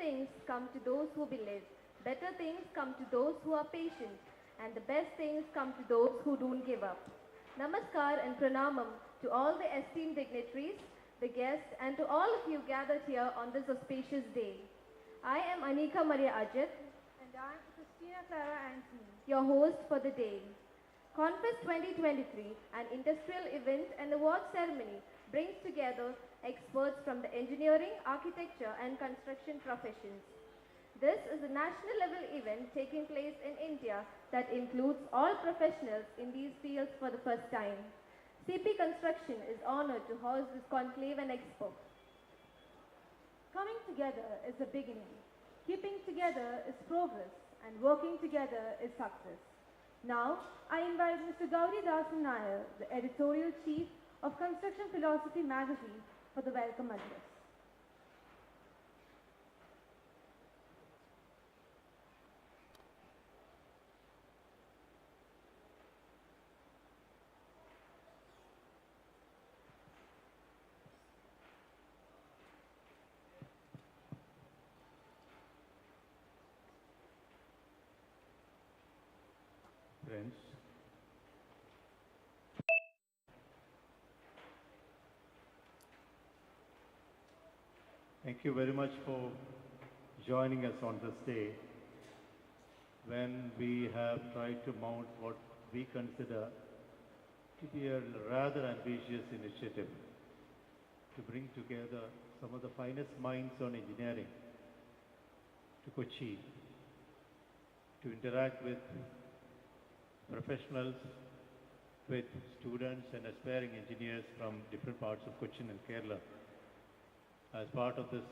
things come to those who believe, better things come to those who are patient, and the best things come to those who don't give up. Namaskar and pranamam to all the esteemed dignitaries, the guests, and to all of you gathered here on this auspicious day. I am Anika Maria Ajit, and I am Christina Clara Anthony, your host for the day. Confest 2023, an industrial event and award ceremony, brings together experts from the engineering, architecture and construction professions. This is a national level event taking place in India that includes all professionals in these fields for the first time. CP Construction is honored to host this conclave and expo. Coming together is the beginning. Keeping together is progress, and working together is success. Now, I invite Mr. Gauri Dasan Nair, the editorial chief of Construction Philosophy magazine, for the welcome address. Friends, thank you very much for joining us on this day when we have tried to mount what we consider to be a rather ambitious initiative to bring together some of the finest minds on engineering to Kochi to interact with professionals, with students and aspiring engineers from different parts of Cochin and Kerala as part of this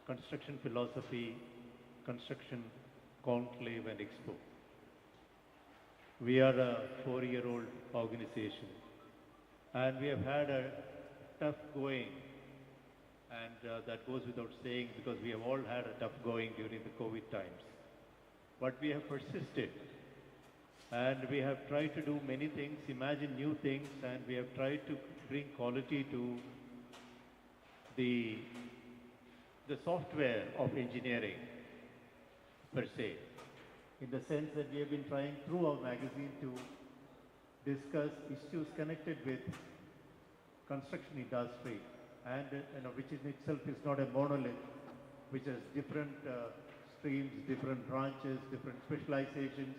construction philosophy, construction conclave and expo. We are a 4-year-old organization and we have had a tough going, and that goes without saying because we have all had a tough going during the COVID times. But we have persisted. And we have tried to do many things, imagine new things, and we have tried to bring quality to the software of engineering per se. In the sense that we have been trying through our magazine to discuss issues connected with construction industry, and which in itself is not a monolith, which has different streams, different branches, different specializations,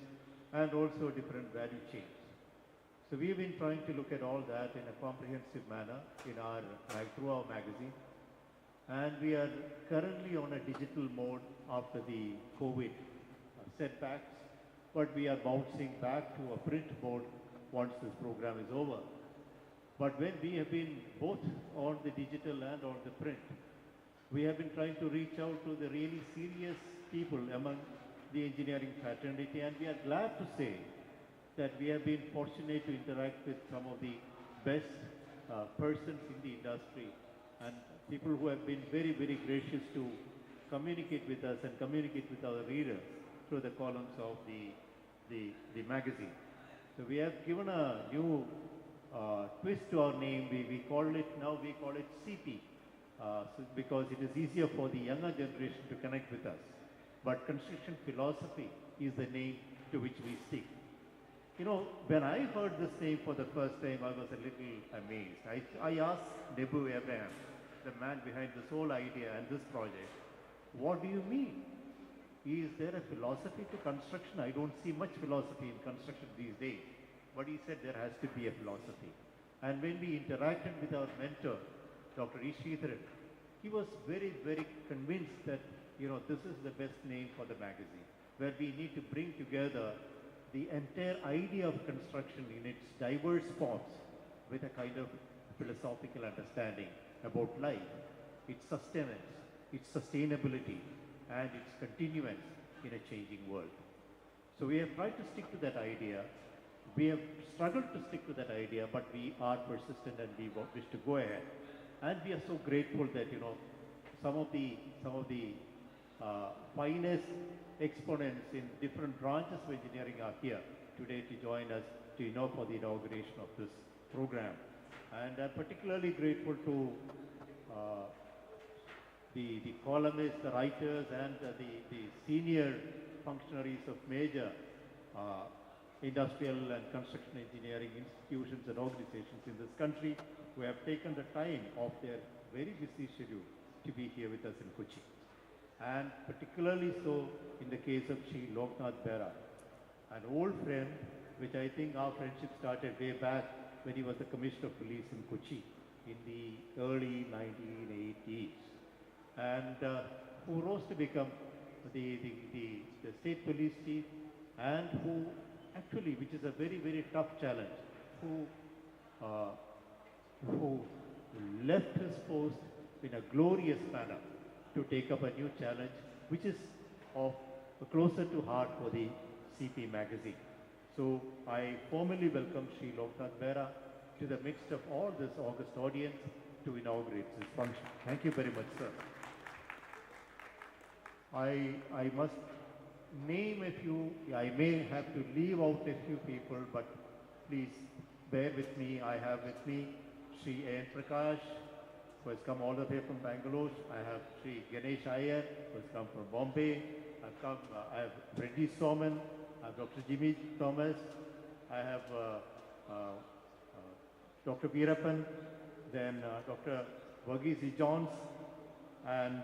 and also different value chains. So we've been trying to look at all that in a comprehensive manner through our magazine. And we are currently on a digital mode after the COVID setbacks, but we are bouncing back to a print mode once this program is over. But when we have been both on the digital and on the print, we have been trying to reach out to the really serious people among the engineering fraternity, and we are glad to say that we have been fortunate to interact with some of the best persons in the industry and people who have been very, very gracious to communicate with us and communicate with our readers through the columns of the magazine. So we have given a new twist to our name. We call it CP because it is easier for the younger generation to connect with us. But construction philosophy is the name to which we stick. You know, when I heard this name for the first time, I was a little amazed. I asked Nebu Abraham, the man behind this whole idea and this project, what do you mean? Is there a philosophy to construction? I don't see much philosophy in construction these days. But he said there has to be a philosophy. And when we interacted with our mentor, Dr. Ishidharan, he was very, very convinced that this is the best name for the magazine, where we need to bring together the entire idea of construction in its diverse forms with a kind of philosophical understanding about life, its sustenance, its sustainability, and its continuance in a changing world. So we have tried to stick to that idea. We have struggled to stick to that idea, but we are persistent and we wish to go ahead. And we are so grateful that, some of the finest exponents in different branches of engineering are here today to join us for the inauguration of this program. And I'm particularly grateful to the columnists, the writers, and the senior functionaries of major uh, industrial and construction engineering institutions and organizations in this country who have taken the time of their very busy schedule to be here with us in Kochi. And particularly so in the case of Sri Loknath Behra, an old friend, which I think our friendship started way back when he was the Commissioner of Police in Kochi in the early 1980s, and who rose to become the state police chief, and who actually, which is a very, very tough challenge, who left his post in a glorious manner to take up a new challenge, which is of closer to heart for the CP magazine. So I formally welcome Sri Loknath Behra to the midst of all this august audience to inaugurate this function. Thank you very much, sir. I must name a few. I may have to leave out a few people, but please bear with me. I have with me Sri A.N. Prakash, who has come all the way from Bangalore. I have Sri Ganesh Iyer, who has come from Bombay. I have Reddy Soman. I have Dr. Jimmy Thomas. I have Dr. Veerappan, then Dr. Verghese Johns, and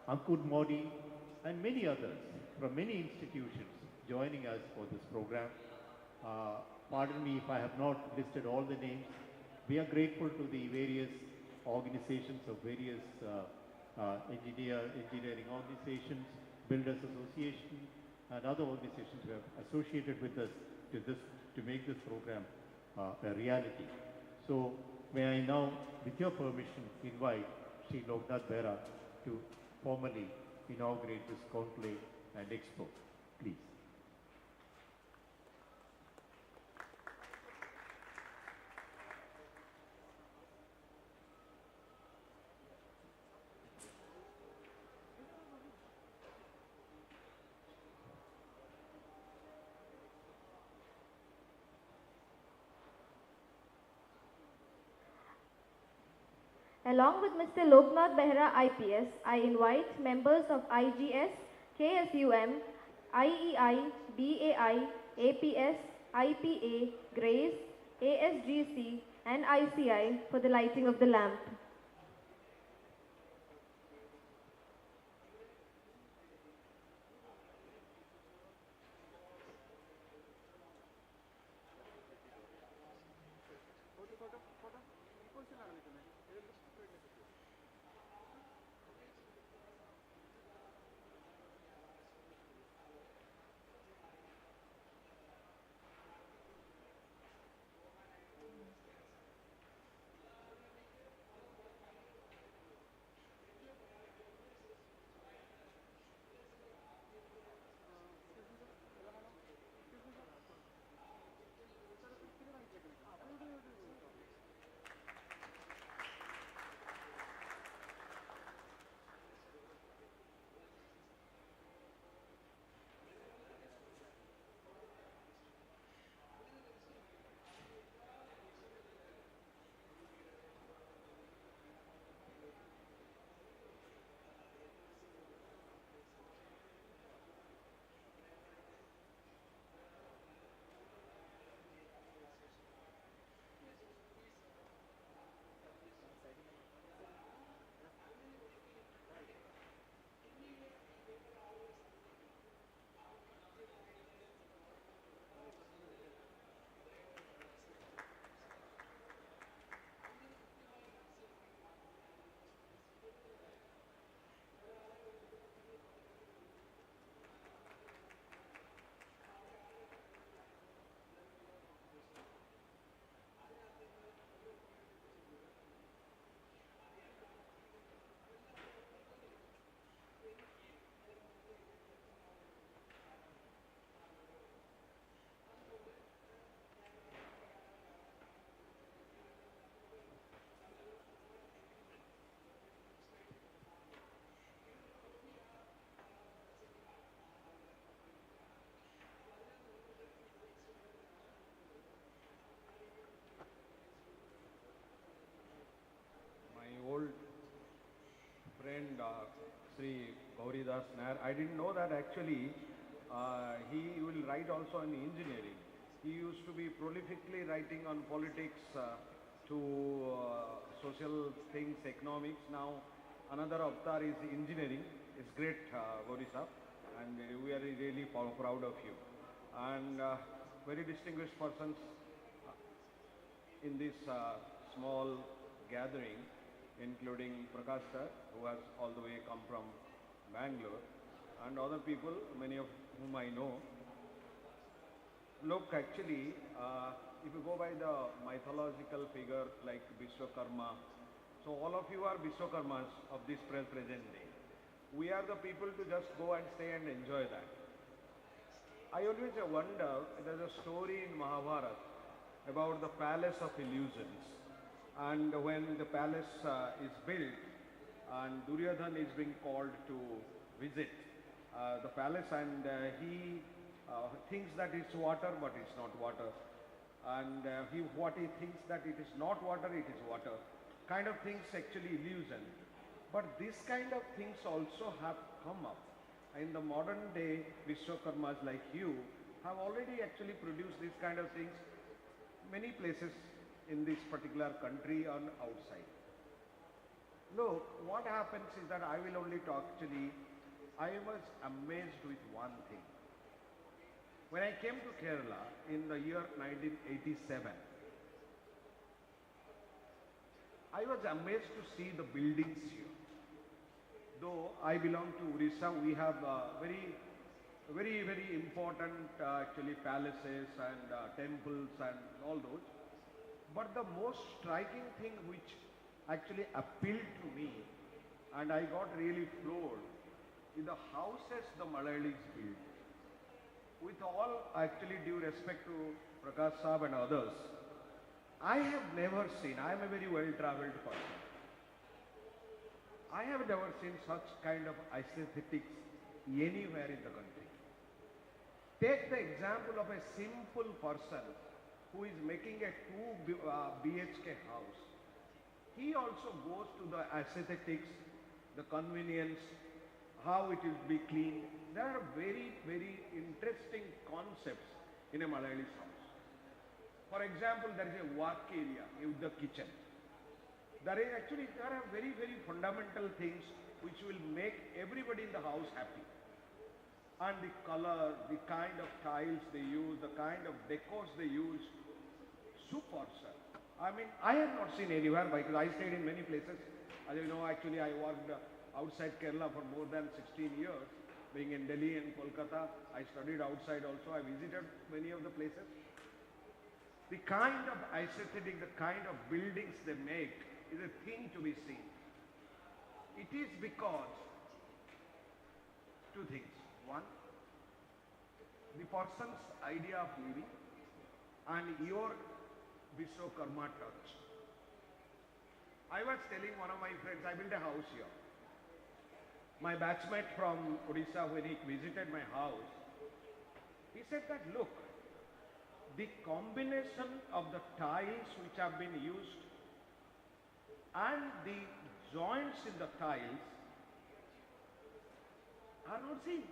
Ankur Modi, and many others from many institutions joining us for this program. Pardon me if I have not listed all the names. We are grateful to the various organizations of various engineering organizations, Builders Association, and other organizations who have associated with us to make this program a reality. So may I now, with your permission, invite Sri Loknath Behra to formally inaugurate this conclave and expo. Please. Along with Mr. Loknath Behra IPS, I invite members of IGS, KSUM, IEI, BAI, APS, IPA, GRACE, ASGC, and ICI for the lighting of the lamp. Sri Gauridas Nair. I didn't know that actually he will write also in engineering. He used to be prolifically writing on politics to social things, economics. Now another avatar is engineering. It's great, Gaurisa, and we are really proud of you. And very distinguished persons in this small gathering, including Prakash sir, who has all the way come from Bangalore, and other people, many of whom I know. Look, actually, if you go by the mythological figure like Vishwakarma, so all of you are Vishwakarmas of this present day. We are the people to just go and stay and enjoy that. I always wonder, there's a story in Mahabharata about the palace of illusions. And when the palace is built and Duryodhan is being called to visit the palace, and he thinks that it's water but it's not water. And what he thinks that it is not water, it is water. Kind of things actually illusion. But this kind of things also have come up. In the modern day, Vishwakarmas like you have already actually produced these kind of things many places in this particular country and outside. Look, what happens is that I will only talk actually, I was amazed with one thing. When I came to Kerala in the year 1987, I was amazed to see the buildings here. Though I belong to Orissa, we have very important actually palaces and temples and all those. But the most striking thing which actually appealed to me and I got really floored is the houses the Malayalis build. With all actually due respect to Prakash Saab and others, I have never seen, I am a very well-traveled person. I have never seen such kind of aesthetics anywhere in the country. Take the example of a simple person who is making a 2 BHK house. He also goes to the aesthetics, the convenience, how it will be cleaned. There are very interesting concepts in a Malayali's house. For example, there is a work area with the kitchen. There are very fundamental things which will make everybody in the house happy. And the color, the kind of tiles they use, the kind of decors they use, super, sir. I mean, I have not seen anywhere because I stayed in many places. As you know, actually I worked outside Kerala for more than 16 years. Being in Delhi and Kolkata, I studied outside also. I visited many of the places. The kind of aesthetic, the kind of buildings they make is a thing to be seen. It is because two things. One, the person's idea of living and your Vishwakarma touch. I was telling one of my friends, I built a house here. My batchmate from Odisha, when he visited my house, he said that, look, the combination of the tiles which have been used and the joints in the tiles are not seen.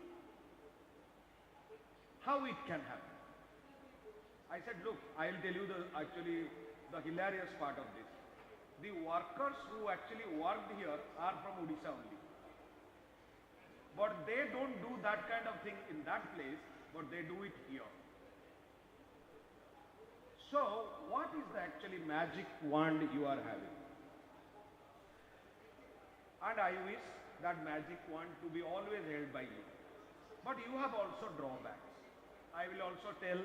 How it can happen? I said, look, I will tell you the hilarious part of this. The workers who actually worked here are from Odisha only. But they don't do that kind of thing in that place, but they do it here. So, what is the actually magic wand you are having? And I wish that magic wand to be always held by you. But you have also drawbacks. I will also tell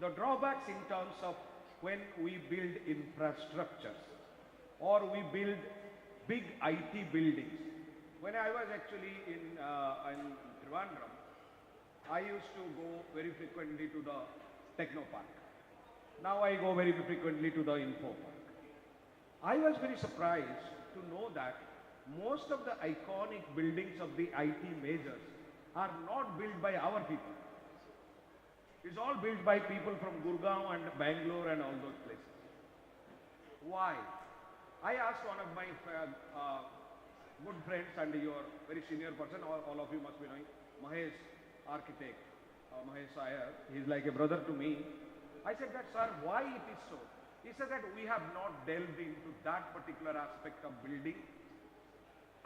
the drawbacks in terms of when we build infrastructures or we build big IT buildings. When I was actually in Trivandrum, I used to go very frequently to the Techno Park. Now I go very frequently to the Info Park. I was very surprised to know that most of the iconic buildings of the IT majors are not built by our people. It's all built by people from Gurgaon and Bangalore and all those places. Why? I asked one of my good friends and your very senior person, all of you must be knowing, Mahesh, architect, Mahesh Iyer, he is like a brother to me. I said that, sir, why it is so? He said that we have not delved into that particular aspect of building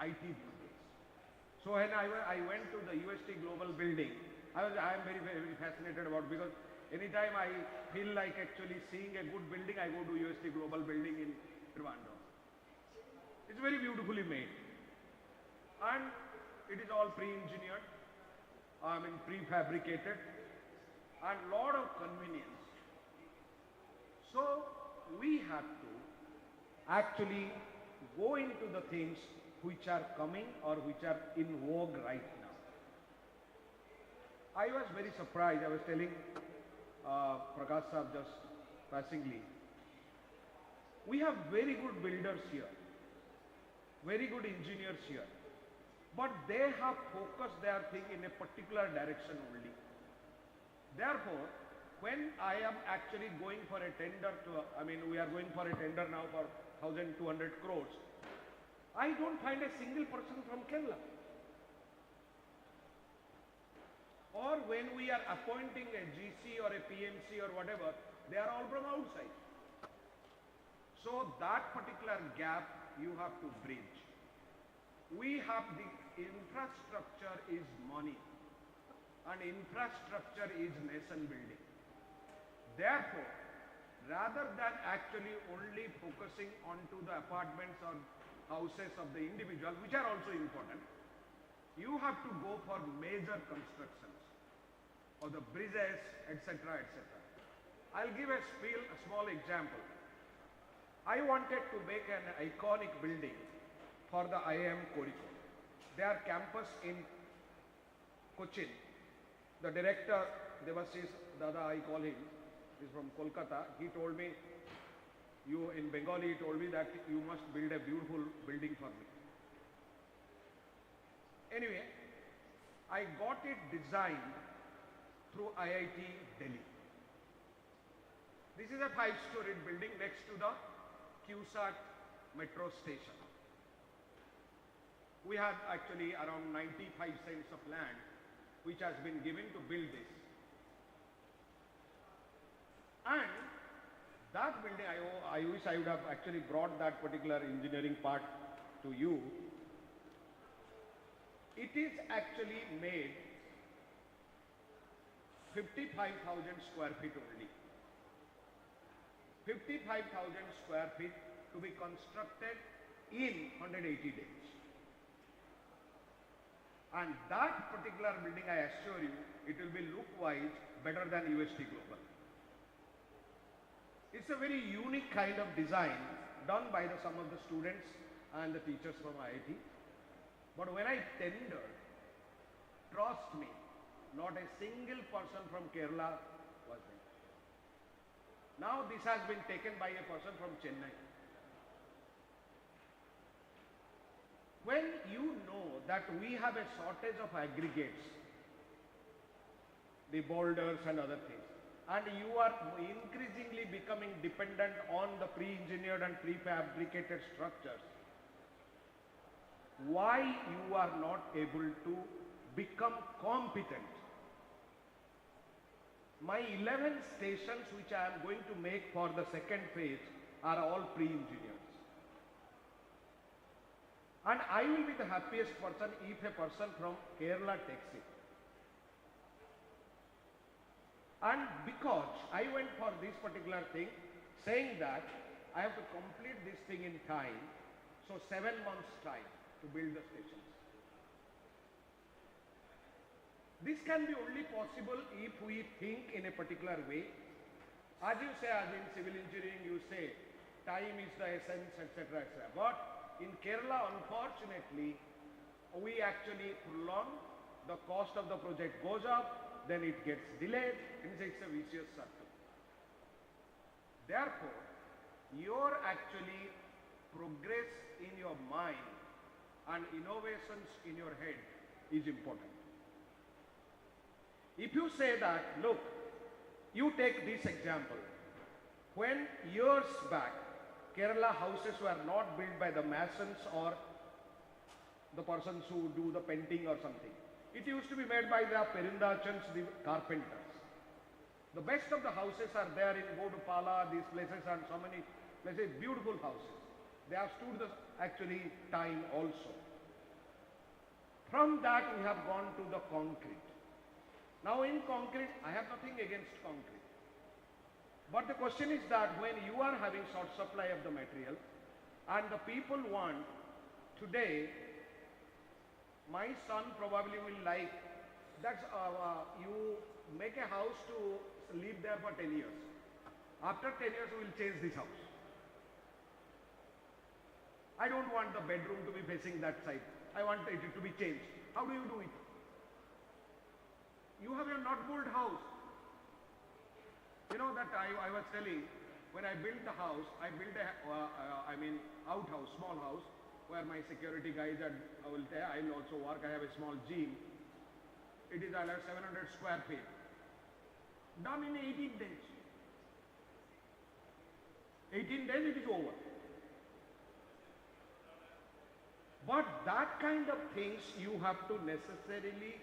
IT buildings. So when I went to the UST Global building, I am very, very fascinated about, because anytime I feel like actually seeing a good building, I go to UST Global building in Trivandrum. It's very beautifully made. And it is all pre-engineered, prefabricated, and lot of convenience. So we have to actually go into the things which are coming or which are in vogue right now. I was very surprised. I was telling Prakash Saab just passingly. We have very good builders here, very good engineers here, but they have focused their thing in a particular direction only. Therefore, when I am actually going for a tender we are going for a tender now for 1,200 crores, I don't find a single person from Kerala. Or when we are appointing a GC or a PMC or whatever, they are all from outside. So that particular gap you have to bridge. We have the infrastructure is money, and infrastructure is nation building. Therefore, rather than actually only focusing onto the apartments or houses of the individual, which are also important, you have to go for major constructions or the bridges, etc., etc. I'll give a small example. I wanted to make an iconic building for the IIM Kozhikode. Their campus in Cochin. The director, Devashish Dada, I call him, is from Kolkata. He told me, in Bengali, he told me that you must build a beautiful building for me. Anyway, I got it designed through IIT Delhi. This is a 5-storied building next to the QSAT metro station. We had actually around 95 cents of land which has been given to build this. And that building, I wish I would have actually brought that particular engineering part to you. It is actually made 55,000 square feet only. 55,000 square feet to be constructed in 180 days. And that particular building, I assure you, it will be look-wise better than UST Global. It's a very unique kind of design done by some of the students and the teachers from IIT. But when I tendered, trust me, not a single person from Kerala was there. Now this has been taken by a person from Chennai. When you know that we have a shortage of aggregates, the boulders and other things, and you are increasingly becoming dependent on the pre-engineered and prefabricated structures, why you are not able to become competent? My 11 stations which I am going to make for the second phase are all pre-engineered. And I will be the happiest person if a person from Kerala takes it. And because I went for this particular thing, saying that I have to complete this thing in time, so 7 months time to build the stations. This can be only possible if we think in a particular way. As you say, as in civil engineering, you say time is the essence, etc., etc. But in Kerala, unfortunately, we actually prolong, the cost of the project goes up, then it gets delayed, and it's a vicious circle. Therefore, your actually progress in your mind and innovations in your head is important. If you say that, look, you take this example. When years back, Kerala houses were not built by the masons or the persons who do the painting or something. It used to be made by the Perindachans, the carpenters. The best of the houses are there in Godupala, these places, and so many places, beautiful houses. They have stood the actually time also. From that we have gone to the concrete. Now in concrete, I have nothing against concrete. But the question is that when you are having short supply of the material and the people want today, my son probably will like that you make a house to live there for 10 years. After 10 years we will change this house. I don't want the bedroom to be facing that side. I want it to be changed. How do you do it? You have a not built house. You know that I was telling, when I built the house, I built a, outhouse, small house, where my security guys are, I will also work. I have a small gym. It is under 700 square feet. Done in 18 days. 18 days it is over. But that kind of things you have to necessarily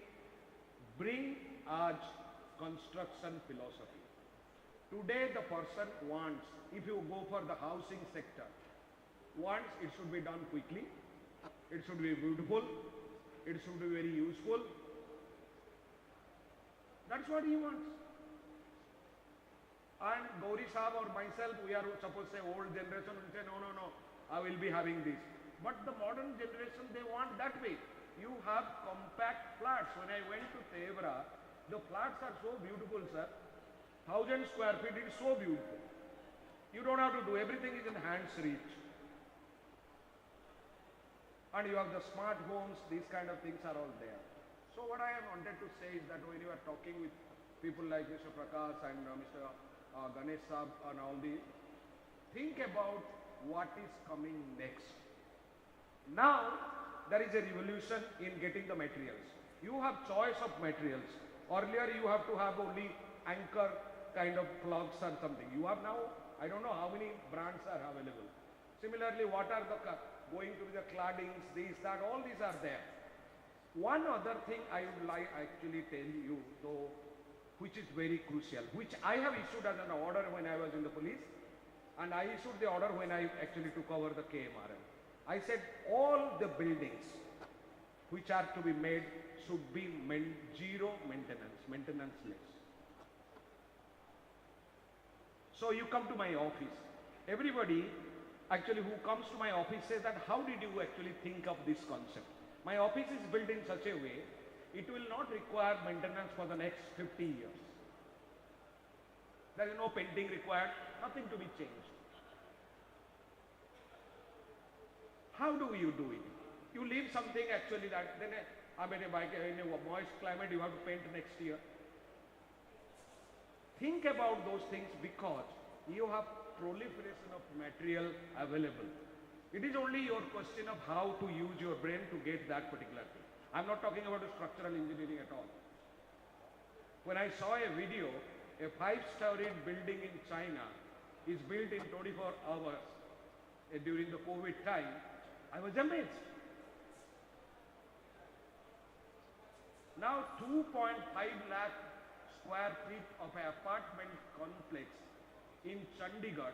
bring as construction philosophy. Today the person wants, if you go for the housing sector, wants it should be done quickly, it should be beautiful, it should be very useful. That's what he wants. And Gauri Saab or myself, we are suppose say old generation will say, no, I will be having this. But the modern generation, they want that way. You have compact flats. When I went to Tevra, the flats are so beautiful, sir. 1,000 square feet, it is so beautiful. You don't have to do, everything is in hand's reach. And you have the smart homes, these kind of things are all there. So what I wanted to say is that when you are talking with people like Mr. Prakash and Mr. Ganesh Saab and all these, think about what is coming next. Now, there is a revolution in getting the materials. You have choice of materials. Earlier, you have to have only anchor kind of plugs and something. You have now, I don't know how many brands are available. Similarly, what are the going to be the claddings, these, that, all these are there. One other thing I would like actually tell you, though, which is very crucial, which I have issued as an order when I was in the police, and I issued the order when I actually took over the KMRL. I said all the buildings which are to be made should be zero maintenance, maintenance-less. So you come to my office. Everybody actually who comes to my office says that how did you actually think of this concept? My office is built in such a way, it will not require maintenance for the next 50 years. There is no painting required, nothing to be changed. How do you do it? You leave something actually that, then in a moist climate you have to paint next year. Think about those things because you have proliferation of material available. It is only your question of how to use your brain to get that particular thing. I'm not talking about the structural engineering at all. When I saw a video, a 5-storied building in China is built in 24 hours during the COVID time, I was amazed. Now 2.5 lakh square feet of an apartment complex in Chandigarh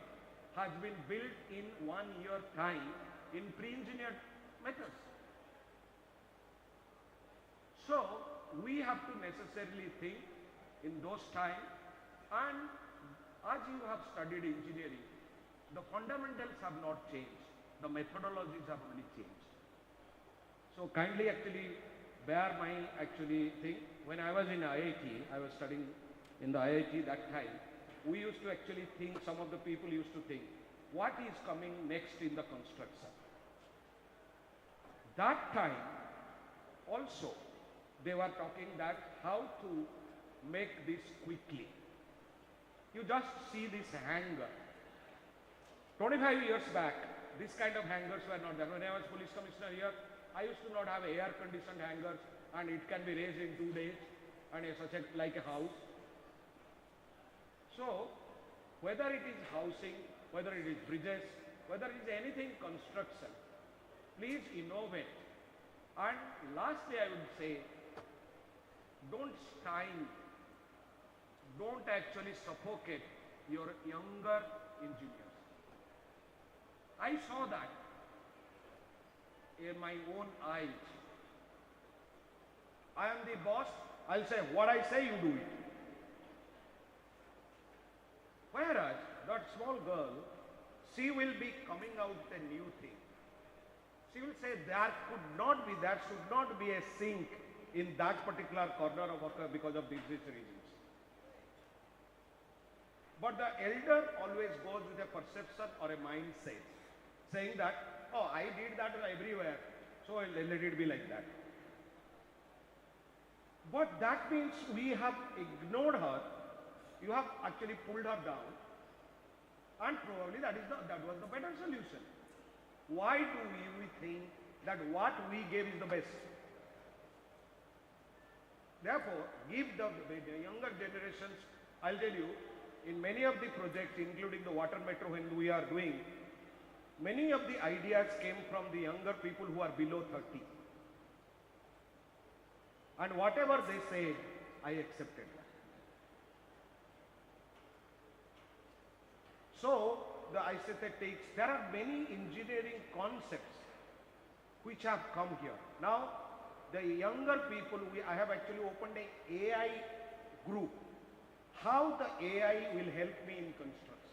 has been built in 1 year time in pre-engineered methods. So we have to necessarily think in those times, and as you have studied engineering, the fundamentals have not changed. The methodologies have only changed. So kindly actually bear my actually thing. When I was in IIT, I was studying in the IIT that time, we used to actually think, some of the people used to think, what is coming next in the construction? That time also they were talking that how to make this quickly. You just see this hanger. 25 years back, this kind of hangers were not there. When I was police commissioner here, I used to not have air-conditioned hangers, and it can be raised in 2 days, and such like a house. So, whether it is housing, whether it is bridges, whether it is anything construction, please innovate. And lastly, I would say, don't stymie, don't actually suffocate your younger engineers. I saw that in my own eyes. I am the boss, I'll say what I say, you do it. Whereas that small girl, she will be coming out with a new thing. She will say there should not be a sink in that particular corner of worker because of these reasons. But the elder always goes with a perception or a mindset, saying that, oh, I did that everywhere, so let it be like that. But that means we have ignored her, you have actually pulled her down, and probably that was the better solution. Why do we think that what we gave is the best? Therefore, give the younger generations, I'll tell you, in many of the projects, including the water metro when we are doing, many of the ideas came from the younger people who are below 30. And whatever they say, I accepted that. So, the aesthetics, there are many engineering concepts which have come here. Now, the younger people, I have actually opened an AI group. How the AI will help me in construction.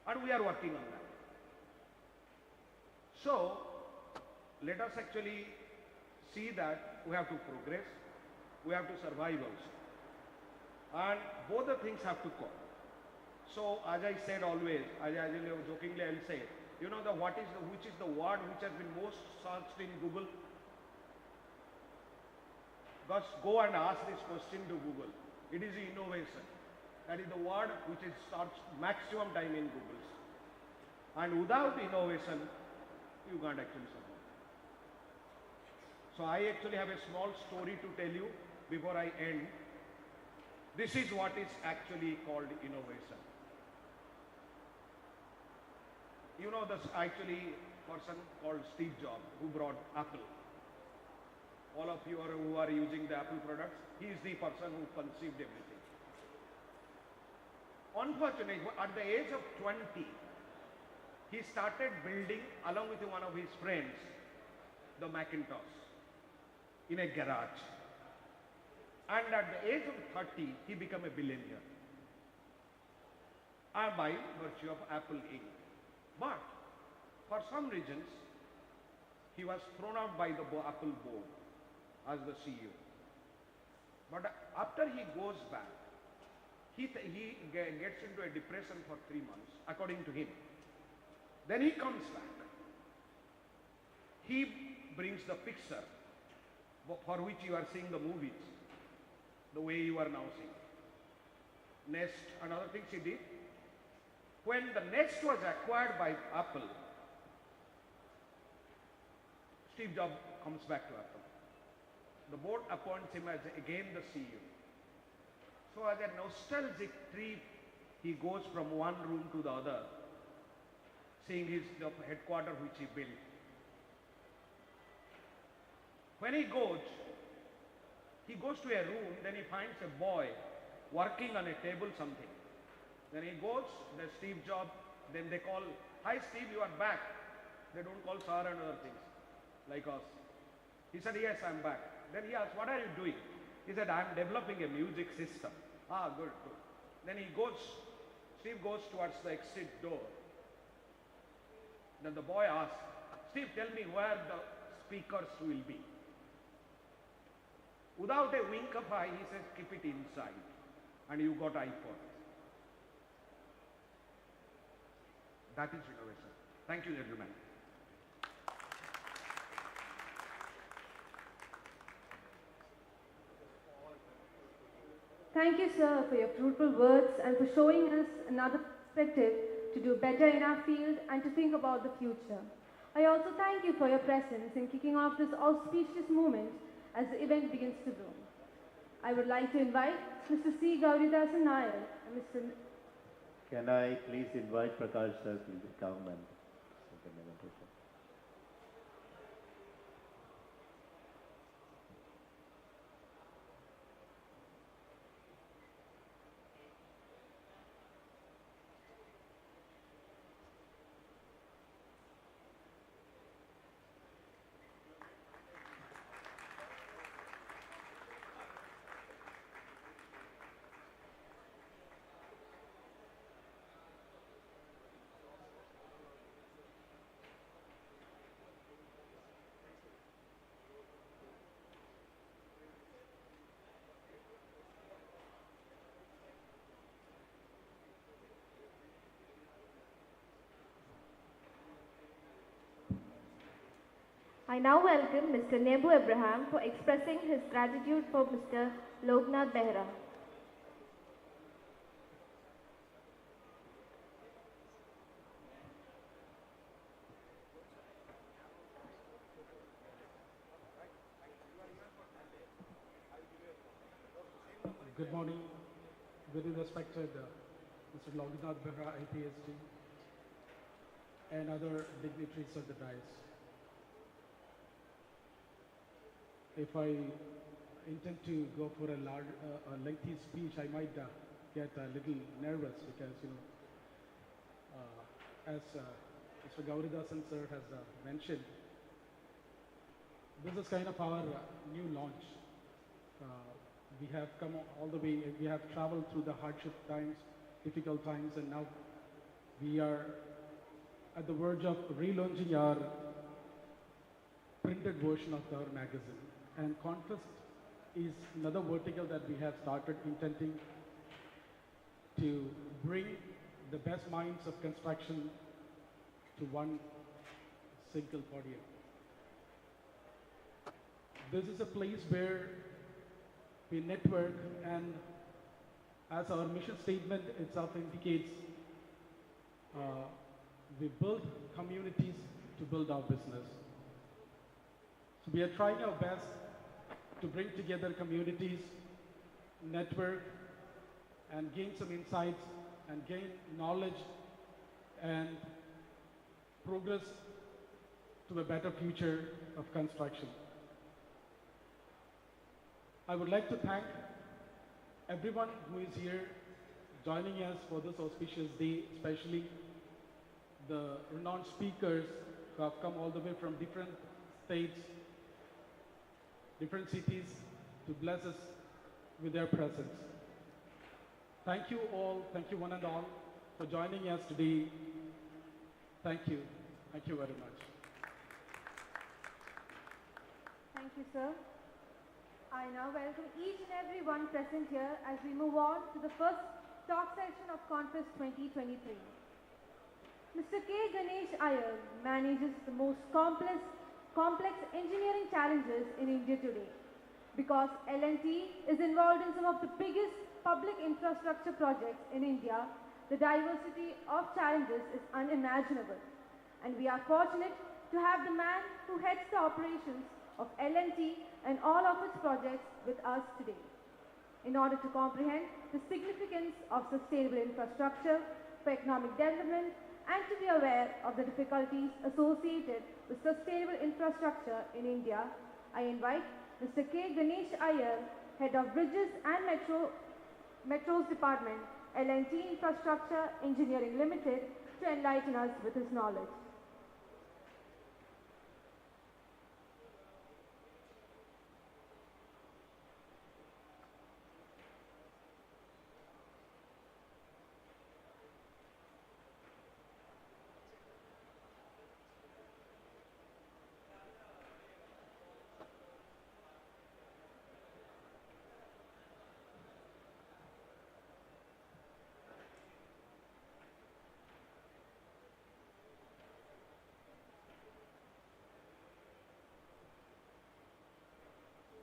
And we are working on that. So, let us actually see that we have to progress, we have to survive also. And both the things have to come. So, as I said always, jokingly I will say, you know which is the word which has been most searched in Google? Just go and ask this question to Google. It is innovation. That is the word which is searched maximum time in Google. And without innovation, you can't actually survive. So I actually have a small story to tell you before I end. This is what is actually called innovation. You know, this actually person called Steve Jobs who brought Apple. All of you who are using the Apple products, he is the person who conceived everything. Unfortunately, at the age of 20, he started building, along with one of his friends, the Macintosh in a garage. And at the age of 30, he became a billionaire. And by virtue of Apple Inc. But for some reasons, he was thrown out by the Apple board as the CEO. But after he goes back, he gets into a depression for 3 months, according to him. Then he comes back. He brings the picture for which you are seeing the movies, the way you are now seeing. Nest and other things he did. When the Nest was acquired by Apple, Steve Jobs comes back to Apple. The board appoints him as again the CEO. So as a nostalgic trip, he goes from one room to the other, seeing the headquarters which he built. When he goes to a room, then he finds a boy working on a table something. Then he goes, there's Steve Jobs, then they call, hi Steve, you are back. They don't call sir and other things, like us. He said, yes, I'm back. Then he asked, what are you doing? He said, I'm developing a music system. Ah, good, good. Then Steve goes towards the exit door. Then the boy asks, Steve, tell me where the speakers will be. Without a wink of eye, he says, keep it inside. And you got iPod. That is innovation. Thank you, gentlemen. Thank you, sir, for your fruitful words and for showing us another perspective to do better in our field and to think about the future. I also thank you for your presence in kicking off this auspicious moment as the event begins to bloom. I would like to invite Mr. C. Gauridasan Nair and Mr. Can I please invite Prakash sir to come and second invitation? I now welcome Mr. Nebu Abraham for expressing his gratitude for Mr. Loknath Behra. Good morning, very respected Mr. Loknath Behra, IPSD, and other dignitaries of the dais. If I intend to go for a lengthy speech, I might get a little nervous because, as Mr. Gauridasan sir has mentioned, this is kind of our new launch. We have come all the way, we have traveled through the hardship times, difficult times, and now we are at the verge of relaunching our printed version of our magazine. And Confest is another vertical that we have started intending to bring the best minds of construction to one single podium. This is a place where we network, and as our mission statement itself indicates, we build communities to build our business. So we are trying our best to bring together communities, network, and gain some insights, and gain knowledge, and progress to a better future of construction. I would like to thank everyone who is here joining us for this auspicious day, especially the renowned speakers who have come all the way from different states, different cities to bless us with their presence. Thank you all, thank you one and all for joining us today. Thank you very much. Thank you, sir. I now welcome each and every one present here as we move on to the first talk session of Confest 2023. Mr. K. Ganesh Iyer manages the most complex engineering challenges in India today. Because L&T is involved in some of the biggest public infrastructure projects in India, the diversity of challenges is unimaginable. And we are fortunate to have the man who heads the operations of L&T and all of its projects with us today. In order to comprehend the significance of sustainable infrastructure for economic development and to be aware of the difficulties associated with sustainable infrastructure in India, I invite Mr. K. Ganesh Iyer, Head of Bridges and Metros Department, L&T Infrastructure Engineering Limited, to enlighten us with his knowledge.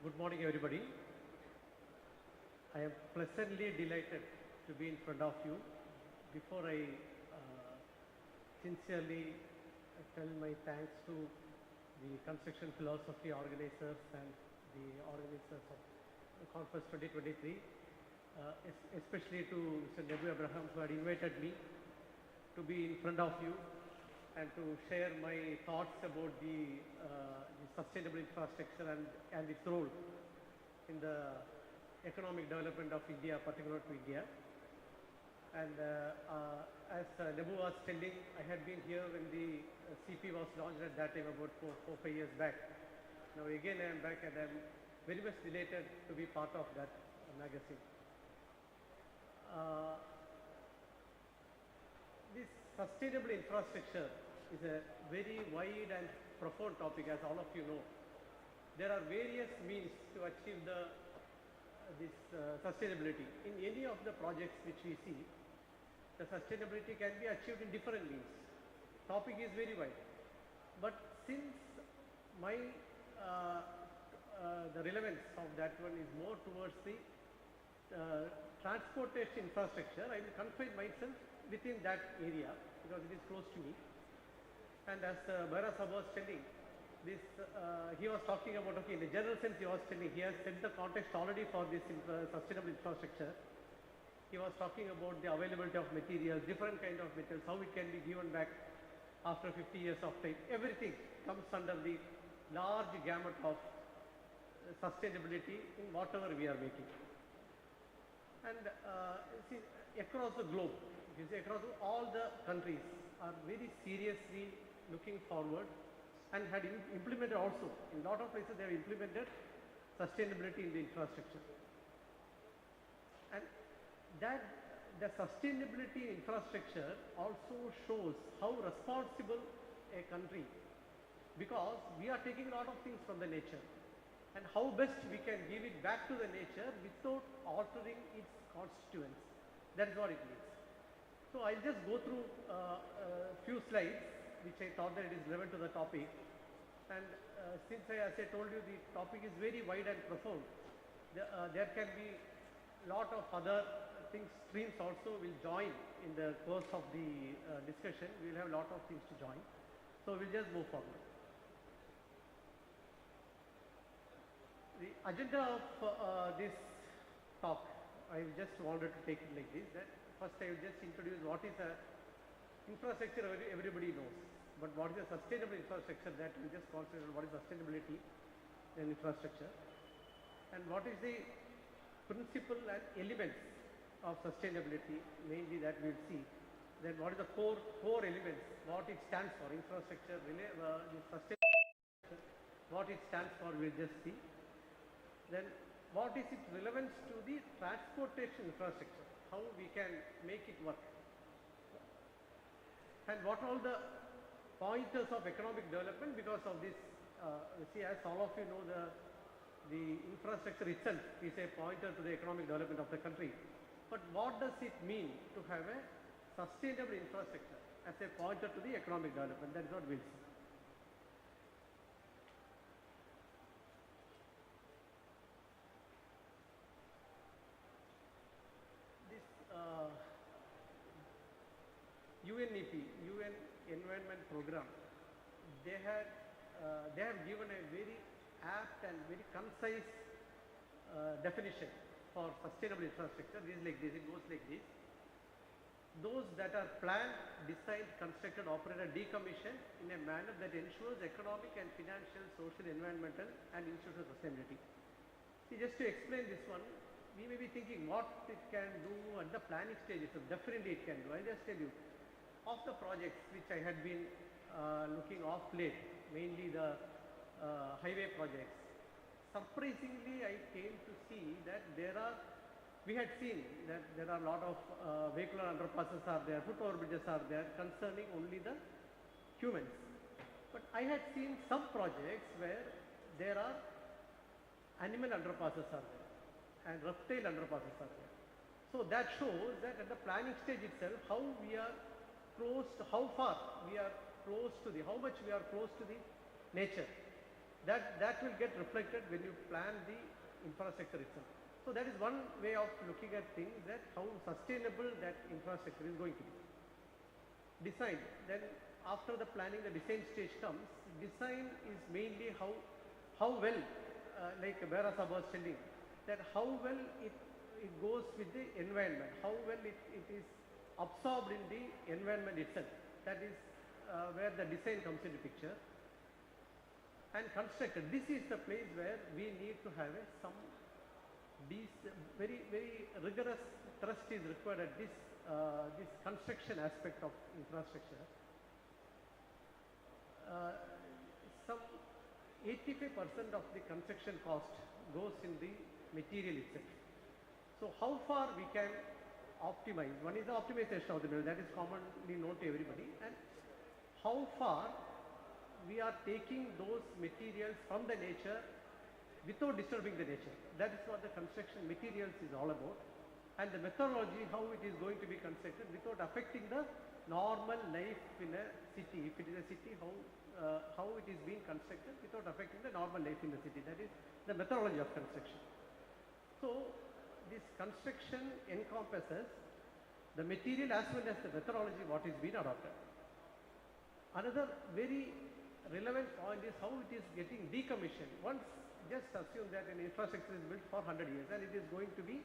Good morning, everybody. I am pleasantly delighted to be in front of you. Before I sincerely tell my thanks to the construction philosophy organizers and the organizers of Confest 2023, especially to Mr. Nebu Abraham, who had invited me to be in front of you and to share my thoughts about the sustainable infrastructure and its role in the economic development of India, particular to India. And as Nebu was telling, I had been here when the CP was launched at that time about 4-5 years back. Now again I am back and I am very much delighted to be part of that magazine. This sustainable infrastructure is a very wide and profound topic, as all of you know. There are various means to achieve this sustainability. In any of the projects which we see, the sustainability can be achieved in different means. Topic is very wide. But since my the relevance of that one is more towards the transportation infrastructure. I will confine myself within that area because it is close to me. And as Bhaira Sab was telling, this he was talking about, okay, in the general sense he was telling, he has set the context already for this sustainable infrastructure. He was talking about the availability of materials, different kind of materials, how it can be given back after 50 years of time. Everything comes under the large gamut of sustainability in whatever we are making. And see, across the globe, you see, across all the countries are very seriously looking forward and had implemented also. In a lot of places they have implemented sustainability in the infrastructure. And that the sustainability infrastructure also shows how responsible a country, because we are taking a lot of things from the nature, and how best we can give it back to the nature without altering its constituents. That is what it means. So I'll just go through a few slides which I thought that it is relevant to the topic. And since as I told you, the topic is very wide and profound, there can be a lot of other things, streams also will join in the course of the discussion. We will have a lot of things to join. So we'll just move forward. The agenda of this talk, I just wanted to take it like this, that first I will just introduce what is a infrastructure everybody knows, but what is a sustainable infrastructure, that we just consider what is sustainability in infrastructure, and what is the principle and elements of sustainability, mainly that we will see. Then what is the core elements, what it stands for, infrastructure, the sustainability, what it stands for we will just see. Then what is its relevance to the transportation infrastructure, how we can make it work, and what are all the pointers of economic development because of this. See, as all of you know, the infrastructure itself is a pointer to the economic development of the country. But what does it mean to have a sustainable infrastructure as a pointer to the economic development? That is what we will see. This UNEP, UN Environment Program, they have given a very apt and very concise definition for sustainable infrastructure. This is like this, it goes like this. Those that are planned, designed, constructed, operated, decommissioned in a manner that ensures economic and financial, social, environmental and institutional sustainability. See, just to explain this one, we may be thinking what it can do at the planning stage. So definitely it can do. I'll just tell you, of the projects which I had been looking off late, mainly the highway projects, surprisingly I came to see that we had seen that there are a lot of vehicular underpasses are there, foot overbridges are there, concerning only the humans. But I had seen some projects where there are animal underpasses are there and reptile underpasses are there. So that shows that at the planning stage itself, how we are close to, how far we are close to how much we are close to the nature. That will get reflected when you plan the infrastructure itself. So that is one way of looking at things, that how sustainable that infrastructure is going to be. Design, then after the planning, the design stage comes. Design is mainly how well, like Bhaira Sab was telling, that how well it goes with the environment, how well it is absorbed in the environment itself. That is where the design comes into picture. And constructed, this is the place where we need to have some very rigorous trust is required at this construction aspect of infrastructure. Some 85% of the construction cost goes in the material itself. So how far we can optimize? One is the optimization of the material, that is commonly known to everybody, and how far we are taking those materials from the nature without disturbing the nature. That is what the construction materials is all about, and the methodology, how it is going to be constructed without affecting the normal life in a city. If it is a city, how it is being constructed without affecting the normal life in the city. That is the methodology of construction. So this construction encompasses the material as well as the methodology what is being adopted. Another very relevant point is how it is getting decommissioned. Once just assume that an infrastructure is built for 100 years and it is going to be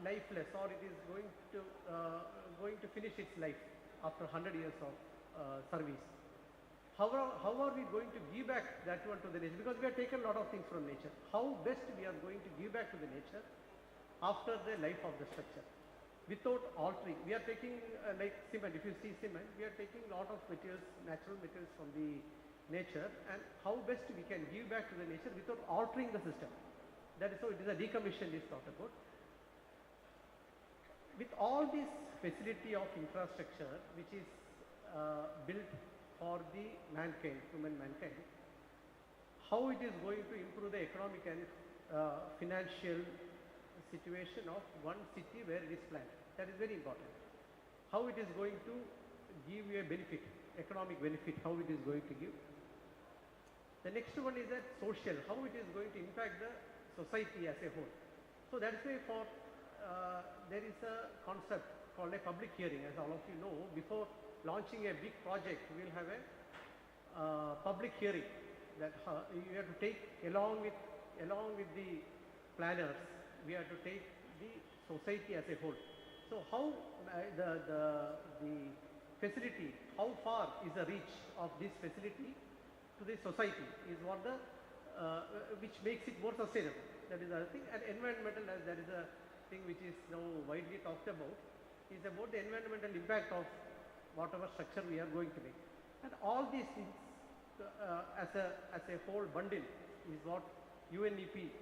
lifeless, or it is going to finish its life after 100 years of service. How are we going to give back that one to the nature? Because we have taken a lot of things from nature. How best we are going to give back to the nature after the life of the structure without altering? We are taking like cement. If you see cement, we are taking a lot of materials, natural materials from the nature, and how best we can give back to the nature without altering the system. That is how it is a decommission is talked about. With all this facility of infrastructure which is built for the mankind, human mankind, how it is going to improve the economic and financial situation of one city where it is planned. That is very important. How it is going to give you a benefit, economic benefit, how it is going to give. The next one is that social, how it is going to impact the society as a whole. So that's why for there is a concept called a public hearing. As all of you know, before launching a big project, we will have a public hearing that you have to take along with the planners. We have to take the society as a whole. So how the facility, how far is the reach of this facility to the society is what the which makes it more sustainable. That is the thing. And environmental, as that is a thing which is now widely talked about, is about the environmental impact of whatever structure we are going to make. And all these things as a whole bundle is what UNEP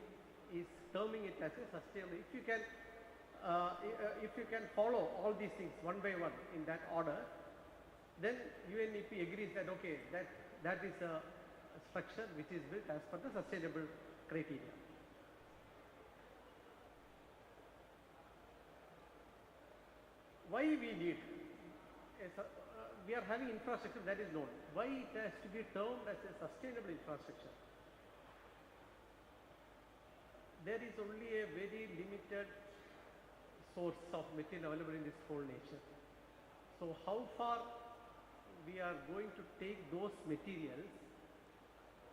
is terming it as a sustainable. If you can follow all these things one by one in that order, then UNEP agrees that okay, that is a structure which is built as per the sustainable criteria. Why we need? We are having infrastructure that is known. Why it has to be termed as a sustainable infrastructure? There is only a very limited source of material available in this whole nature. So how far we are going to take those materials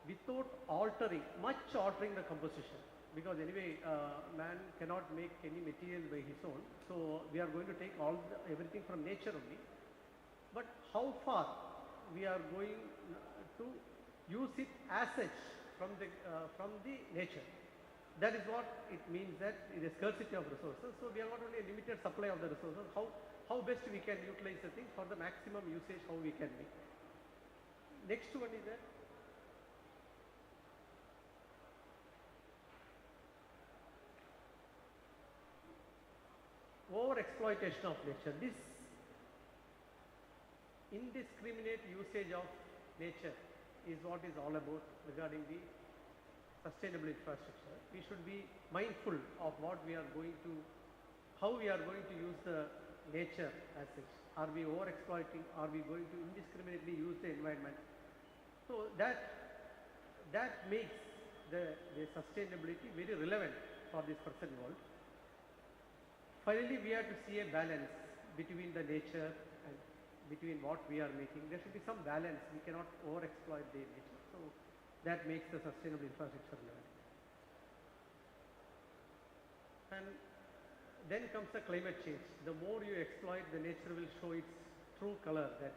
without much altering the composition? Because anyway, man cannot make any material by his own. So we are going to take everything from nature only. But how far we are going to use it as such from the nature? That is what it means, that it is scarcity of resources. So we have not only a limited supply of the resources, how best we can utilize the things for the maximum usage, how we can make. Next one is that over-exploitation of nature. This indiscriminate usage of nature is what is all about regarding the sustainable infrastructure. We should be mindful of how we are going to use the nature as such. Are we over-exploiting? Are we going to indiscriminately use the environment? So that makes the sustainability very relevant for this present world. Finally, we have to see a balance between the nature and between what we are making. There should be some balance. We cannot over-exploit the nature. So that makes the sustainable infrastructure relevant. And then comes the climate change. The more you exploit, the nature will show its true color that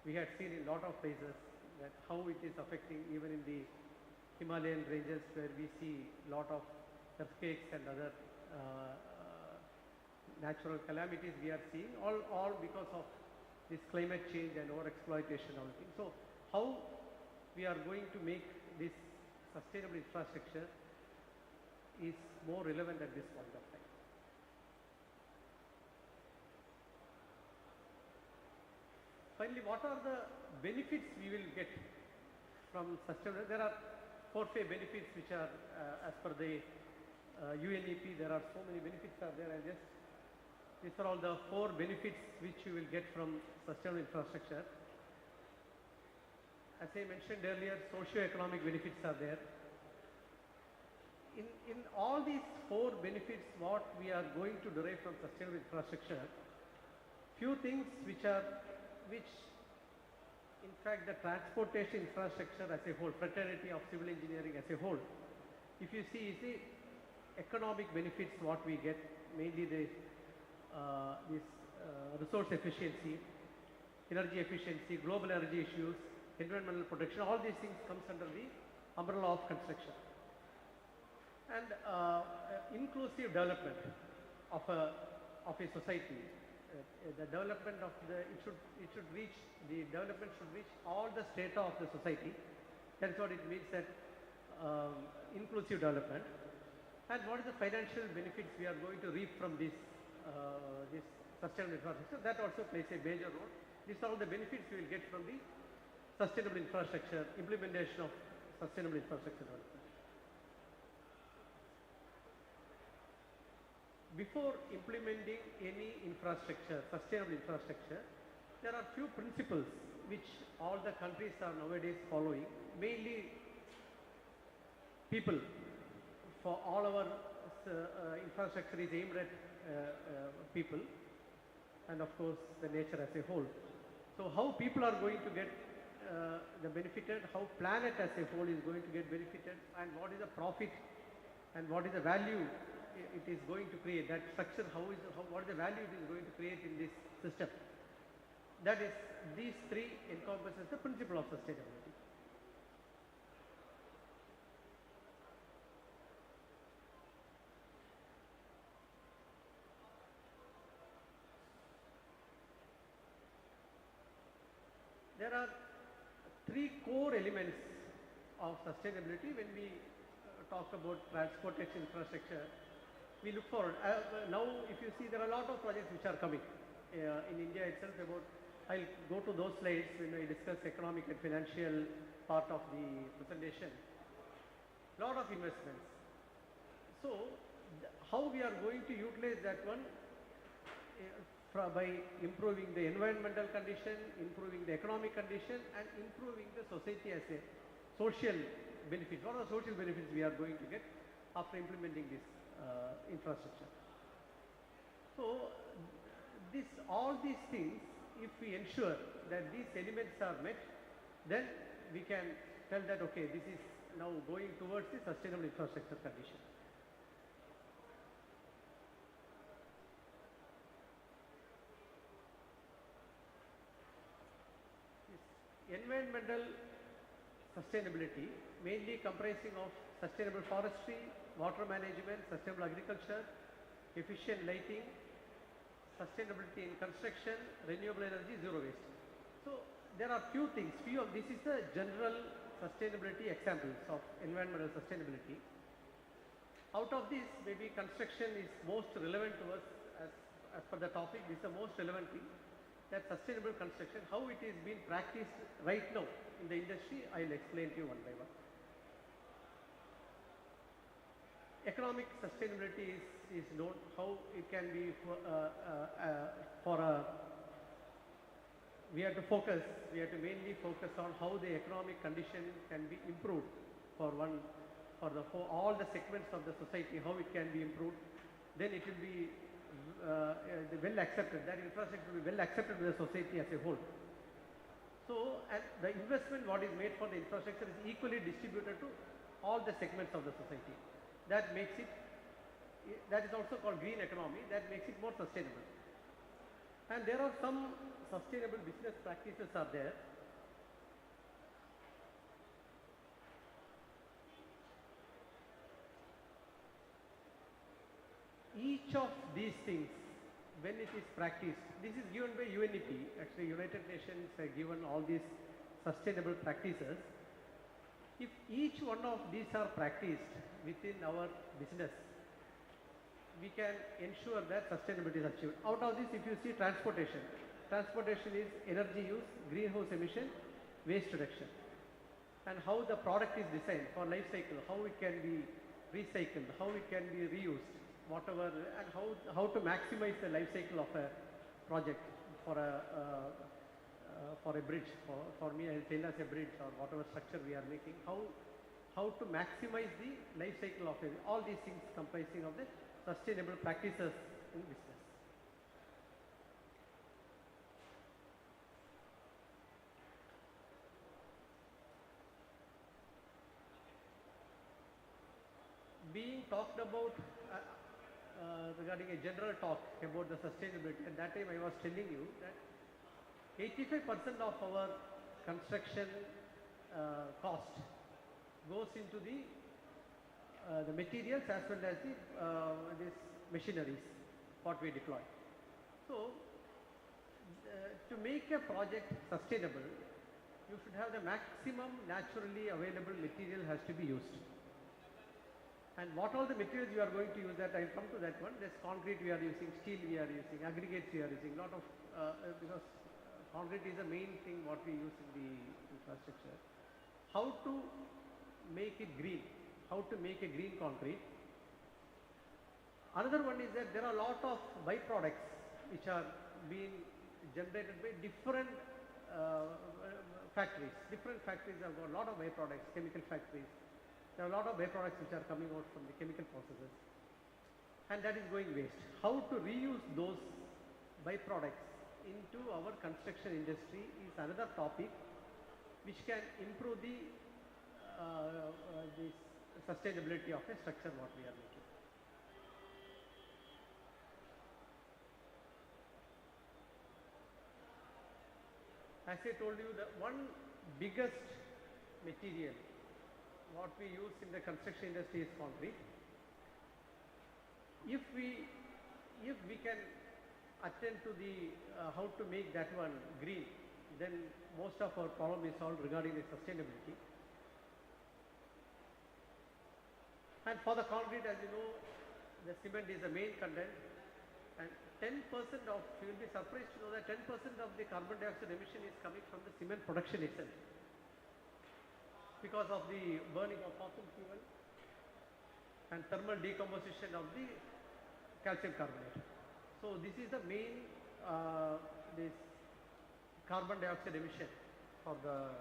we had seen in a lot of places, that how it is affecting even in the Himalayan ranges, where we see a lot of earthquakes and other natural calamities we are seeing, all because of this climate change and over-exploitation of things. So how we are going to make this sustainable infrastructure is more relevant at this point of time. Finally, what are the benefits we will get from sustainable? There are 4-5 benefits which are as per the UNEP. There are so many benefits are there. I just These are all the 4 benefits which you will get from sustainable infrastructure. As I mentioned earlier, socio-economic benefits are there. In all these 4 benefits, what we are going to derive from sustainable infrastructure, few things which in fact the transportation infrastructure as a whole, fraternity of civil engineering as a whole, if you see economic benefits what we get, mainly this resource efficiency, energy efficiency, global energy issues, environmental protection, all these things comes under the umbrella of construction. And inclusive development of a society. The development of it should reach all the strata of the society. That's what it means, that inclusive development. And what is the financial benefits we are going to reap from this sustainable infrastructure? That also plays a major role. These are all the benefits we will get from the sustainable infrastructure, implementation of sustainable infrastructure development. Before implementing any infrastructure, sustainable infrastructure, there are few principles which all the countries are nowadays following. Mainly people, for all our infrastructure is aimed at people and of course the nature as a whole. So how people are going to get the benefited, how planet as a whole is going to get benefited, and what is the profit and what is the value it is going to create, that structure, what is the value it is going to create in this system. That is, these 3 encompasses the principle of sustainability. There are 3 core elements of sustainability when we talk about transportation infrastructure. We look forward. Now, if you see, there are a lot of projects which are coming in India itself. I'll go to those slides when I discuss economic and financial part of the presentation. Lot of investments. So, how we are going to utilize that one? By improving the environmental condition, improving the economic condition, and improving the society as a social benefit. What are the social benefits we are going to get after implementing this infrastructure? So, all these things, if we ensure that these elements are met, then we can tell that, okay, this is now going towards the sustainable infrastructure condition. Environmental sustainability mainly comprising of sustainable forestry, water management, sustainable agriculture, efficient lighting, sustainability in construction, renewable energy, zero waste. So there are few things, this is the general sustainability examples of environmental sustainability. Out of this, maybe construction is most relevant to us as per the topic. This is the most relevant thing, that sustainable construction, how it is being practiced right now in the industry, I will explain to you one by one. Economic sustainability is known, how it can be we have to mainly focus on how the economic condition can be improved for all the segments of the society, how it can be improved. Then it will be well accepted, that infrastructure will be well accepted by the society as a whole. So, and the investment what is made for the infrastructure is equally distributed to all the segments of the society. That makes it, that is also called green economy, that makes it more sustainable. And there are some sustainable business practices are there. Each of these things, when it is practiced, this is given by UNEP, actually United Nations have given all these sustainable practices. If each one of these are practiced within our business, we can ensure that sustainability is achieved. Out of this, if you see transportation is energy use, greenhouse emission, waste reduction, and how the product is designed for life cycle, how it can be recycled, how it can be reused, whatever, and how to maximize the life cycle of a project for a bridge. For me, I'll tell us a bridge or whatever structure we are making, how to maximize the life cycle of it. All these things comprising of the sustainable practices in business. Being talked about regarding a general talk about the sustainability, at that time I was telling you that 85% of our construction cost goes into the materials as well as these machineries what we deploy. So to make a project sustainable, you should have the maximum naturally available material has to be used. And what all the materials you are going to use, that I will come to that one. There's concrete we are using, steel we are using, aggregates we are using, lot of, because concrete is the main thing what we use in the infrastructure. How to make it green, how to make a green concrete. Another one is that there are a lot of byproducts which are being generated by different factories. Different factories have got a lot of byproducts, chemical factories. There are a lot of byproducts which are coming out from the chemical processes, and that is going waste. How to reuse those byproducts into our construction industry is another topic which can improve the this sustainability of a structure what we are making. As I told you, the one biggest material what we use in the construction industry is concrete. If we can attend to the how to make that one green, then most of our problem is solved regarding the sustainability. And for the concrete, as you know, the cement is the main content, and 10% of, you will be surprised to know that 10% of the carbon dioxide emission is coming from the cement production itself, because of the burning of fossil fuel and thermal decomposition of the calcium carbonate. So this is the main this carbon dioxide emission for the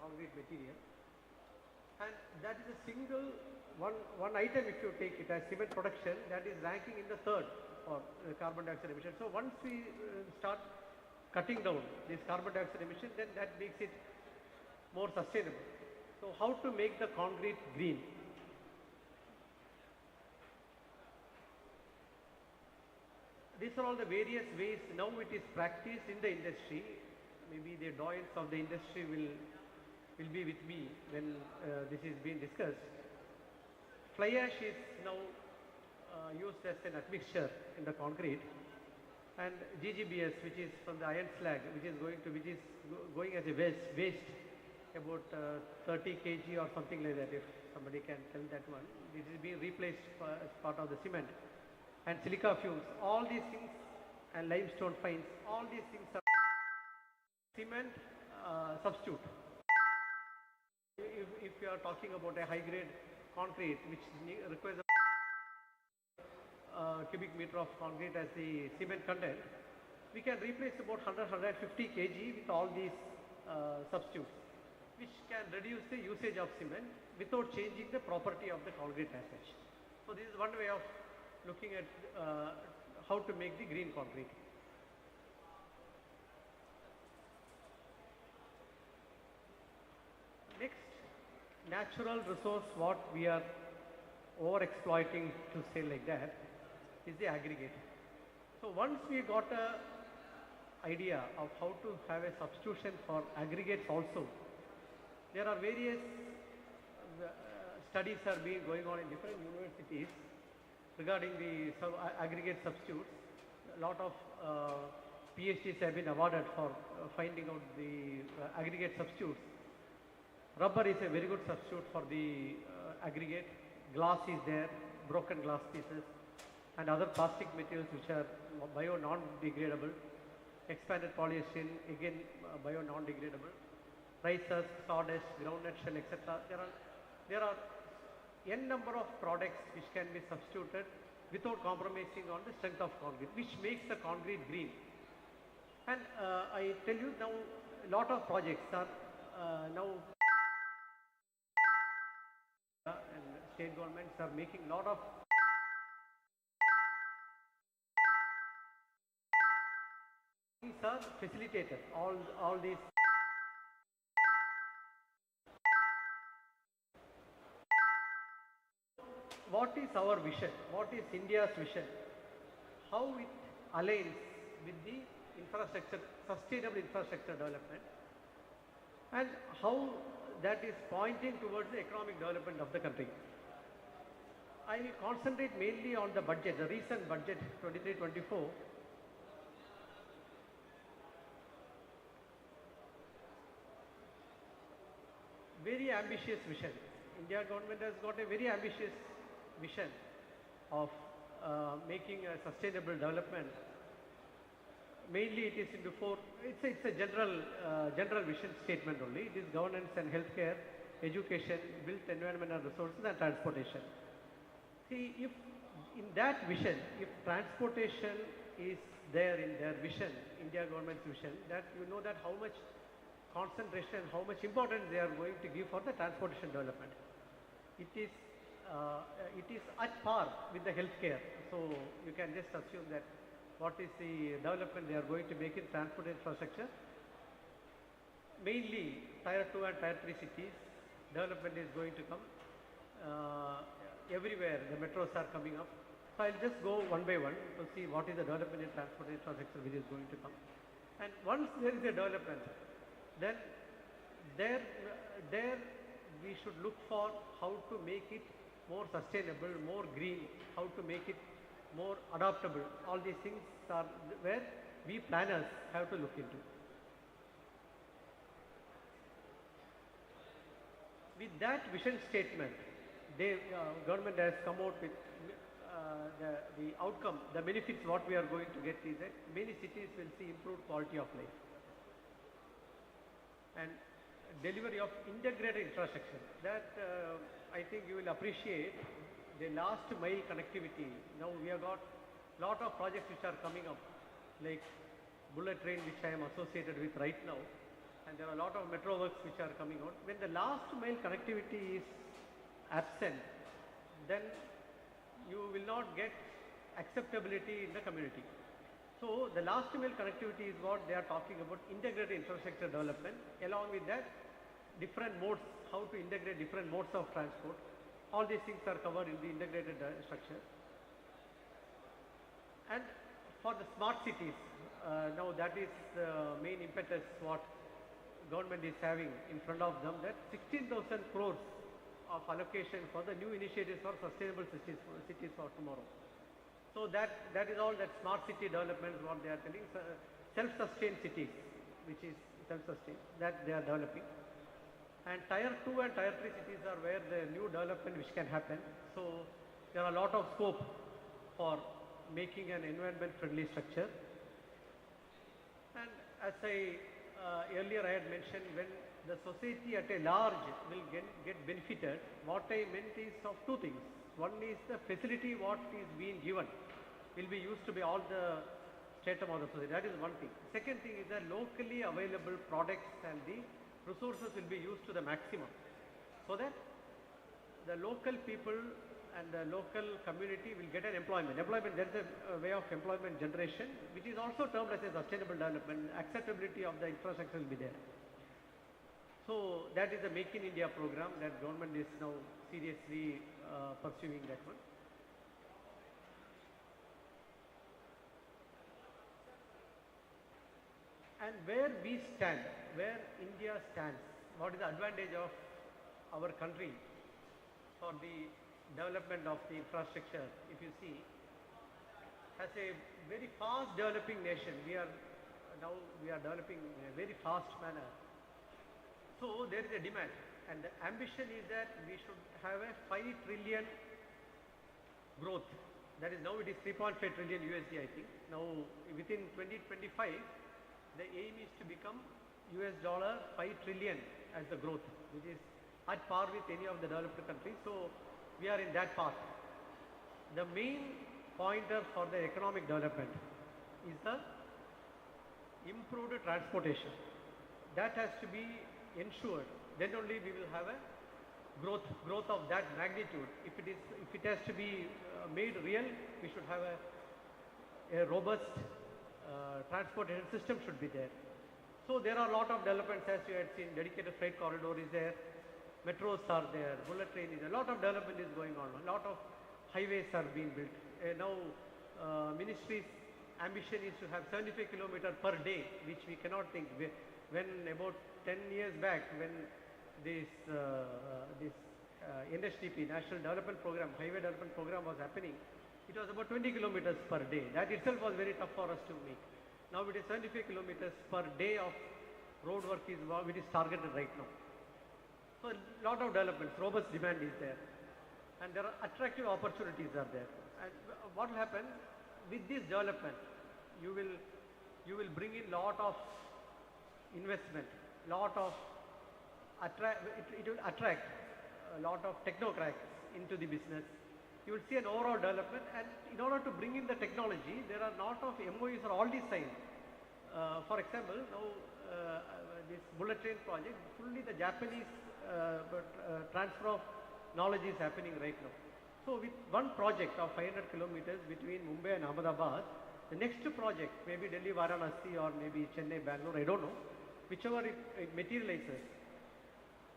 concrete material, and that is a single one item. If you take it as cement production, that is ranking in the third for carbon dioxide emission. So once we start cutting down this carbon dioxide emission, then that makes it more sustainable. So how to make the concrete green? These are all the various ways now it is practiced in the industry. Maybe the doyens of the industry will be with me when this is being discussed. Fly ash is now used as an admixture in the concrete, and GGBS, which is from the iron slag, which is going as a waste. About 30 kg or something like that, if somebody can tell that one. This is being replaced as part of the cement. And silica fumes, all these things, and limestone fines, all these things are cement substitute. If you are talking about a high grade concrete which requires a cubic meter of concrete as the cement content, we can replace about 100-150 kg with all these substitutes, which can reduce the usage of cement without changing the property of the concrete as such. So this is one way of looking at how to make the green concrete. Next, natural resource what we are over exploiting, to say like that, is the aggregate. So once we got a idea of how to have a substitution for aggregates also, there are various studies are being going on in different universities regarding the aggregate substitutes. A lot of PhDs have been awarded for finding out the aggregate substitutes. Rubber is a very good substitute for the aggregate. Glass is there, broken glass pieces, and other plastic materials which are bio non-degradable. Expanded polyester, again bio non-degradable. Rice husk, sawdust, groundnut shell, etc. There are n number of products which can be substituted without compromising on the strength of concrete, which makes the concrete green. And I tell you now, a lot of projects are now and state governments are making a lot of things are facilitated. All these. What is our vision? What is India's vision? How it aligns with the infrastructure, sustainable infrastructure development, and how that is pointing towards the economic development of the country. I will concentrate mainly on the budget, the recent budget 23-24. Very ambitious vision. India government has got a very ambitious vision of making a sustainable development. Mainly it is into four, it's a general vision statement only. It is governance and healthcare, education, built environment and resources, and transportation. See, if in that vision, if transportation is there in their vision, India government's vision, that you know that how much concentration, how much importance they are going to give for the transportation development. It is at par with the healthcare. So you can just assume that what is the development they are going to make in transport infrastructure. Mainly tier 2 and tier 3 cities, development is going to come. Everywhere the metros are coming up. So I'll just go one by one to see what is the development in transport infrastructure which is going to come. And once there is a development, then there we should look for how to make it more sustainable, more green, how to make it more adaptable. All these things are where we planners have to look into. With that vision statement, government has come out with the outcome, the benefits what we are going to get is that many cities will see improved quality of life. And delivery of integrated infrastructure, that I think you will appreciate the last mile connectivity. Now we have got lot of projects which are coming up, like bullet train which I am associated with right now, and there are a lot of metro works which are coming out. When the last mile connectivity is absent, then you will not get acceptability in the community. So the last mile connectivity is what they are talking about, integrated infrastructure development. Along with that, different modes, how to integrate different modes of transport. All these things are covered in the integrated structure. And for the smart cities, now that is the main impetus what government is having in front of them, that 16,000 crores of allocation for the new initiatives for sustainable cities for tomorrow. So that is all that smart city development what they are telling, self-sustained cities, which is self-sustained, that they are developing. And tier 2 and tier 3 cities are where the new development which can happen. So there are a lot of scope for making an environment friendly structure. And as I earlier I had mentioned, when the society at a large will get benefited, what I meant is of two things. One is the facility what is being given will be used to be all the stratum of the society. That is one thing. Second thing is that locally available products and the resources will be used to the maximum, so that the local people and the local community will get an employment. There is a way of employment generation, which is also termed as a sustainable development. Acceptability of the infrastructure will be there. So that is the Make in India program that government is now seriously pursuing that one. And where we stand, where India stands, what is the advantage of our country for the development of the infrastructure? If you see, as a very fast developing nation, we are developing in a very fast manner. So there is a demand, and the ambition is that we should have a 5 trillion growth. That is, now it is 3.5 trillion USD, I think. Now within 2025, the aim is to become $5 trillion as the growth, which is at par with any of the developed countries. So we are in that path. The main pointer for the economic development is the improved transportation. That has to be ensured. Then only we will have a growth of that magnitude. If it has to be made real, we should have a robust transportation system should be there. So there are a lot of developments, as you had seen. Dedicated freight corridor is there, metros are there, bullet train is there. A lot of development is going on. A lot of highways are being built. Now ministry's ambition is to have 75 kilometers per day, which we cannot think. When about 10 years back, when this NHDP, National Development Program, Highway Development Program was happening, it was about 20 kilometers per day. That itself was very tough for us to make. Now it is 75 kilometers per day of road work is it is targeted right now. So a lot of developments, robust demand is there, and there are attractive opportunities are there. And what will happen with this development? You will bring in lot of investment, lot of it will attract a lot of technocrats into the business. You will see an overall development, and in order to bring in the technology, there are a lot of MOUs are already signed. For example, now this bullet train project, fully the Japanese transfer of knowledge is happening right now. So with one project of 500 kilometers between Mumbai and Ahmedabad, the next project, maybe Delhi, Varanasi, or maybe Chennai, Bangalore, I don't know, whichever it materializes,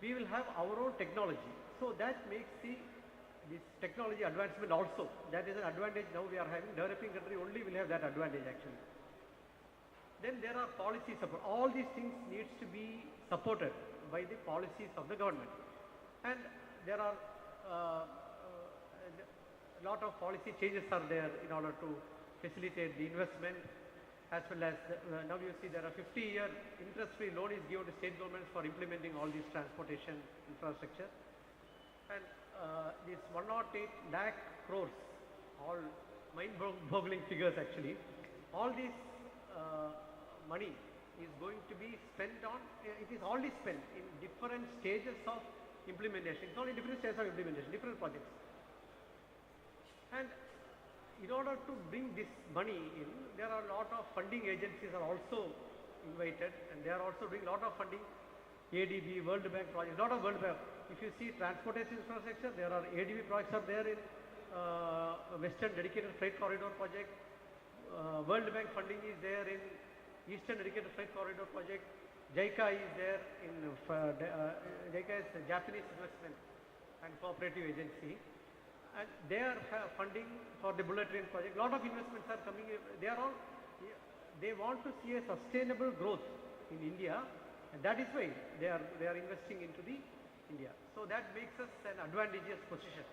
we will have our own technology. So that makes this technology advancement also. That is an advantage now we are having. Developing country only will have that advantage actually. Then there are policy support. All these things needs to be supported by the policies of the government. And there are a lot of policy changes are there in order to facilitate the investment, as well as now you see there are 50-year interest-free loan is given to state governments for implementing all these transportation infrastructure. And this 108 lakh crores, all mind-boggling figures actually. All this money is going to be spent on, it is already spent in different stages of implementation. It's only different stages of implementation, different projects. And in order to bring this money in, there are a lot of funding agencies are also invited, and they are also doing a lot of funding. ADB, World Bank projects, a lot of World Bank. If you see transportation infrastructure, there are ADB projects are there in Western Dedicated Freight Corridor project. World Bank funding is there in Eastern Dedicated Freight Corridor project. JICA is there in JICA is the Japanese Investment and Cooperative Agency, and they are funding for the bullet train project. A lot of investments are coming. They want to see a sustainable growth in India, and that is why they are investing into the India. So that makes us an advantageous position.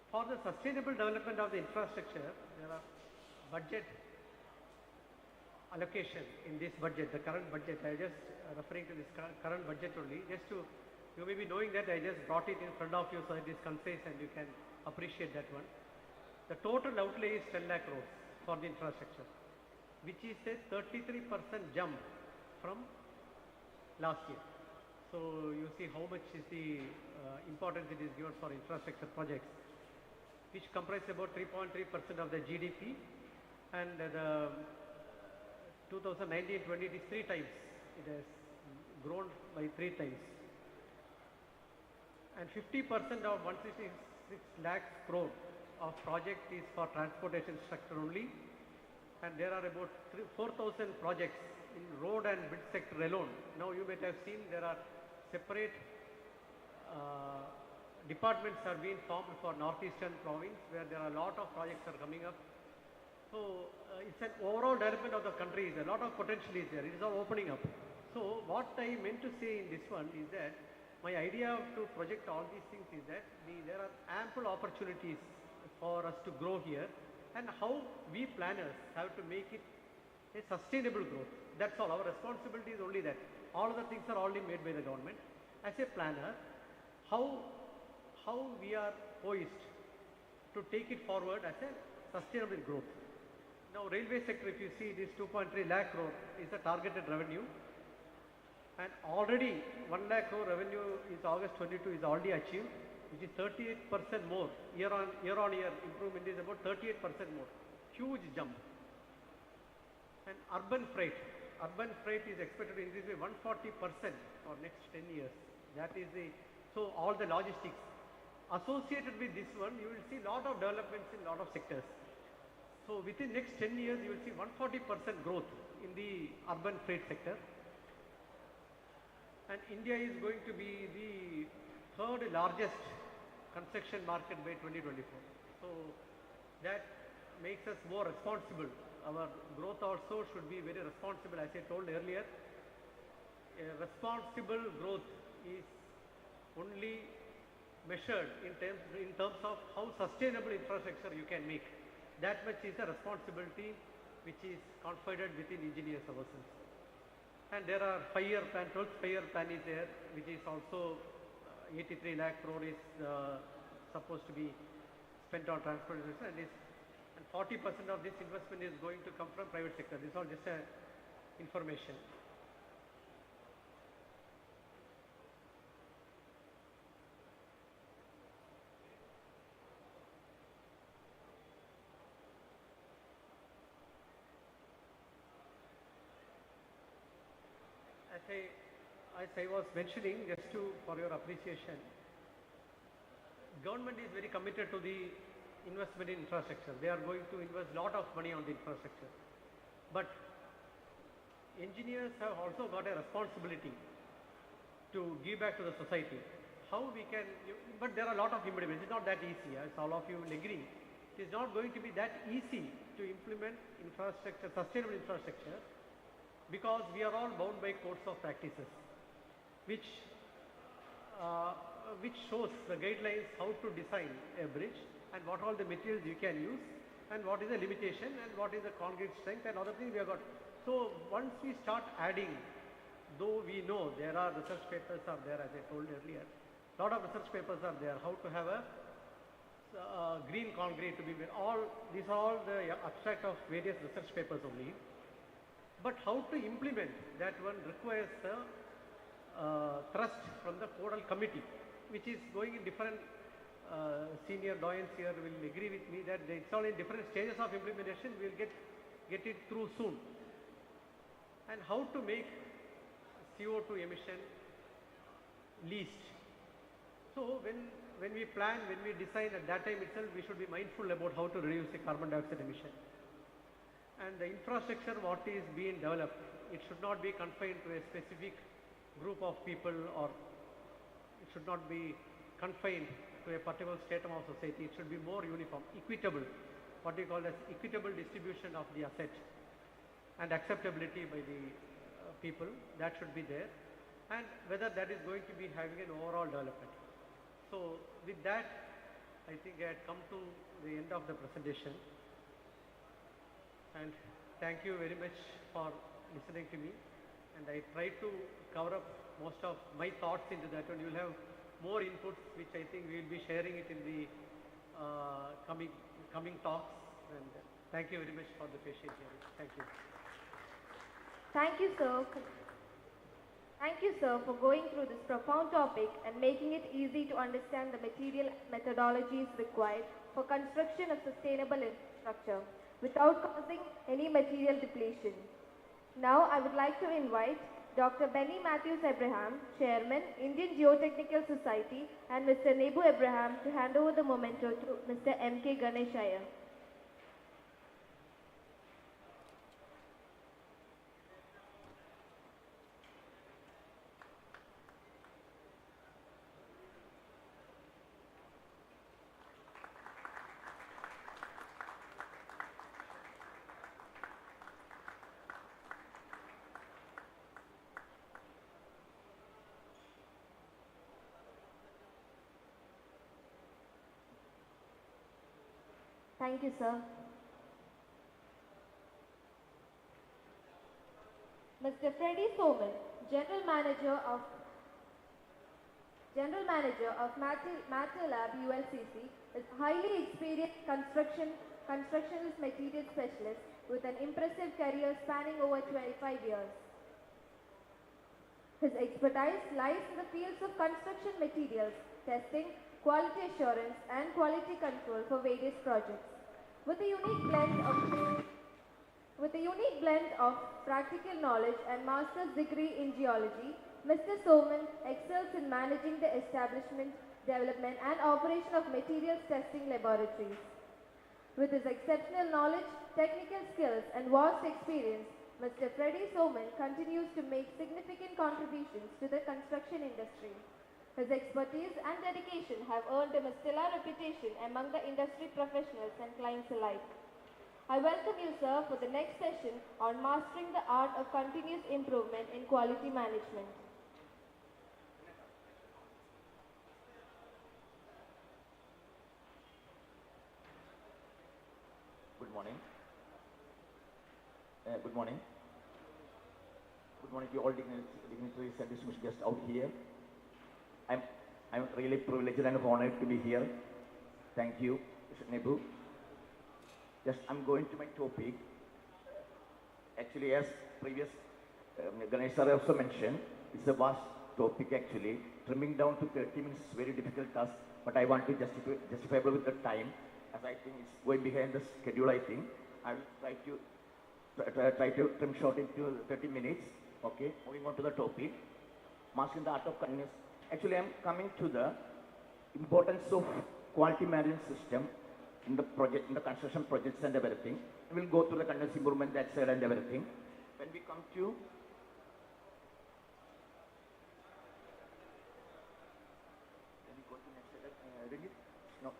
For the sustainable development of the infrastructure, there are budget allocation in this budget, the current budget. I just referring to this current budget only, just to, you may be knowing that I just brought it in front of you so it is concise and you can appreciate that one. The total outlay is 10 lakh crores for the infrastructure, which is a 33% jump from last year. So you see how much is the importance it is given for infrastructure projects, which comprise about 3.3% of the GDP, and the 2019-20 it is 3 times. It has grown by 3 times. And 50% of 166 lakh crore of project is for transportation sector only, and there are about 4,000 projects in road and bridge sector alone. Now you might have seen there are separate departments are being formed for northeastern province, where there are a lot of projects are coming up. So it's an overall development of the country. A lot of potential is there. It is all opening up. So what I meant to say in this one is that my idea to project all these things is that there are ample opportunities for us to grow here, and how we planners have to make it a sustainable growth. That's all. Our responsibility is only that. All other things are already made by the government. As a planner, how we are poised to take it forward as a sustainable growth. Now, railway sector, if you see, this 2.3 lakh crore is the targeted revenue, and already 1 lakh crore revenue is August 22 is already achieved, which is 38% more year on year improvement is about 38% more, huge jump. And urban freight is expected to increase by 140% for next 10 years. That is so all the logistics associated with this one, you will see lot of developments in lot of sectors. So within next 10 years, you will see 140% growth in the urban freight sector. And India is going to be the third largest construction market by 2024. So that makes us more responsible. Our growth also should be very responsible. As I told earlier, a responsible growth is only measured in terms of how sustainable infrastructure you can make. That much is a responsibility which is confided within engineers ourselves. And there are 5-year plan, 12th 5-year plan is there, which is also 83 lakh crore is supposed to be spent on transportation, and 40% of this investment is going to come from private sector. This is all just a information. As I was mentioning, just for your appreciation, government is very committed to the investment in infrastructure. They are going to invest lot of money on the infrastructure. But engineers have also got a responsibility to give back to the society. How we can, but there are a lot of impediments. It's not that easy, as all of you will agree. It is not going to be that easy to implement infrastructure, sustainable infrastructure, because we are all bound by codes of practices, which shows the guidelines how to design a bridge and what all the materials you can use and what is the limitation and what is the concrete strength and other things we have got. So once we start adding, though we know there are research papers are there, as I told earlier, lot of research papers are there, how to have a green concrete to be made. These are all the abstract of various research papers only. But how to implement that one requires the thrust from the Codal committee, which is going in different senior doyens here will agree with me that it's all in different stages of implementation. We will get it through soon. And how to make CO2 emission least. So when we plan, when we design, at that time itself we should be mindful about how to reduce the carbon dioxide emission. And the infrastructure what is being developed, it should not be confined to a specific group of people, or it should not be confined to a particular stratum of society. It should be more uniform, equitable, what we call as equitable distribution of the asset and acceptability by the people. That should be there, and whether that is going to be having an overall development. So with that, I think I had come to the end of the presentation. And thank you very much for listening to me, and I tried to cover up most of my thoughts into that, and you will have more inputs which I think we will be sharing it in the coming talks. And thank you very much for the patient hearing. Thank you. Thank you, sir. Thank you, sir, for going through this profound topic and making it easy to understand the material methodologies required for construction of sustainable infrastructure without causing any material depletion. Now I would like to invite Dr. Benny Matthews Abraham, Chairman, Indian Geotechnical Society, and Mr. Nebu Abraham to hand over the memento to Mr. M.K. Ganeshaya. Thank you, sir. Mr. Freddie Soman, General Manager of Matolab ULCC, is a highly experienced constructionist material specialist with an impressive career spanning over 25 years. His expertise lies in the fields of construction materials, testing, quality assurance, and quality control for various projects. With a unique blend of practical knowledge and master's degree in geology, Mr. Soman excels in managing the establishment, development, and operation of materials testing laboratories. With his exceptional knowledge, technical skills, and vast experience, Mr. Freddie Soman continues to make significant contributions to the construction industry. His expertise and dedication have earned him a stellar reputation among the industry professionals and clients alike. I welcome you, sir, for the next session on mastering the art of continuous improvement in quality management. Good morning. Good morning. Good morning to all dignitaries and distinguished guests out here. I'm really privileged and honored to be here. Thank you, Mr. Nebu. Just I'm going to my topic. Actually, as previous Ganesh sir also mentioned, it's a vast topic actually. Trimming down to 30 minutes is a very difficult task, but I want to justifiable with the time, as I think it's going behind the schedule. I think I will try to trim short into 30 minutes. Okay, moving on to the topic, mastering the art of continuous. Actually, I'm coming to the importance of quality management system in the project, in the construction projects and everything. We'll go through the continuous improvement, that side and everything. When we come to next slide, no.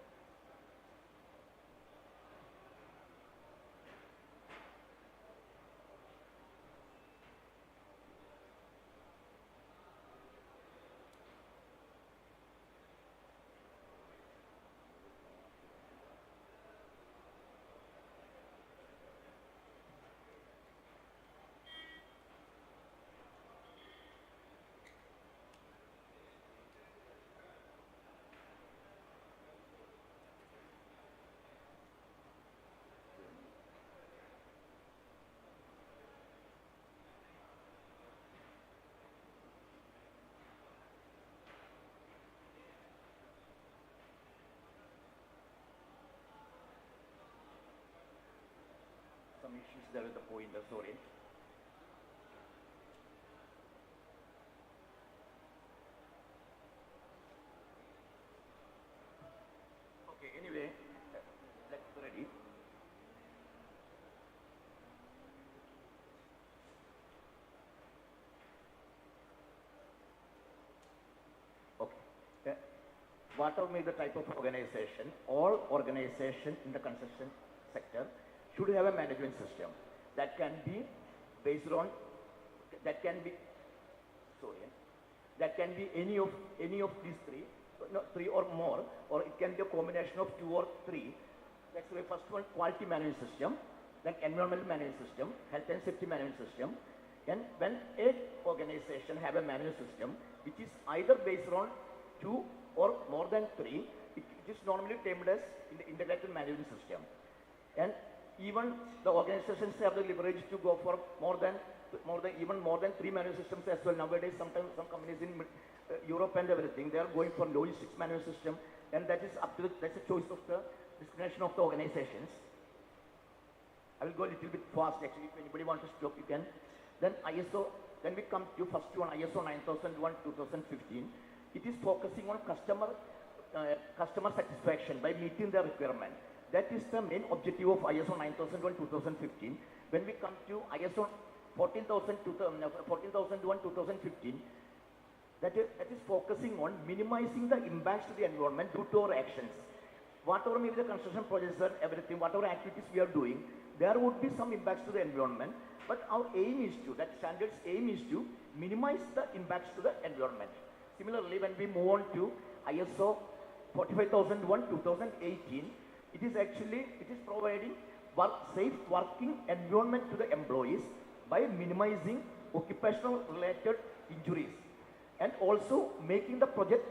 Some issues there with the pointer, sorry. Okay, anyway, let's ready. Okay. Whatever may be the type of organization, all organization in the construction sector should have a management system that can be based on, that can be any of these three, no, three or more, or it can be a combination of two or three. That's the first one, quality management system, then environmental management system, health and safety management system. And when a organization have a management system which is either based on two or more than three, it is normally termed as integrated management system. And even the organizations have the leverage to go for more than three management systems as well. Nowadays, sometimes some companies in Europe and everything, they are going for logistics management system, and that is that's a choice of the discretion of the organizations. I will go a little bit fast actually. If anybody wants to stop, you can. Then ISO. Then we come to first one, ISO 9001:2015. It is focusing on customer satisfaction by meeting their requirement. That is the main objective of ISO 9001:2015. When we come to ISO 14001:2015, that is focusing on minimizing the impacts to the environment due to our actions. Whatever may be the construction projects and everything, whatever activities we are doing, there would be some impacts to the environment, but our aim is to, that standard's aim is to minimize the impacts to the environment. Similarly, when we move on to ISO 45001:2018, it is providing safe working environment to the employees by minimizing occupational related injuries, and also making the project,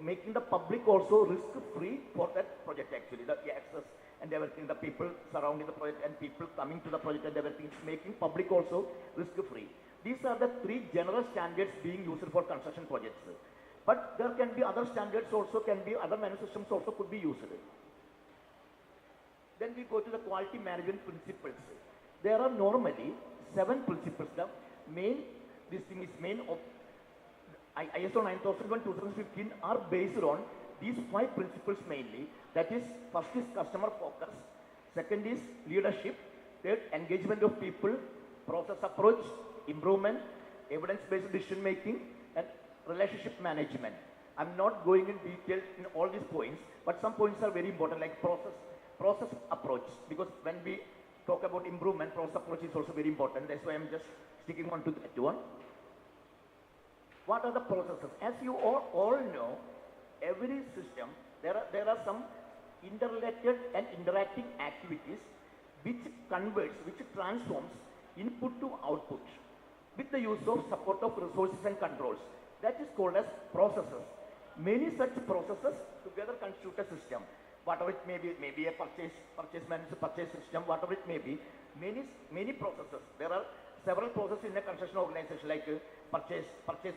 making the public also risk free for that project actually, the access and everything, the people surrounding the project and people coming to the project and everything, making public also risk free. These are the three general standards being used for construction projects. But there can be other standards also, can be other management systems also could be used. Then we go to the quality management principles. There are normally 7 principles. The main, this thing is main of ISO 9001-2015 are based on these 5 principles mainly. That is, first is customer focus, second is leadership, third engagement of people, process approach, improvement, evidence-based decision making, and relationship management. I'm not going in detail in all these points, but some points are very important, like process approach, because when we talk about improvement, process approach is also very important. That's why I'm just sticking on to that one. What are the processes? As you all know, every system, there are some interrelated and interacting activities which converts, which transforms input to output with the use of support of resources and controls. That is called as processes. Many such processes together constitute a system. Whatever it may be, maybe a purchase management, purchase system, whatever it may be, many processes. There are several processes in a construction organization, like purchase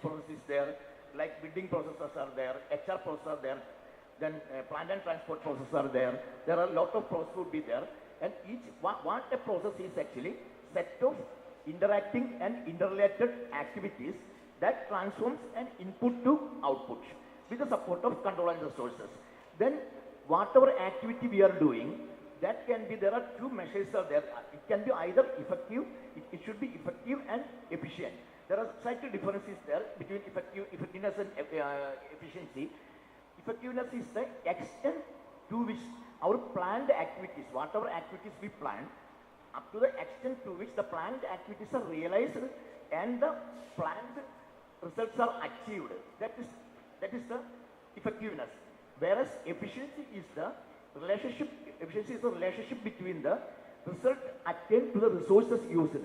process is there, like bidding processes are there, HR processes are there, then plant and transport processes are there. There are a lot of processes would be there, and each what a process is actually set of interacting and interrelated activities that transforms an input to output with the support of control and resources. Then whatever activity we are doing, that can be, there are 2 measures are there. It can be either effective, it should be effective and efficient. There are slight differences there between effectiveness and efficiency. Effectiveness is the extent to which our planned activities, whatever activities we plan, up to the extent to which the planned activities are realized and the planned results are achieved. That is the effectiveness. Whereas efficiency is the relationship between the result attained to the resources used.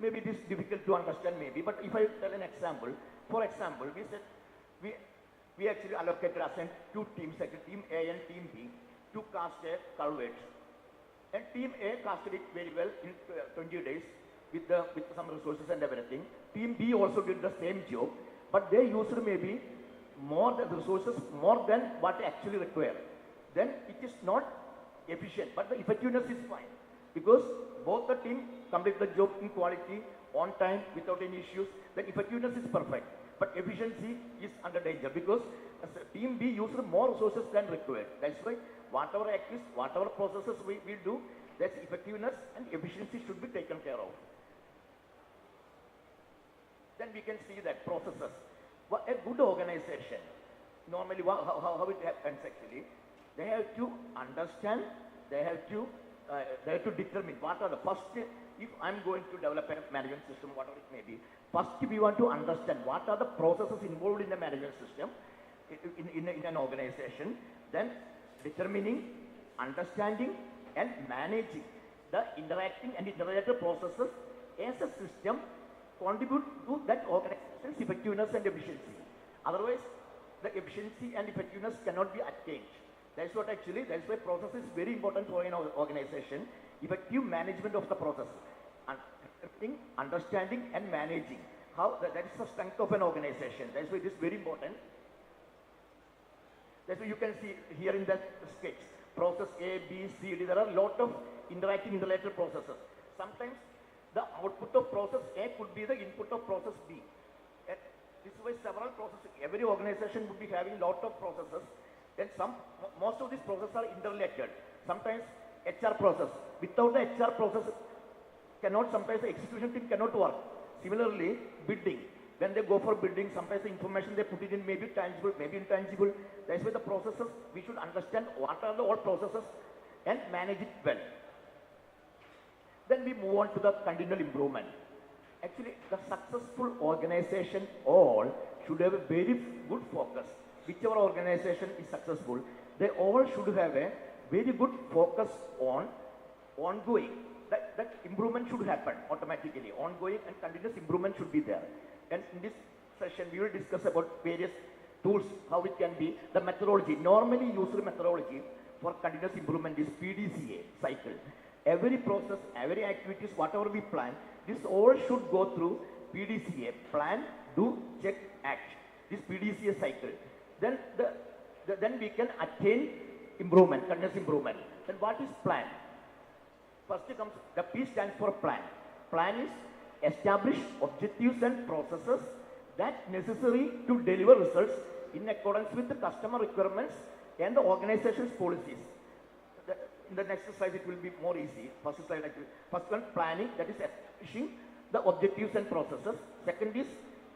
Maybe it is difficult to understand maybe, but if I tell an example, for example, we said we actually allocated, assigned 2 teams, actually team A and team B, to cast a culvert. And team A casted it very well in 20 days with some resources and everything. Team B also did the same job, but they used maybe more the resources, more than what actually required. Then it is not efficient, but the effectiveness is fine, because both the team complete the job in quality, on time, without any issues. Then effectiveness is perfect, but efficiency is under danger, because team B used more resources than required. That's why whatever activities, whatever processes we do, that's effectiveness and efficiency should be taken care of. Then we can see that processes. A good organization, normally how it happens actually, they have to understand, they have to determine what are the first, if I'm going to develop a management system, whatever it may be, first we want to understand what are the processes involved in the management system in an organization, then determining, understanding and managing the interacting and interrelated processes as a system contribute to that organization's effectiveness and efficiency. Otherwise, the efficiency and effectiveness cannot be attained. That's what actually, that's why process is very important for an organization. Effective management of the process. Understanding and managing. How that is the strength of an organization. That's why it is very important. That's why you can see here in that sketch, process A, B, C, D, there are a lot of interacting interrelated processes. Sometimes the output of process A could be the input of process B. And this way several processes, every organization would be having a lot of processes. Then most of these processes are interrelated. Sometimes HR process, without the HR process, sometimes the execution team cannot work. Similarly, bidding. When they go for bidding, sometimes the information they put it in may be tangible, may be intangible. That's why the processes, we should understand what are the all processes and manage it well. Then we move on to the continual improvement. Actually, the successful organization all should have a very good focus. Whichever organization is successful, they all should have a very good focus on ongoing that improvement should happen automatically. Ongoing and continuous improvement should be there. And in this session, we will discuss about various tools, how it can be, the methodology. Normally used methodology for continuous improvement is PDCA cycle. Every process, every activities, whatever we plan, this all should go through PDCA, plan, do, check, act. This PDCA cycle. Then then we can attain improvement, continuous improvement. Then what is plan? First comes, the P stands for plan. Plan is establish objectives and processes that necessary to deliver results in accordance with the customer requirements and the organization's policies. In the next slide it will be more easy. First slide actually. First one, planning, that is establishing the objectives and processes. Second is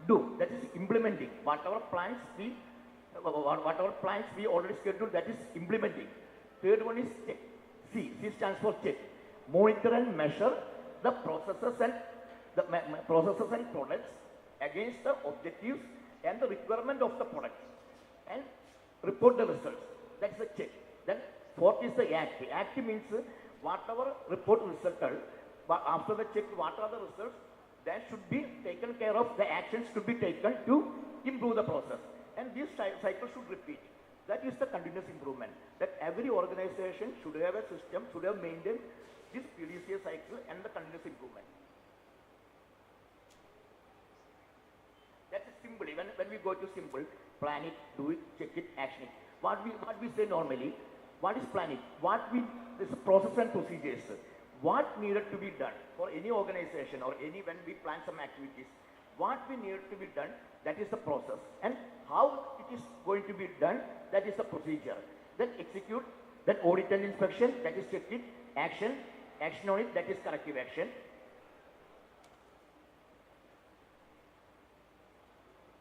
do, that is implementing. Whatever plans we already scheduled, that is implementing. Third one is check. C stands for check. Monitor and measure the processes and products against the objectives and the requirement of the product and report the results. That's the check. Then fourth is the act. The act means whatever report resulted, but after the check, what are the results, that should be taken care of. The actions should be taken to improve the process. And this cycle should repeat. That is the continuous improvement. That every organization should have a system, should have maintained this PDCA cycle and the continuous improvement. That is simple. When we go to simple, plan it, do it, check it, action it. What we say normally, what is planning? This is process and procedures. What needed to be done for any organization or when we plan some activities, what we need to be done, that is the process. And how it is going to be done, that is the procedure. Then execute, then audit and inspection, that is check it, action on it, that is corrective action.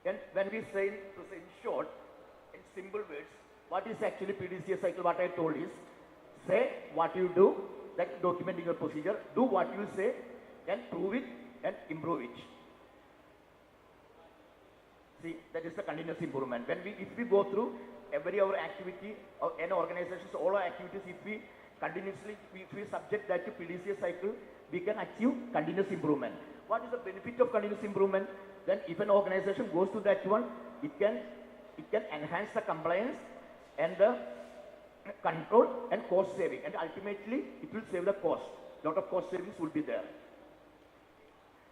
And when we say in short, in simple words, what is actually PDCA cycle? What I told is, say what you do, that documenting your procedure, do what you say, then prove it and improve it. See, that is the continuous improvement. If we go through every our activity or any organizations, all our activities, if we continuously, if we subject that to PDCA cycle, we can achieve continuous improvement. What is the benefit of continuous improvement? Then if an organization goes to that one, it can enhance the compliance and the control and cost saving, and ultimately it will save the cost. Lot of cost savings will be there.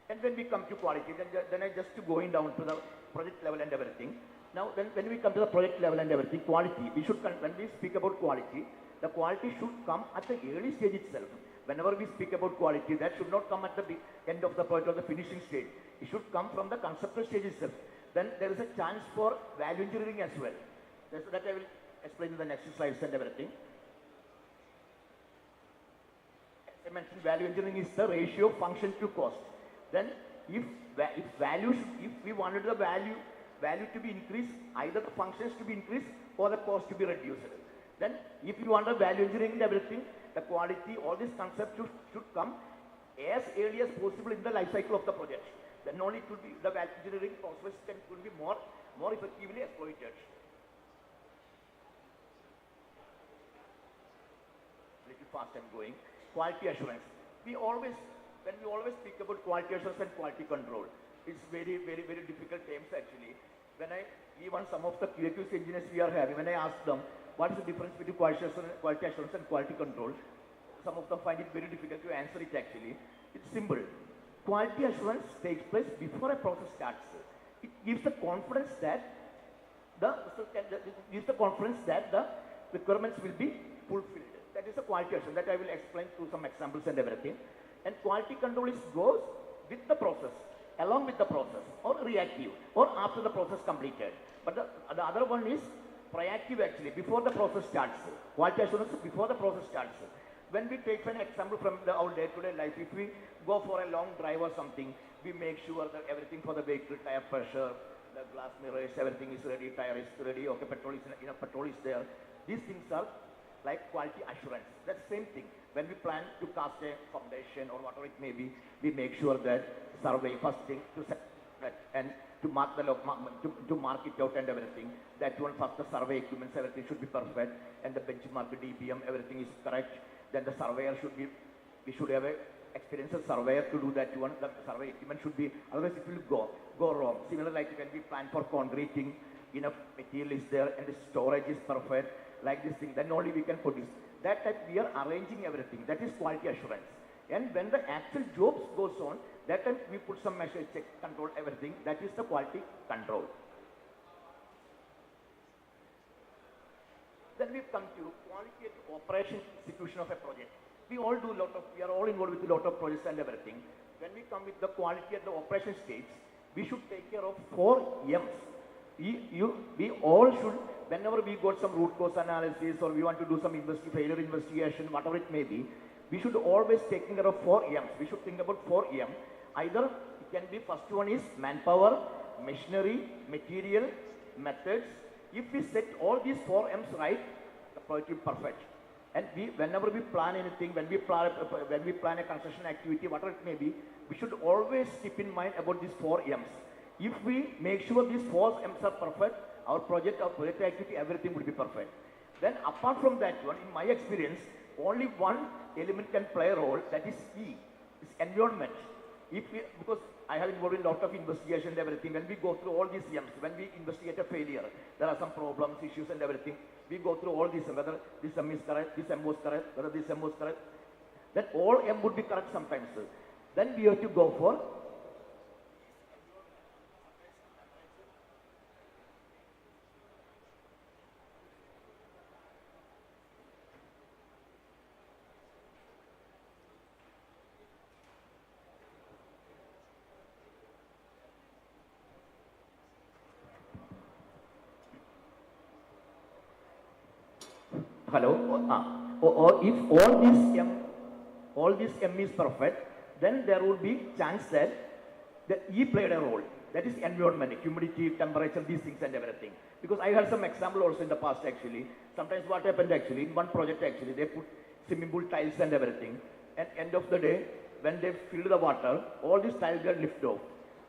And when we come to quality, then I just going down to the project level and everything. Now, when we come to the project level and everything, quality, when we speak about quality, the quality should come at the early stage itself. Whenever we speak about quality, that should not come at the end of the project or the finishing stage. It should come from the conceptual stage itself. Then there is a chance for value engineering as well. That I will explain in the next slides and everything. As I mentioned, value engineering is the ratio of function to cost. Then if we wanted the value to be increased, either the functions to be increased or the cost to be reduced. Then if you want the value engineering and everything, the quality, all these concepts should come as early as possible in the life cycle of the project. Then only it will be the value engineering process will be more effectively exploited. Little fast I'm going. Quality assurance. When we always speak about quality assurance and quality control, it's very, very, very difficult terms actually. Even some of the QAQC engineers we are having, when I ask them, what is the difference between quality assurance and quality control? Some of them find it very difficult to answer it actually. It's simple. Quality assurance takes place before a process starts. It gives the confidence that the requirements will be fulfilled. That is the quality assurance. That I will explain through some examples and everything. And quality control goes with the process, along with the process, or reactive, or after the process completed. But the other one is proactive actually, before the process starts. Quality assurance before the process starts. When we take an example from our day-to-day life, if we go for a long drive or something, we make sure that everything for the vehicle, tire pressure, the glass mirrors, everything is ready, tire is ready, okay, petrol is there. These things are like quality assurance. That's the same thing. When we plan to cast a foundation or whatever it may be, we make sure that survey, first thing, to set and to mark to mark it out and everything. That one first, the survey equipments, everything should be perfect, and the benchmark, the DBM, everything is correct. Then the surveyor should be We should have a experienced surveyor to do that one. The survey equipment should be, otherwise it will go wrong. Similar like when we plan for concreting, enough material is there and the storage is perfect, like this thing, then only we can produce. That type we are arranging everything. That is quality assurance. And when the actual jobs goes on, that time we put some measures, check, control everything. That is the quality control. Then we come to quality and operation execution of a project. We are all involved with a lot of projects and everything. When we come with the quality at the operation stage, we should take care of 4 M's. We all should, whenever we got some root cause analysis or we want to do some failure investigation, whatever it may be, we should always take care of 4 M's. We should think about 4 M. Either it can be, first one is manpower, machinery, material, methods. If we set all these 4 M's right, the project will be perfect. And whenever we plan anything, when we plan a construction activity, whatever it may be, we should always keep in mind about these 4 M's. If we make sure these 4 M's are perfect, our project activity, everything will be perfect. Then apart from that one, in my experience, only one element can play a role, that is E, is environment. Because I have involved in a lot of investigation and everything, when we go through all these M's, when we investigate a failure, there are some problems, issues and everything, we go through all these, whether this M is correct, this M was correct, whether this M was correct, then all M would be correct sometimes. Then we have to go for hello, or if all this M is perfect, then there would be chance that the E played a role. That is environment, humidity, temperature, these things and everything. Because I had some example also in the past actually. Sometimes what happened actually, in one project actually, they put swimming pool tiles and everything. At end of the day, when they filled the water, all these tiles got lifted off.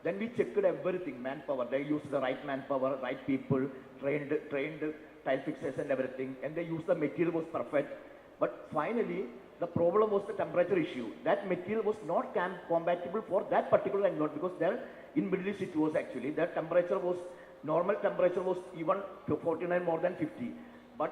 Then we checked everything, manpower. They used the right manpower, right people, trained tile fixers and everything, and they used the material was perfect. But finally, the problem was the temperature issue. That material was not compatible for that particular environment because there in Middle East it was actually, that temperature was, normal temperature was even 49 more than 50. But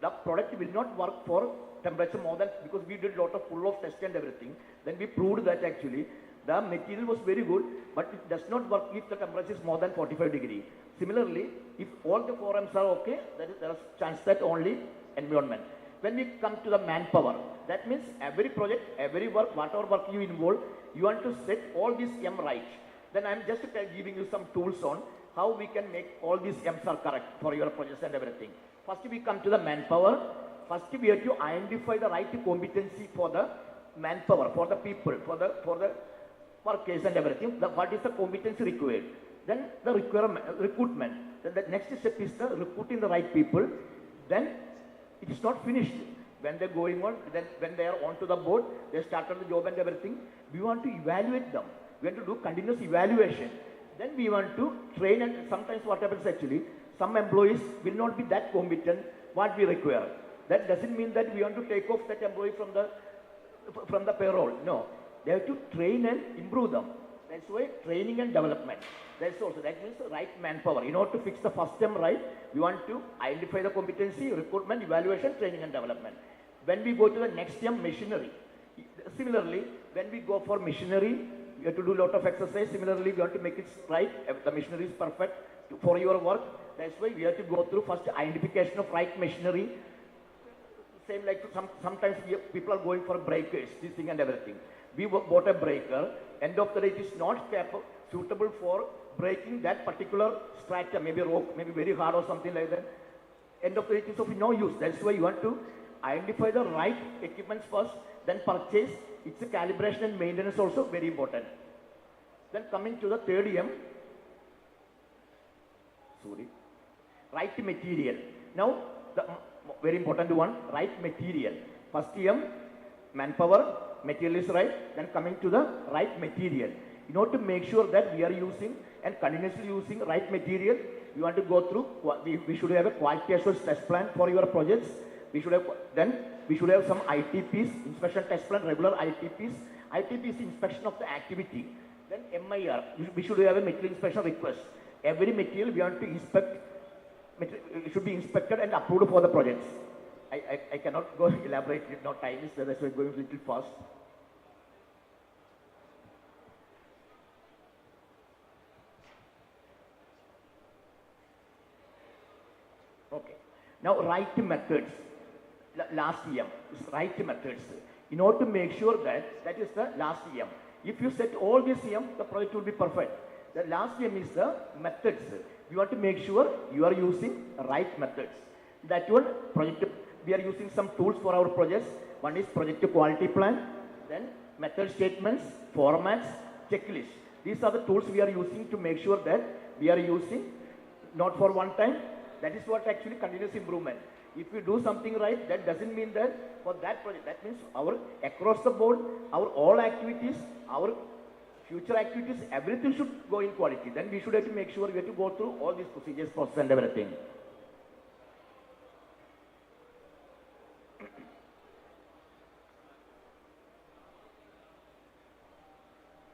the product will not work for temperature more than, because we did a lot of pull-off test and everything. Then we proved that actually the material was very good, but it does not work if the temperature is more than 45 degrees. Similarly, if all the 4 M's are okay, there is a chance that only environment. When we come to the manpower, that means every project, every work, whatever work you involve, you want to set all these M right. Then I am just giving you some tools on how we can make all these M's are correct for your projects and everything. First we come to the manpower. First we have to identify the right competency for the manpower, for the people, for the work case and everything. What is the competency required? Then the recruitment. Then the next step is the recruiting the right people. Then it is not finished. When they're going on, then when they are onto the board, they started the job and everything. We want to evaluate them. We want to do continuous evaluation. Then we want to train, and sometimes what happens actually, some employees will not be that competent what we require. That doesn't mean that we want to take off that employee from the payroll. No. They have to train and improve them. That's why training and development. That means the right manpower. In order to fix the first term right, we want to identify the competency, recruitment, evaluation, training and development. When we go to the next term, machinery. Similarly, when we go for machinery, you have to do a lot of exercise. Similarly, we have to make it right. The machinery is perfect for your work. That's why we have to go through first identification of right machinery. Same like sometimes people are going for breakers, this thing and everything. We bought a breaker. End of the day, it is not suitable for breaking that particular strata, maybe rock, maybe very hard or something like that. End of the day, it is of no use. That's why you want to identify the right equipments first, then purchase. It's a calibration and maintenance also very important. Then coming to the third M, right material. Now, the very important one, right material. First M, manpower, material is right. Then coming to the right material. In order to make sure that we are using and continuously using right material, you want to go through, we should have a quality assurance test plan for your projects. Then we should have some ITPs, inspection test plan, regular ITPs. ITP is inspection of the activity. Then MIR, we should have a material inspection request. Every material we want to inspect, it should be inspected and approved for the projects. I cannot go elaborate, no time is there, that's why I'm going a little fast. Okay. Now, right methods. Last EM is right methods. In order to make sure that is the last EM. If you set all these EM, the project will be perfect. The last EM is the methods. We want to make sure you are using right methods. That one, we are using some tools for our projects. One is project quality plan, then method statements, formats, checklists. These are the tools we are using to make sure that we are using not for one time. That is what actually continuous improvement. If we do something right, that doesn't mean that for that project. That means our across the board, our all activities, our future activities, everything should go in quality. Then we should have to make sure we have to go through all these procedures, process and everything.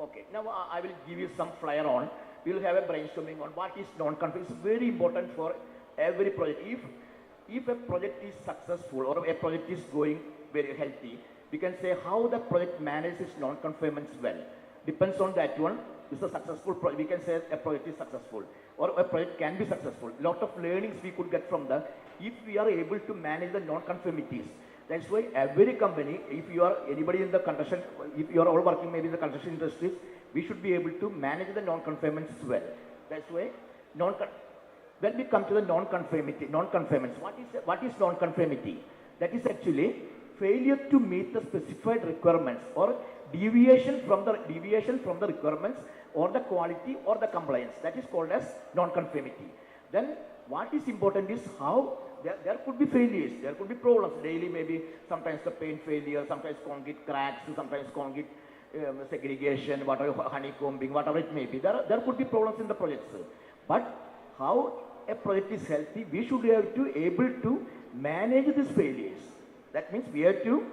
Okay, now I will give you some flyer on. We will have a brainstorming on what is non-conflict. It's very important for every project. If a project is successful or a project is going very healthy, we can say how the project manages non-conformance well. Depends on that one. It's a successful project. We can say a project is successful or a project can be successful. Lot of learnings we could get from that if we are able to manage the non-conformities. That's why every company, if you are anybody in the construction, if you are all working maybe in the construction industries, we should be able to manage the non-conformance well. That's why when we come to the non-conformance, what is non-conformity? That is actually failure to meet the specified requirements or deviation from the requirements or the quality or the compliance. That is called as non-conformity. Then what is important is how there could be failures, there could be problems daily, maybe sometimes the paint failure, sometimes concrete cracks, sometimes concrete segregation, whatever, honeycombing, whatever it may be. There could be problems in the projects. But how a project is healthy, we should have to able to manage these failures. That means we have to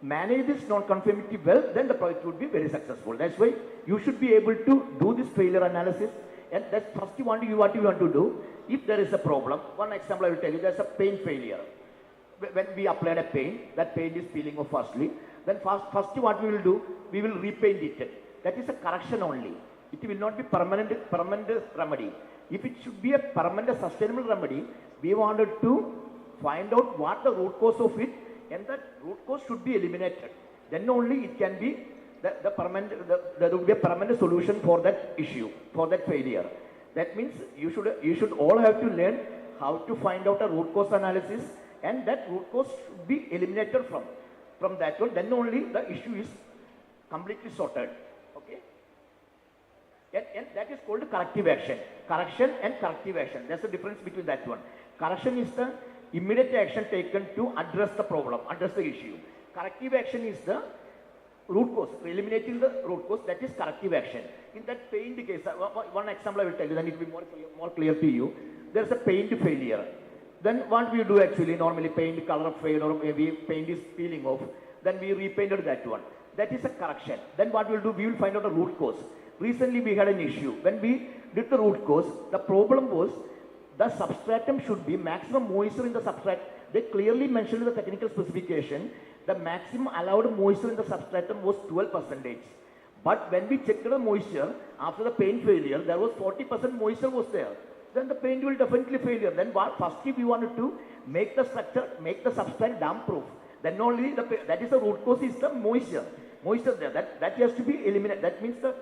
manage this non-conformity well, then the project would be very successful. That's why you should be able to do this failure analysis. And that's first what you want to do. If there is a problem, one example I will tell you, there's a paint failure. When we apply a paint, that paint is peeling off firstly. Then first what we will do, we will repaint it. That is a correction only. It will not be permanent remedy. If it should be a permanent sustainable remedy, we wanted to find out what the root cause of it, and that root cause should be eliminated. Then only it can be there will be a permanent solution for that issue, for that failure. That means you should all have to learn how to find out a root cause analysis, and that root cause should be eliminated from that one. Then only the issue is completely sorted. Okay. And that is called corrective action. Correction and corrective action. There's a difference between that one. Correction is the immediate action taken to address the problem, address the issue. Corrective action is the root cause, eliminating the root cause, that is corrective action. In that paint case, one example I will tell you, then it will be more clear to you. There's a paint failure. Then what we do actually, normally paint color fade or maybe paint is peeling off, then we repainted that one. That is a correction. Then what we'll do, we will find out the root cause. Recently we had an issue. When we did the root cause, the problem was the substratum should be maximum moisture in the substrate. They clearly mentioned in the technical specification, the maximum allowed moisture in the substratum was 12%. But when we checked the moisture, after the paint failure, there was 40% moisture was there. Then the paint will definitely failure. Then firstly we wanted to make the structure, make the substrate damp proof. Then only that is the root cause is the moisture. Moisture there, that has to be eliminated. That means the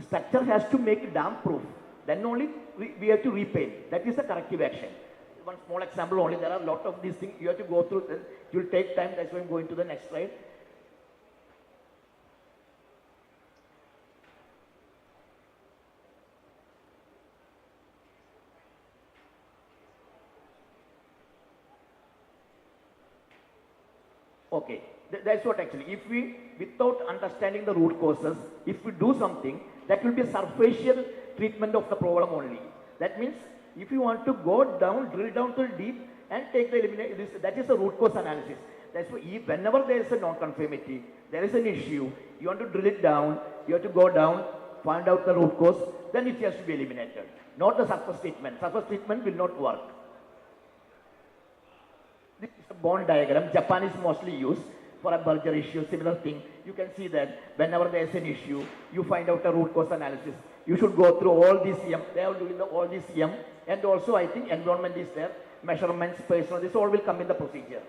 structure has to make it damp proof. Then only we have to repaint. That is the corrective action. One small example only, there are a lot of these things you have to go through. It will take time, that's why I'm going to the next slide. Okay, that's what actually, if we, without understanding the root causes, if we do something, that will be a superficial treatment of the problem only. That means, if you want to go down, drill down to deep, and take the eliminate this. That is the root cause analysis. That's why whenever there is a non-conformity, there is an issue, you want to drill it down, you have to go down, find out the root cause, then it has to be eliminated. Not the surface treatment. Surface treatment will not work. This is a bond diagram. Japan is mostly used for a Berger issue, similar thing. You can see that whenever there is an issue, you find out a root cause analysis. You should go through all these EM. They are doing all these EM. And also I think environment is there. Measurements, personal, this all will come in the procedure.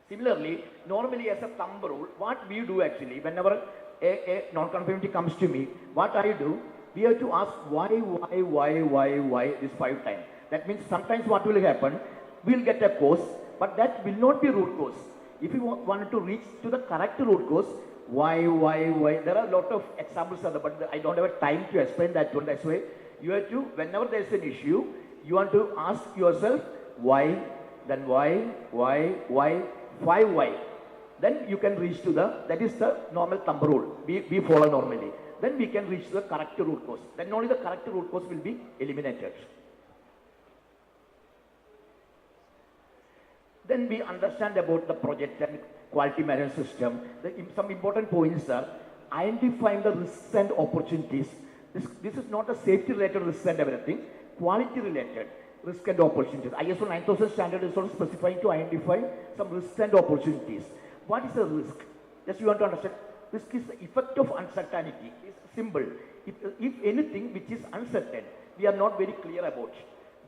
Similarly, normally as a thumb rule, what we do actually, whenever a non-conformity comes to me, what I do, we have to ask why this 5 times. That means sometimes what will happen, we'll get a cause, but that will not be root cause. If you want to reach to the correct root cause, why, there are a lot of examples of that, but I don't have time to explain that one. That's why you have to, whenever there is an issue, you want to ask yourself why, then why, 5 why. Then you can reach to that is the normal thumb rule we follow normally. Then we can reach the correct root cause. Then only the correct root cause will be eliminated. Then we understand about the project and quality management system. Some important points are identifying the risks and opportunities. This is not a safety related risk and everything, quality related risk and opportunities. ISO 9000 standard is also specifying to identify some risks and opportunities. What is a risk? Just you want to understand. Risk is the effect of uncertainty. It's simple. If anything which is uncertain, we are not very clear about.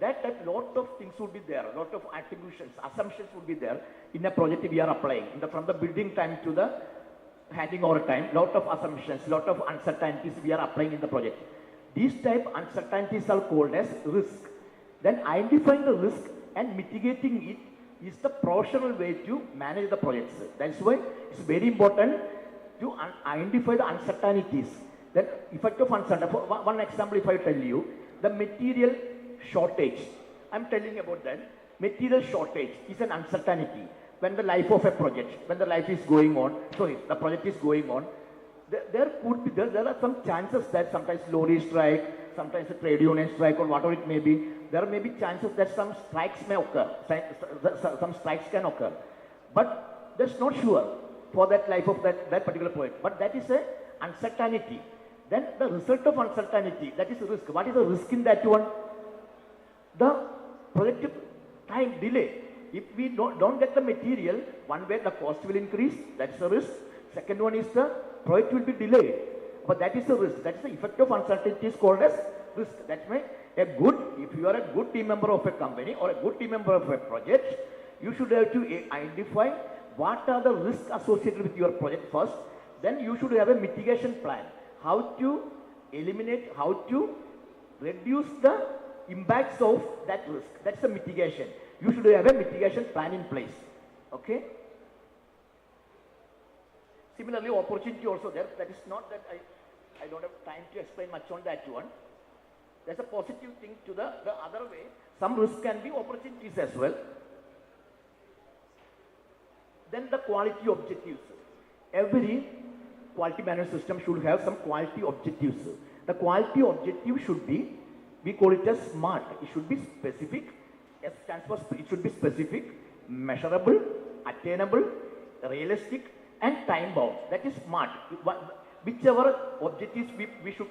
That lot of things would be there, a lot of attributions, assumptions would be there in a project we are applying. From the building time to the handing over time, lot of assumptions, lot of uncertainties we are applying in the project. These type uncertainties are called as risk. Then identifying the risk and mitigating it is the professional way to manage the projects. That's why it's very important to identify the uncertainties. Then effect of uncertainty. One example if I tell you, the material shortage. I'm telling about that. Material shortage is an uncertainty. When the life of a project, when the life is going on, the project is going on, there are some chances that sometimes lorry strike, sometimes a trade union strike or whatever it may be. There may be chances that some strikes may occur, some strikes can occur. But that's not sure for that life of that particular project. But that is a uncertainty. Then the result of uncertainty, that is a risk. What is the risk in that one? The project time delay. If we don't get the material, one way the cost will increase, that's a risk. Second one is the project will be delayed. But that is a risk. That is the effect of uncertainty is called as risk. That's why if you are a good team member of a company or a good team member of a project, you should have to identify what are the risks associated with your project first. Then you should have a mitigation plan. How to eliminate, how to reduce the impacts of that risk. That's the mitigation. You should have a mitigation plan in place. Okay? Similarly, opportunity also there. That is not that I don't have time to explain much on that one. There's a positive thing to the other way. Some risk can be opportunities as well. Then the quality objectives. Every quality management system should have some quality objectives. The quality objective should be, we call it as SMART. It should be specific. S stands for, it should be specific, measurable, attainable, realistic, and time bound. That is SMART. Whichever objectives we should,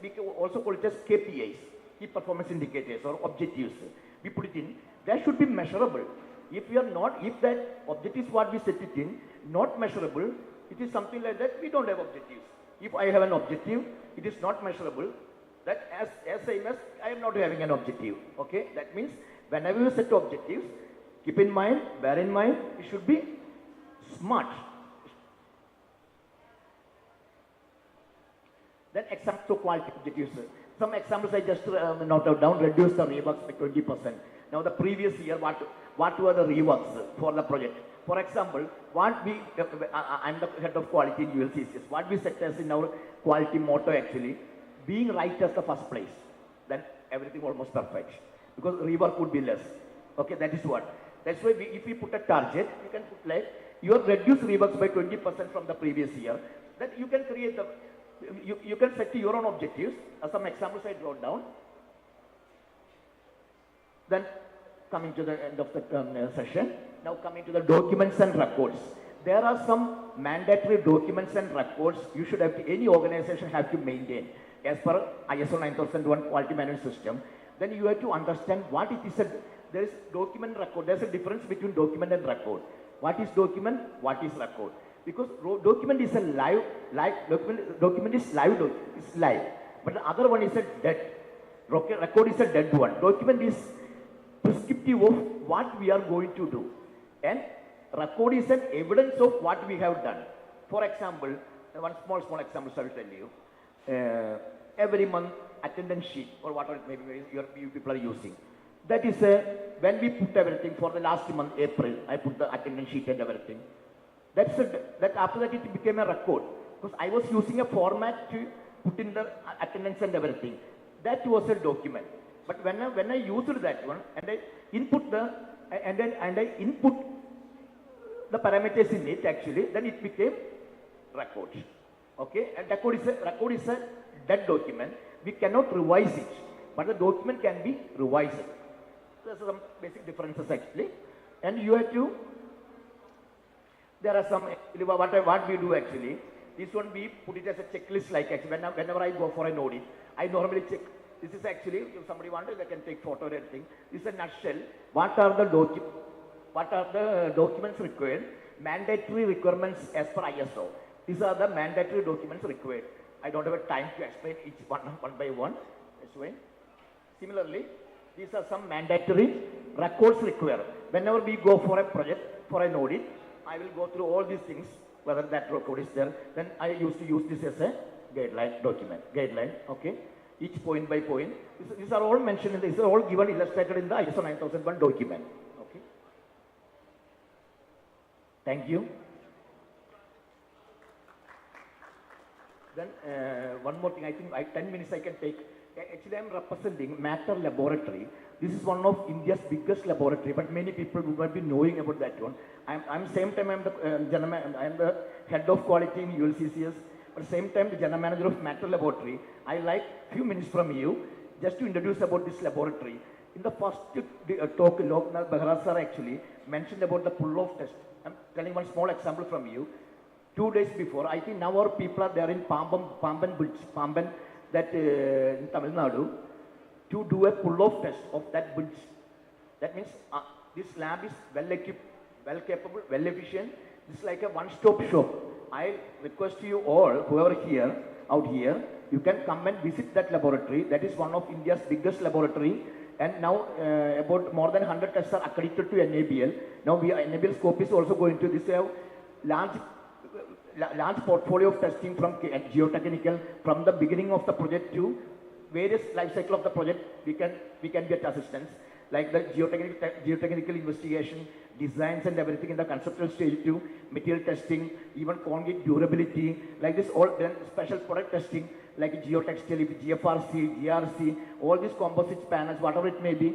we can also call it as KPIs, key performance indicators or objectives. We put it in, that should be measurable. If we are not, if that objectives what we set it in, not measurable, it is something like that, we don't have objectives. If I have an objective, it is not measurable, that as same as I am not having an objective. Okay, that means whenever you set objectives, keep in mind, bear in mind, it should be SMART. Then examples of quality objectives. Some examples I just noted down, reduce the reworks by 20%. Now the previous year, what were the reworks for the project? For example, what we, I'm the head of quality in ULCCS, what we set as in our quality motto actually, being right as the first place, then everything almost perfect. Because rework would be less. Okay, that is what. That's why if we put a target, you can put like, you have reduced reworks by 20% from the previous year, then you can create the, you can set your own objectives. Some examples I wrote down. Then coming to the end of the session. Now coming to the documents and records. There are some mandatory documents and records you should have to, any organization have to maintain as per ISO 9001 quality management system. Then you have to understand what it is. There is document record. There's a difference between document and record. What is document? What is record? Because document is a document is live, it's live. But the other one is a dead. Record is a dead one. Document is prescriptive of what we are going to do. And record is an evidence of what we have done. For example, one small example I will tell you. Every month attendance sheet or whatever it may be you people are using. That is when we put everything for the last month, April, I put the attendance sheet and everything. That after that it became a record. Because I was using a format to put in the attendance and everything. That was a document. But when I used that one and I input the parameters in it actually, then it became record. Okay, and record is a dead document. We cannot revise it, but the document can be revised. There are some basic differences actually, and you have to. There are some what we do actually. This one we put it as a checklist. Like actually, whenever I go for an audit, I normally check. This is actually, if somebody wants, they can take photo or anything. This is a nutshell. What are the documents required? Mandatory requirements as per ISO. These are the mandatory documents required. I don't have time to explain each one by one. Similarly, these are some mandatory records required. Whenever we go for a project, for an audit, I will go through all these things, whether that record is there. Then I used to use this as a guideline document. Okay? Each point by point. These are all mentioned these are all given illustrated in the ISO 9001 document. Okay? Thank you. Then one more thing, I think 10 minutes I can take. Actually, I am representing Matter Laboratory. This is one of India's biggest laboratory, but many people might be knowing about that one. I'm same time I'm the head of quality in ULCCS, but same time the general manager of Matter Laboratory. I like few minutes from you just to introduce about this laboratory. In the first talk, Loknath Behra sir actually mentioned about the pull-off test. I'm telling one small example from you. 2 days before, I think now our people are there in Pamban, that in Tamil Nadu, to do a pull-off test of that bridge. That means this lab is well equipped, well capable, well efficient. It's like a one-stop shop. I request you all, whoever out here, you can come and visit that laboratory. That is one of India's biggest laboratory. And now about more than 100 tests are accredited to NABL. Now NABL scope is also going to this large portfolio of testing from geotechnical, from the beginning of the project to various life cycle of the project. We can get assistance like the geotechnical investigation, designs and everything in the conceptual stage to material testing, even concrete durability, like this all then special product testing like geotextile, GFRC, GRC, all these composite panels, whatever it may be,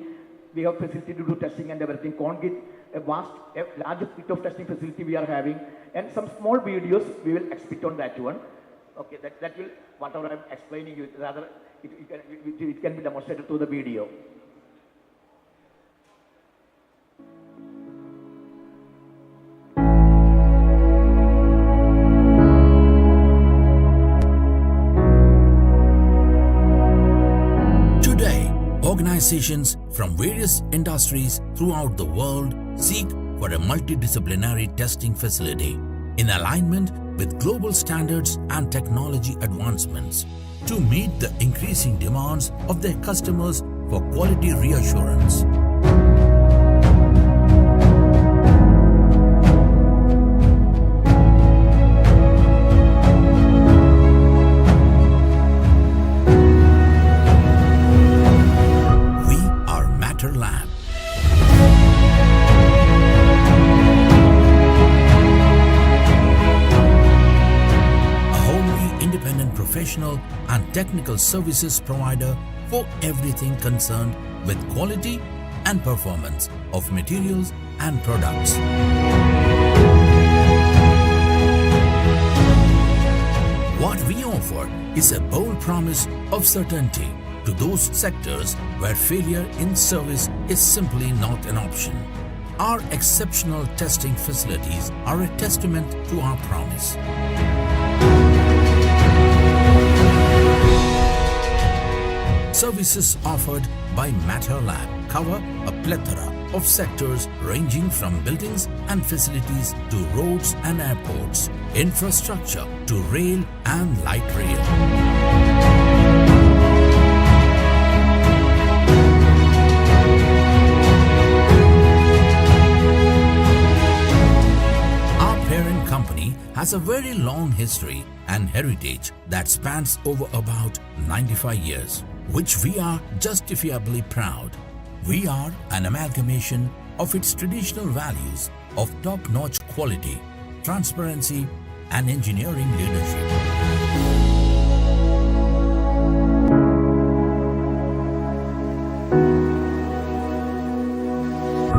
we have facility to do testing and everything. Concrete, a large bit of testing facility we are having, and some small videos we will expect on that one. Okay, that will, whatever I'm explaining you, rather it can be demonstrated through the video. Organizations from various industries throughout the world seek for a multidisciplinary testing facility in alignment with global standards and technology advancements to meet the increasing demands of their customers for quality reassurance. And technical services provider for everything concerned with quality and performance of materials and products. What we offer is a bold promise of certainty to those sectors where failure in service is simply not an option. Our exceptional testing facilities are a testament to our promise. Services offered by Matter Lab cover a plethora of sectors ranging from buildings and facilities to roads and airports, infrastructure to rail and light rail. Our parent company has a very long history and heritage that spans over about 95 years, which we are justifiably proud. We are an amalgamation of its traditional values of top-notch quality, transparency, and engineering leadership.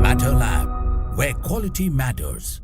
Matter Lab, where quality matters.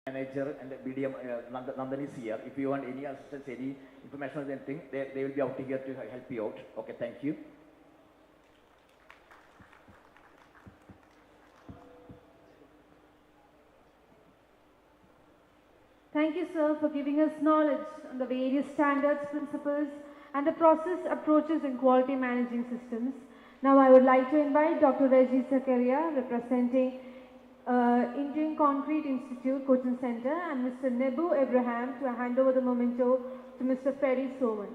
Manager and the BDM Nandan is here. If you want any assistance, any information or anything, they will be out here to help you out. Okay, thank you. Thank you, sir, for giving us knowledge on the various standards, principles, and the process approaches in quality managing systems. Now, I would like to invite Dr. Reggie Zakaria, representing Indian Concrete Institute Coaching Center, and Mr. Nebu Abraham to hand over the memento to Mr. Ferry Soman.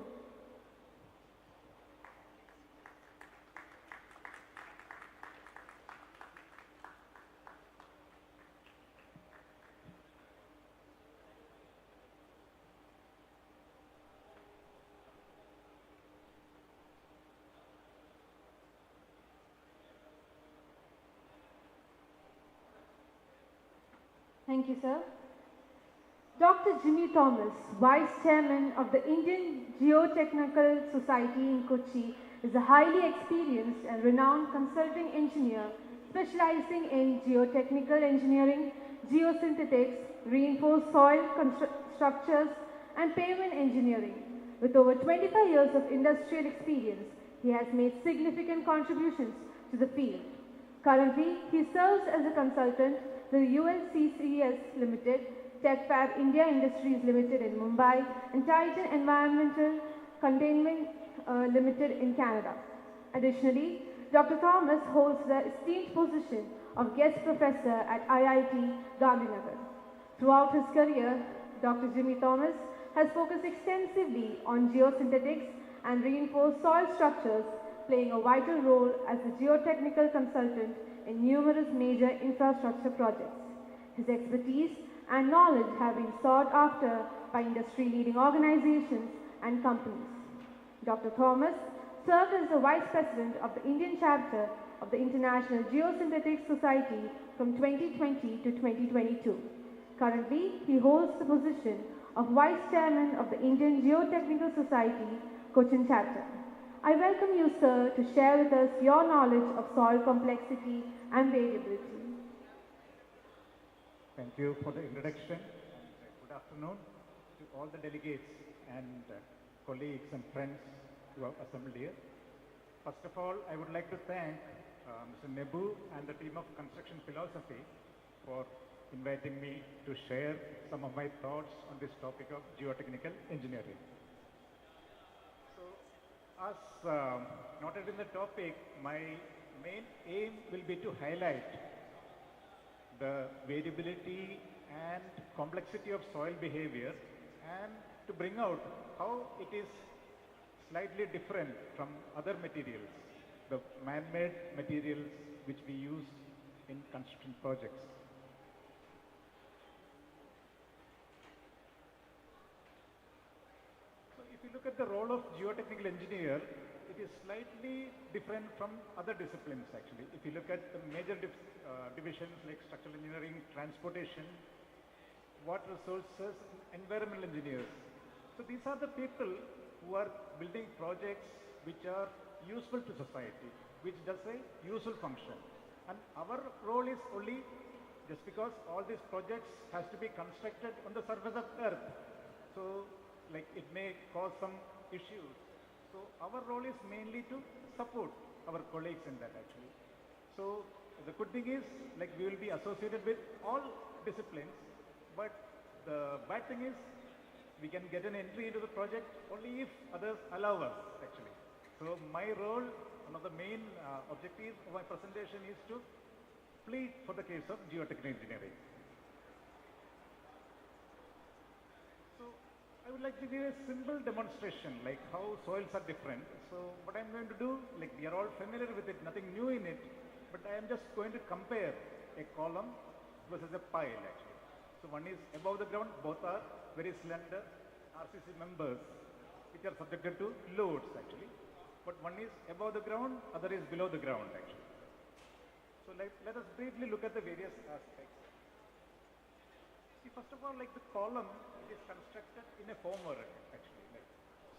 Thank you, sir. Dr. Jimmy Thomas, Vice Chairman of the Indian Geotechnical Society in Kochi, is a highly experienced and renowned consulting engineer specializing in geotechnical engineering, geosynthetics, reinforced soil structures, and pavement engineering. With over 25 years of industrial experience, he has made significant contributions to the field. Currently, he serves as a consultant to ULCCS Limited, TechFab India Industries Limited in Mumbai, and Titan Environmental Containment Limited in Canada. Additionally, Dr. Thomas holds the esteemed position of guest professor at IIT Gandhinagar. Throughout his career, Dr. Jimmy Thomas has focused extensively on geosynthetics and reinforced soil structures, playing a vital role as a geotechnical consultant in numerous major infrastructure projects. His expertise and knowledge have been sought after by industry-leading organizations and companies. Dr. Thomas served as the Vice President of the Indian chapter of the International Geosynthetics Society from 2020 to 2022. Currently, he holds the position of Vice Chairman of the Indian Geotechnical Society, Cochin chapter. I welcome you, sir, to share with us your knowledge of soil complexity and variability. Thank you for the introduction, and good afternoon to all the delegates and colleagues and friends who have assembled here. First of all, I would like to thank Mr. Nebu and the team of Construction Philosophy for inviting me to share some of my thoughts on this topic of geotechnical engineering. So, as noted in the topic, my main aim will be to highlight the variability and complexity of soil behavior and to bring out how it is slightly different from other materials, the man-made materials which we use in construction projects. So if you look at the role of geotechnical engineer, it is slightly different from other disciplines actually. If you look at the major divisions like structural engineering, transportation, water resources, environmental engineers. So these are the people who are building projects which are useful to society, which does a useful function. And our role is only just because all these projects has to be constructed on the surface of earth. So like it may cause some issues. So our role is mainly to support our colleagues in that actually. So the good thing is like we will be associated with all disciplines, but the bad thing is we can get an entry into the project only if others allow us actually. So my role, one of the main objectives of my presentation is to plead for the case of geotechnical engineering. So I would like to give a simple demonstration like how soils are different. So what I'm going to do, like we are all familiar with it, nothing new in it, but I am just going to compare a column versus a pile actually. So one is above the ground, both are very slender RCC members which are subjected to loads actually. But one is above the ground, other is below the ground actually. So let us briefly look at the various aspects. See, first of all, like the column, it is constructed in a formwork actually. Like,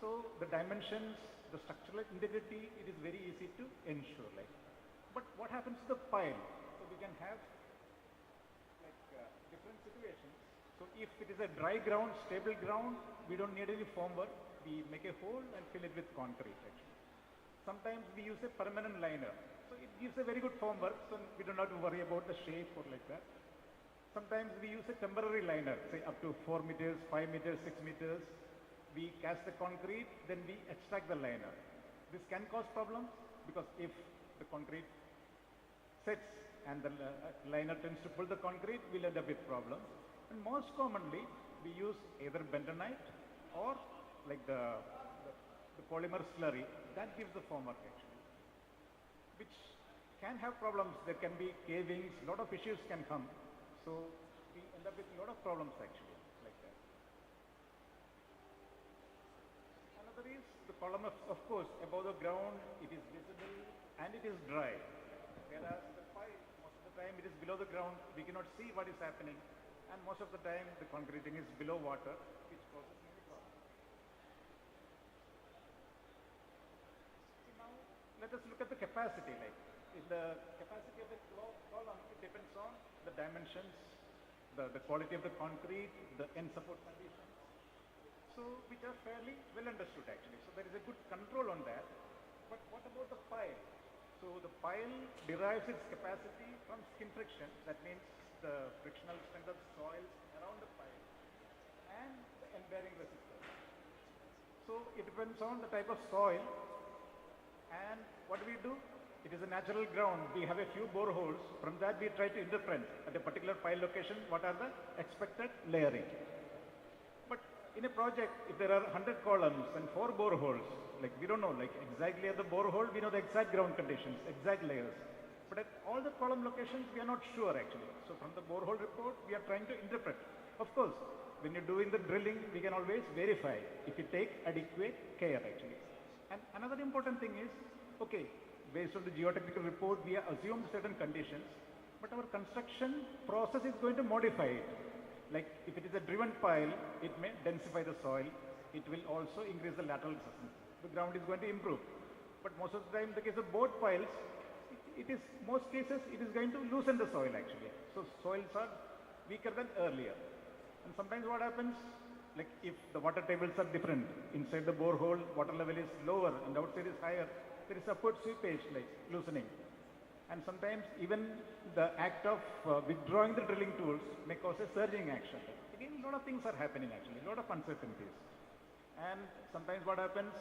so the dimensions, the structural integrity, it is very easy to ensure. Like, but what happens to the pile? So we can have like different situations. So if it is a dry ground, stable ground, we don't need any formwork. We make a hole and fill it with concrete actually. Sometimes we use a permanent liner. So it gives a very good formwork, so we don't have to worry about the shape or like that. Sometimes we use a temporary liner, say up to 4 meters, 5 meters, 6 meters. We cast the concrete, then we extract the liner. This can cause problems because if the concrete sets and the liner tends to pull the concrete, we'll end up with problems. And most commonly, we use either bentonite or like the polymer slurry. That gives the formwork actually, which can have problems. There can be cavings, a lot of issues can come. So we end up with a lot of problems actually, like that. Another is the column of course, above the ground, it is visible and it is dry. Whereas the pile, most of the time it is below the ground, we cannot see what is happening. and most of the time the concreting is below water, which causes many problems. Now let us look at the capacity. Like in the capacity of the column, it depends on the dimensions, the quality of the concrete, the end support conditions, so which are fairly well understood actually. So there is a good control on that. But what about the pile? So the pile derives its capacity from skin friction. That means the frictional strength of soils around the pile and the end bearing resistance. So it depends on the type of soil. And what do we do? It is a natural ground. We have a few boreholes. From that we try to interpret at a particular pile location what are the expected layering. But in a project, if there are 100 columns and 4 boreholes, like we don't know, like exactly at the borehole we know the exact ground conditions, exact layers. But at all the column locations we are not sure actually. So from the borehole report we are trying to interpret. Of course, when you're doing the drilling we can always verify if you take adequate care actually. And another important thing is, okay, based on the geotechnical report we have assumed certain conditions, but our construction process is going to modify it. Like if it is a driven pile, it may densify the soil, it will also increase the lateral resistance. The ground is going to improve. But most of the time in the case of board piles, most cases it is going to loosen the soil actually. So soils are weaker than earlier. And sometimes what happens, like if the water tables are different, inside the borehole water level is lower and outside is higher, there is upward seepage like loosening. And sometimes even the act of withdrawing the drilling tools may cause a surging action. Again, a lot of things are happening actually, a lot of uncertainties. And sometimes what happens,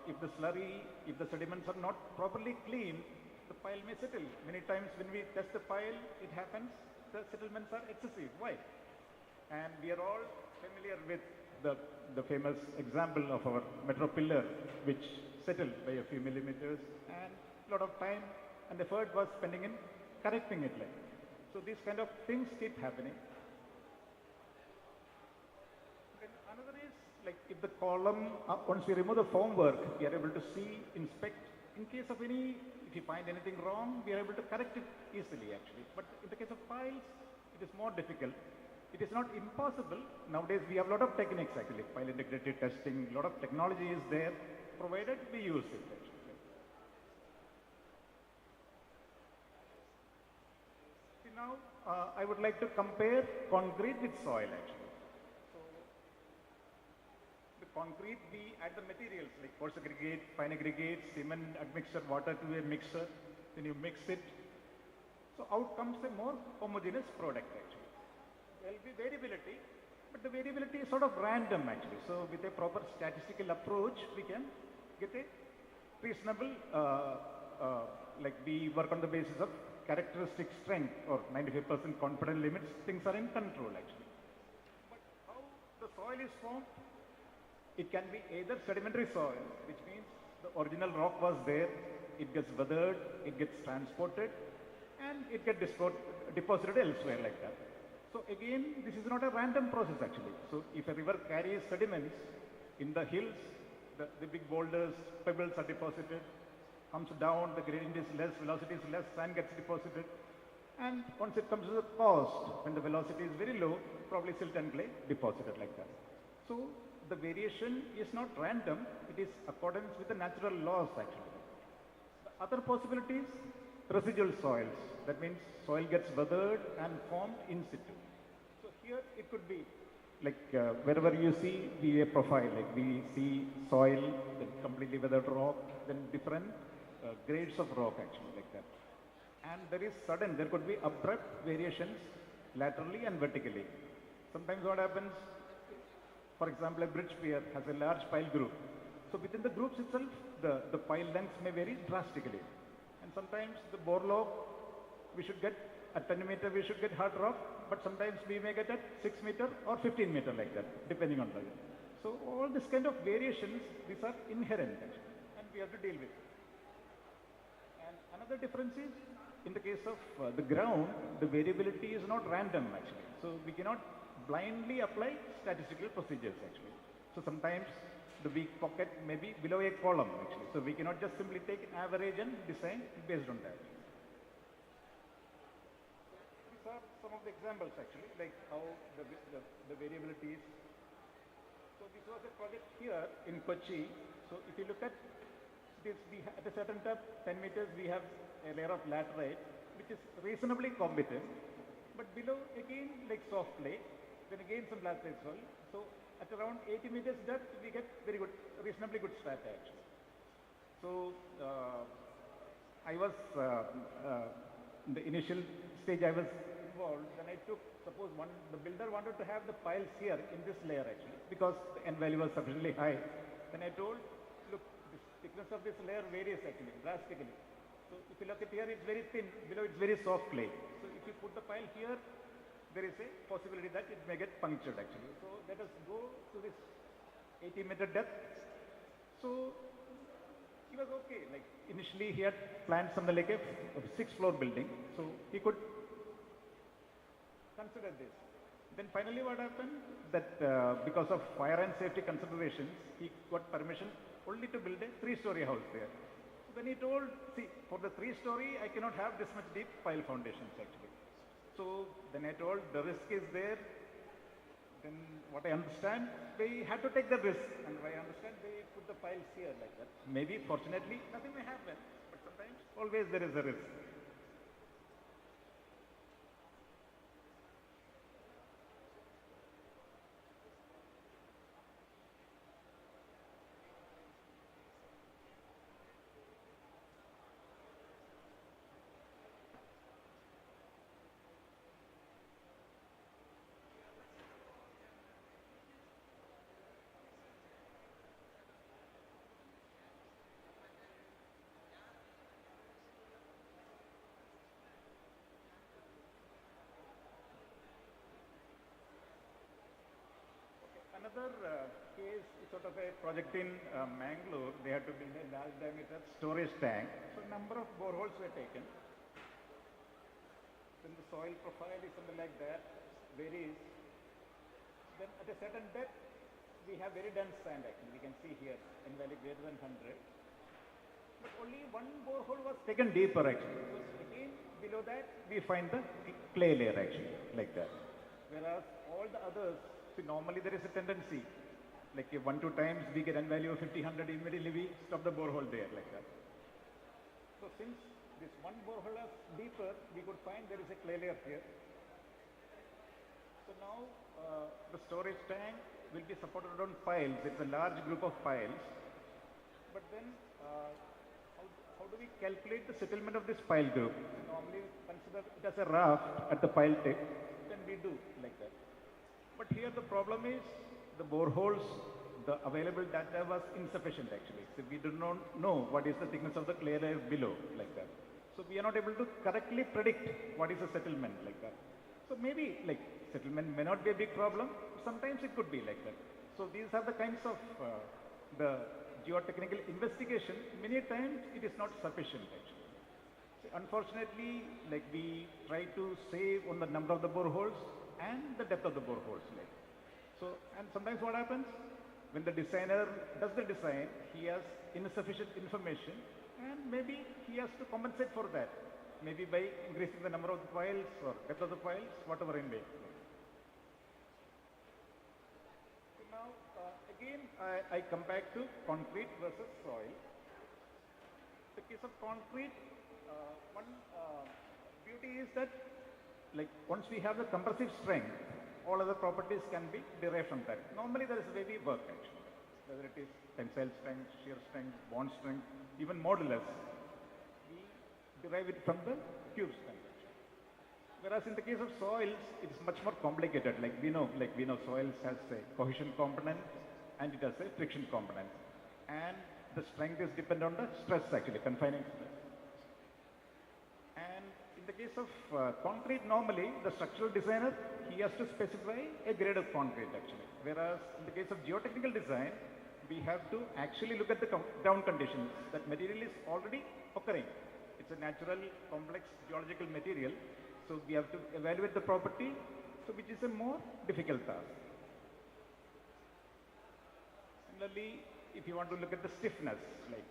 if the slurry, if the sediments are not properly cleaned, the pile may settle. Many times when we test the pile, it happens, the settlements are excessive. Why? And we are all familiar with the famous example of our metro pillar, which settled by a few millimeters, and a lot of time and effort was spending in correcting it. Like. So these kind of things keep happening. Then another is, like if the column, once we remove the formwork, we are able to see, inspect. In case of if you find anything wrong, we are able to correct it easily actually. But in the case of piles, it is more difficult. It is not impossible. Nowadays we have a lot of techniques actually, pile integrated testing, a lot of technology is there, provided we use it actually. See now, I would like to compare concrete with soil actually. So, the concrete, we add the materials like coarse aggregate, fine aggregate, cement, admixture, water to a mixer, then you mix it. So out comes a more homogeneous product actually. There will be variability, but the variability is sort of random actually. So with a proper statistical approach, we can get a reasonable, like we work on the basis of characteristic strength or 95% confidence limits, things are in control actually. But how the soil is formed? It can be either sedimentary soil, which means the original rock was there, it gets weathered, it gets transported, and it gets deposited elsewhere like that. So again, this is not a random process actually. So if a river carries sediments in the hills, the big boulders, pebbles are deposited, comes down, the gradient is less, velocity is less, sand gets deposited. And once it comes to the coast, when the velocity is very low, probably silt and clay deposited like that. So the variation is not random, it is accordance with the natural laws actually. The other possibilities, residual soils. That means soil gets weathered and formed in situ. So here it could be like wherever you see a profile, like we see soil, then completely weathered rock, then different grades of rock actually like that. And there could be abrupt variations laterally and vertically. Sometimes what happens, for example, a bridge pier has a large pile group. So within the groups itself, the pile lengths may vary drastically. And sometimes the bore log, we should get at 10 meter, we should get hard rock, but sometimes we may get at 6 meter or 15 meter like that, depending on the. So all this kind of variations, these are inherent actually, and we have to deal with. And another difference is, in the case of the ground, the variability is not random actually. So we cannot blindly apply statistical procedures actually. So sometimes the weak pocket may be below a column actually. So we cannot just simply take an average and design based on that. These are some of the examples actually, like how the variabilities. So this was a project here in Kochi. So if you look at this, at a certain depth, 10 meters, we have a layer of laterite, which is reasonably competent. But below, again, like soft clay, then again some laterite soil. So at around 80 meters depth, we get very good, reasonably good strata actually. So I was, in the initial stage I was involved, then I took, suppose the builder wanted to have the piles here in this layer actually, because the N value was sufficiently high. Then I told, look, the thickness of this layer varies actually, drastically. So if you look at here, it's very thin, below it's very soft clay. So if you put the pile here, there is a possibility that it may get punctured actually. So let us go to this 80-meter depth. So he was okay, like initially he had planned something like a 6-floor building, so he could consider this. Then finally what happened, that because of fire and safety considerations, he got permission only to build a 3-story house there. So then he told, see, for the 3-story, I cannot have this much deep pile foundations actually. So then I told, the risk is there. Then what I understand, they had to take the risk, and I understand they put the piles here like that. Maybe fortunately, nothing may happen, but sometimes always there is a risk. Another case is sort of a project in Mangalore. They had to build a large diameter storage tank. So a number of boreholes were taken. Then the soil profile is something like that, varies. Then at a certain depth, we have very dense sand actually. We can see here in value greater than 100. But only one borehole was taken deeper actually. So again, below that, we find the clay layer actually, like that. Whereas all the others, see, normally there is a tendency, like if 1-2 times we get N value of 50, 100, immediately we stop the borehole there like that. So since this one borehole is deeper, we could find there is a clay layer here. So now the storage tank will be supported on piles. It's a large group of piles. But then how do we calculate the settlement of this pile group? Normally consider it as a raft at the pile tip, then we do like that. But here the problem is the boreholes, the available data was insufficient actually. So we do not know what is the thickness of the clay layer below like that. So we are not able to correctly predict what is the settlement like that. So maybe like settlement may not be a big problem. Sometimes it could be like that. So these are the kinds of the geotechnical investigation. Many times it is not sufficient actually. So unfortunately, like we try to save on the number of the boreholes and the depth of the boreholes. Like. So, and sometimes what happens, when the designer does the design, he has insufficient information and maybe he has to compensate for that. Maybe by increasing the number of the piles or depth of the piles, whatever in way. So now, again, I come back to concrete versus soil. The case of concrete, one beauty is that like once we have the compressive strength, all other properties can be derived from that. Normally there is a way we work actually, whether it is tensile strength, shear strength, bond strength, even modulus, we derive it from the cube strength. Whereas in the case of soils, it is much more complicated. Like we know soils has a cohesion component and it has a friction component. And the strength is dependent on the stress actually, confining stress. In the case of concrete, normally the structural designer, he has to specify a grade of concrete actually. Whereas in the case of geotechnical design, we have to actually look at the ground conditions. That material is already occurring. It's a natural, complex geological material. So we have to evaluate the property, so which is a more difficult task. Similarly, if you want to look at the stiffness, like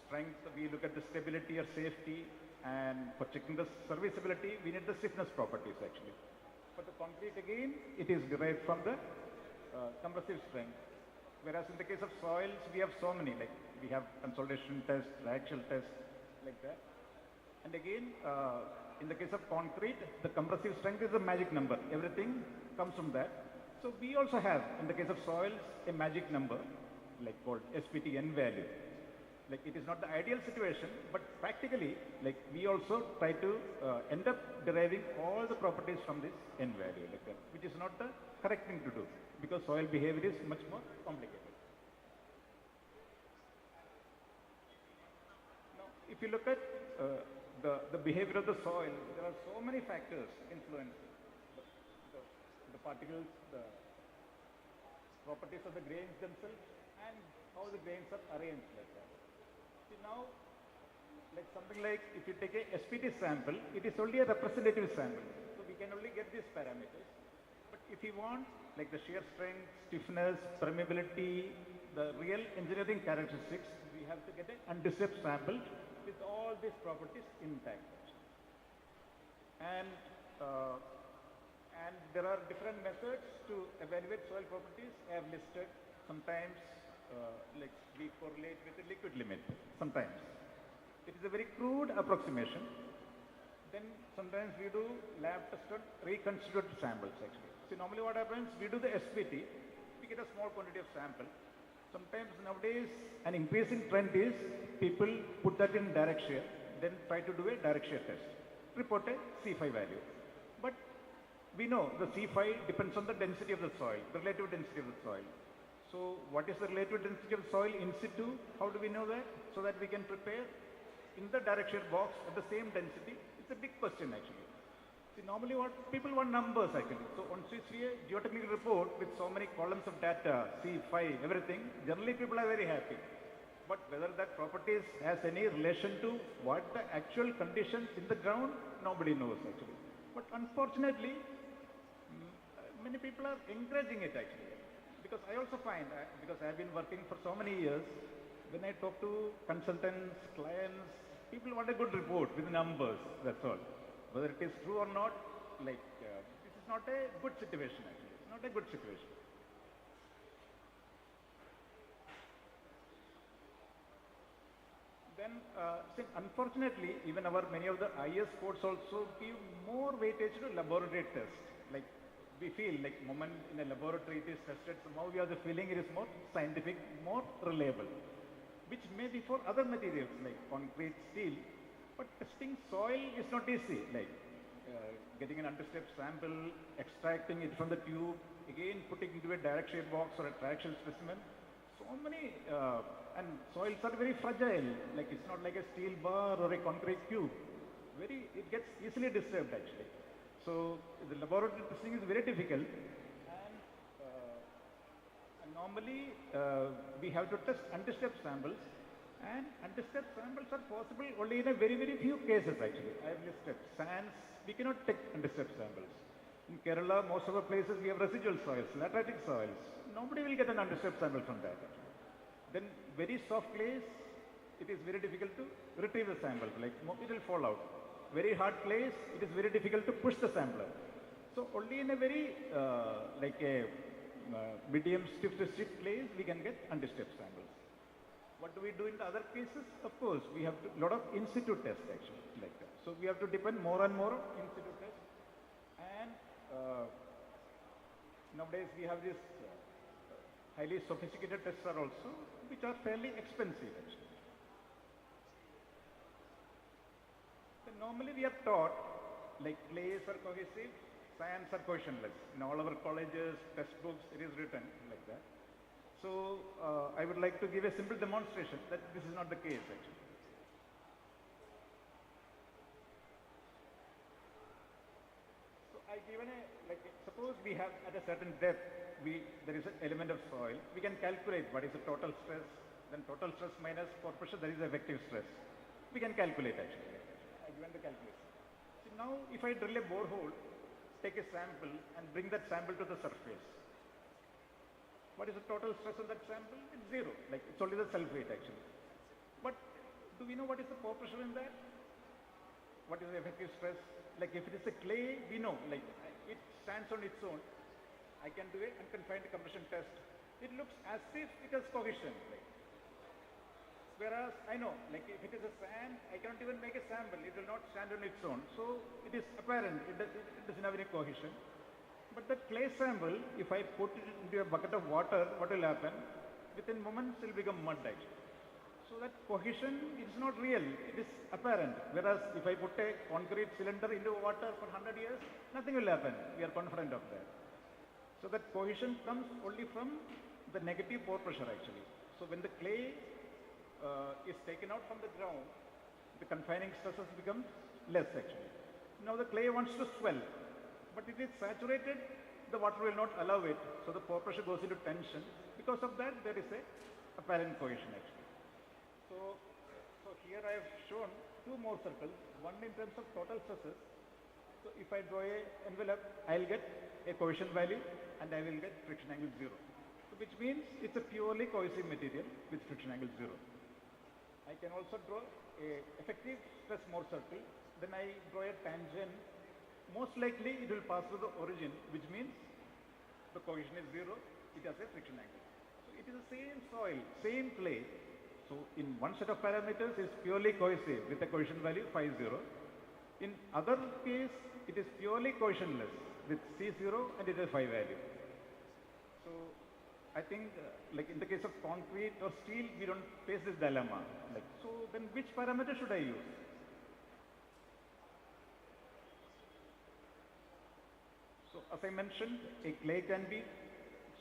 strength, we look at the stability or safety. And for checking the serviceability, we need the stiffness properties actually. for the concrete again, it is derived from the compressive strength. Whereas in the case of soils, we have so many, like we have consolidation test, triaxial test, like that. And again, in the case of concrete, the compressive strength is a magic number. Everything comes from that. So we also have, in the case of soils, a magic number, like called SPT N value. Like it is not the ideal situation, but practically, like we also try to end up deriving all the properties from this N value, like that, which is not the correct thing to do, because soil behavior is much more complicated. Now, if you look at the behavior of the soil, there are so many factors influencing the particles, the properties of the grains themselves, and how the grains are arranged like that. See now, like something like if you take a SPT sample, it is only a representative sample. So we can only get these parameters. But if you want like the shear strength, stiffness, permeability, the real engineering characteristics, we have to get an undisturbed sample with all these properties intact. And there are different methods to evaluate soil properties. I have listed. Sometimes like we correlate with the liquid limit. Sometimes it is a very crude approximation. Then sometimes we do lab tested reconstituted samples actually. See, normally what happens, we do the SPT, we get a small quantity of sample. Sometimes nowadays an increasing trend is people put that in direct shear, then try to do a direct shear test, report a C5 value. But we know the C5 depends on the density of the soil, the relative density of the soil. So what is the relative density of soil in situ? How do we know that? So that we can prepare in the direct shear box at the same density. It's a big question actually. See, normally what people want numbers actually. So once we see a geotechnical report with so many columns of data, C5, everything, generally people are very happy. But whether that properties has any relation to what the actual conditions in the ground, nobody knows actually. But unfortunately, many people are encouraging it actually. Because I also find, because I have been working for so many years, when I talk to consultants, clients, people want a good report with numbers, that's all. Whether it is true or not, like, this is not a good situation actually. It's not a good situation. Then, unfortunately, even many of the IS codes also give more weightage to laboratory tests. Like, we feel like moment in a laboratory it is tested, somehow we have the feeling it is more scientific, more reliable, which may be for other materials like concrete, steel, but testing soil is not easy, like getting an undisturbed sample, extracting it from the tube, again putting into a direct shear box or a triaxial specimen. So many, and soils are very fragile, like it's not like a steel bar or a concrete cube. It gets easily disturbed actually. So the laboratory testing is very difficult, and normally we have to test undisturbed samples, and undisturbed samples are possible only in a very, very few cases actually. I have listed sands, we cannot take undisturbed samples. In Kerala, most of the places we have residual soils, lateritic soils. Nobody will get an undisturbed sample from that actually. Then very soft clays, it is very difficult to retrieve the samples, like it will fall out. Very hard clays, it is very difficult to push the sampler. So only in a very like a medium stiff to stiff clays we can get undisturbed samples. What do we do in the other cases? Of course, we have a lot of in situ tests actually like that. So we have to depend more and more on in situ tests. And nowadays we have these highly sophisticated tests are also, which are fairly expensive actually. Normally we are taught like clays are cohesive, sands are cohesionless. In all our colleges, textbooks, it is written like that. So I would like to give a simple demonstration that this is not the case actually. So I given a, like suppose we have at a certain depth, there is an element of soil. We can calculate what is the total stress, then total stress minus pore pressure, that is the effective stress. We can calculate actually. Given the calculation. So now if I drill a borehole, take a sample and bring that sample to the surface. What is the total stress on that sample? It's zero, like it's only the sulfate actually. But do we know what is the pore pressure in that? What is the effective stress? Like if it is a clay, we know, like it stands on its own. I can do a unconfined compression test. It looks as if it has cohesion. Like. Whereas I know, like if it is a sand, I cannot even make a sample. It will not stand on its own. So it is apparent. It doesn't have any cohesion. But the clay sample, if I put it into a bucket of water, what will happen? Within moments, it will become mud actually. So that cohesion is not real. It is apparent. Whereas if I put a concrete cylinder into water for 100 years, nothing will happen. We are confident of that. So that cohesion comes only from the negative pore pressure actually. So when the clay is taken out from the ground, the confining stresses become less actually. Now the clay wants to swell, but it is saturated, the water will not allow it, so the pore pressure goes into tension. Because of that, there is a apparent cohesion actually. So here I have shown two more circles, one in terms of total stresses. So if I draw a envelope, I'll get a cohesion value and I will get friction angle 0. So which means it's a purely cohesive material with friction angle 0. I can also draw a effective stress Mohr circle. Then I draw a tangent. Most likely it will pass through the origin, which means the cohesion is 0. It has a friction angle. So it is the same soil, same clay. So in one set of parameters is purely cohesive with a cohesion value phi 0. In other case, it is purely cohesionless with C0 and it has phi value. So I think like in the case of concrete or steel, we don't face this dilemma. Like, so then which parameter should I use? So as I mentioned, a clay can be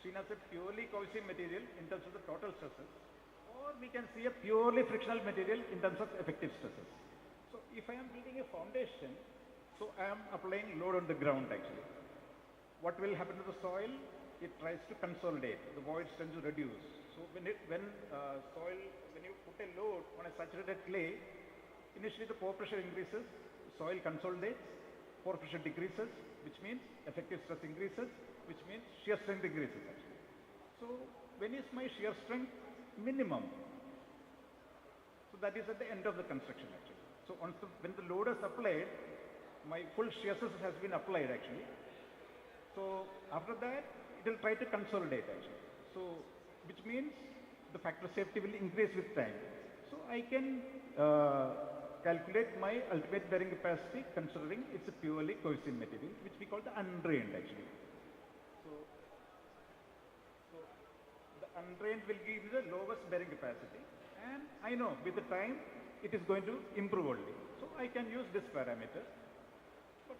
seen as a purely cohesive material in terms of the total stresses, or we can see a purely frictional material in terms of effective stresses. So if I am building a foundation, so I am applying load on the ground actually. What will happen to the soil? It tries to consolidate. The voids tend to reduce. So when you put a load on a saturated clay, initially the pore pressure increases, soil consolidates, pore pressure decreases, which means effective stress increases, which means shear strength increases actually. So when is my shear strength minimum? So that is at the end of the construction actually. So when the load is applied, my full shear stress has been applied actually. So after that, it will try to consolidate actually. So which means the factor of safety will increase with time. So I can calculate my ultimate bearing capacity considering it's a purely cohesive material, which we call the undrained actually. So the undrained will give you the lowest bearing capacity, and I know with the time it is going to improve only. So I can use this parameter. But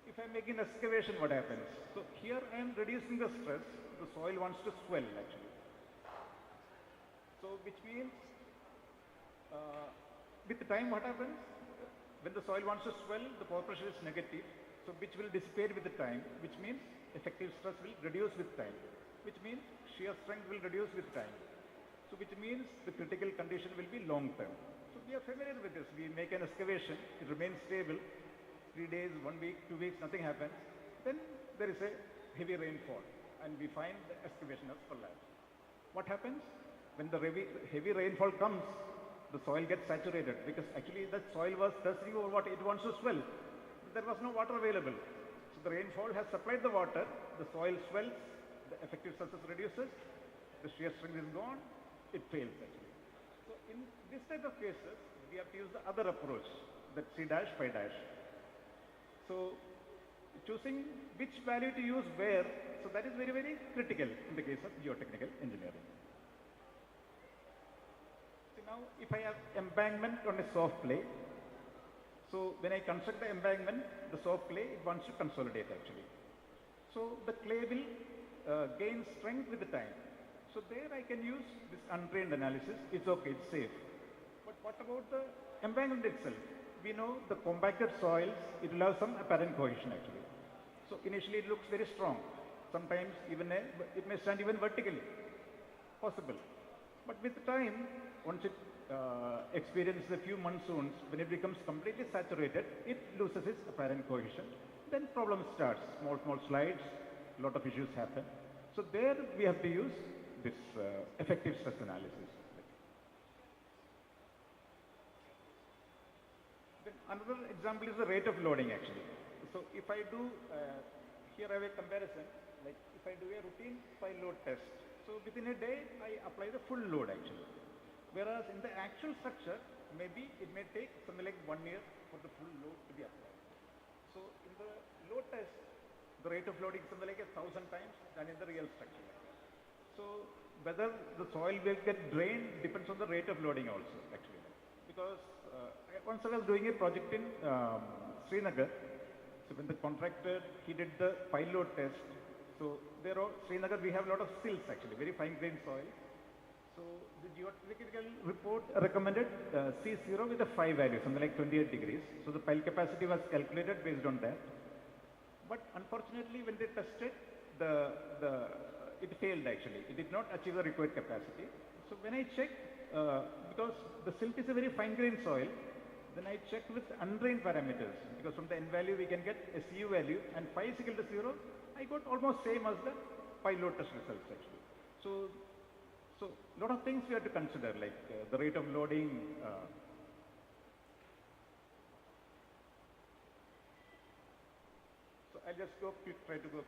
if I make an excavation, what happens? So here I am reducing the stress. The soil wants to swell actually. So which means with the time what happens? When the soil wants to swell, the pore pressure is negative, so which will dissipate with the time, which means effective stress will reduce with time, which means shear strength will reduce with time. So which means the critical condition will be long term. So we are familiar with this. We make an excavation, it remains stable, 3 days, 1 week, 2 weeks, nothing happens. Then there is a heavy rainfall and we find the excavation has collapsed. What happens? When the heavy rainfall comes, the soil gets saturated because actually that soil was thirsty for water, it wants to swell. There was no water available. So the rainfall has supplied the water, the soil swells, the effective stress reduces, the shear strength is gone, it fails actually. So in this type of cases, we have to use the other approach, that C dash, phi dash. So choosing which value to use where, so that is very, very critical in the case of geotechnical engineering. Now, if I have embankment on a soft clay, so when I construct the embankment, the soft clay, it wants to consolidate actually. So the clay will gain strength with the time. So there I can use this untrained analysis. It's okay, it's safe. But what about the embankment itself? We know the compacted soils, it will have some apparent cohesion actually. So initially it looks very strong. Sometimes even it may stand even vertically, possible. But with time, once it experiences a few monsoons, when it becomes completely saturated, it loses its apparent cohesion. Then problem starts, small slides, a lot of issues happen. So there we have to use this effective stress analysis. Then another example is the rate of loading actually. So if I do here I have a comparison, like if I do a routine pile load test, so within a day I apply the full load actually. Whereas in the actual structure, maybe it may take something like 1 year for the full load to be applied. So in the load test, the rate of loading is something like 1,000 times than in the real structure. So whether the soil will get drained depends on the rate of loading also actually. Because once I was doing a project in Srinagar, so when the contractor, he did the pile load test, so there are, Srinagar we have a lot of silts actually, very fine grained soil. So the geotechnical report recommended C0 with a 5 value, something like 28 degrees. So the pile capacity was calculated based on that. But unfortunately, when they tested, it failed actually. It did not achieve the required capacity. So when I checked, because the silt is a very fine-grained soil, then I checked with undrained parameters. Because from the N value, we can get a CU value, and 5 is equal to 0. I got almost same as the pile load test results actually. So a lot of things we have to consider, like the rate of loading. So I'll just try to go.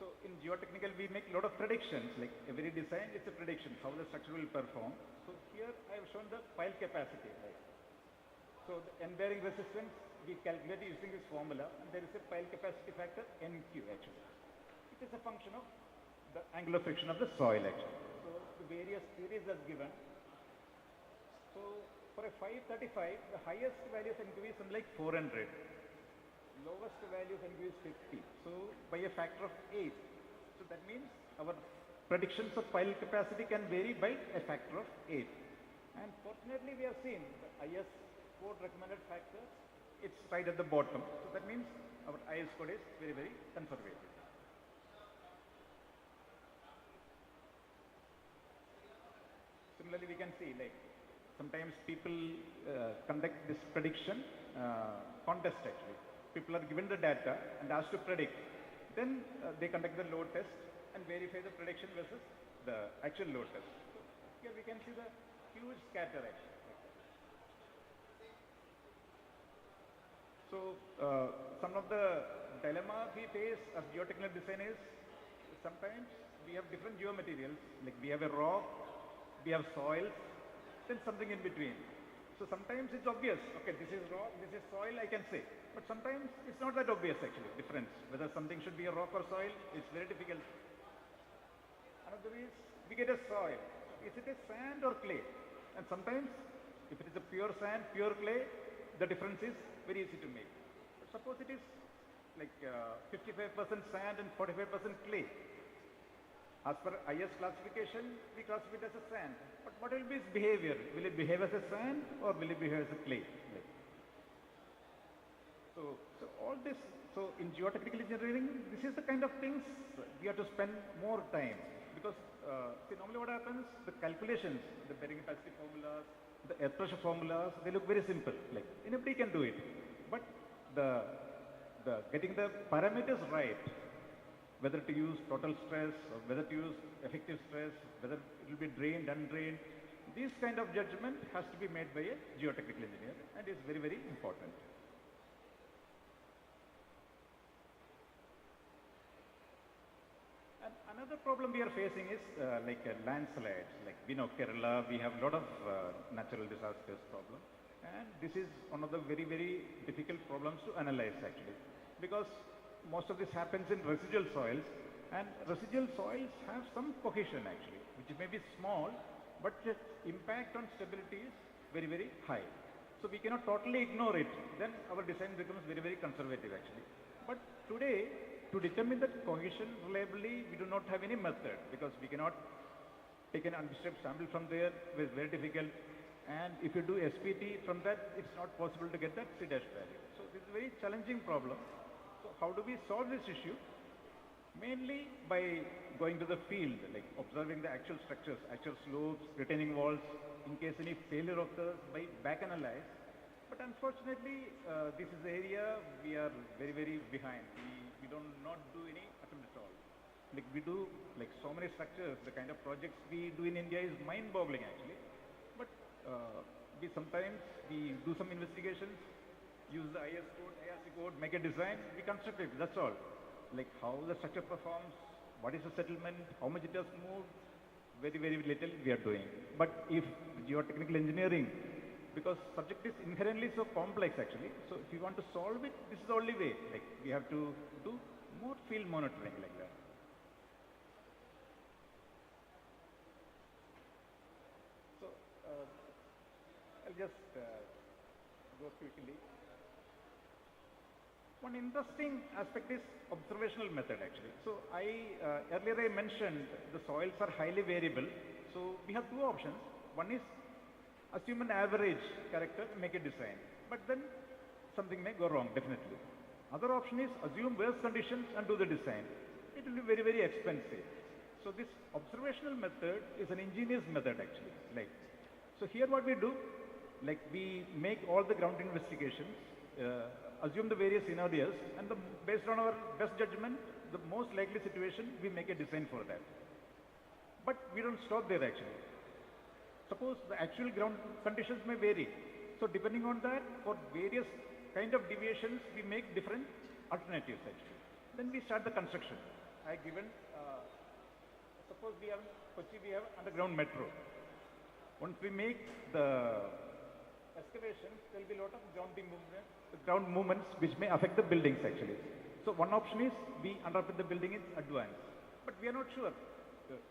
So in geotechnical, we make a lot of predictions, like every design is a prediction, how the structure will perform. So here I have shown the pile capacity. Right? So the end bearing resistance, we calculate using this formula, and there is a pile capacity factor NQ actually. It is a function of the angular friction of the soil actually. So the various theories are given. So for a 535, the highest value of NQ is something like 400. Lowest value of NQ is 50. So by a factor of 8. So that means our predictions of pile capacity can vary by a factor of 8. And fortunately we have seen the IS code recommended factor, it's right at the bottom. So that means our IS code is very, very conservative. Similarly, we can see like sometimes people conduct this prediction contest actually. People are given the data and asked to predict. Then they conduct the load test and verify the prediction versus the actual load test. So here we can see the huge scatter actually. So some of the dilemma we face as geotechnical designers, sometimes we have different geomaterials, like we have a rock, we have soils, then something in between. So sometimes it's obvious, okay, this is rock, this is soil, I can say. But sometimes it's not that obvious actually, difference. Whether something should be a rock or soil, it's very difficult. Another is, we get a soil. Is it a sand or clay? And sometimes, if it is a pure sand, pure clay, the difference is very easy to make. But suppose it is like 55% sand and 45% clay. As per IS classification, we classify it as a sand. But what will be its behavior? Will it behave as a sand or will it behave as a clay? So all this, so in geotechnical engineering, this is the kind of things we have to spend more time. Because see, normally what happens, the calculations, the bearing capacity formulas, the earth pressure formulas, they look very simple. Like anybody can do it. But the getting the parameters right, whether to use total stress or whether to use effective stress, whether it will be drained, undrained, this kind of judgment has to be made by a geotechnical engineer and is very, very important. And another problem we are facing is like landslides. Like we know Kerala, we have a lot of natural disasters problem. And this is one of the very, very difficult problems to analyze actually. Because most of this happens in residual soils, and residual soils have some cohesion actually, which may be small, but the impact on stability is very, very high. So we cannot totally ignore it. Then our design becomes very, very conservative actually. But today, to determine that cohesion reliably, we do not have any method, because we cannot take an undisturbed sample from there. It's very difficult. And if you do SPT from that, it's not possible to get that C dash value. So this is a very challenging problem. So how do we solve this issue? Mainly by going to the field, like observing the actual structures, actual slopes, retaining walls, in case any failure occurs, by back analyze. But unfortunately, this is the area we are very, very behind. We do not do any attempt at all. Like we do like so many structures, the kind of projects we do in India is mind-boggling actually. But we sometimes do some investigations, use the IS code, IRC code, make a design, we construct it, that's all. Like how the structure performs, what is the settlement, how much it has moved, very, very little we are doing. But if geotechnical engineering, because subject is inherently so complex actually, so if you want to solve it, this is the only way. Like we have to do more field monitoring like that. So I'll just go quickly. One interesting aspect is observational method actually. So earlier I mentioned the soils are highly variable. So we have two options. One is assume an average character, make a design. But then something may go wrong definitely. Other option is assume worst conditions and do the design. It will be very, very expensive. So this observational method is an ingenious method actually. So here what we do, like we make all the ground investigations, assume the various scenarios, and based on our best judgment, the most likely situation, we make a design for that. But we don't stop there actually. Suppose the actual ground conditions may vary. So depending on that, for various kind of deviations, we make different alternatives actually. Then we start the construction. I given, suppose we have, Kochi we have underground metro. Once we make the excavations, there will be a lot of ground movements which may affect the buildings actually. So one option is we underpin the building in advance. But we are not sure.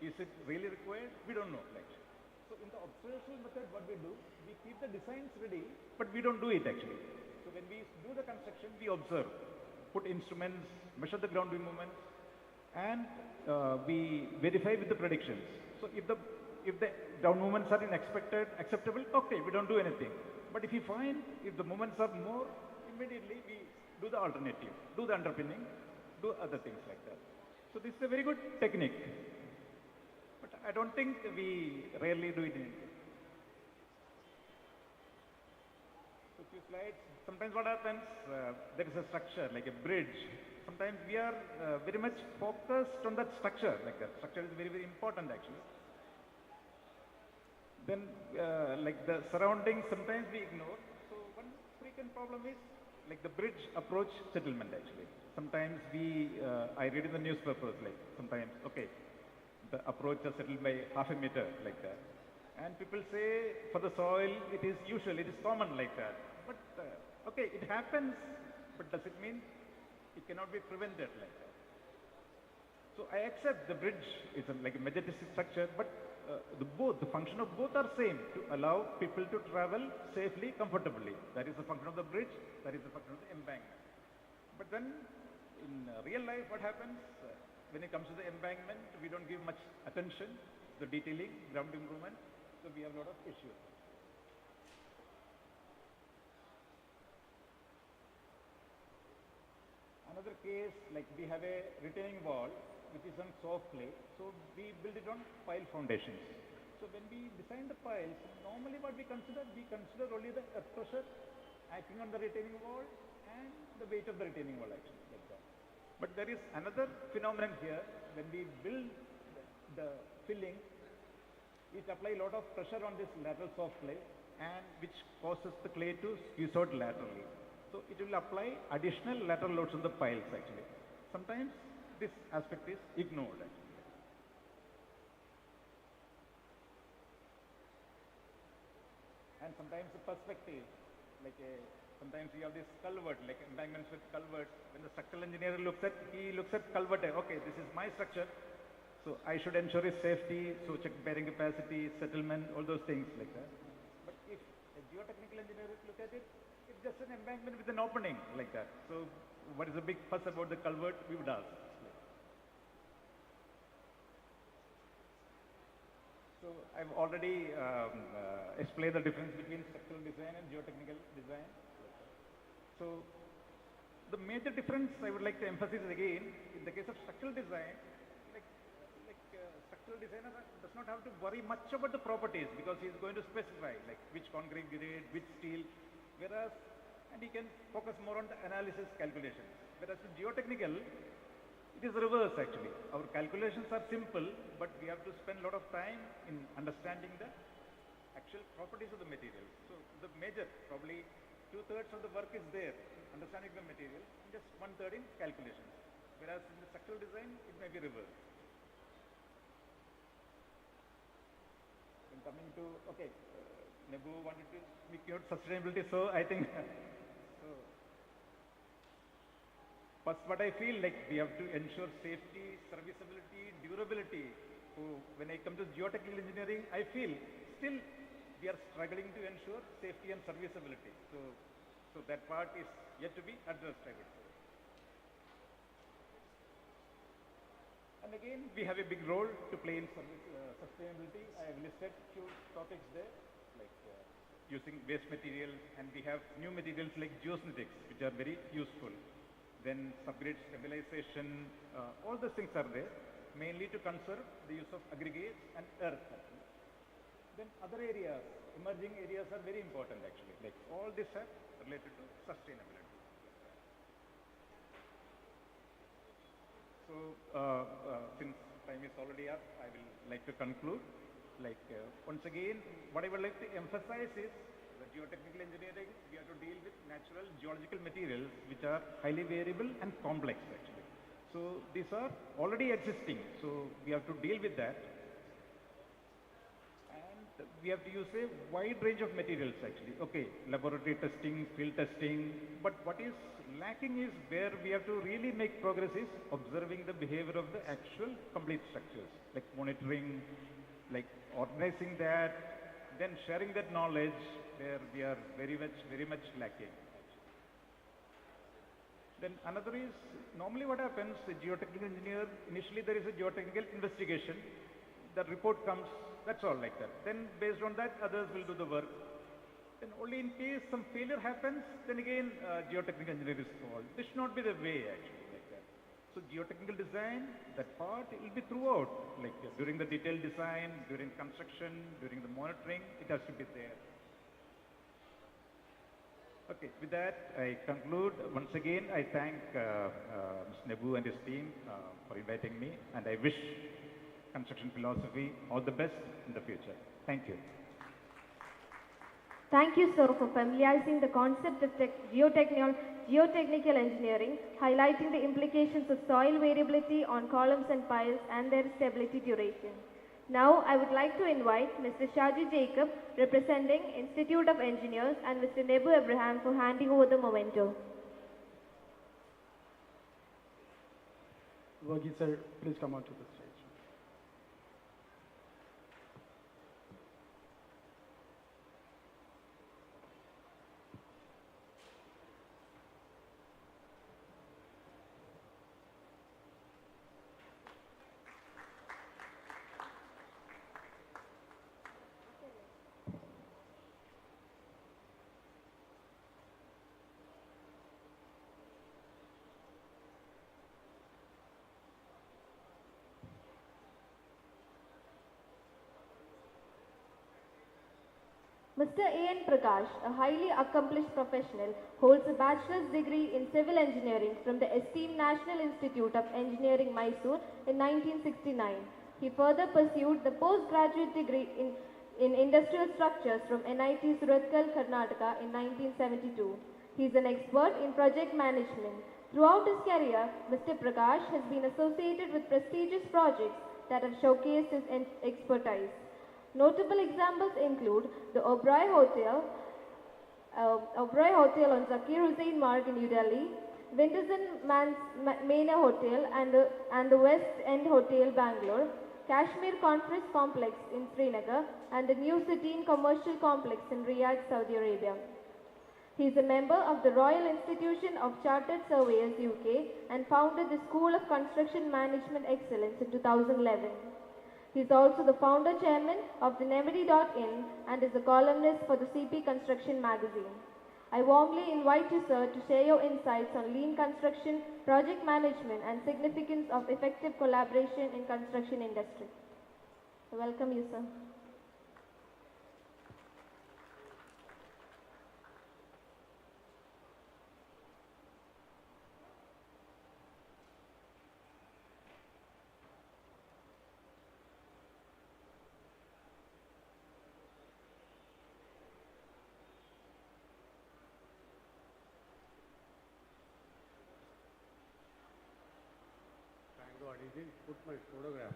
Is it really required? We don't know actually. So in the observational method what we do, we keep the designs ready, but we don't do it actually. So when we do the construction, we observe, put instruments, measure the ground movements, and we verify with the predictions. So if the ground movements are acceptable, okay, we don't do anything. But if we find if the movements are more, immediately we do the alternative, do the underpinning, do other things like that. So this is a very good technique. But I don't think we rarely do it in India. So few slides. Sometimes what happens, there is a structure like a bridge. Sometimes we are very much focused on that structure. Like that structure is very, very important actually. Then like the surroundings, sometimes we ignore. So one frequent problem is like the bridge approach settlement actually. Sometimes I read in the newspapers like sometimes, okay, the approach is settled by half a meter like that. And people say for the soil, it is usual, it is common like that. But okay, it happens, but does it mean it cannot be prevented like that? So I accept the bridge is like a majestic structure, but the function of both are same, to allow people to travel safely, comfortably. That is the function of the bridge, that is the function of the embankment. But then in real life what happens, when it comes to the embankment, we don't give much attention to the detailing, ground improvement, so we have a lot of issues. Another case, like we have a retaining wall which is on soft clay, so we build it on pile foundations. So when we design the piles, normally what we consider only the earth pressure acting on the retaining wall and the weight of the retaining wall actually, like that. But there is another phenomenon here. When we build the filling, it applies a lot of pressure on this lateral soft clay, and which causes the clay to squeeze out laterally. So it will apply additional lateral loads on the piles actually. Sometimes this aspect is ignored actually. And sometimes the perspective, like sometimes you have this culvert, like embankments with culverts. When the structural engineer looks at culvert, okay, this is my structure, so I should ensure its safety, so check bearing capacity, settlement, all those things like that. But if a geotechnical engineer look at it, it's just an embankment with an opening like that. So what is the big fuss about the culvert? We would ask. So I've already explained the difference between structural design and geotechnical design. So the major difference I would like to emphasize again, in the case of structural design, structural designer does not have to worry much about the properties because he is going to specify like which concrete grade, which steel, whereas, and he can focus more on the analysis calculations. Whereas with geotechnical, it is reverse actually. Our calculations are simple, but we have to spend a lot of time in understanding the actual properties of the material. So the major, probably 2/3 of the work is there, understanding the material, and just 1/3 in calculations. Whereas in the structural design, it may be reversed. Then coming to, okay, Nebu wanted to speak about sustainability, so I think, so first what I feel like we have to ensure safety, serviceability, durability. So when I come to geotechnical engineering, I feel still we are struggling to ensure safety and serviceability. So that part is yet to be addressed, I would say. And again, we have a big role to play in sustainability. I have listed few topics there, like using waste materials, and we have new materials like geosynthetics, which are very useful. Then subgrade stabilization, all those things are there, mainly to conserve the use of aggregates and earth. Actually. Then other areas, emerging areas are very important actually, like all this are related to sustainability. So, since time is already up, I will like to conclude. Like once again, what I would like to emphasize is the geotechnical engineering, we have to deal with natural geological materials which are highly variable and complex actually. So these are already existing, so we have to deal with that. And we have to use a wide range of materials actually. Okay, laboratory testing, field testing, but what is lacking is where we have to really make progress is observing the behavior of the actual complete structures, like monitoring, like organizing that, then sharing that knowledge, where we are very much lacking. Then another is, normally what happens, the geotechnical engineer, initially there is a geotechnical investigation, the report comes, that's all like that. Then based on that, others will do the work. Then only in case some failure happens, then again geotechnical engineer is called. This should not be the way actually like that. So geotechnical design, that part it will be throughout, like during the detailed design, during construction, during the monitoring, it has to be there. Okay, with that I conclude. Once again, I thank Mr. Nebu and his team for inviting me, and I wish construction philosophy all the best in the future. Thank you. Thank you, sir, for familiarizing the concept of geotechnical engineering, highlighting the implications of soil variability on columns and piles and their stability duration. Now, I would like to invite Mr. Shaji Jacob, representing Institute of Engineers, and Mr. Nebu Abraham for handing over the memento. Varghese sir, please come on to the stage. Mr. A.N. Prakash, a highly accomplished professional, holds a bachelor's degree in civil engineering from the esteemed National Institute of Engineering, Mysore in 1969. He further pursued the postgraduate degree in industrial structures from NIT Surathkal, Karnataka in 1972. He is an expert in project management. Throughout his career, Mr. Prakash has been associated with prestigious projects that have showcased his expertise. Notable examples include the Oberoi Hotel on Zakir Hussain Marg in New Delhi, Winterson Manor Hotel and the West End Hotel, Bangalore, Kashmir Conference Complex in Srinagar, and the New City Commercial Complex in Riyadh, Saudi Arabia. He is a member of the Royal Institution of Chartered Surveyors, UK, and founded the School of Construction Management Excellence in 2011. He is also the founder chairman of the Nemedi.in and is a columnist for the CP Construction magazine. I warmly invite you, sir, to share your insights on lean construction, project management, and significance of effective collaboration in construction industry. I welcome you, sir. didn't put my photograph.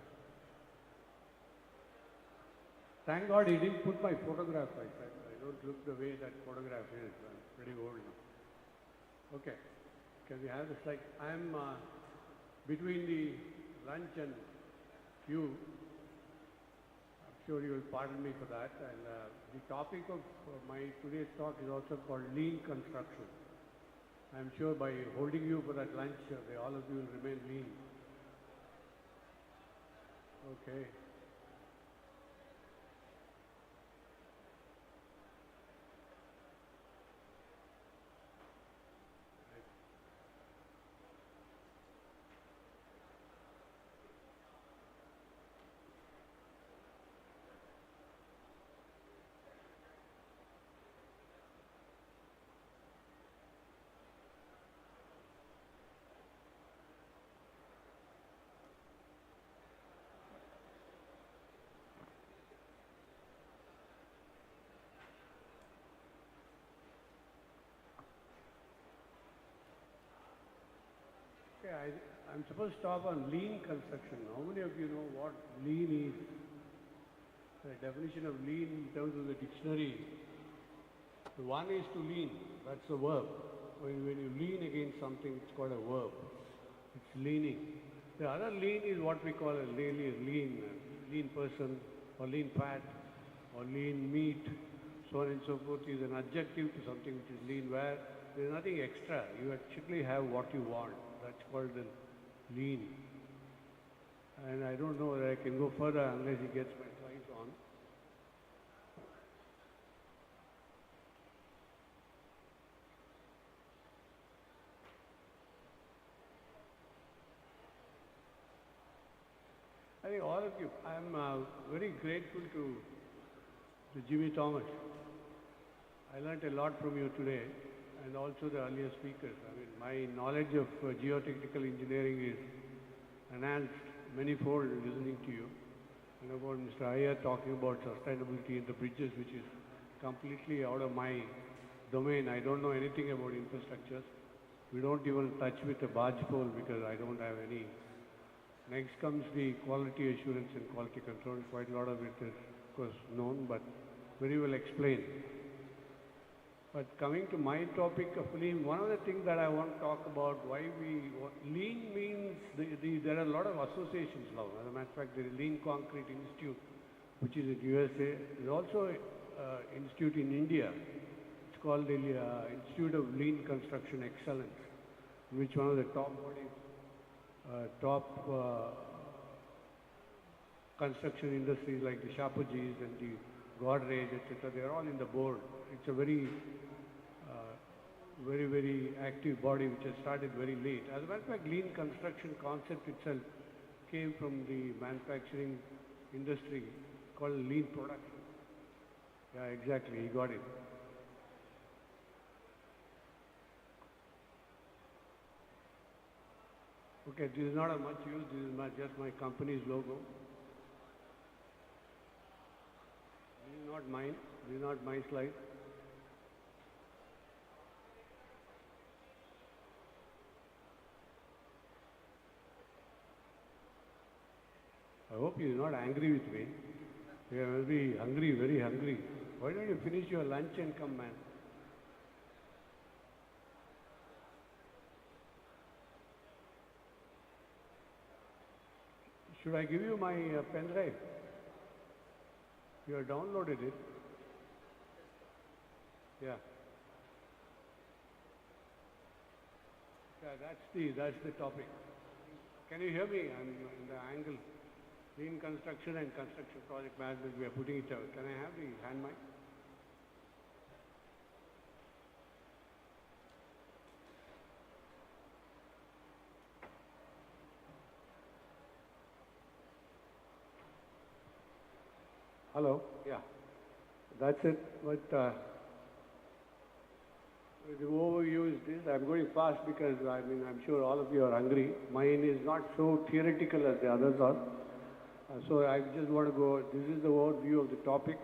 Thank God he didn't put my photograph. I don't look the way that photograph is. I'm pretty old now. Okay. Can we have the slide? I'm between the lunch and you. I'm sure you will pardon me for that. And the topic of my today's talk is also called lean construction. I'm sure by holding you for that lunch, all of you will remain lean. Okay. Okay, I'm supposed to talk on lean construction. How many of you know what lean is? The definition of lean in terms of the dictionary. The one is to lean, that's a verb. When you lean against something, it's called a verb. It's leaning. The other lean is what we call a lean person, or lean fat, or lean meat, so on and so forth is an adjective to something which is lean, where there's nothing extra. You actually have what you want. That's called the lean. And I don't know whether I can go further unless he gets my slides on. I think all of you, I'm very grateful to Jimmy Thomas. I learnt a lot from you today, and also the earlier speakers. I mean, my knowledge of geotechnical engineering is enhanced manyfold listening to you. And about Mr. Iyer talking about sustainability in the bridges, which is completely out of my domain. I don't know anything about infrastructures. We don't even touch with a barge pole because I don't have any. Next comes the quality assurance and quality control. Quite a lot of it is, of course, known, but very well explained. But coming to my topic of lean, one of the things that I want to talk about, lean means, there are a lot of associations now. As a matter of fact, there is Lean Concrete Institute, which is in USA. There is also an institute in India. It's called the Institute of Lean Construction Excellence, in which one of the top bodies, construction industries like the Shapojis and the Godrej, etc., they are all in the board. It's a very active body which has started very late. As a matter of fact, lean construction concept itself came from the manufacturing industry called lean production. Yeah, exactly, he got it. Okay, this is not of much use, this is just my company's logo. This is not mine, this is not my slide. I hope you're not angry with me. You must be hungry, very hungry. Why don't you finish your lunch and come, man? Should I give you my pen drive? You have downloaded it. Yeah. Yeah, that's the topic. Can you hear me? I'm in the angle. Lean construction and construction project management, we are putting it out. Can I have the hand mic? Hello? Yeah. That's it. But the overview is this. I'm going fast because I'm sure all of you are hungry. Mine is not so theoretical as the others are. So I just want to go, this is the overview of the topics.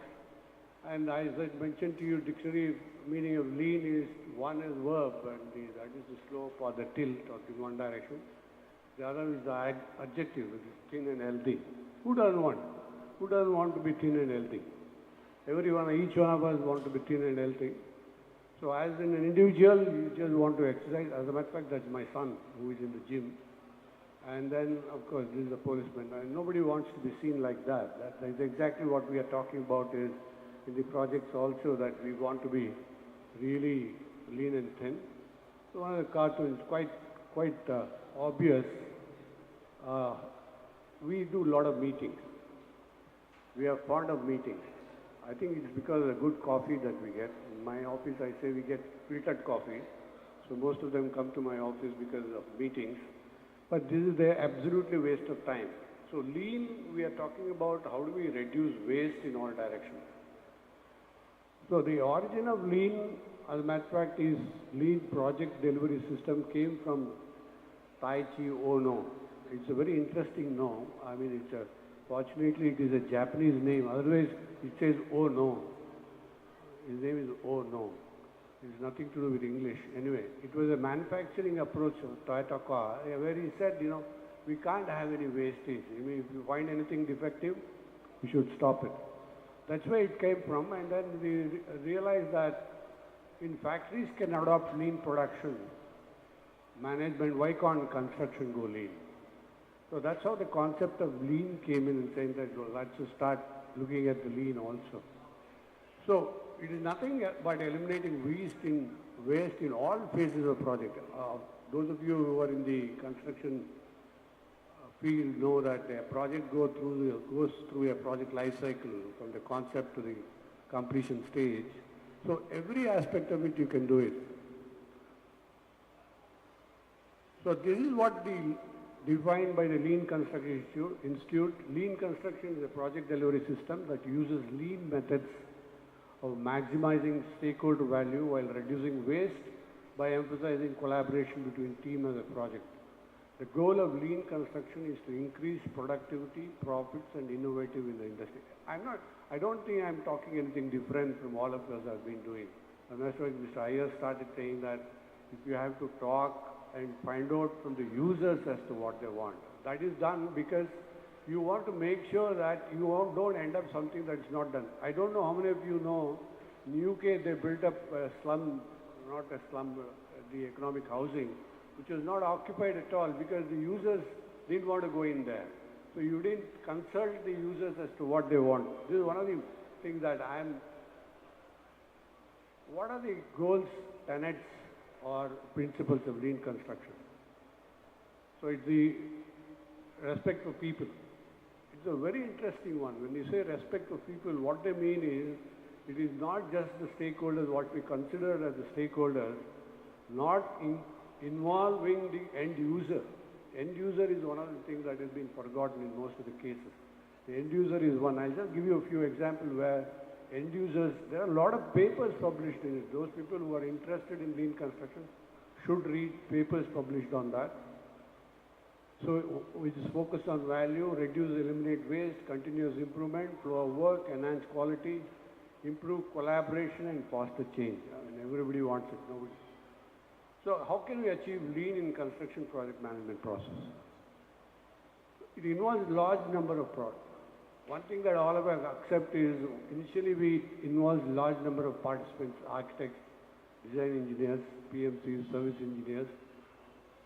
And as I mentioned to you, dictionary meaning of lean is, one is verb, and that is the slope or the tilt or in one direction. The other is the adjective, which is thin and healthy. Who doesn't want? Who doesn't want to be thin and healthy? Everyone, each one of us want to be thin and healthy. So as an individual, you just want to exercise. As a matter of fact, that's my son who is in the gym. And then, of course, this is a policeman. And nobody wants to be seen like that. That's exactly what we are talking about is in the projects also, that we want to be really lean and thin. So one of the cartoons, quite obvious. We do a lot of meetings. We are fond of meetings. I think it's because of the good coffee that we get. In my office, I say we get filtered coffee. So most of them come to my office because of meetings. But this is the absolutely waste of time. So lean, we are talking about how do we reduce waste in all directions. So the origin of lean, as a matter of fact, is lean project delivery system came from Taichi Ono. It's a very interesting no. I mean, fortunately it is a Japanese name. Otherwise, it says Ono. His name is Ono. It has nothing to do with English. Anyway, it was a manufacturing approach of Toyota car where he said, we can't have any wastage. I mean, if you find anything defective, you should stop it. That's where it came from, and then we realized that in factories can adopt lean production management, why can't construction go lean? So that's how the concept of lean came in and saying that, well, let's just start looking at the lean also. So it is nothing but eliminating waste in all phases of project. Those of you who are in the construction field know that a project goes through a project life cycle from the concept to the completion stage. So every aspect of it you can do it. So this is what defined by the Lean Construction Institute. Lean construction is a project delivery system that uses lean methods of maximizing stakeholder value while reducing waste by emphasizing collaboration between team as a project. The goal of lean construction is to increase productivity, profits, and innovative in the industry. I don't think I'm talking anything different from all of us have been doing. And that's why Mr. Iyer started saying that if you have to talk and find out from the users as to what they want. That is done because you want to make sure that you don't end up something that's not done. I don't know how many of you know, in UK they built up a slum, not a slum, the economic housing, which was not occupied at all because the users didn't want to go in there. So you didn't consult the users as to what they want. This is one of the things that what are the goals, tenets, or principles of lean construction? So it's the respect for people. It's a very interesting one. When you say respect for people, what they mean is, it is not just the stakeholders, what we consider as the stakeholders, not involving the end user. End user is one of the things that has been forgotten in most of the cases. The end user is one. I'll just give you a few examples where end users, there are a lot of papers published in it. Those people who are interested in lean construction should read papers published on that. So which is focused on value, reduce, eliminate waste, continuous improvement, flow of work, enhance quality, improve collaboration, and foster change. I mean, everybody wants it. Nobody. So how can we achieve lean in construction project management process? It involves a large number of products. One thing that all of us accept is initially we involve large number of participants, architects, design engineers, PMCs, service engineers.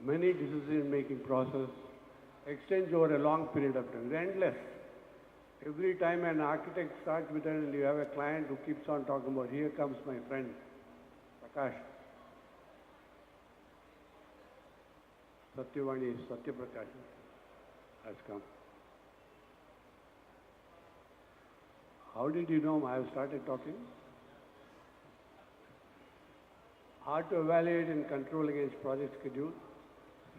Many decision-making process extends over a long period of time. It's endless. Every time an architect starts with it and you have a client who keeps on talking about, here comes my friend, Prakash. Satyavani, Satyaprakash has come. How did you know I have started talking? Hard to evaluate and control against project schedule.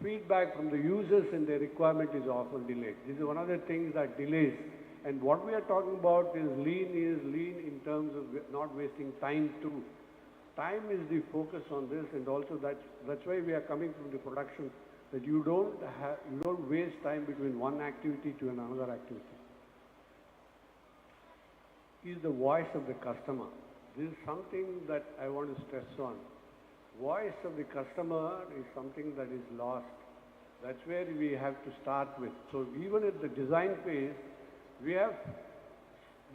Feedback from the users and their requirement is often delayed. This is one of the things that delays. And what we are talking about is lean in terms of not wasting time too. Time is the focus on this, and also that's why we are coming from the production, that you don't waste time between one activity to another activity. Is the voice of the customer. This is something that I want to stress on. Voice of the customer is something that is lost. That's where we have to start with. So even at the design phase, we have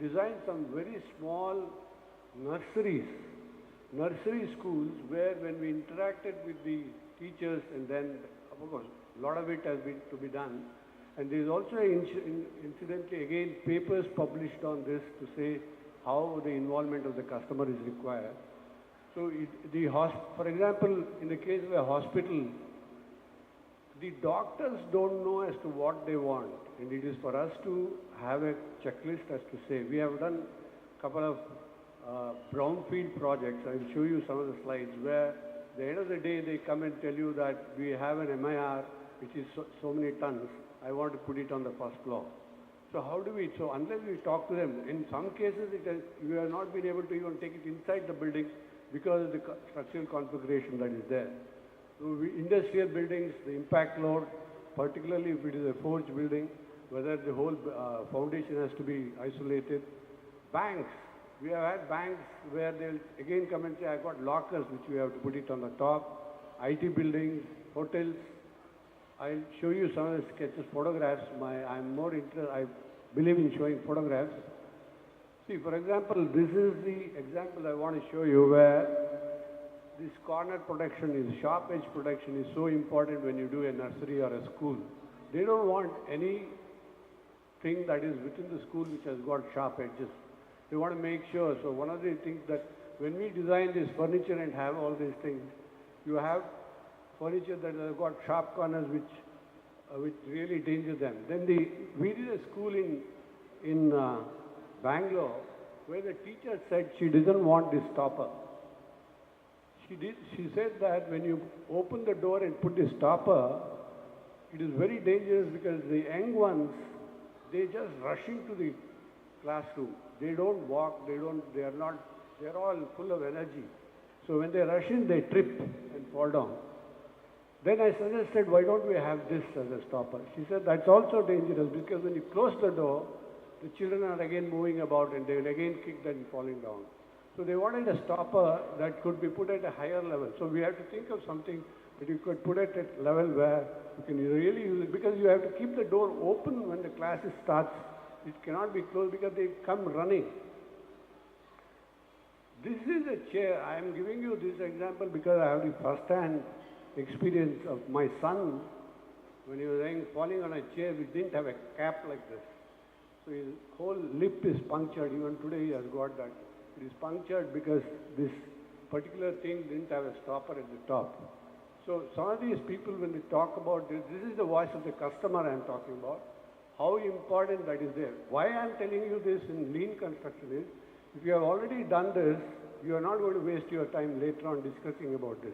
designed some very small nurseries, nursery schools where when we interacted with the teachers and then, of course, a lot of it has been to be done. And there is also, incidentally, again, papers published on this to say how the involvement of the customer is required. So, for example, in the case of a hospital, the doctors don't know as to what they want. And it is for us to have a checklist as to say, we have done a couple of brownfield projects. I will show you some of the slides where at the end of the day, they come and tell you that we have an MIR, which is so many tons. I want to put it on the first floor. So how do we, so unless we talk to them, in some cases we have not been able to even take it inside the building because of the structural configuration that is there. So industrial buildings, the impact load, particularly if it is a forged building, whether the whole foundation has to be isolated. Banks, we have had banks where they'll again come and say, I've got lockers which we have to put it on the top, IT buildings, hotels. I'll show you some of the sketches, photographs. I'm more interested, I believe in showing photographs. See, for example, this is the example I want to show you where this corner protection is, sharp edge protection is so important when you do a nursery or a school. They don't want anything that is within the school which has got sharp edges. They want to make sure. So one of the things that when we design this furniture and have all these things, you have furniture that has got sharp corners which really danger them. Then we did a school in Bangalore where the teacher said she doesn't want this stopper. She said that when you open the door and put this stopper, it is very dangerous because the young ones, they just rush into the classroom. They don't walk, they're all full of energy. So when they rush in, they trip and fall down. Then I suggested, why don't we have this as a stopper? She said, that's also dangerous because when you close the door, the children are again moving about and they will again kick and falling down. So they wanted a stopper that could be put at a higher level. So we have to think of something that you could put it at a level where you can really use it because you have to keep the door open when the class starts. It cannot be closed because they come running. This is a chair. I am giving you this example because I have the first-hand experience of my son when he was falling on a chair which didn't have a cap like this. So his whole lip is punctured. Even today he has got that. It is punctured because this particular thing didn't have a stopper at the top. So some of these people, when they talk about this, this is the voice of the customer I am talking about. How important that is there. Why I am telling you this in lean construction is, if you have already done this, you are not going to waste your time later on discussing about this.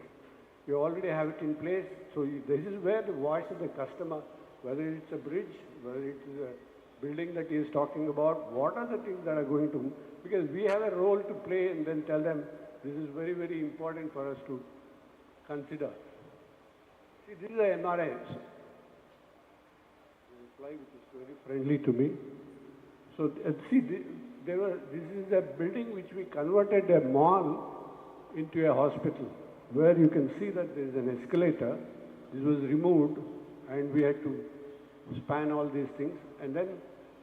You already have it in place. So this is where the voice of the customer, whether it's a bridge, whether it is a building that he is talking about, what are the things that are going to, because we have a role to play and then tell them this is very, very important for us to consider. See, this is a MRI. Which is very friendly to me. So see, this is a building which we converted a mall into a hospital, where you can see that there is an escalator. This was removed and we had to span all these things. And then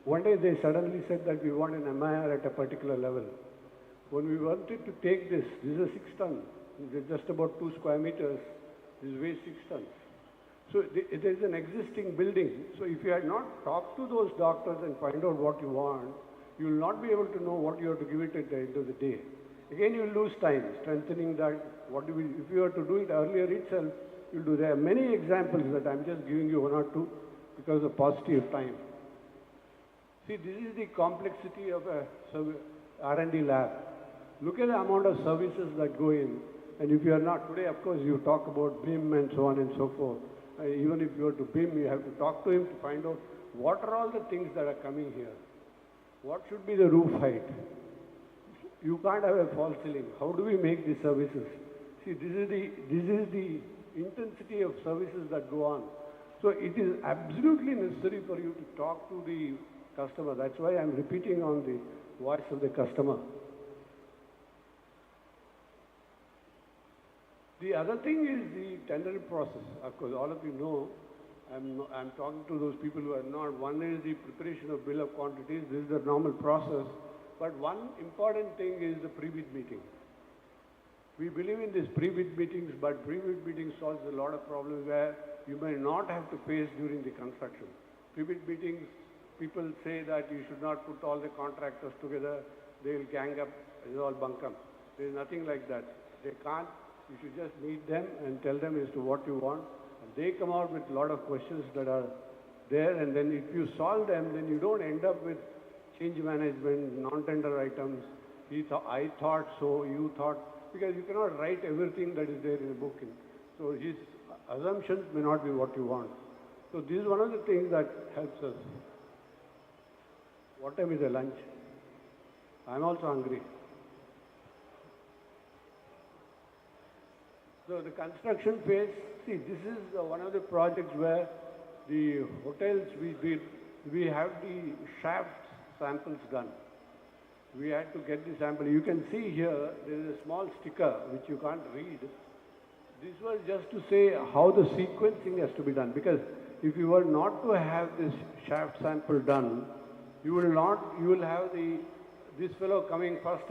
one day they suddenly said that we want an MIR at a particular level. When we wanted to take this is a 6 ton. It's just about 2 square meters. This weighs 6 tons. So there is an existing building. So if you had not talked to those doctors and find out what you want, you will not be able to know what you have to give it at the end of the day. Again, you will lose time strengthening that. If you were to do it earlier itself, you'll do. There are many examples that I'm just giving you 1 or 2 because of paucity of time. See, this is the complexity of a R&D lab. Look at the amount of services that go in. And if you are not, today of course you talk about BIM and so on and so forth. Even if you are to BIM, you have to talk to him to find out what are all the things that are coming here. What should be the roof height? You can't have a false ceiling. How do we make these services? See, this is the intensity of services that go on. So it is absolutely necessary for you to talk to the customer. That's why I'm repeating on the voice of the customer. The other thing is the tender process. Of course, all of you know I'm talking to those people who are not. One is the preparation of bill of quantities. This is the normal process. But one important thing is the pre-bid meeting. We believe in these pre-bid meetings, but pre-bid meetings solves a lot of problems where you may not have to face during the construction. Pre-bid meetings, people say that you should not put all the contractors together. They will gang up. It's all bunkum. There is nothing like that. They can't. You should just meet them and tell them as to what you want. And they come out with a lot of questions that are there, and then if you solve them, then you don't end up with change management, non-tender items. I thought so, you thought, because you cannot write everything that is there in the book. So his assumptions may not be what you want. So this is one of the things that helps us. What time is the lunch? I'm also hungry. So the construction phase, see, this is one of the projects where the hotels we have the shaft samples done. We had to get the sample. You can see here, there is a small sticker which you can't read. This was just to say how the sequencing has to be done. Because if you were not to have this shaft sample done, you will have this fellow coming first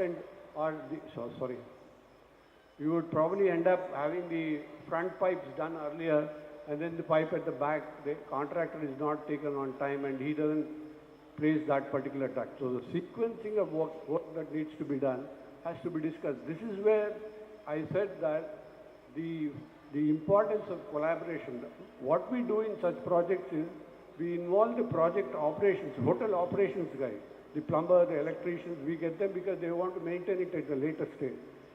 you would probably end up having the front pipes done earlier, and then the pipe at the back, the contractor is not taken on time and he doesn't place that particular duct. So the sequencing of work that needs to be done has to be discussed. This is where I said that the importance of collaboration. What we do in such projects is we involve the project operations, hotel operations guys, the plumber, the electricians, we get them because they want to maintain it at the later stage.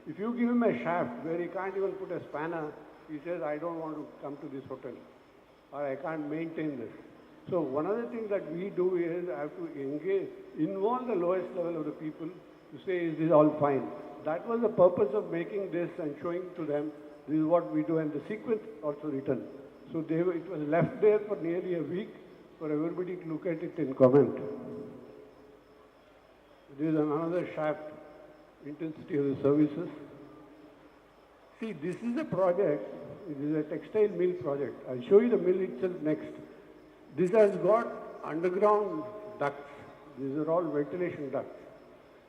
If you give him a shaft where he can't even put a spanner, he says, I don't want to come to this hotel, or I can't maintain this. So one of the things that we do is I have to involve the lowest level of the people to say, is this all fine? That was the purpose of making this and showing to them, this is what we do, and the sequence also written. So it was left there for nearly a week for everybody to look at it and comment. This is another shaft, intensity of the services. See, this is a project, it is a textile mill project. I'll show you the mill itself next. This has got underground ducts. These are all ventilation ducts.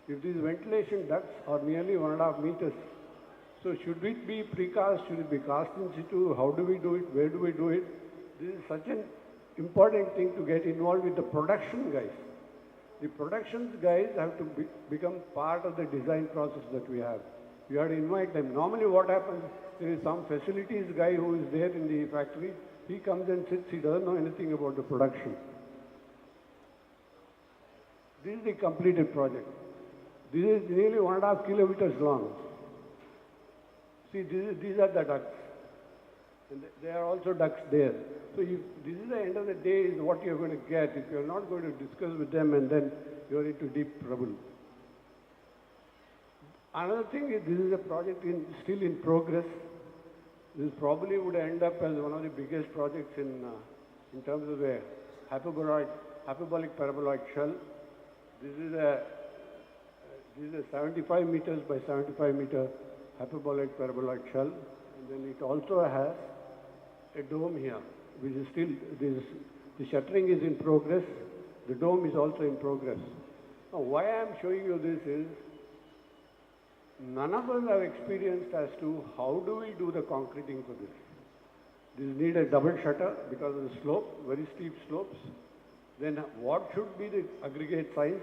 If these ventilation ducts are nearly 1.5 meters, so should it be precast, should it be cast in situ, how do we do it, where do we do it? This is such an important thing to get involved with the production guys. The production guys have to become part of the design process that we have. You have to invite them. Normally what happens, there is some facilities guy who is there in the factory, he comes and sits, he doesn't know anything about the production. This is the completed project. This is nearly 1.5 kilometers long. See, these are the ducts. And there are also ducts there. So if this is the end of the day is what you're going to get. If you're not going to discuss with them, and then you're into deep trouble. Another thing is this is a project still in progress. This probably would end up as one of the biggest projects in terms of a hyperbolic paraboloid shell. This is a 75 meters by 75 meter hyperbolic paraboloid shell, and then it also has a dome here, which is still, the shuttering is in progress, the dome is also in progress. Now, why I am showing you this is, none of us have experienced as to how do we do the concreting for this. This need a double shutter because of the slope, very steep slopes. Then what should be the aggregate size?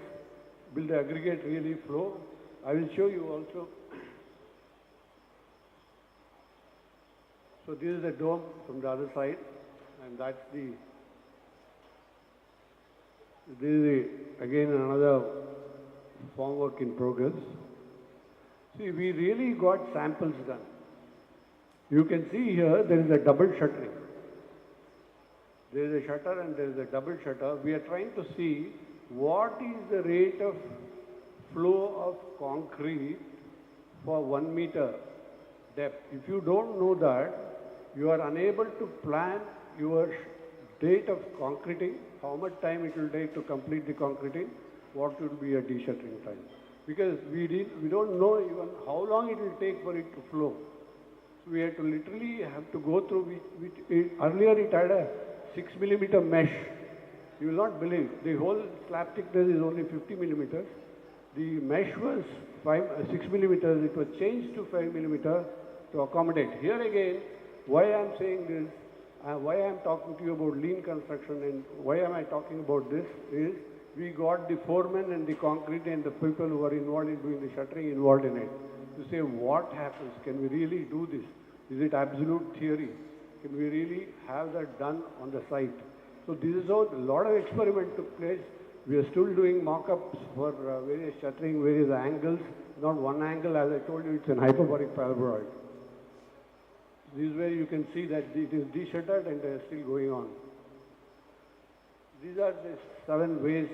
Will the aggregate really flow? I will show you also. So this is the dome from the other side, and that's this is again another formwork in progress. See, we really got samples done. You can see here there is a double shuttering. There is a shutter and there is a double shutter. We are trying to see what is the rate of flow of concrete for 1 meter depth. If you don't know that, you are unable to plan your date of concreting, how much time it will take to complete the concreting, what would be a de-shuttering time. Because we don't know even how long it will take for it to flow. So we have to literally go through, earlier it had a 6 millimeter mesh. You will not believe, the whole slab thickness is only 50 millimeters. The mesh was 6 millimeters, it was changed to 5 millimeter to accommodate. Here again, why I am saying this, why I am talking to you about lean construction and why am I talking about this is, we got the foremen and the concrete and the people who are involved in doing the shuttering involved in it. To say what happens, can we really do this? Is it absolute theory? Can we really have that done on the site? So this is how a lot of experiment took place. We are still doing mock-ups for various shuttering, various angles. Not one angle, as I told you, it's an hyperbolic paraboloid. This is where you can see that it is de-shuttered and they are still going on. These are the 7 ways.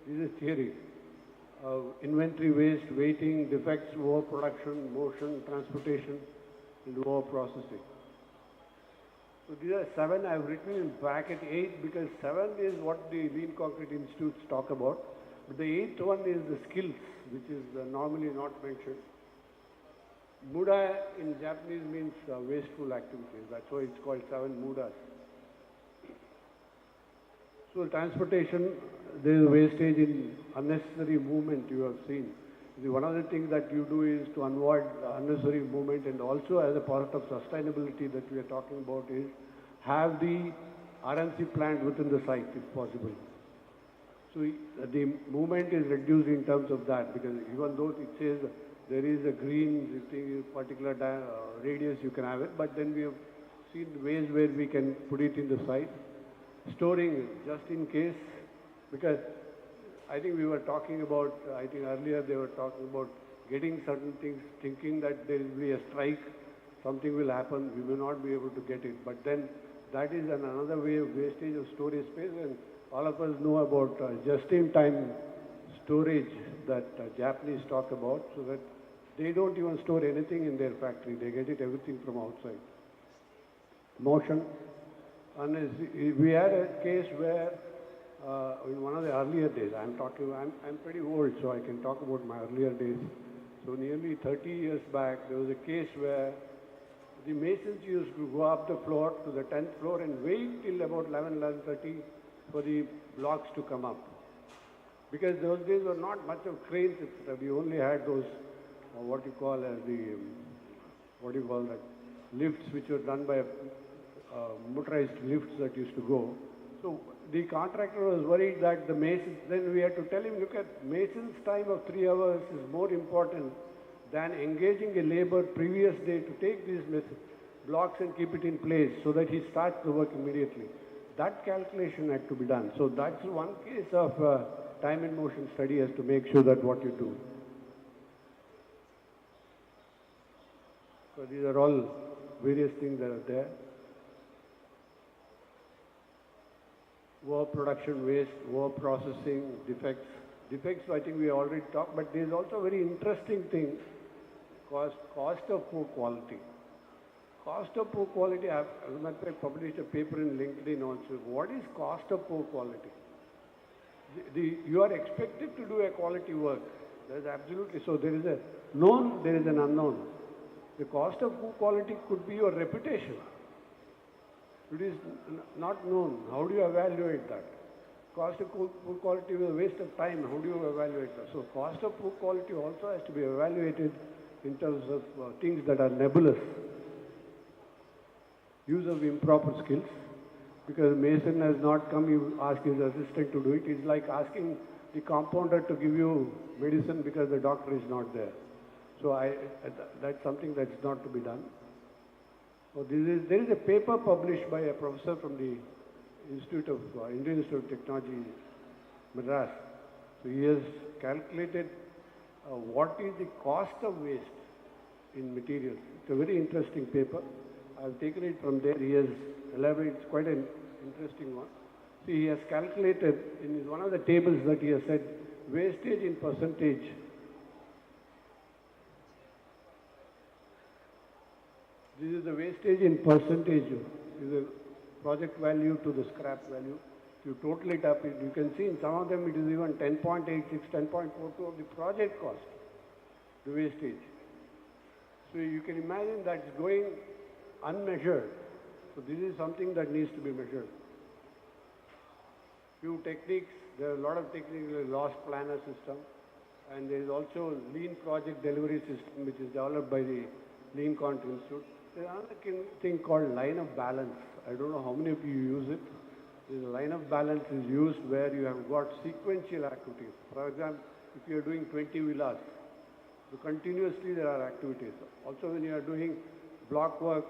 This is theory. Inventory waste, weighting, defects, overproduction, motion, transportation, and overprocessing. So these are 7. I have written in bracket 8 because 7 is what the Lean Concrete Institutes talk about. But the 8th one is the skills, which is normally not mentioned. Muda in Japanese means wasteful activities. That's why it's called 7 mudas. So transportation, there is wastage in unnecessary movement you have seen. One of the things that you do is to avoid unnecessary movement, and also as a part of sustainability that we are talking about is have the RMC plant within the site if possible. So the movement is reduced in terms of that, because even though it says there is a green thing, particular radius you can have it, but then we have seen ways where we can put it in the site. Storing just in case, because I think we were talking about, I think earlier they were talking about getting certain things, thinking that there will be a strike, something will happen, we may not be able to get it. But then that is another way of wastage of storage space, and all of us know about just-in-time storage that Japanese talk about, so that they don't even store anything in their factory, they get it everything from outside. Motion. And we had a case where in one of the earlier days, I'm pretty old, so I can talk about my earlier days. So nearly 30 years back, there was a case where the masons used to go up the floor to the 10th floor and wait till about 11:30 for the blocks to come up. Because those days were not much of cranes, we only had those, what you call lifts, which were done by motorized lifts that used to go. So the contractor was worried that the masons, then we had to tell him, look at mason's time of 3 hours is more important than engaging a labor previous day to take these blocks and keep it in place so that he starts the work immediately. That calculation had to be done. So that's one case of time and motion study, has to make sure that what you do. So these are all various things that are there. Overproduction, waste, overprocessing, defects. Defects, I think we already talked, but there is also a very interesting thing, cost of poor quality. Cost of poor quality, I published a paper in LinkedIn also. What is cost of poor quality? You are expected to do a quality work. That is absolutely so. There is a known, there is an unknown. The cost of poor quality could be your reputation. It is not known. How do you evaluate that? Cost of poor quality is a waste of time. How do you evaluate that? So cost of poor quality also has to be evaluated in terms of things that are nebulous. Use of improper skills. Because Mason has not come, you ask his assistant to do it. It's like asking the compounder to give you medicine because the doctor is not there. So that's something that's not to be done. So there is a paper published by a professor from the Indian Institute of Technology, Madras. So he has calculated what is the cost of waste in materials. It's a very interesting paper. I've taken it from there. He has elaborated. It's quite an interesting one. See, he has calculated in one of the tables that he has said wastage in percentage. This is the wastage in percentage. This is the project value to the scrap value. If you total it up, you can see in some of them it is even 10.86, 10.42 of the project cost, the wastage. So you can imagine that's going unmeasured. So this is something that needs to be measured. few techniques. There are a lot of techniques like loss planner system, and there is also lean project delivery system which is developed by the Lean Quant Institute. There is another thing called line of balance. I don't know how many of you use it. The line of balance is used where you have got sequential activities. For example, if you are doing 20 villas, so continuously there are activities. Also when you are doing block work,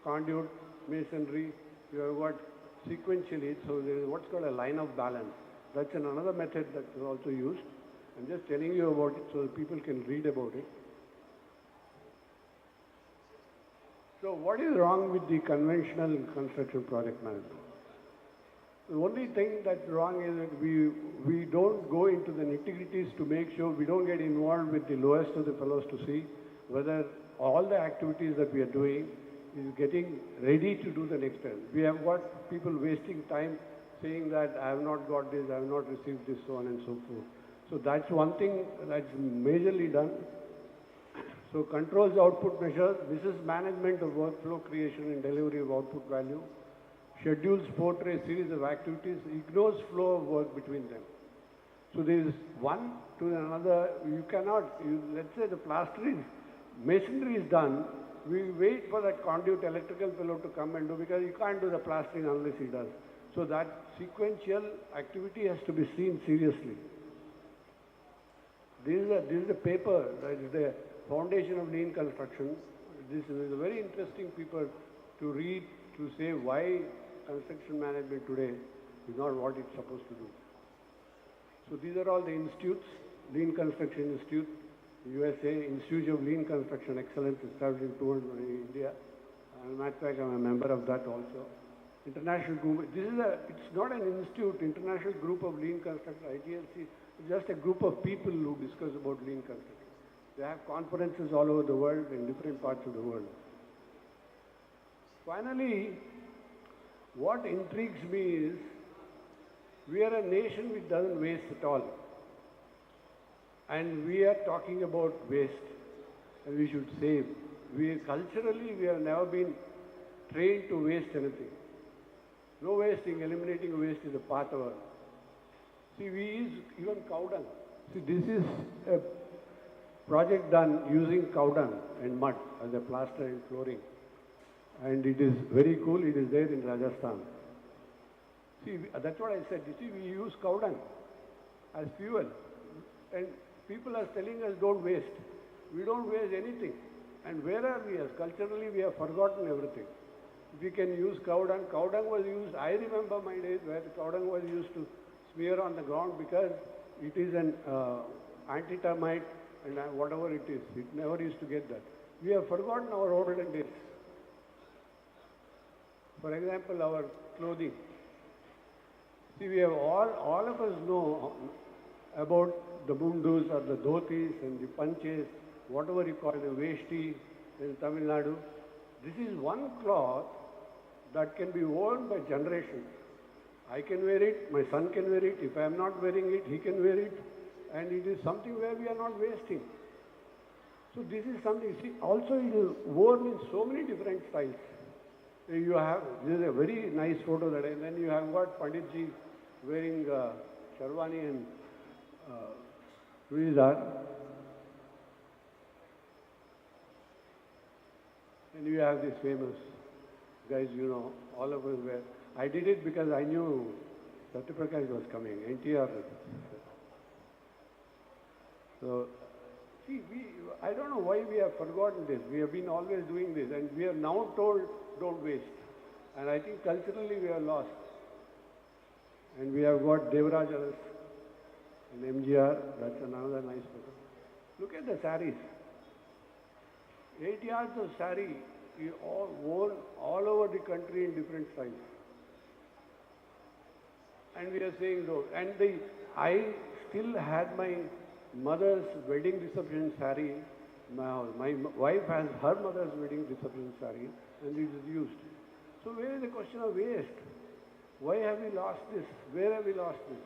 conduit, masonry, you have got sequentially, so there is what's called a line of balance. That's another method that is also used. I'm just telling you about it so that people can read about it. So what is wrong with the conventional construction project management? The only thing that's wrong is that we don't go into the nitty-gritties to make sure we don't get involved with the lowest of the fellows to see whether all the activities that we are doing is getting ready to do the next step. We have got people wasting time saying that I have not got this, I have not received this, so on and so forth. So that's one thing that's majorly done. So controls output measures, this is management of workflow creation and delivery of output value. Schedules portray a series of activities, ignores flow of work between them. So there is one to another, you cannot, let's say the plastering, masonry is done, we wait for that conduit electrical fellow to come and do, because you can't do the plastering unless he does. So that sequential activity has to be seen seriously. This is a paper, that is the foundation of lean construction. This is a very interesting paper to read, to say why construction management today is not what it's supposed to do. So these are all the institutes. Lean Construction Institute, USA, Institute of Lean Construction Excellence, established in India. As a matter of fact, I'm a member of that also. International group, it's not an institute, International Group of Lean Construction, IGLC, it's just a group of people who discuss about lean construction. They have conferences all over the world, in different parts of the world. Finally, what intrigues me is, we are a nation which doesn't waste at all. And we are talking about waste, and we should save. Culturally, we have never been trained to waste anything. No wasting, eliminating waste is a part of our. See, we use even cow dung. See, this is a project done using cow dung and mud as a plaster and flooring. And it is very cool, it is there in Rajasthan. See, that's what I said. You see, we use cow dung as fuel. And people are telling us don't waste. We don't waste anything. And where are we? As culturally, we have forgotten everything. We can use cow dung. Cow dung was used, I remember my days where the cow dung was used to smear on the ground because it is an anti-termite and whatever it is. It never used to get that. We have forgotten our olden days. For example, our clothing. See, we have all of us know about the mundus or the dhotis and the panches, whatever you call the veshti in Tamil Nadu. This is one cloth that can be worn by generations. I can wear it, my son can wear it, if I am not wearing it, he can wear it, and it is something where we are not wasting. So this is something, see, also it is worn in so many different styles. You have, this is a very nice photo that, and then you have got Panditji wearing sharwani and churidar. And you have these famous guys, you know, all of us were. I did it because I knew Satyaprakash was coming, NTR. So, see, I don't know why we have forgotten this. We have been always doing this, and we are now told don't waste. And I think culturally we are lost. And we have got Devarajaras and MGR, that's another nice photo. Look at the saris. 8 yards of sari, all worn all over the country in different styles. And we are saying no. And I still had my mother's wedding reception sari. My wife has her mother's wedding reception sari, and it is used. So where is the question of waste? Why have we lost this? Where have we lost this?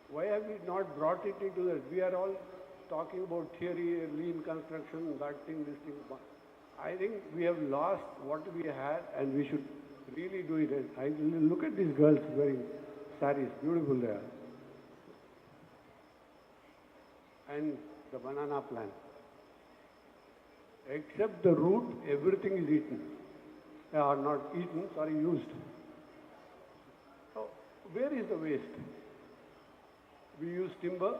Why have we not brought it into that? We are all talking about theory, lean construction, that thing, this thing. I think we have lost what we had, and we should really do it. And I look at these girls wearing sarees, beautiful there. And the banana plant. Except the root, everything is eaten. Or not eaten, sorry, used. So, where is the waste? We use timber.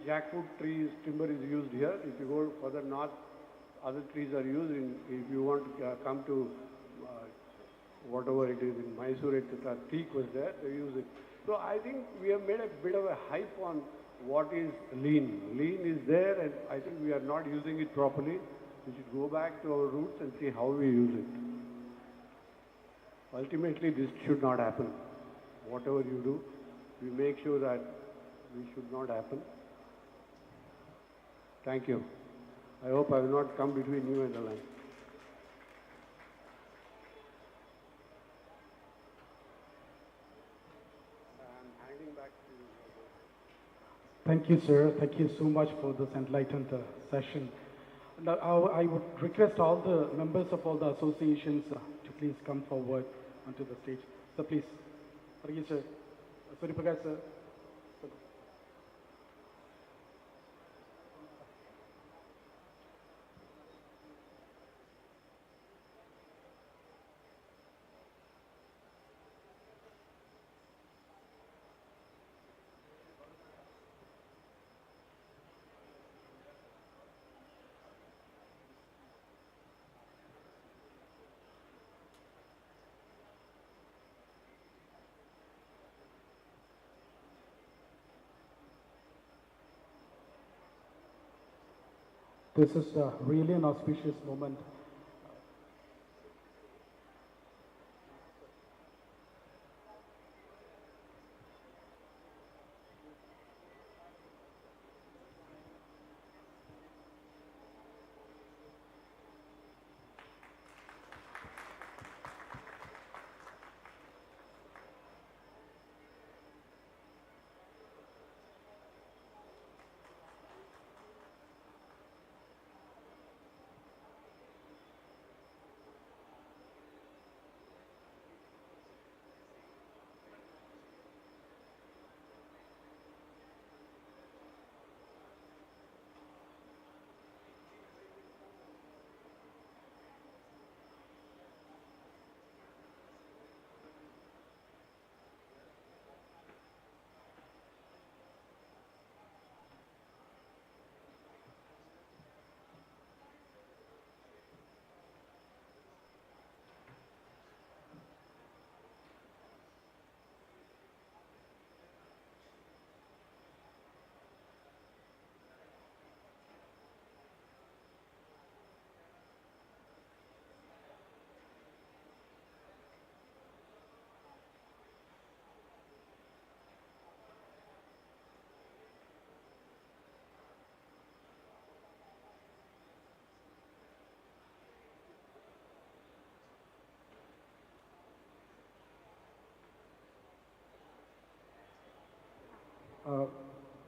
Jackfruit trees, timber is used here. If you go further north, other trees are used. If you want to come to whatever it is in Mysore, etc., teak was there, they use it. So I think we have made a bit of a hype on what is lean. Lean is there, and I think we are not using it properly. We should go back to our roots and see how we use it. Ultimately, this should not happen. Whatever you do, we make sure that this should not happen. Thank you. I hope I will not come between you and the line. I'm handing back to you. Thank you, sir. Thank you so much for this enlightened session. Now, I would request all the members of all the associations to please come forward onto the stage. So please, thank you, sir. Sorry, Prakash, sir. This is really an auspicious moment.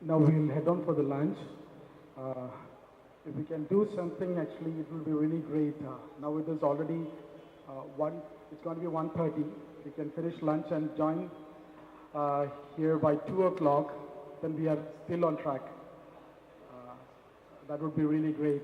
Now we'll head on for the lunch. If we can do something, actually, it will be really great. Now it is already it's going to be 1:30. We can finish lunch and join here by 2 o'clock. Then we are still on track. That would be really great.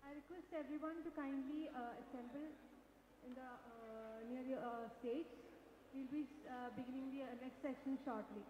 I request everyone to kindly assemble in the near the stage. We'll be beginning the next session shortly.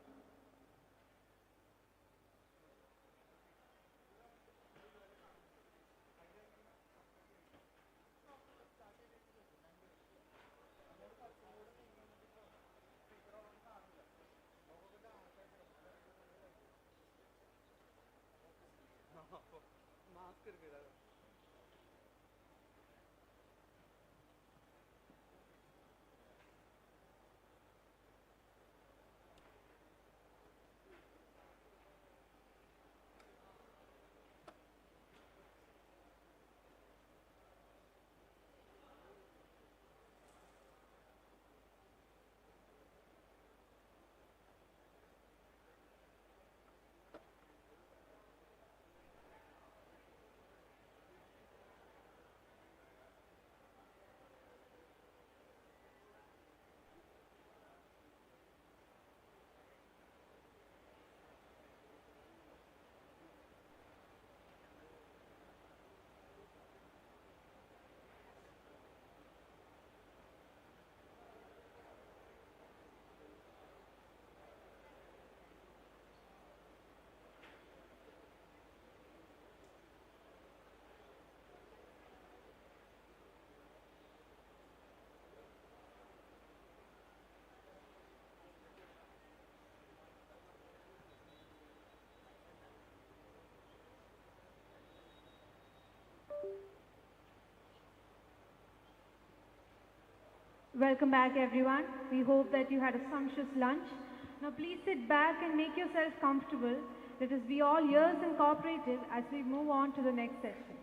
Welcome back everyone. We hope that you had a sumptuous lunch. Now please sit back and make yourself comfortable. Let us be all ears and cooperative as we move on to the next session.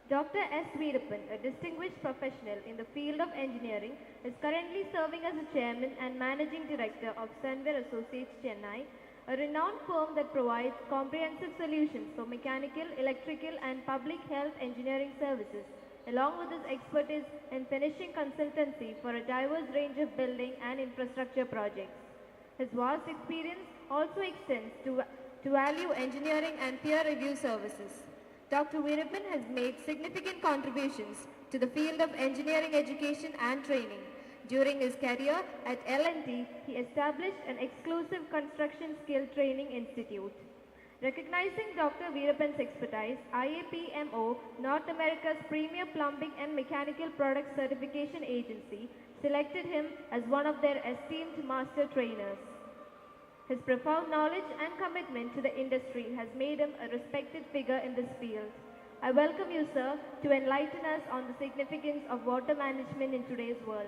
Dr. S. Veerappan, a distinguished professional in the field of engineering, is currently serving as the chairman and managing director of Sunware Associates Chennai, a renowned firm that provides comprehensive solutions for mechanical, electrical and public health engineering services, along with his expertise in finishing consultancy for a diverse range of building and infrastructure projects. His vast experience also extends to value engineering and peer review services. Dr. Veerappan has made significant contributions to the field of engineering education and training. During his career at L&T, he established an exclusive construction skill training institute. Recognizing Dr. Veerappan's expertise, IAPMO, North America's premier plumbing and mechanical product certification agency, selected him as one of their esteemed master trainers. His profound knowledge and commitment to the industry has made him a respected figure in this field. I welcome you, sir, to enlighten us on the significance of water management in today's world.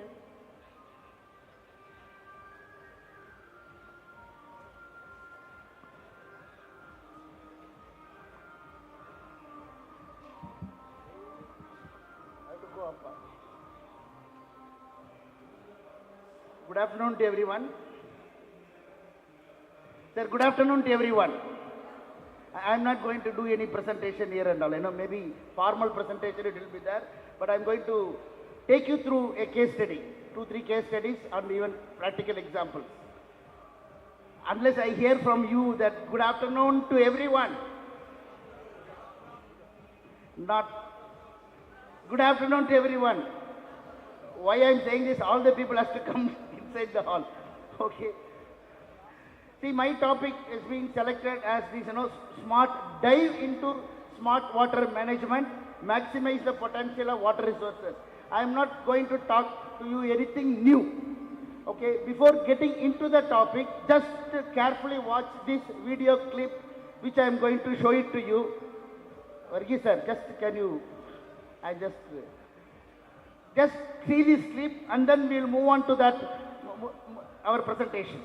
Good afternoon to everyone. Sir, good afternoon to everyone. I am not going to do any presentation here and all. Maybe formal presentation it will be there, but I am going to take you through a case study, 2-3 case studies and even practical examples. Unless I hear from you that good afternoon to everyone, not good afternoon to everyone. Why I am saying this, all the people have to come inside the hall. Okay. See, my topic is being selected as this, smart dive into smart water management, maximize the potential of water resources. I am not going to talk to you anything new. Okay, before getting into the topic, just carefully watch this video clip, which I am going to show it to you. Varghese sir, just can you, just see this clip and then we'll move on to that, our presentation.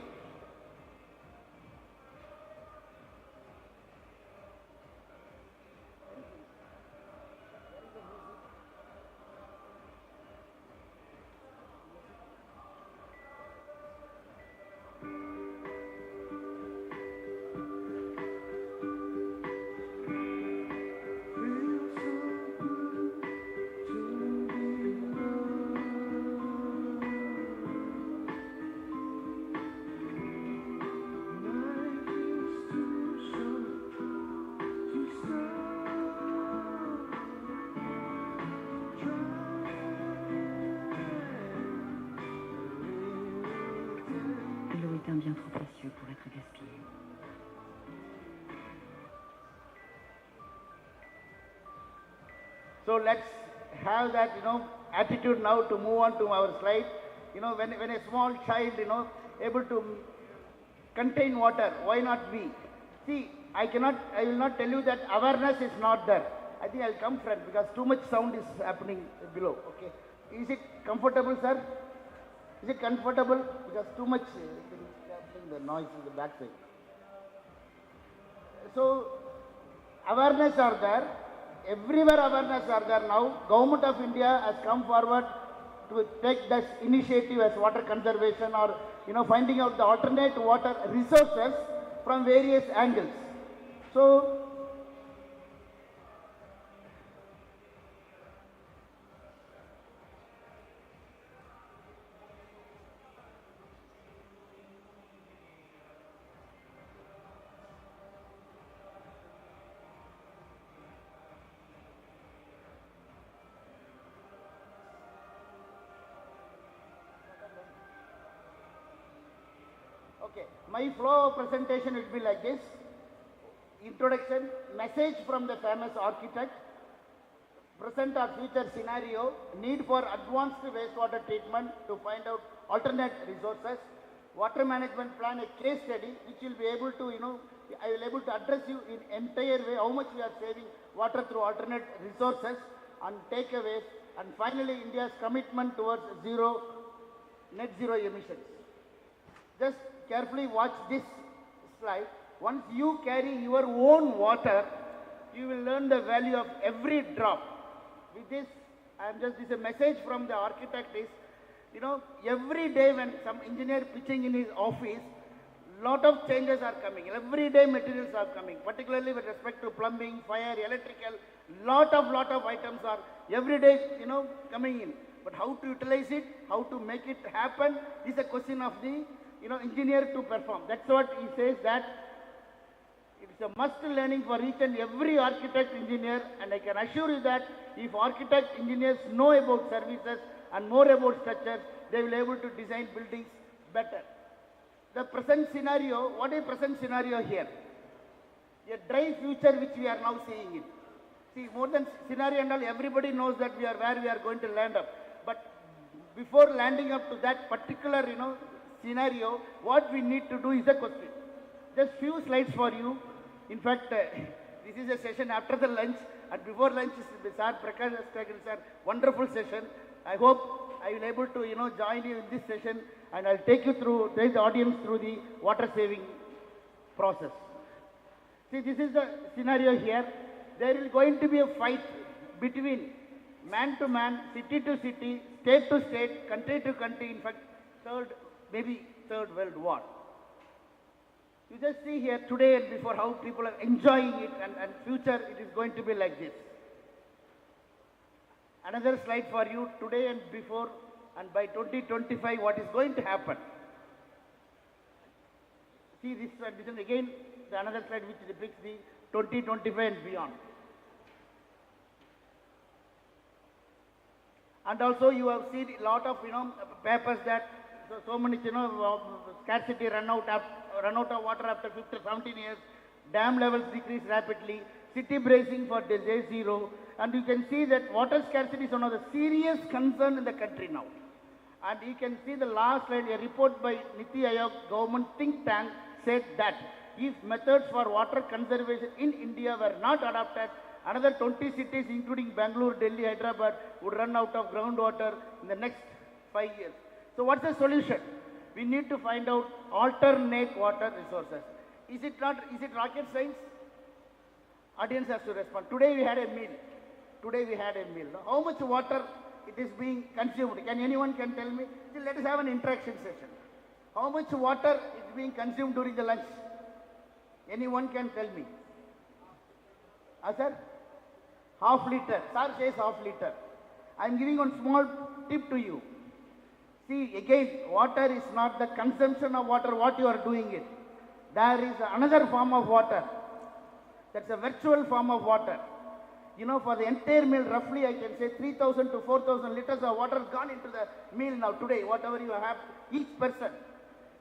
bien trop précieux pour être gaspillé. So let's have that, attitude now to move on to our slide. When a small child, able to contain water, why not we? See, I will not tell you that awareness is not there. I think I'll come front because too much sound is happening below, okay? Is it comfortable, sir? Is it comfortable? Because too much the noise in the backside. So, awareness are there. Everywhere awareness are there now. Government of India has come forward to take this initiative as water conservation or, finding out the alternate water resources from various angles. So, okay, my flow of presentation will be like this. Introduction, message from the famous architect, present our future scenario, need for advanced wastewater treatment to find out alternate resources, water management plan, a case study which will be able to, I will able to address you in entire way how much we are saving water through alternate resources and takeaways, and finally India's commitment towards net zero emissions. Just carefully watch this slide. Once you carry your own water, you will learn the value of every drop. With this, this is a message from the architect is, every day when some engineer pitching in his office, lot of changes are coming. Every day materials are coming, particularly with respect to plumbing, fire, electrical, lot of items are every day, coming in. But how to utilize it, how to make it happen is a question of the, engineer to perform. That's what he says, that it's a must learning for each and every architect engineer, and I can assure you that if architect engineers know about services and more about structures, they will be able to design buildings better. The present scenario, what is present scenario here? A dry future which we are now seeing it. See, more than scenario and all, everybody knows that we are where we are going to land up. But before landing up to that particular, scenario, what we need to do is a question. Just few slides for you. In fact, this is a session after the lunch, and before lunch is Sir Prakash sir, wonderful session. I hope I will be able to, join you in this session, and I'll take you through, take the audience through the water saving process. See, this is the scenario here. There is going to be a fight between man to man, city to city, state to state, country to country, in fact, maybe third world war. You just see here today and before how people are enjoying it, and future it is going to be like this. Another slide for you, today and before, and by 2025 what is going to happen. See this is again another slide which depicts the 2025 and beyond. And also you have seen a lot of papers that so many scarcity run out of water after 17 years, dam levels decrease rapidly, city bracing for day zero, and you can see that water scarcity is one of the serious concern in the country now. And you can see the last slide, a report by Niti Aayog government think tank said that if methods for water conservation in India were not adopted, another 20 cities including Bangalore, Delhi, Hyderabad would run out of groundwater in the next 5 years. So what's the solution? We need to find out alternate water resources. Is it rocket science? Audience has to respond. Today we had a meal. How much water it is being consumed? Can anyone tell me? Let us have an interaction session. How much water is being consumed during the lunch? Anyone can tell me? Sir? Half liter. Sir says half liter. I am giving one small tip to you. See, again, water is not the consumption of water, what you are doing it. There is another form of water. That's a virtual form of water. For the entire meal, roughly I can say 3,000 to 4,000 liters of water has gone into the meal now today, whatever you have, each person.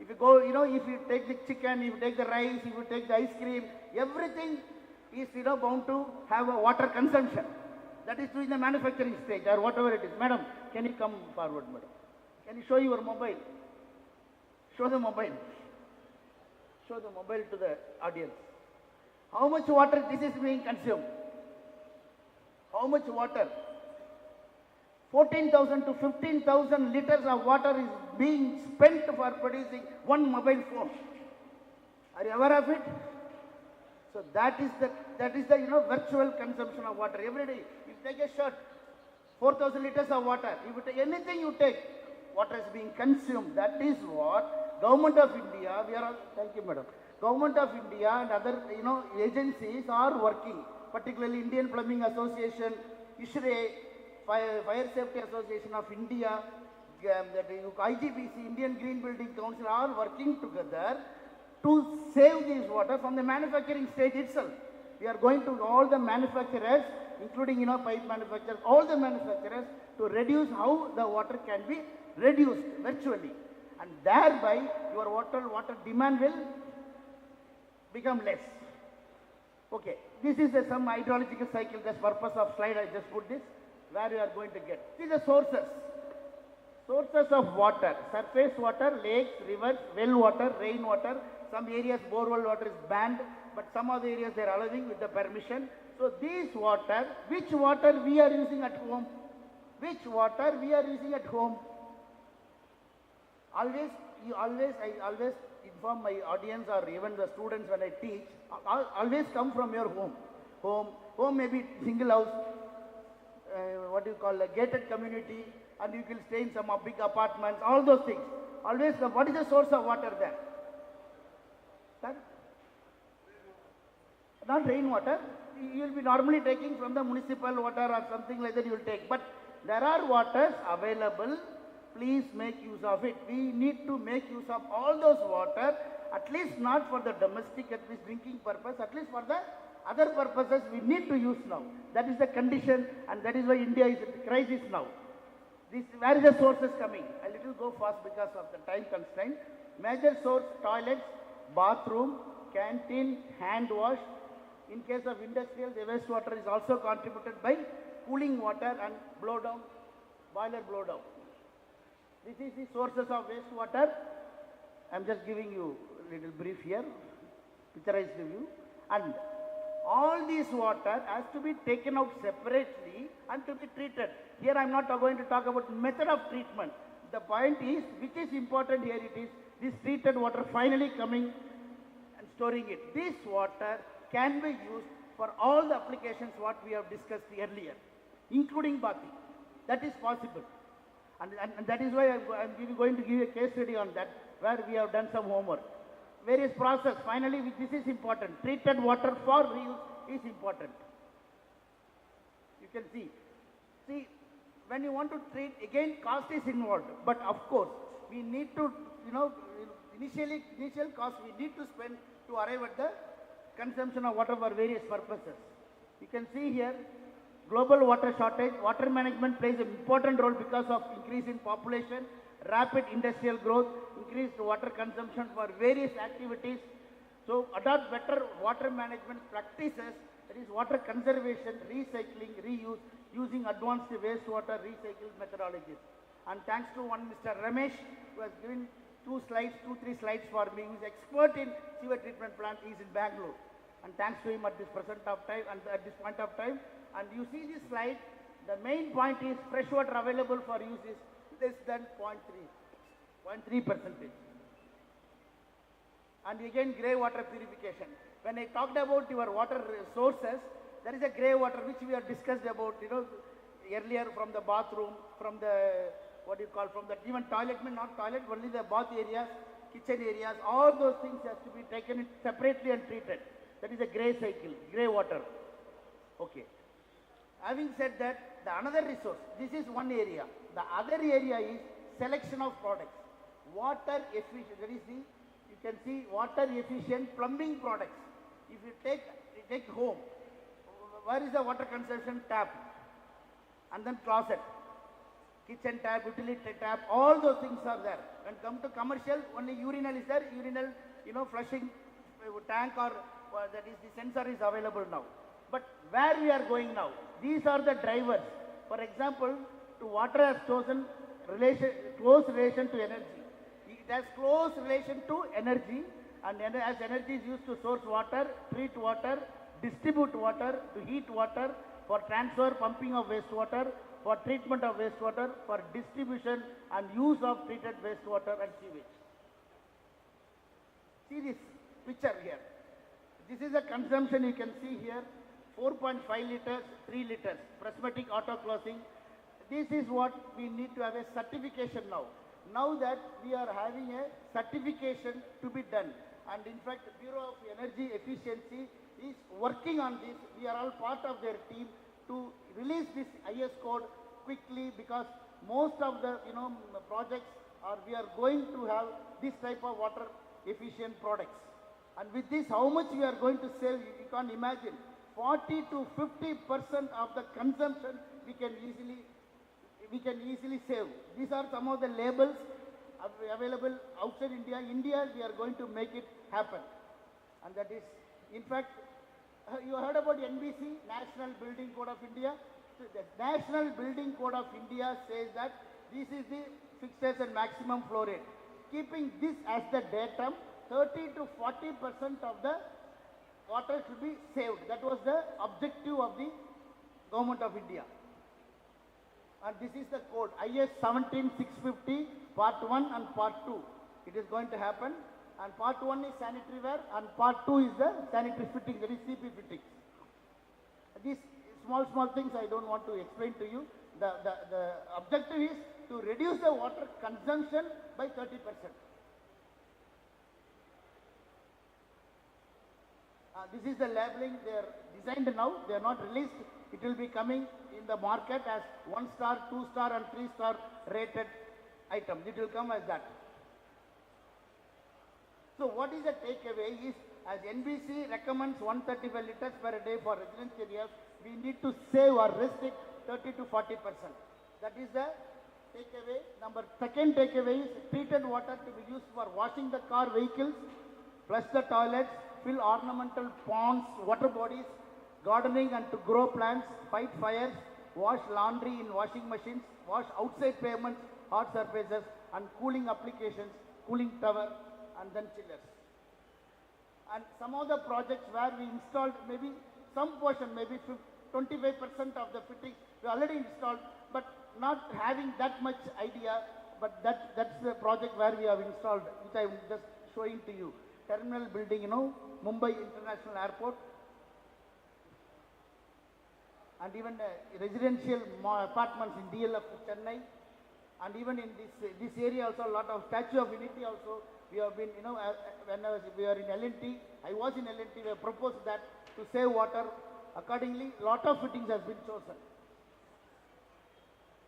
If you go, if you take the chicken, if you take the rice, if you take the ice cream, everything is, bound to have a water consumption. That is true in the manufacturing stage or whatever it is. Madam, can you come forward, madam? Can you show your mobile? Show the mobile. Show the mobile to the audience. How much water this is being consumed? How much water? 14,000 to 15,000 liters of water is being spent for producing one mobile phone. Are you aware of it? So that is the virtual consumption of water every day. You take a shirt, 4,000 liters of water. If you take anything you take, water is being consumed. That is what Government of India, thank you madam. Government of India and other agencies are working, particularly Indian Plumbing Association, ISRE, Fire Safety Association of India, IGBC, Indian Green Building Council are working together to save this water from the manufacturing stage itself. We are going to all the manufacturers, including pipe manufacturers, all the manufacturers to reduce how the water can be reduced virtually. And thereby your water demand will become less. Okay, this is some hydrological cycle. That's purpose of slide. I just put this where you are going to get. See the sources. Sources of water: surface water, lakes, rivers, well water, rain water. Some areas borewell water is banned, but some other areas they are allowing with the permission. So this water, which water we are using at home? Which water we are using at home? I always inform my audience or even the students when I teach, always come from your home. Home may be single house, a gated community, and you can stay in some big apartments, all those things. Always come. What is the source of water there? Not rainwater. You will be normally taking from the municipal water or something like that you will take. But there are waters available. Please make use of it. We need to make use of all those water, at least not for the domestic, at least drinking purpose, at least for the other purposes we need to use now. That is the condition, and that is why India is in crisis now. Where is the sources coming? I little go fast because of the time constraint. Major source: toilets, bathroom, canteen, hand wash. In case of industrial, the wastewater is also contributed by cooling water and blow down, boiler blow down. This is the sources of wastewater. I am just giving you a little brief here, picturized view. And all this water has to be taken out separately and to be treated. Here I am not going to talk about method of treatment. The point is, which is important here, it is this treated water finally coming and storing it. This water can be used for all the applications what we have discussed earlier, including bathing. That is possible. And that is why I am going to give you a case study on that, where we have done some homework. Various process. Finally, this is important. Treated water for reuse is important. You can see. See, when you want to treat, again, cost is involved. But of course, we need to, initial cost we need to spend to arrive at the consumption of water for various purposes. You can see here, global water shortage. Water management plays an important role because of increase in population, rapid industrial growth, increased water consumption for various activities. So adopt better water management practices, that is water conservation, recycling, reuse, using advanced wastewater recycle methodologies. And thanks to one Mr. Ramesh, who has given 3 slides for me, who is expert in sewer treatment plant, he is in Bangalore. And thanks to him at this point of time. And you see this slide, the main point is fresh water available for use is less than 0.3%. And again, grey water purification. When I talked about your water sources, there is a grey water which we have discussed about, earlier, from the bathroom, from the, from the even toilet, not toilet, only the bath areas, kitchen areas, all those things has to be taken separately and treated. That is a grey cycle, grey water. Okay. Having said that, the another resource, this is one area. The other area is selection of products. Water efficient, that is you can see water efficient plumbing products. If you take home, where is the water consumption? Tap, and then closet. kitchen tap, utility tap, all those things are there. When come to commercial, only urinal is there, urinal, flushing tank or that is the sensor is available now. But where we are going now, these are the drivers. For example, to water has chosen close relation to energy. It has close relation to energy, and as energy is used to source water, treat water, distribute water, to heat water, for transfer, pumping of wastewater, for treatment of wastewater, for distribution and use of treated wastewater and sewage. See this picture here. This is the consumption you can see here, 4.5 liters, 3 liters, prismatic auto closing. This is what we need to have a certification now. Now that we are having a certification to be done. And in fact, the Bureau of Energy Efficiency is working on this. We are all part of their team to release this IS code quickly, because most of the projects we are going to have this type of water efficient products. And with this, how much we are going to save, you can't imagine. 40 to 50% of the consumption we can easily save. These are some of the labels available outside India. India, we are going to make it happen. And that is, in fact, you heard about NBC, National Building Code of India. So the National Building Code of India says that this is the fixtures and maximum flow rate. Keeping this as the datum, 30 to 40% of the water should be saved. That was the objective of the Government of India. And this is the code, IS 17650, Part 1 and Part 2. It is going to happen. And Part 1 is sanitary ware, and Part 2 is the sanitary fittings, that is CP fittings. These small things I don't want to explain to you. The objective is to reduce the water consumption by 30%. This is the labeling. They are designed now. They are not released. It will be coming in the market as 1-star, 2-star and 3-star rated items. It will come as that. So what is the takeaway is, as NBC recommends 135 liters per day for residential areas, we need to save or restrict 30 to 40%. That is the takeaway. Second takeaway is treated water to be used for washing the car, vehicles, flush the toilets, fill ornamental ponds, water bodies, gardening and to grow plants, fight fires, wash laundry in washing machines, wash outside pavements, hard surfaces, and cooling applications, cooling tower, and then chillers. And some of the projects where we installed maybe some portion, maybe 25% of the fittings we already installed, but not having that much idea, but that's the project where we have installed, which I am just showing to you. Terminal building, Mumbai International Airport, and even residential apartments in DLF Chennai, and even in this area also a lot of Statue of Unity also. We have been, when we are in L&T, I was in L&T, we have proposed that to save water. Accordingly, lot of fittings has been chosen.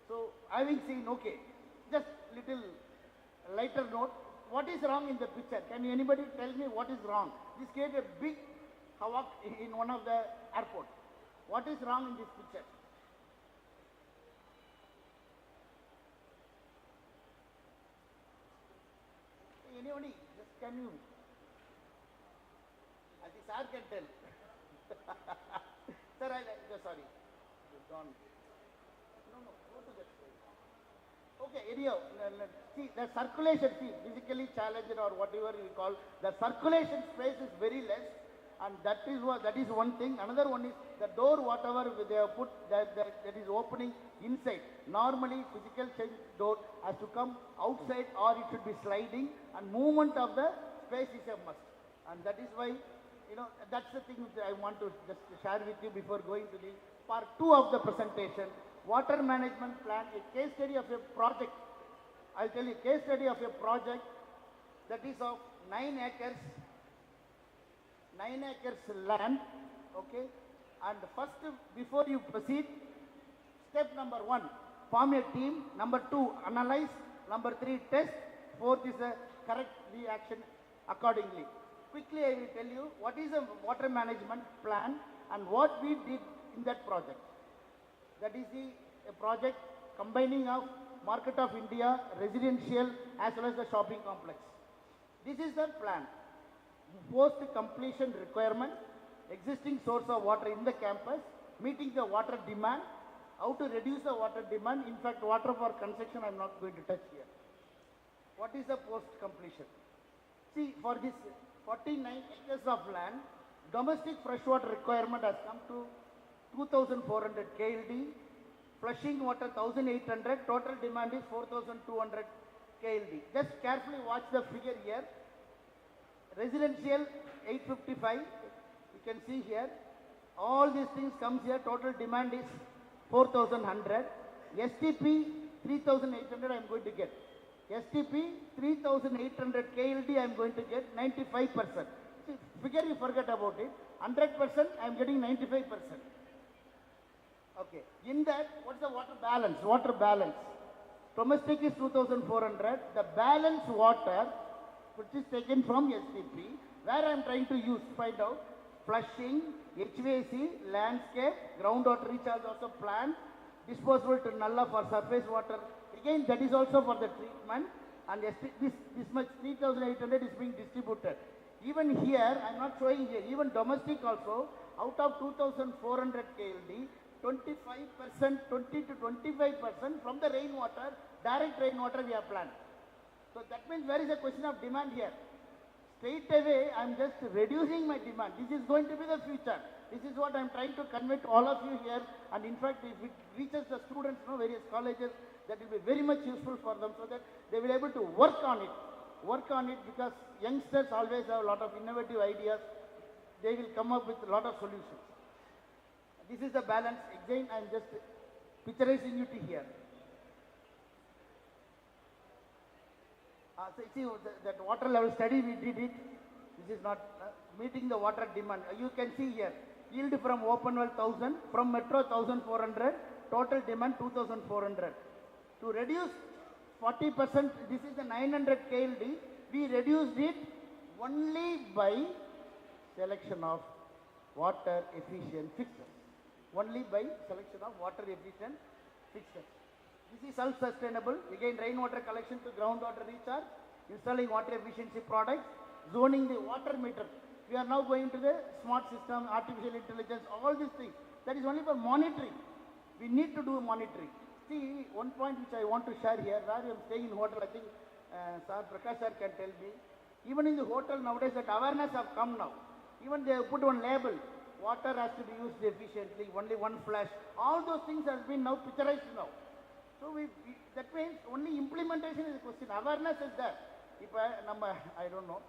So, having seen, okay, just little lighter note, what is wrong in the picture? Can anybody tell me what is wrong? This created a big havoc in one of the airports. What is wrong in this picture? Anybody, just can you? I think sir can tell. Sir, sorry. Gone. No, go to that side. Okay, anyhow, see the circulation, physically challenged or whatever you call, the circulation space is very less, and that is one thing. Another one is the door, whatever they have put, that is opening inside. Normally, physical change door has to come outside, or it should be sliding, and movement of the space is a must. And that is why, that's the thing which I want to just share with you before going to the part 2 of the presentation. Water management plan, a case study of a project. I'll tell you, case study of a project that is of 9 acres land, okay. And first, before you proceed, step number 1, form a team. Number 2, analyze. Number 3, test. 4th is a correct reaction accordingly. Quickly, I will tell you what is a water management plan and what we did in that project. That is a project combining of Market of India, residential as well as the shopping complex. This is the plan. Post completion requirement, existing source of water in the campus, meeting the water demand, how to reduce the water demand. In fact, water for construction I am not going to touch here. What is the post completion? See, for this 49 acres of land, domestic freshwater requirement has come to 2,400 KLD, flushing water 1,800, total demand is 4,200 KLD. Just carefully watch the figure here. Residential 855, you can see here. All these things comes here, total demand is 4,100. STP 3,800 I am going to get. STP 3,800 KLD I am going to get 95%. See, figure you forget about it. 100% I am getting 95%. Okay. In that, what's the water balance? Water balance. Domestic is 2,400. The balance water, which is taken from STP, where I am trying to use, find out, flushing, HVAC, landscape, groundwater recharge also planned, disposable to Nalla for surface water. Again, that is also for the treatment, and this much 3,800 is being distributed. Even here, I am not showing here, even domestic also, out of 2,400 KLD, 25%, 20 to 25% from the rainwater, direct rainwater we have planned. So that means where is the question of demand here? Straight away, I am just reducing my demand. This is going to be the future. This is what I am trying to convey to all of you here. And in fact, if it reaches the students, various colleges, that will be very much useful for them so that they will be able to work on it. Work on it because youngsters always have a lot of innovative ideas. They will come up with a lot of solutions. This is the balance. Again, I am just picturizing it here. So see, that water level study we did it. This is not meeting the water demand. You can see here, yield from open well 1,000, from metro 1,400, total demand 2,400. To reduce 40%, this is the 900 KLD, we reduced it only by selection of water efficient fixtures. Only by selection of water efficient fixtures. This is self-sustainable. Again, rainwater collection to groundwater recharge, installing water efficiency products, zoning the water meter. We are now going to the smart system, artificial intelligence, all these things. That is only for monitoring. We need to do monitoring. See, one point which I want to share here, where I am staying in hotel, I think Sir Prakash sir can tell me. Even in the hotel nowadays, that awareness have come now. Even they have put one label. Water has to be used efficiently, only one flash. All those things have been now picturized now. So that means only implementation is a question. Awareness is there. If I don't know,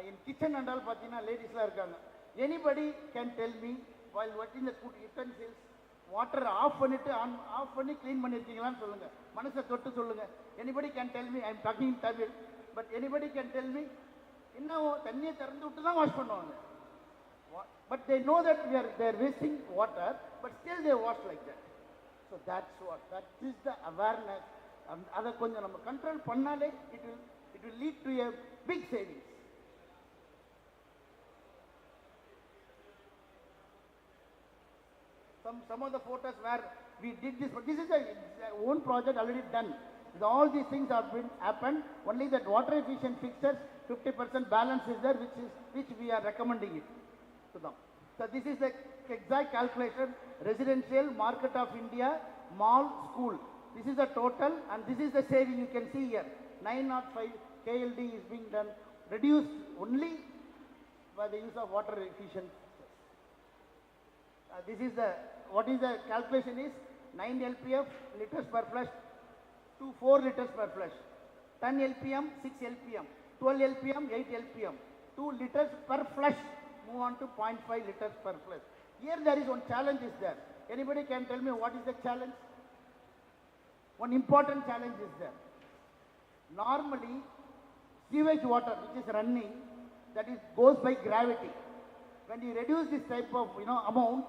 in kitchen and all, ladies la irukanga. Anybody can tell me while watching the food utensils, water off பண்ணிட்டு off பண்ணி clean பண்ணிருக்கீங்களான்னு சொல்லுங்க. மனசை தொட்டு சொல்லுங்க. Anybody can tell me, I am talking in Tamil, but anybody can tell me, இன்னும் தண்ணியை திறந்து விட்டு தான் வாஷ் பண்ணுவாங்க. But they know that they are wasting water, but still they wash like that. So that is the awareness. And அதை கொஞ்சம் நம்ம control பண்ணாலே it will lead to a big savings. Some of the photos where we did this, but this is a own project already done. All these things have been happened. Only that water efficient fixtures, 50% balance is there, which we are recommending it to them. So this is the exact calculation. Residential, Market of India, mall, school. This is the total, and this is the saving. You can see here, 905 KLD is being done, reduced only by the use of water efficient. This is what is the calculation is 9 LPF liters per flush to 4 liters per flush, 10 LPM 6 LPM, 12 LPM 8 LPM, 2 liters per flush, move on to 0.5 liters per flush. Here there is one challenge is there. Anybody can tell me what is the challenge? One important challenge is there. Normally sewage water which is running, that is goes by gravity. When you reduce this type of amount,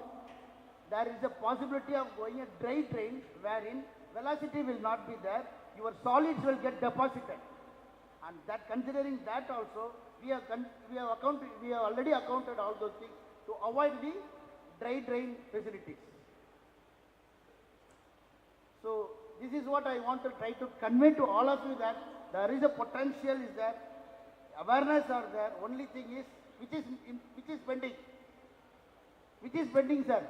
there is a possibility of going a dry drain wherein velocity will not be there, your solids will get deposited. And that considering that also, we have already accounted all those things to avoid the dry drain facilities. So this is what I want to try to convey to all of you, that there is a potential is there, awareness are there. Only thing is, which is pending? Which is pending, sir?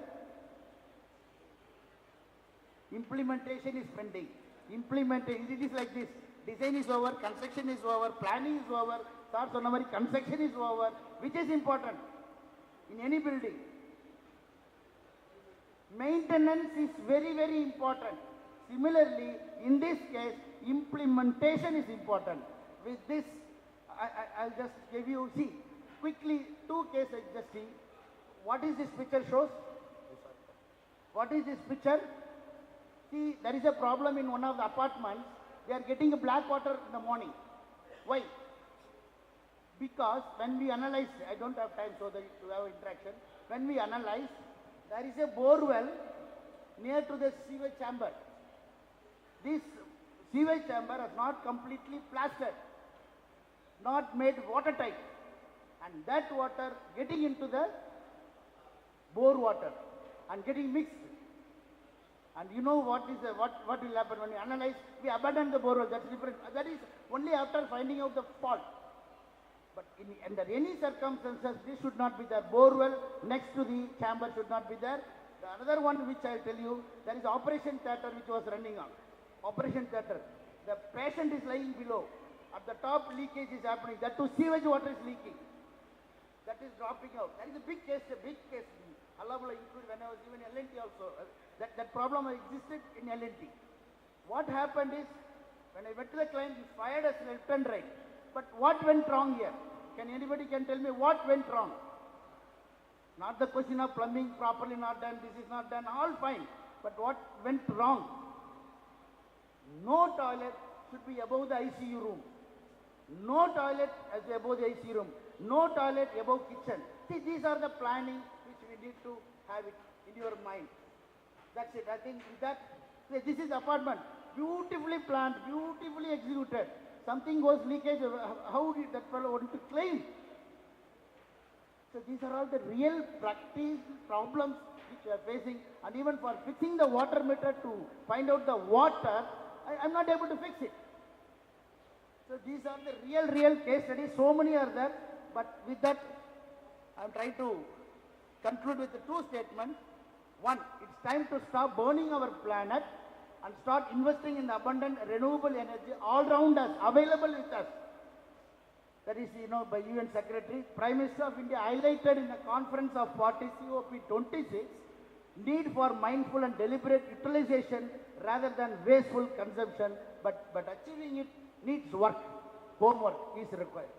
Implementation is pending. Implementation, it is like this. Design is over, construction is over, planning is over, construction is over. Which is important in any building? Maintenance is very, very important. Similarly, in this case, implementation is important. With this, I'll just give you, see, quickly, two cases just see. What is this picture shows? What is this picture? See, there is a problem in one of the apartments. They are getting a black water in the morning. Why? Because when we analyze, I don't have time so that to have interaction. When we analyze, there is a bore well near to the sewage chamber. This sewage chamber is not completely plastered, not made watertight, and that water getting into the bore water and getting mixed. And you know what will happen when we analyze? We abandon the bore well. That's different. That is only after finding out the fault. But under any circumstances, this should not be there. Bore well next to the chamber should not be there. The another one which I will tell you, there is operation theatre which was running on. Operation theatre. The patient is lying below. At the top, leakage is happening. That too, sewage water is leaking. That is dropping out. That is a big case. Allah will include when I was even L&T also. That problem existed in L&T. What happened is, when I went to the client, he fired us left and right. But what went wrong here? Anybody can tell me what went wrong? Not the question of plumbing properly not done, this is not done, all fine. But what went wrong? No toilet should be above the ICU room. No toilet as above the ICU room. No toilet above kitchen. See, these are the planning which we need to have it in your mind. That's it. I think with that, this is apartment. Beautifully planned, beautifully executed. Something goes leakage, how did that fellow want to claim? So these are all the real practice problems which we are facing, and even for fixing the water meter to find out the water, I'm not able to fix it. So these are the real case studies. So many are there, but with that, I'm trying to conclude with the two statements. One, it's time to stop burning our planet and start investing in the abundant renewable energy all around us, available with us. That is, by UN Secretary. Prime Minister of India highlighted in the conference of parties COP26, need for mindful and deliberate utilization rather than wasteful consumption, but achieving it needs work. Homework is required.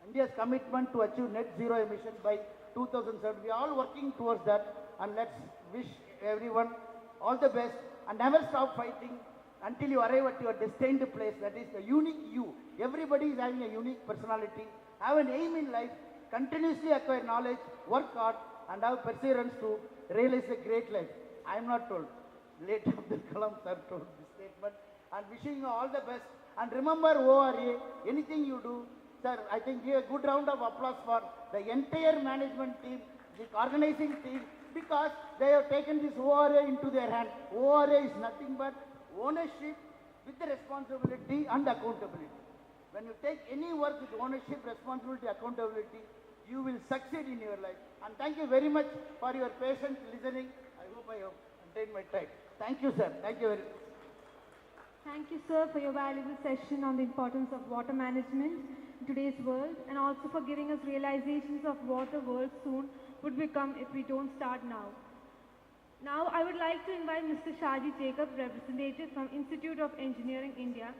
India's commitment to achieve net zero emission by 2030, we are all working towards that, and let's wish everyone all the best. And never stop fighting until you arrive at your destined place. That is the unique you. Everybody is having a unique personality. Have an aim in life. Continuously acquire knowledge. Work hard. And have perseverance to realize a great life. I am not told. Late Abdul Kalam sir told this statement. And wishing you all the best. And remember ORA. Anything you do. Sir, I think give a good round of applause for the entire management team. The organizing team. Because they have taken this ORA into their hand. ORA is nothing but ownership with the responsibility and accountability. When you take any work with ownership, responsibility, accountability, you will succeed in your life. And thank you very much for your patient listening. I hope I have contained my time. Thank you, sir. Thank you very much. Thank you, sir, for your valuable session on the importance of water management in today's world, and also for giving us realizations of what the world soon would become if we don't start now. Now, I would like to invite Mr. Shaji Jacob, representative from Institute of Engineering, India,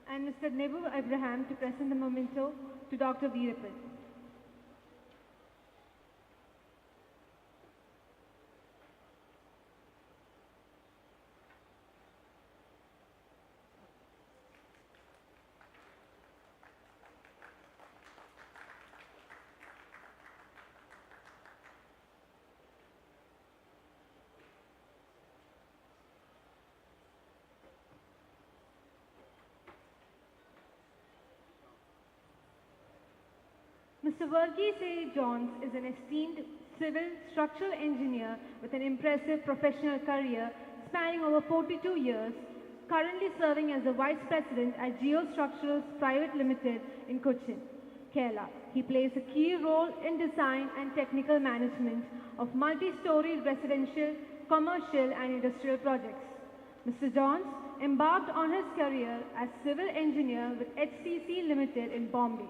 and Mr. Nebu Abraham to present the memento to Dr. Veerapan. Mr. Verghese A. Johns is an esteemed civil structural engineer with an impressive professional career spanning over 42 years, currently serving as the Vice President at Geostructurals Private Limited in Cochin, Kerala. He plays a key role in design and technical management of multi-storied residential, commercial and industrial projects. Mr. Johns embarked on his career as civil engineer with HCC Limited in Bombay.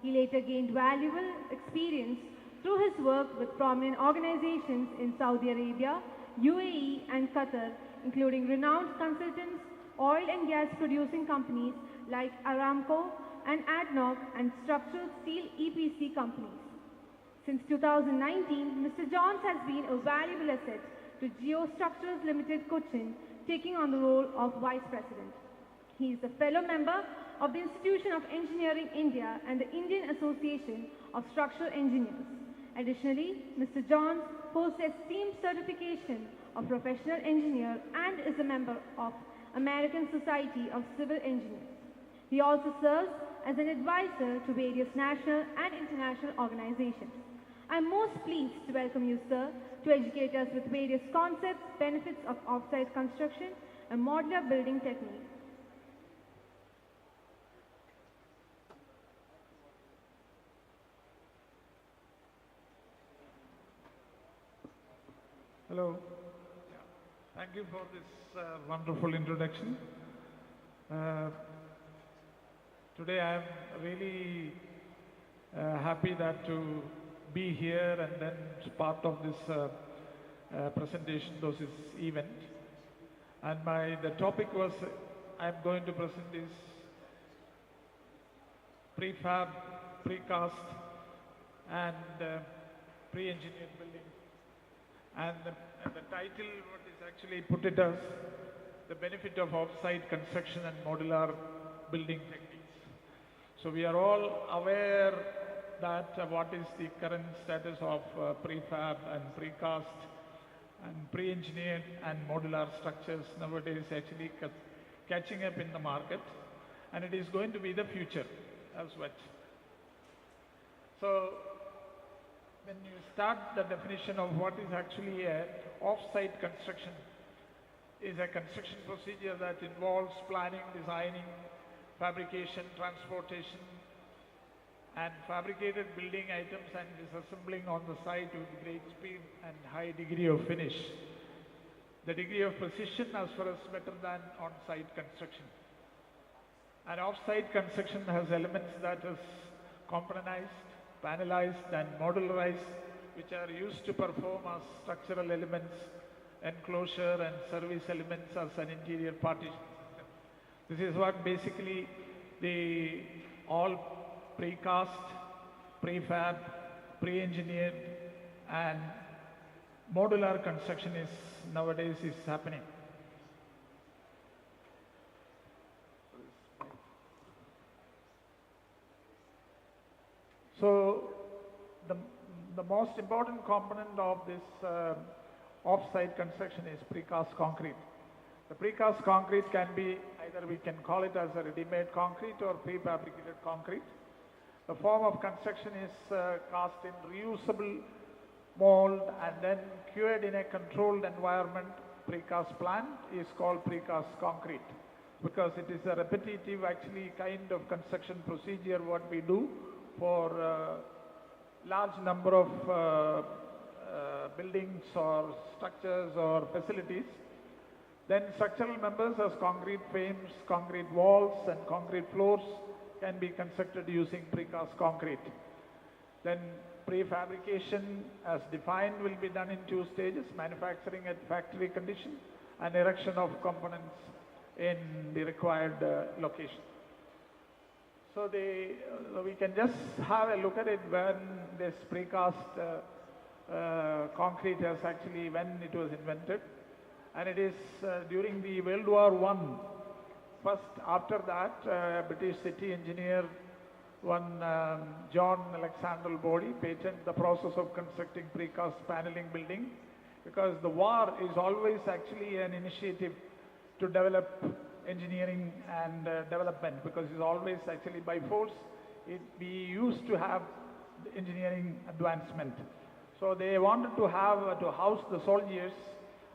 He later gained valuable experience through his work with prominent organizations in Saudi Arabia, UAE and Qatar, including renowned consultants, oil and gas producing companies like Aramco and ADNOC and structural steel EPC companies. Since 2019, Mr. Johns has been a valuable asset to Geostructurals Limited Cochin, taking on the role of Vice President. He is a fellow member of the Institution of Engineering India and the Indian Association of Structural Engineers. Additionally, Mr. Johns holds the esteemed certification of professional engineer and is a member of American Society of Civil Engineers. He also serves as an advisor to various national and international organizations. I am most pleased to welcome you, sir, to educate us with various concepts, benefits of off-site construction and modular building techniques. Hello. Thank you for this wonderful introduction. Today I am really happy that to be here and then part of this presentation, this event. And the topic was I am going to present is prefab, precast and pre-engineered building. And the title, what is actually put it as the benefit of off-site construction and modular building techniques. So we are all aware that what is the current status of prefab and precast and pre-engineered and modular structures nowadays actually catching up in the market, and it is going to be the future as well. So when you start the definition of what is actually a off-site construction, is a construction procedure that involves planning, designing, fabrication, transportation and fabricated building items and disassembling on the site with great speed and high degree of finish. The degree of precision as far as better than on-site construction. And off-site construction has elements that is componentized, panelized and modularized, which are used to perform as structural elements, enclosure and service elements as an interior partition system. This is what basically the all precast, prefab, pre-engineered and modular construction is nowadays is happening. So the most important component of this off-site construction is precast concrete. The precast concrete can be either we can call it as a ready-made concrete or prefabricated concrete. The form of construction is cast in reusable mold and then cured in a controlled environment. Precast plant is called precast concrete because it is a repetitive actually kind of construction procedure what we do for large number of buildings or structures or facilities. Then structural members as concrete frames, concrete walls and concrete floors can be constructed using precast concrete. Then prefabrication as defined will be done in 2 stages, manufacturing at factory condition and erection of components in the required location. So we can just have a look at it when this precast concrete has actually, when it was invented. And it is during the World War I. First, after that, British city engineer, one John Alexander Body, patented the process of constructing precast paneling building because the war is always actually an initiative to develop engineering and development because it's always actually by force. We used to have engineering advancement. So they wanted to have to house the soldiers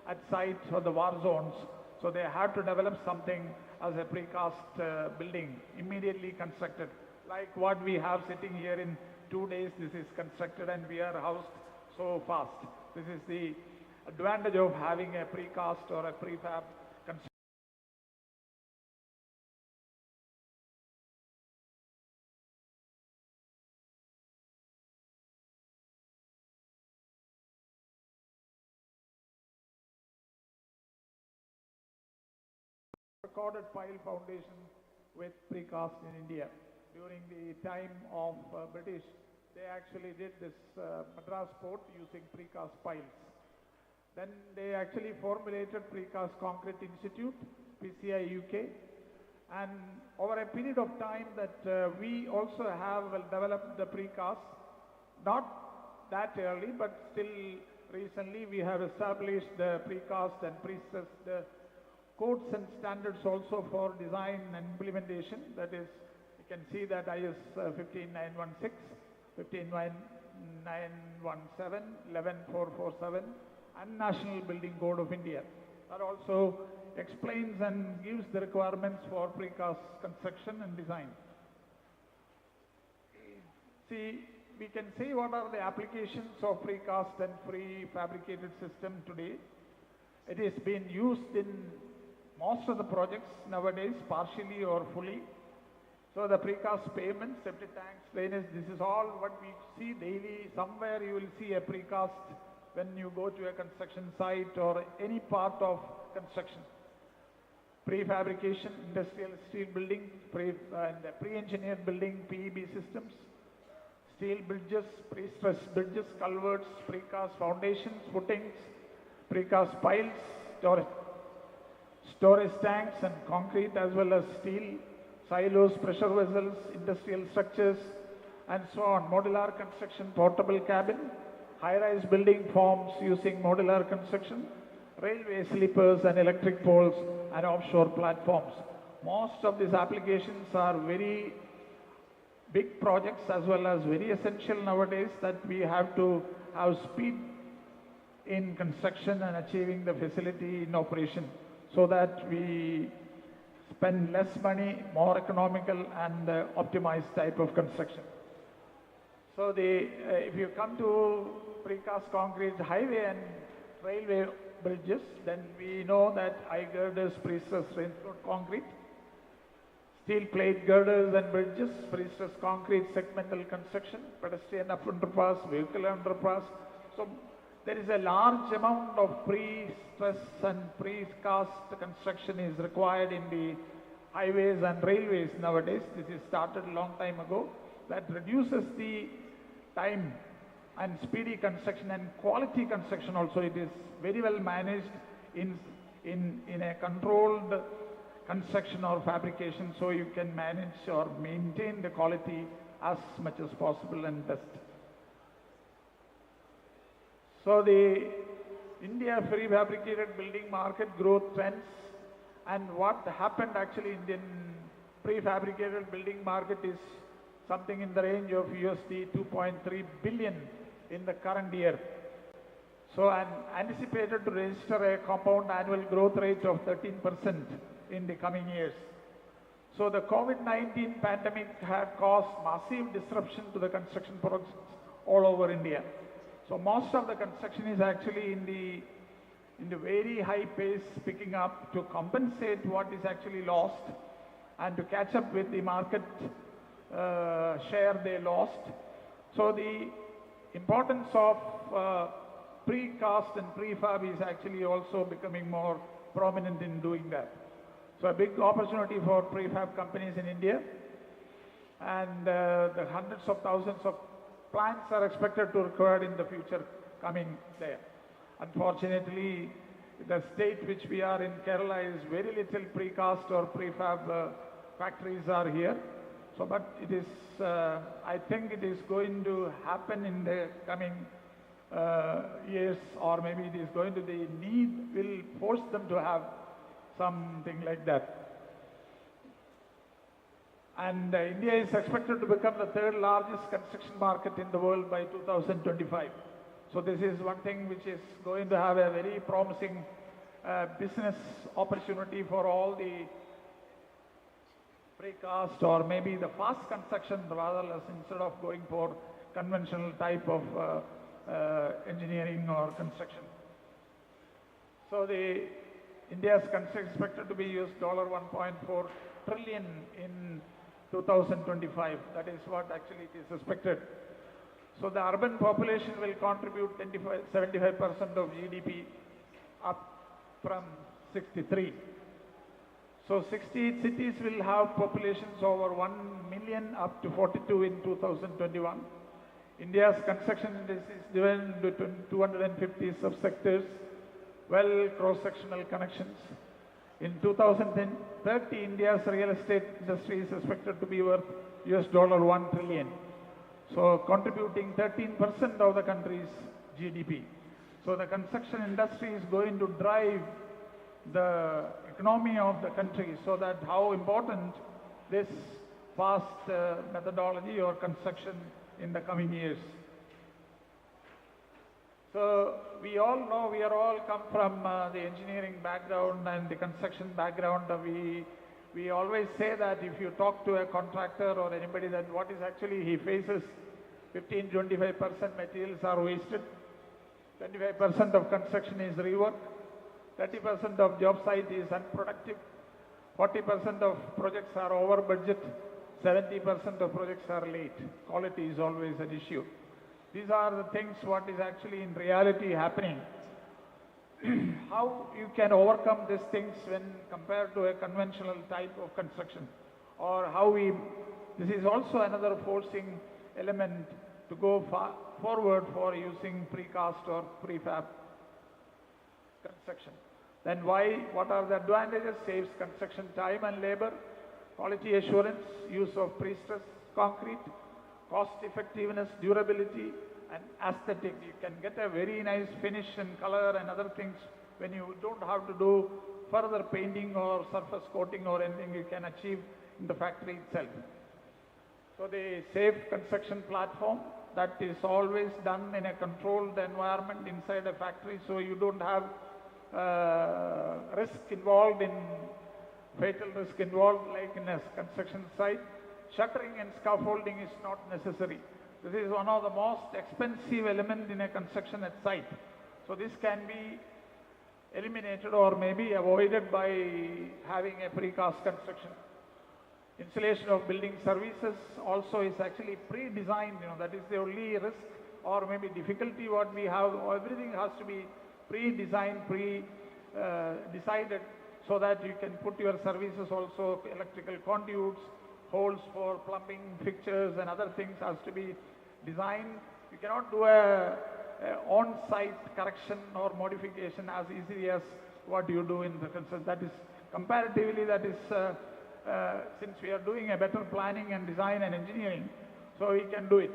at site or the war zones. So they had to develop something as a precast building, immediately constructed. Like what we have sitting here in 2 days, this is constructed and we are housed so fast. This is the advantage of having a precast or a prefab construction. Recorded pile foundation with precast in India. During the time of British, they actually did this Madras port using precast piles. Then they actually formulated Precast Concrete Institute, PCI UK, and over a period of time that we also have developed the precast, not that early, but still recently we have established the precast and prestressed the codes and standards also for design and implementation. That is, you can see that IS 15916, 15917, 11447 and National Building Code of India. That also explains and gives the requirements for precast construction and design. See, we can say what are the applications of precast and prefabricated system today. It is being used in most of the projects nowadays, partially or fully. So the precast pavements, septic tanks, drainage, this is all what we see daily. Somewhere you will see a precast when you go to a construction site or any part of construction. Prefabrication, industrial steel building, and pre-engineered building, PEB systems, steel bridges, pre-stressed bridges, culverts, precast foundations, footings, precast piles, storage tanks and concrete as well as steel, silos, pressure vessels, industrial structures and so on. Modular construction, portable cabin, high-rise building forms using modular construction, railway sleepers and electric poles and offshore platforms. Most of these applications are very big projects as well as very essential nowadays, that we have to have speed in construction and achieving the facility in operation, so that we spend less money, more economical and optimized type of construction. So if you come to precast concrete highway and railway bridges, then we know that high girders, pre-stressed reinforced concrete, steel plate girders and bridges, pre-stressed concrete segmental construction, pedestrian underpass, vehicle underpass. So there is a large amount of pre-stress and precast construction is required in the highways and railways nowadays. This is started a long time ago. That reduces the time and speedy construction and quality construction also. It is very well managed in a controlled construction or fabrication, so you can manage or maintain the quality as much as possible and best. So the India prefabricated building market growth trends and what happened actually in the prefabricated building market is something in the range of USD 2.3 billion in the current year. So I'm anticipated to register a compound annual growth rate of 13% in the coming years. So the COVID-19 pandemic had caused massive disruption to the construction projects all over India. So most of the construction is actually in the very high pace, picking up to compensate what is actually lost and to catch up with the market share they lost. So the importance of precast and prefab is actually also becoming more prominent in doing that. So a big opportunity for prefab companies in India, and the hundreds of thousands of plants are expected to require in the future coming there. Unfortunately, the state which we are in, Kerala, is very little precast or prefab factories are here. So, but it is, I think it is going to happen in the coming years, or maybe it is going to, the need will force them to have something like that. And India is expected to become the third largest construction market in the world by 2025. So this is one thing which is going to have a very promising business opportunity for all the precast or maybe the fast construction rather less instead of going for conventional type of engineering or construction. So India's construction is expected to be used $1.4 trillion in 2025. That is what actually it is expected. So the urban population will contribute 75% of GDP up from 63. So 68 cities will have populations over 1 million up to 42 in 2021. India's construction industry is divided into 250 subsectors, well cross-sectional connections. In 2030, India's real estate industry is expected to be worth $1 trillion. So contributing 13% of the country's GDP. So the construction industry is going to drive the economy of the country, so that how important this fast methodology or construction in the coming years. So we all know, we are all come from the engineering background and the construction background. We always say that if you talk to a contractor or anybody, that what is actually he faces, 15-25% materials are wasted, 25% of construction is rework, 30% of job site is unproductive, 40% of projects are over budget, 70% of projects are late. Quality is always an issue. These are the things what is actually in reality happening. How you can overcome these things when compared to a conventional type of construction, or this is also another forcing element to go forward for using precast or prefab construction. Then what are the advantages? Saves construction time and labor, quality assurance, use of pre-stressed concrete, cost effectiveness, durability, and aesthetic. You can get a very nice finish and color and other things when you don't have to do further painting or surface coating or anything you can achieve in the factory itself. So the safe construction platform, that is always done in a controlled environment inside a factory, so you don't have risk involved in fatal risk involved like in a construction site. Shuttering and scaffolding is not necessary. This is one of the most expensive elements in a construction at site. So this can be eliminated or maybe avoided by having a precast construction. Installation of building services also is actually pre-designed, that is the only risk or maybe difficulty what we have. Everything has to be pre-designed, decided, so that you can put your services also, electrical conduits, holes for plumbing, fixtures and other things has to be designed. You cannot do a on-site correction or modification as easily as what you do in the construction. That is comparatively, that is since we are doing a better planning and design and engineering, so we can do it.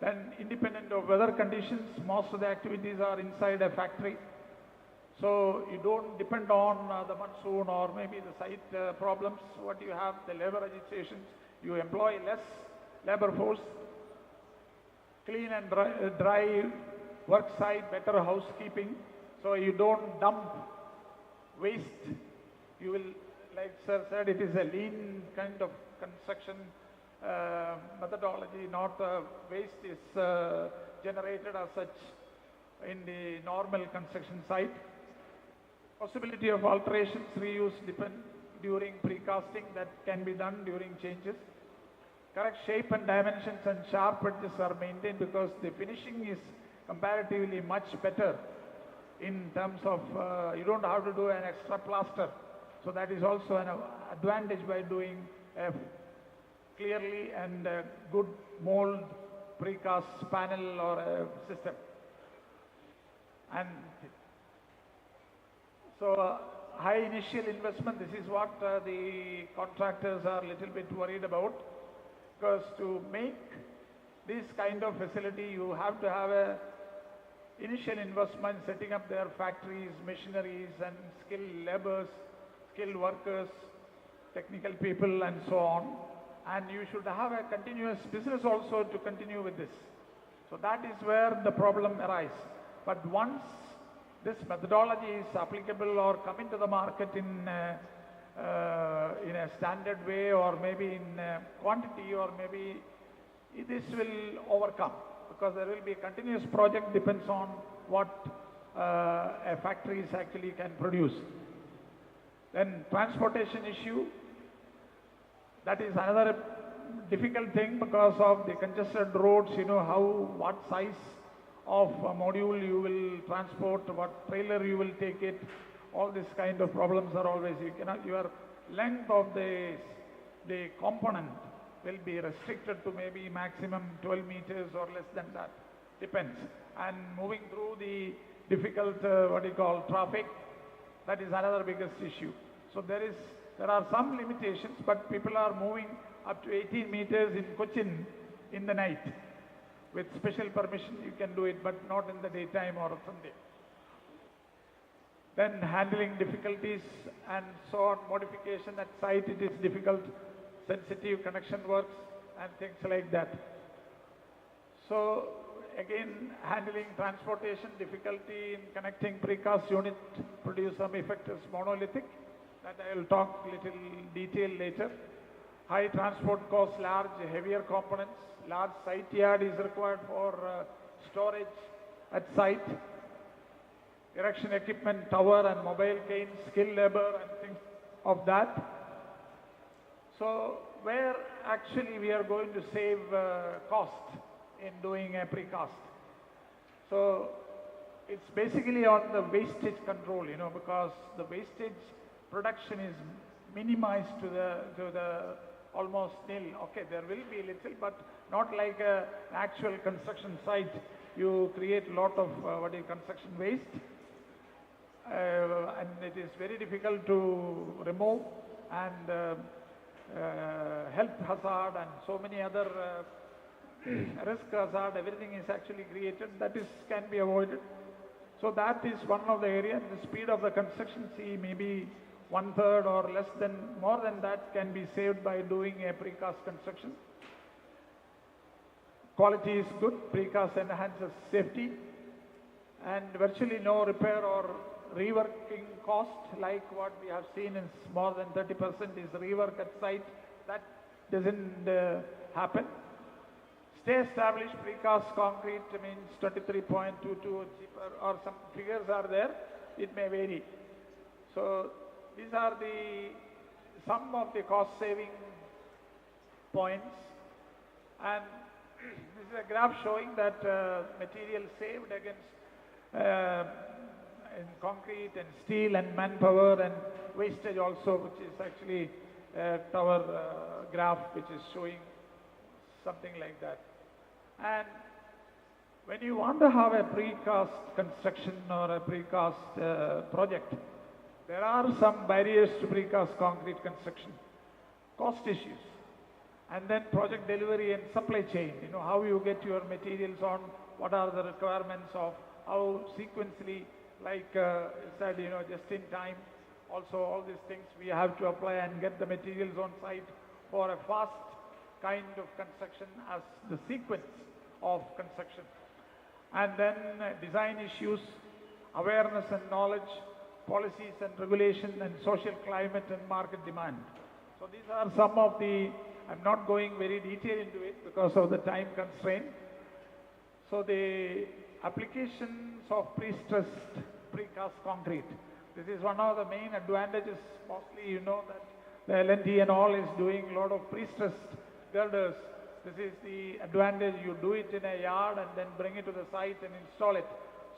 Then independent of weather conditions, most of the activities are inside a factory. So you don't depend on the monsoon or maybe the site problems. What you have, the labor agitations, you employ less labor force, clean and dry work site, better housekeeping. So you don't dump waste. You will, like sir said, it is a lean kind of construction methodology, not waste is generated as such in the normal construction site. Possibility of alterations, reuse during precasting, that can be done during changes. Correct shape and dimensions and sharp edges are maintained because the finishing is comparatively much better in terms of you don't have to do an extra plaster. So that is also an advantage by doing a clearly and good mold precast panel or a system. And so high initial investment, this is what the contractors are a little bit worried about, because to make this kind of facility you have to have a initial investment setting up their factories, machineries and skilled laborers, skilled workers, technical people and so on. And you should have a continuous business also to continue with this. So that is where the problem arises. But once this methodology is applicable or come into the market in a standard way, or maybe in quantity, or maybe this will overcome, because there will be a continuous project, depends on what a factories actually can produce. Then transportation issue, that is another difficult thing because of the congested roads, what size of a module you will transport, what trailer you will take it, all these kind of problems are always, your length of the component will be restricted to maybe maximum 12 meters or less than that, depends. And moving through the difficult, traffic, that is another biggest issue. So there are some limitations, but people are moving up to 18 meters in Cochin in the night. With special permission you can do it, but not in the daytime or Sunday. Then handling difficulties and so on, modification at site, it is difficult, sensitive connection works and things like that. So again, handling transportation, difficulty in connecting precast unit, produce some effectors monolithic, that I will talk little detail later. High transport costs, large, heavier components, large site yard is required for storage at site. Erection equipment, tower and mobile cranes, skilled labor and things of that. So where actually we are going to save cost in doing a precast? So it's basically on the wastage control, because the wastage production is minimized to the almost nil. Okay, there will be little, but not like an actual construction site. You create a lot of construction waste, and it is very difficult to remove, and health hazard and so many other risk hazard, everything is actually created. That can be avoided. So that is one of the areas. The speed of the construction, maybe 1/3 or more than that can be saved by doing a precast construction. Quality is good, precast enhances safety, and virtually no repair or reworking cost, like what we have seen is more than 30% is rework at site. That doesn't happen. Stay established precast concrete means 23.22 cheaper, or some figures are there, it may vary. So these are some of the cost saving points, and this is a graph showing that material saved against in concrete and steel and manpower and wastage also, which is actually a tower graph which is showing something like that. And when you want to have a precast construction or a precast project, there are some barriers to precast concrete construction. Cost issues, and then project delivery and supply chain, how you get your materials on, what are the requirements of, how sequentially, like said, just in time. Also all these things we have to apply and get the materials on site for a fast kind of construction as the sequence of construction. And then design issues, awareness and knowledge, policies and regulation, and social climate and market demand. So these are some of I'm not going very detailed into it because of the time constraint. So the applications of pre-stressed precast concrete. This is one of the main advantages. Mostly that the L&T and all is doing a lot of pre-stressed girders. This is the advantage. You do it in a yard and then bring it to the site and install it.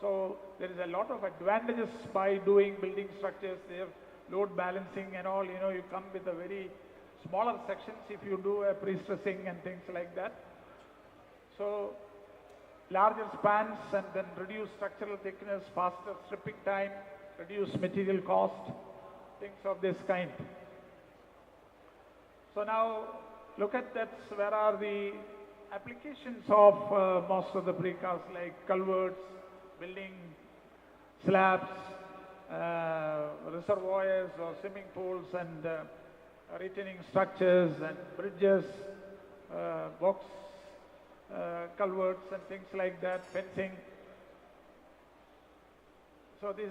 So there is a lot of advantages by doing building structures there, load balancing and all. You come with a very smaller sections if you do a pre-stressing and things like that. So larger spans and then reduce structural thickness, faster stripping time, reduce material cost, things of this kind. So now look at that, where are the applications of most of the precast, like culverts, building slabs, reservoirs or swimming pools, and retaining structures and bridges, box culverts and things like that, fencing. So this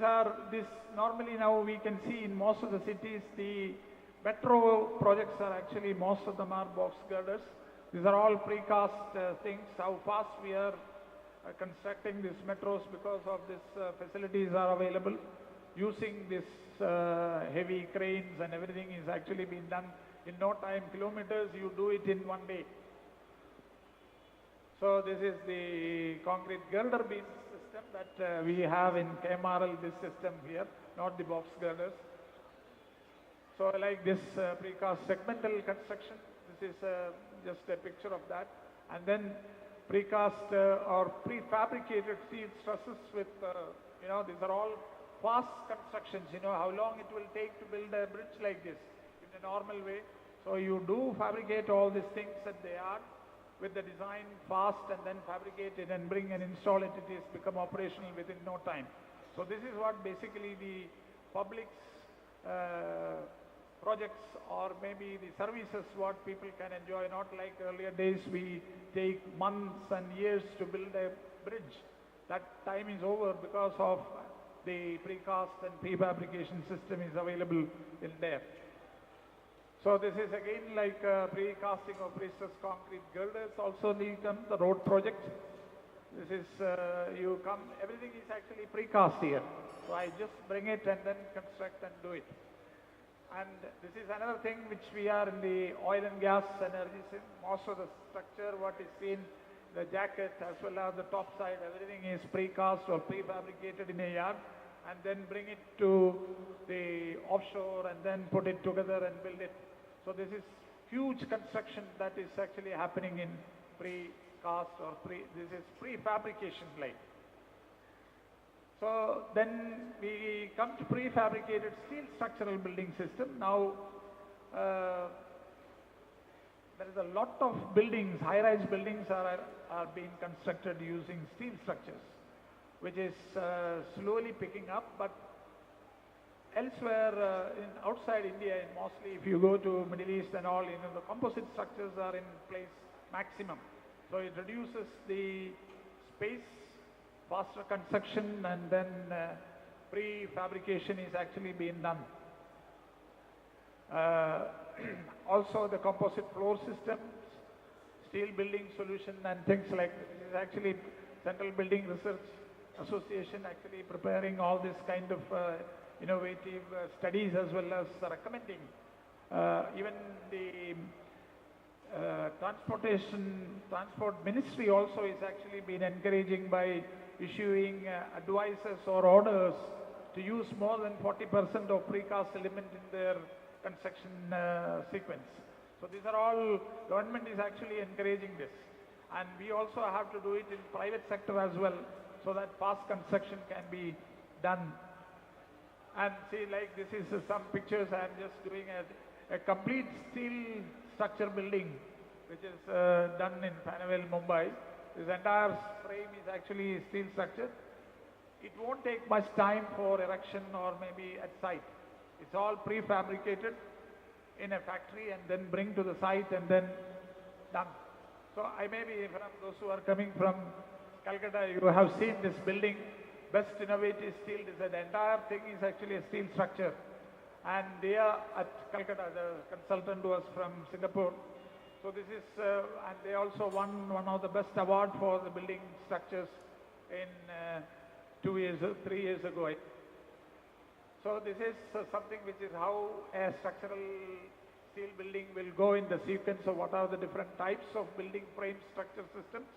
normally now we can see in most of the cities, the metro projects are actually, most of them are box girders. These are all precast things. How fast we are constructing these metros because of these facilities are available. Using this heavy cranes and everything is actually being done in no time. Kilometers, you do it in one day. So this is the concrete girder beam system that we have in KMRL, this system here, not the box girders. So like this precast segmental construction, this is just a picture of that. And then precast or prefabricated steel trusses with, these are all fast constructions. You know how long it will take to build a bridge like this in a normal way. So you do fabricate all these things at the yard with the design fast and then fabricate it and bring and install it. It is become operational within no time. So this is what basically the public's projects or maybe the services what people can enjoy. Not like earlier days we take months and years to build a bridge. That time is over because of the precast and prefabrication system is available in there. So this is again like precasting of pre-stressed concrete girders also the road project. This is, everything is actually precast here. So I just bring it and then construct and do it. And this is another thing which we are in the oil and gas energy. Most of the structure, what is seen, the jacket as well as the top side, everything is precast or prefabricated in a yard and then bring it to the offshore and then put it together and build it. So this is huge construction that is actually happening in precast or this is prefabrication like. So then we come to prefabricated steel structural building system. Now there is a lot of buildings, high-rise buildings are being constructed using steel structures, which is slowly picking up, but elsewhere outside India, mostly if you go to Middle East and all, the composite structures are in place maximum. So it reduces the space, faster construction, and then prefabrication is actually being done. Also the composite floor systems, steel building solution and things like this is actually Central Building Research Association actually preparing all this kind of innovative studies as well as recommending. Even the Transport Ministry also is actually been encouraging by issuing advices or orders to use more than 40% of precast element in their construction sequence. So these are all, government is actually encouraging this. And we also have to do it in private sector as well, so that fast construction can be done. And see, like this is some pictures I am just doing a complete steel structure building, which is done in Panvel, Mumbai. This entire frame is actually steel structure. It won't take much time for erection or maybe at site. It's all prefabricated in a factory and then bring to the site and then done. So I may be from those who are coming from Calcutta, you have seen this building, best innovative steel. The entire thing is actually a steel structure. And they are at Calcutta, the consultant was from Singapore. So this is, and they also won one of the best award for the building structures in 3 years ago. So this is something which is how a structural steel building will go in the sequence of what are the different types of building frame structure systems.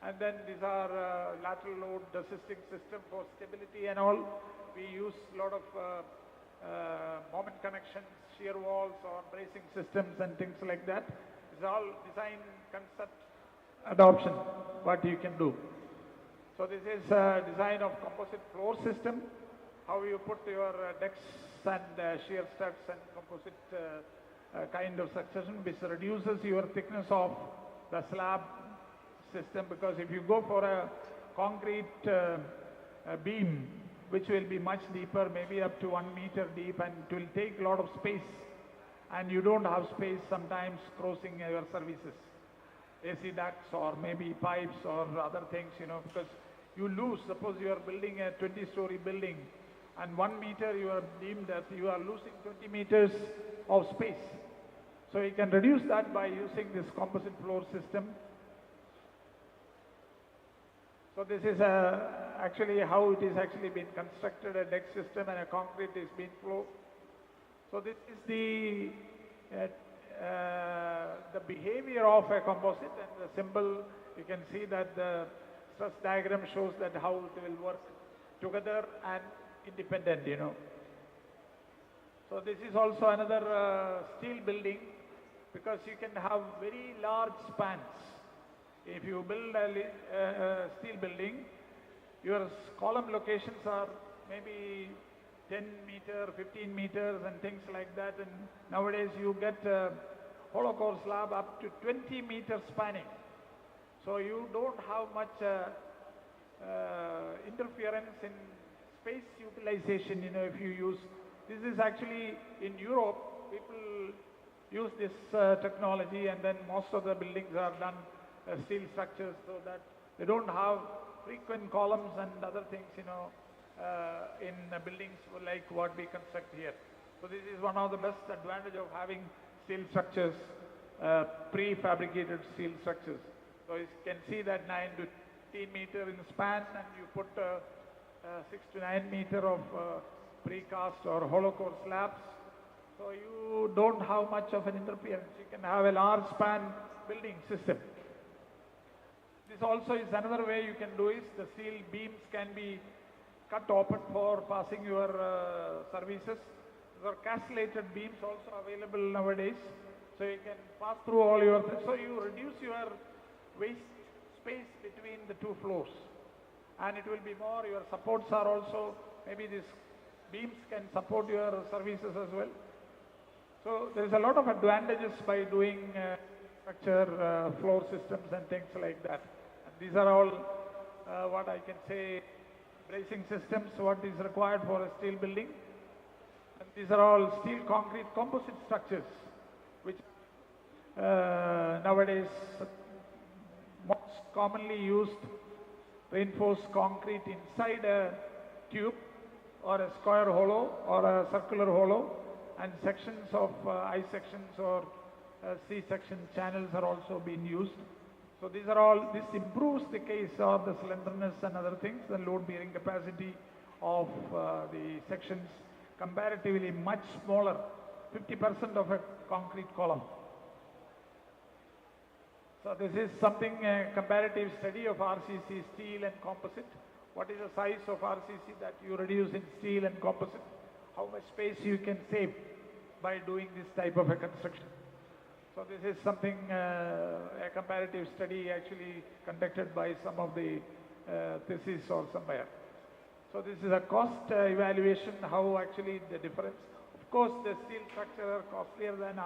And then these are lateral load assisting system for stability and all. We use a lot of moment connections, shear walls or bracing systems and things like that. It's all design, concept, adoption, what you can do. So this is design of composite floor system, how you put your decks and shear studs and composite kind of succession, which reduces your thickness of the slab system, because if you go for a concrete beam, which will be much deeper, maybe up to 1 meter deep, and it will take a lot of space, and you don't have space sometimes crossing your services. AC ducts or maybe pipes or other things, because you lose, suppose you are building a 20-story building and 1 meter you are deemed as you are losing 20 meters of space. So you can reduce that by using this composite floor system. So this is actually how it is actually been constructed, a deck system and a concrete is being flowed. So this is the behavior of a composite, and the symbol, you can see that the stress diagram shows that how it will work together and independent, So this is also another steel building, because you can have very large spans. If you build a steel building, your column locations are maybe 10 meter, 15 meters and things like that. And nowadays you get hollow core slab up to 20 meters spanning. So you don't have much interference in space utilization, if you use. This is actually in Europe, people use this technology, and then most of the buildings are done steel structures, so that they don't have frequent columns and other things, in buildings like what we construct here. So this is one of the best advantage of having steel structures, prefabricated steel structures. So you can see that 9 to 15 meter in span, and you put 6 to 9 meter of precast or hollow core slabs. So you don't have much of an interference. You can have a large span building system. This also is another way you can do is the steel beams can be cut open for passing your services. There are castellated beams also available nowadays. So you can pass through all your, so you reduce your waste space between the two floors. And it will be more, your supports are also, maybe these beams can support your services as well. So there is a lot of advantages by doing structure, floor systems and things like that. And these are all what I can say, bracing systems, what is required for a steel building. And these are all steel concrete composite structures, which nowadays most commonly used reinforced concrete inside a tube or a square hollow or a circular hollow, and sections of I sections or C section channels are also being used. So these are all, this improves the case of the slenderness and other things, the load bearing capacity of the sections, comparatively much smaller, 50% of a concrete column. So this is something, a comparative study of RCC steel and composite. What is the size of RCC that you reduce in steel and composite? How much space you can save by doing this type of a construction. So this is something, a comparative study actually conducted by some of the thesis or somewhere. So this is a cost evaluation, how actually the difference. Of course, the steel structure are costlier than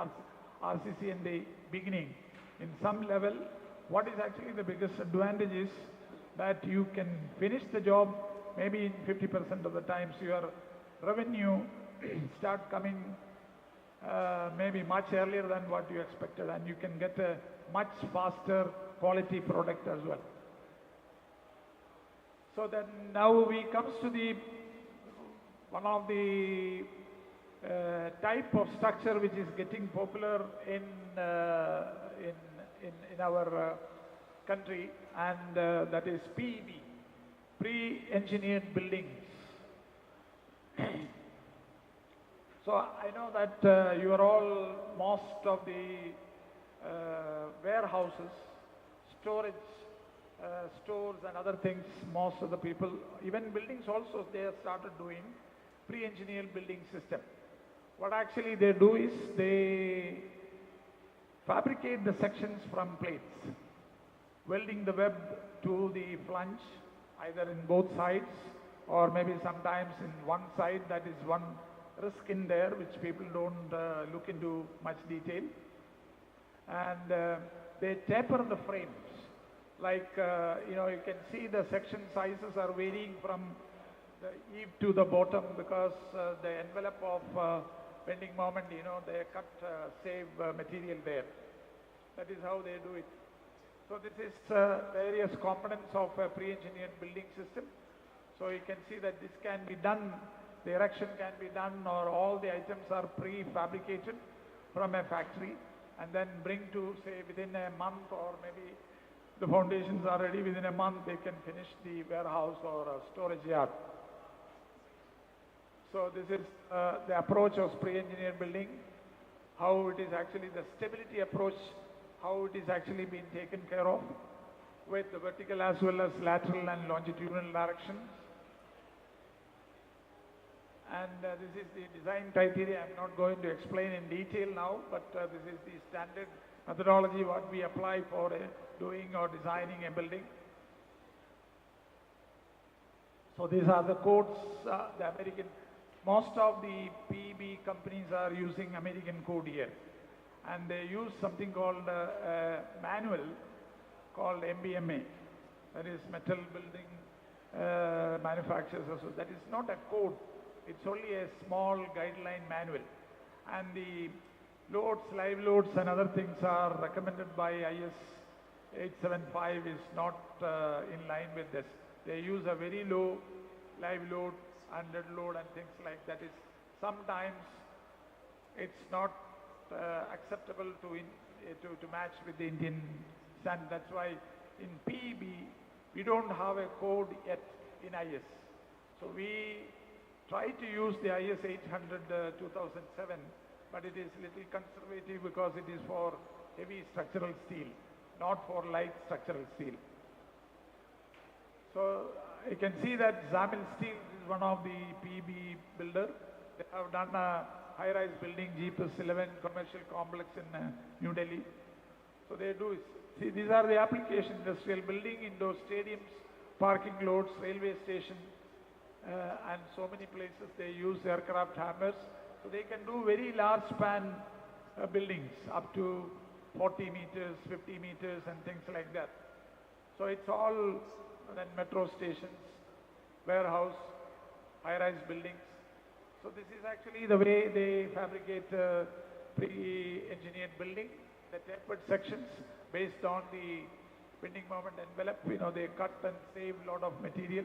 RCC in the beginning. In some level, what is actually the biggest advantage is that you can finish the job maybe in 50% of the times. Your revenue start coming maybe much earlier than what you expected, and you can get a much faster quality product as well. So then now we comes to the one of the type of structure which is getting popular in our country, and that is PEB, pre-engineered buildings. So I know that you are all, most of the warehouses, storage, stores and other things, most of the people, even buildings also, they have started doing pre-engineered building system. What actually they do is they fabricate the sections from plates, welding the web to the flange, either in both sides or maybe sometimes in one side. That is one risk in there which people don't look into much detail. And they taper the frames. Like, you can see the section sizes are varying from the eave to the bottom because the envelope of bending moment, they cut, save material there. That is how they do it. So this is various components of a pre-engineered building system. So you can see that this can be done, the erection can be done, or all the items are pre-fabricated from a factory and then bring to, say, within a month, or maybe the foundations are ready within a month, they can finish the warehouse or a storage yard. So this is the approach of pre-engineered building, how it is actually the stability approach, how it is actually being taken care of with the vertical as well as lateral and longitudinal directions. And this is the design criteria. I'm not going to explain in detail now, but this is the standard methodology what we apply for doing or designing a building. So these are the codes, the American, most of the PEB companies are using American code here. And they use something called a manual called MBMA, that is Metal Building Manufacturers. So that is not a code. It's only a small guideline manual. And the loads, live loads and other things are recommended by IS 875 is not in line with this. They use a very low live load, undead load and things like that. Is sometimes it's not acceptable to match with the Indian standard. That's why in PEB we don't have a code yet in IS. So we try to use the IS 800 2007, but it is little conservative because it is for heavy structural steel, not for light structural steel. So you can see that Zamil Steel is one of the PEB builder. They have done a high-rise building, G+11 commercial complex in New Delhi. So they do, see, these are the application: industrial building, indoor stadiums, parking lots, railway station, and so many places they use aircraft hammers. So they can do very large span buildings up to 40 meters, 50 meters and things like that. So it's all then metro stations, warehouse, high-rise buildings. So this is actually the way they fabricate pre-engineered building, the tapered sections based on the bending moment envelope. You know, they cut and save a lot of material.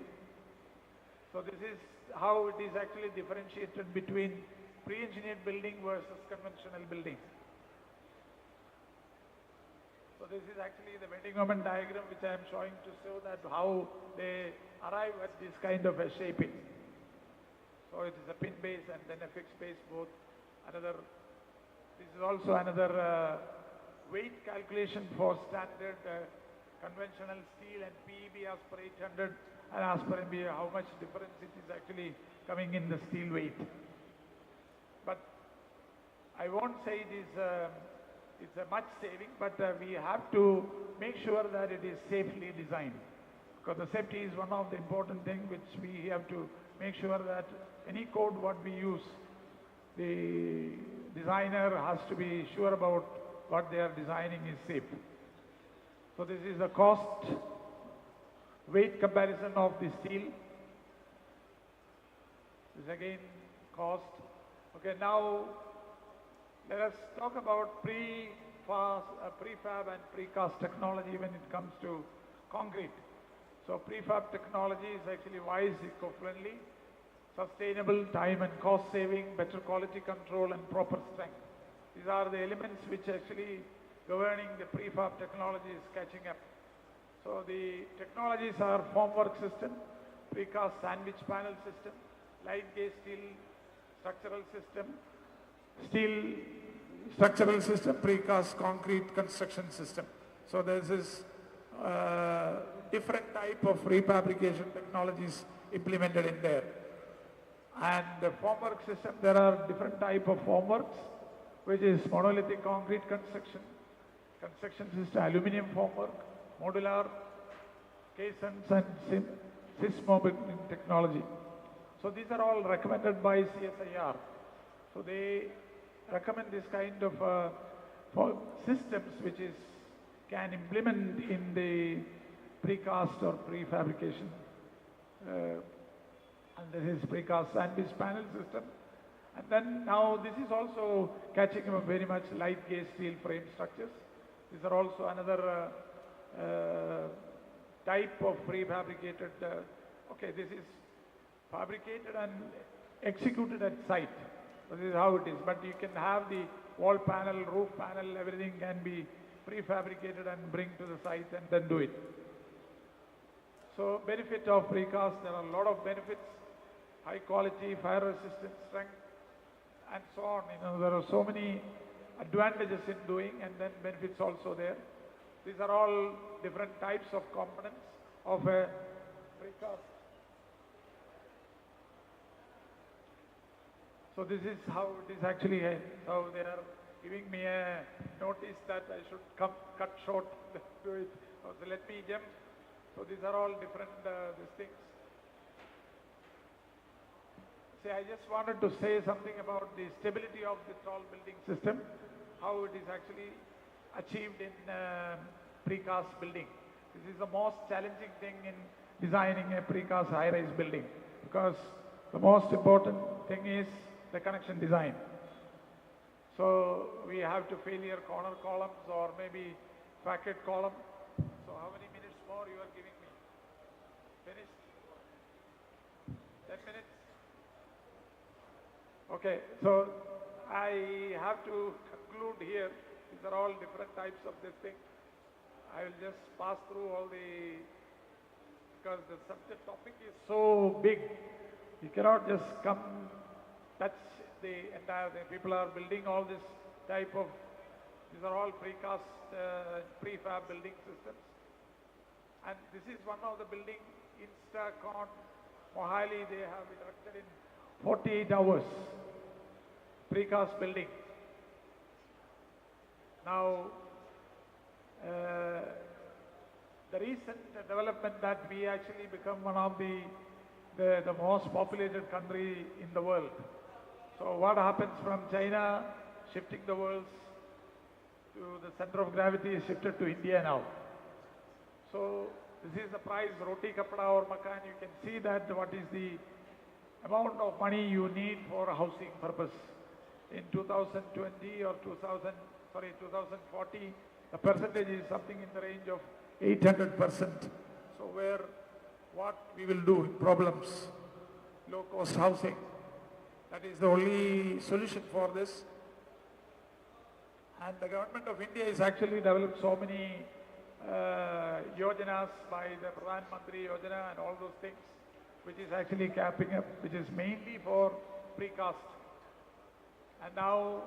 So this is how it is actually differentiated between pre-engineered building versus conventional building. So this is actually the bending moment diagram which I am showing to show that how they arrive at this kind of a shaping. So it is a pin base and then a fixed base both. This is also another weight calculation for standard conventional steel and PEB as per 800 and as per MBA, how much difference it is actually coming in the steel weight. But I won't say it is it's a much saving, but we have to make sure that it is safely designed, because the safety is one of the important things which we have to make sure that any code what we use, the designer has to be sure about what they are designing is safe. So this is the cost weight comparison of the steel. This is again cost. Okay, now let us talk about prefab and precast technology when it comes to concrete. So prefab technology is actually wise, eco-friendly, sustainable, time and cost saving, better quality control and proper strength. These are the elements which actually governing the prefab technology is catching up. So the technologies are formwork system, precast sandwich panel system, light gauge steel structural system, steel structural system, precast concrete construction system. So this is different type of refabrication technologies implemented in there. And the formwork system, there are different type of formworks, which is monolithic concrete construction system, aluminum formwork, modular, caissons and sys-mobbing technology. So these are all recommended by CSIR. So they recommend this kind of systems which can implement in the precast or prefabrication. And this is precast sandwich panel system. And then now this is also catching up very much light gauge steel frame structures. These are also another type of prefabricated, okay, this is fabricated and executed at site. This is how it is. But you can have the wall panel, roof panel, everything can be prefabricated and bring to the site and then do it. So benefit of precast, there are a lot of benefits, high quality, fire resistance, strength, and so on. You know, there are so many advantages in doing and then benefits also there. These are all different types of components of a precast. So this is how it is actually. So they are giving me a notice that I should cut short to it. So let me jump. So these are all different these things. See, I just wanted to say something about the stability of the tall building system, how it is actually achieved in precast building. This is the most challenging thing in designing a precast high-rise building, because the most important thing is the connection design. So we have to failure corner columns or maybe facade column. So how many minutes more you are giving me? Finished? 10 minutes? Okay, so I have to conclude here. These are all different types of this thing. I will just pass through all the, because the subject topic is so big. You cannot just come touch the entire thing. People are building all this type of, these are all precast, prefab building systems. And this is one of the building, Instacon, Mohali, they have erected in 48 hours, precast building. Now, the recent development that we actually become one of the most populated country in the world. So what happens from China, shifting the world to the center of gravity is shifted to India now. So this is the price, roti kapda or makan. You can see that what is the amount of money you need for housing purpose. In 2020 or 2040, the percentage is something in the range of 800%. So what we will do in problems, low cost housing, that is the only solution for this. And the government of India has actually developed so many yojanas by the Pradhan Mantri Yojana and all those things, which is actually capping up, which is mainly for precast. And now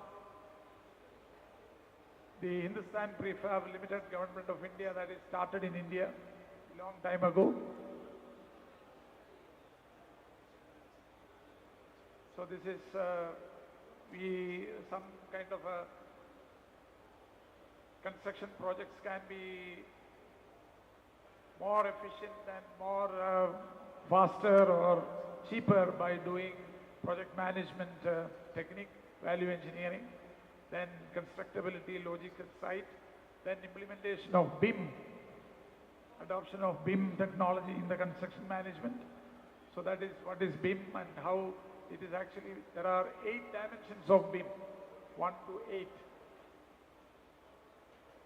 the Hindustan Prefab Limited, Government of India, that is started in India a long time ago. So this is some kind of a construction projects can be more efficient and more faster or cheaper by doing project management technique, value engineering, then constructability, logical site, then implementation of BIM, adoption of BIM technology in the construction management. So that is what is BIM and how it is actually, there are 8 dimensions of BIM, 1 to 8.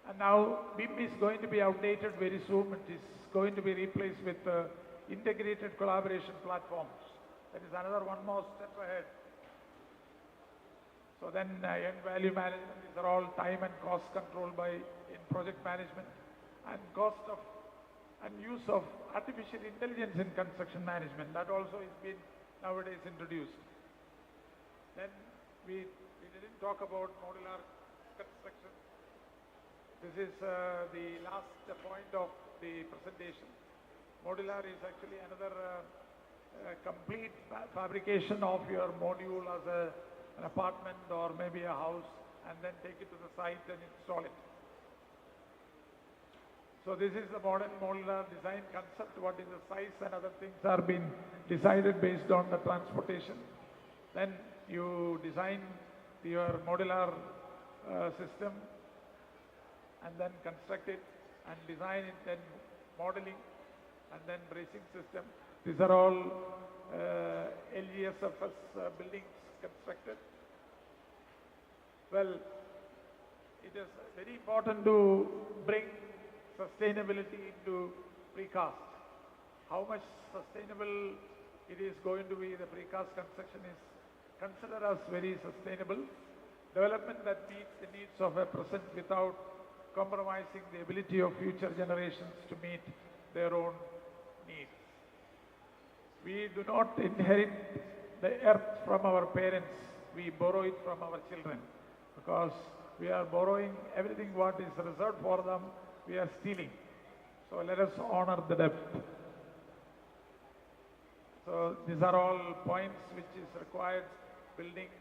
And now BIM is going to be outdated very soon. It is going to be replaced with integrated collaboration platforms. That is another one more step ahead. So then end value management, these are all time and cost controlled in project management, and cost of and use of artificial intelligence in construction management. That also is been nowadays introduced. Then we didn't talk about modular construction. This is the last point of the presentation. Modular is actually another complete fabrication of your module as an apartment or maybe a house, and then take it to the site and install it. So this is the modern modular design concept. What is the size and other things are being decided based on the transportation. Then you design your modular system and then construct it and design it, then modeling and then bracing system. These are all LGSFS buildings constructed. Well, it is very important to bring sustainability into precast. How much sustainable it is going to be, the precast construction is considered as very sustainable. Development that meets the needs of a present without compromising the ability of future generations to meet their own needs. We do not inherit the earth from our parents, we borrow it from our children, because we are borrowing everything what is reserved for them, we are stealing. So let us honor the debt. So these are all points which is required, buildings.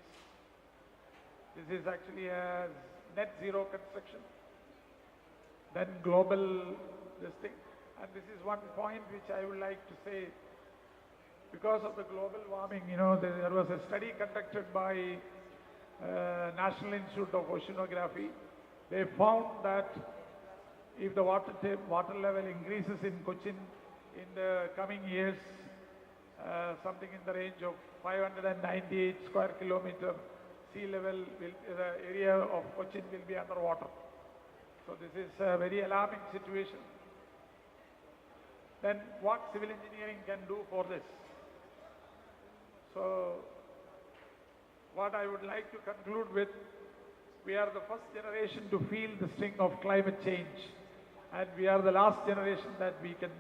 This is actually a net zero construction. Then global this thing. And this is one point which I would like to say. Because of the global warming, there was a study conducted by National Institute of Oceanography. They found that if the water level increases in Cochin in the coming years, something in the range of 598 square kilometer, sea level, the area of Cochin will be underwater. So this is a very alarming situation. Then what civil engineering can do for this? So what I would like to conclude with, we are the first generation to feel the sting of climate change, and we are the last generation that we can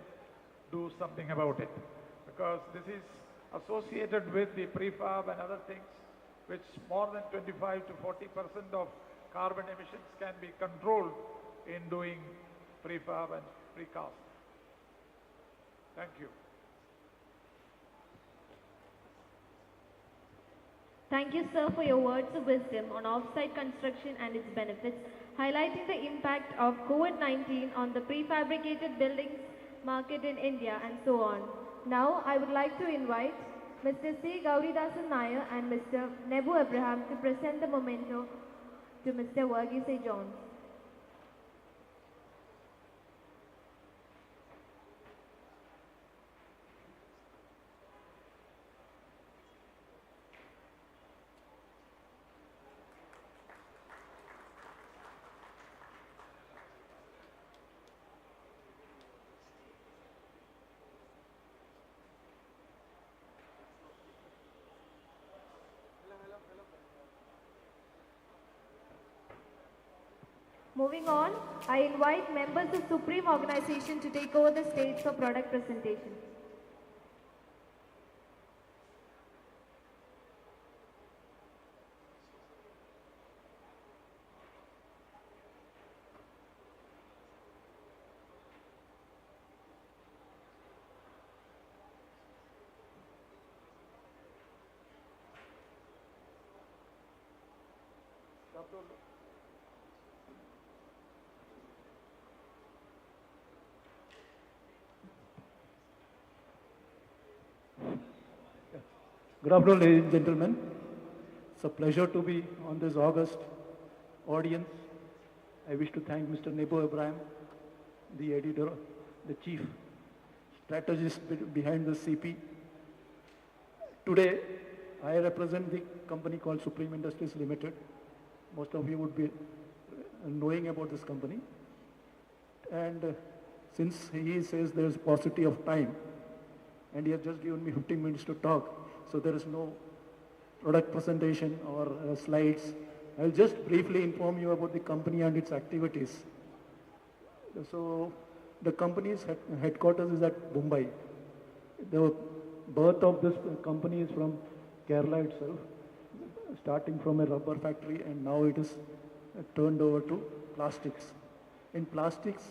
do something about it, because this is associated with the prefab and other things, which more than 25 to 40% of carbon emissions can be controlled in doing prefab and precast. Thank you. Thank you, sir, for your words of wisdom on off-site construction and its benefits, highlighting the impact of COVID-19 on the prefabricated buildings market in India and so on. Now, I would like to invite Mr. C. Gauridasan Nair and Mr. Nebu Abraham to present the memento to Mr. Verghese Jones. Moving on, I invite members of Supreme Organization to take over the stage for product presentation. Good afternoon, ladies and gentlemen. It's a pleasure to be on this august audience. I wish to thank Mr. Nebu Ibrahim, the editor, the chief strategist behind the CP. Today, I represent the company called Supreme Industries Limited. Most of you would be knowing about this company. And since he says there is paucity of time, and he has just given me 15 minutes to talk, so there is no product presentation or slides. I'll just briefly inform you about the company and its activities. So the company's headquarters is at Mumbai. The birth of this company is from Kerala itself, starting from a rubber factory, and now it is turned over to plastics. In plastics,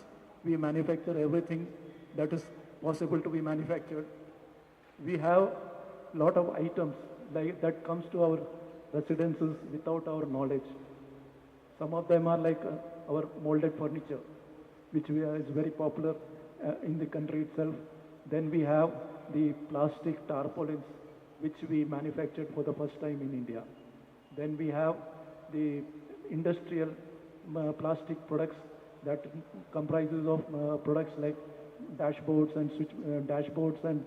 we manufacture everything that is possible to be manufactured. We have lot of items that comes to our residences without our knowledge. Some of them are like our molded furniture, which is very popular in the country itself. Then we have the plastic tarpaulins, which we manufactured for the first time in India. Then we have the industrial plastic products that comprises of products like dashboards and dashboards and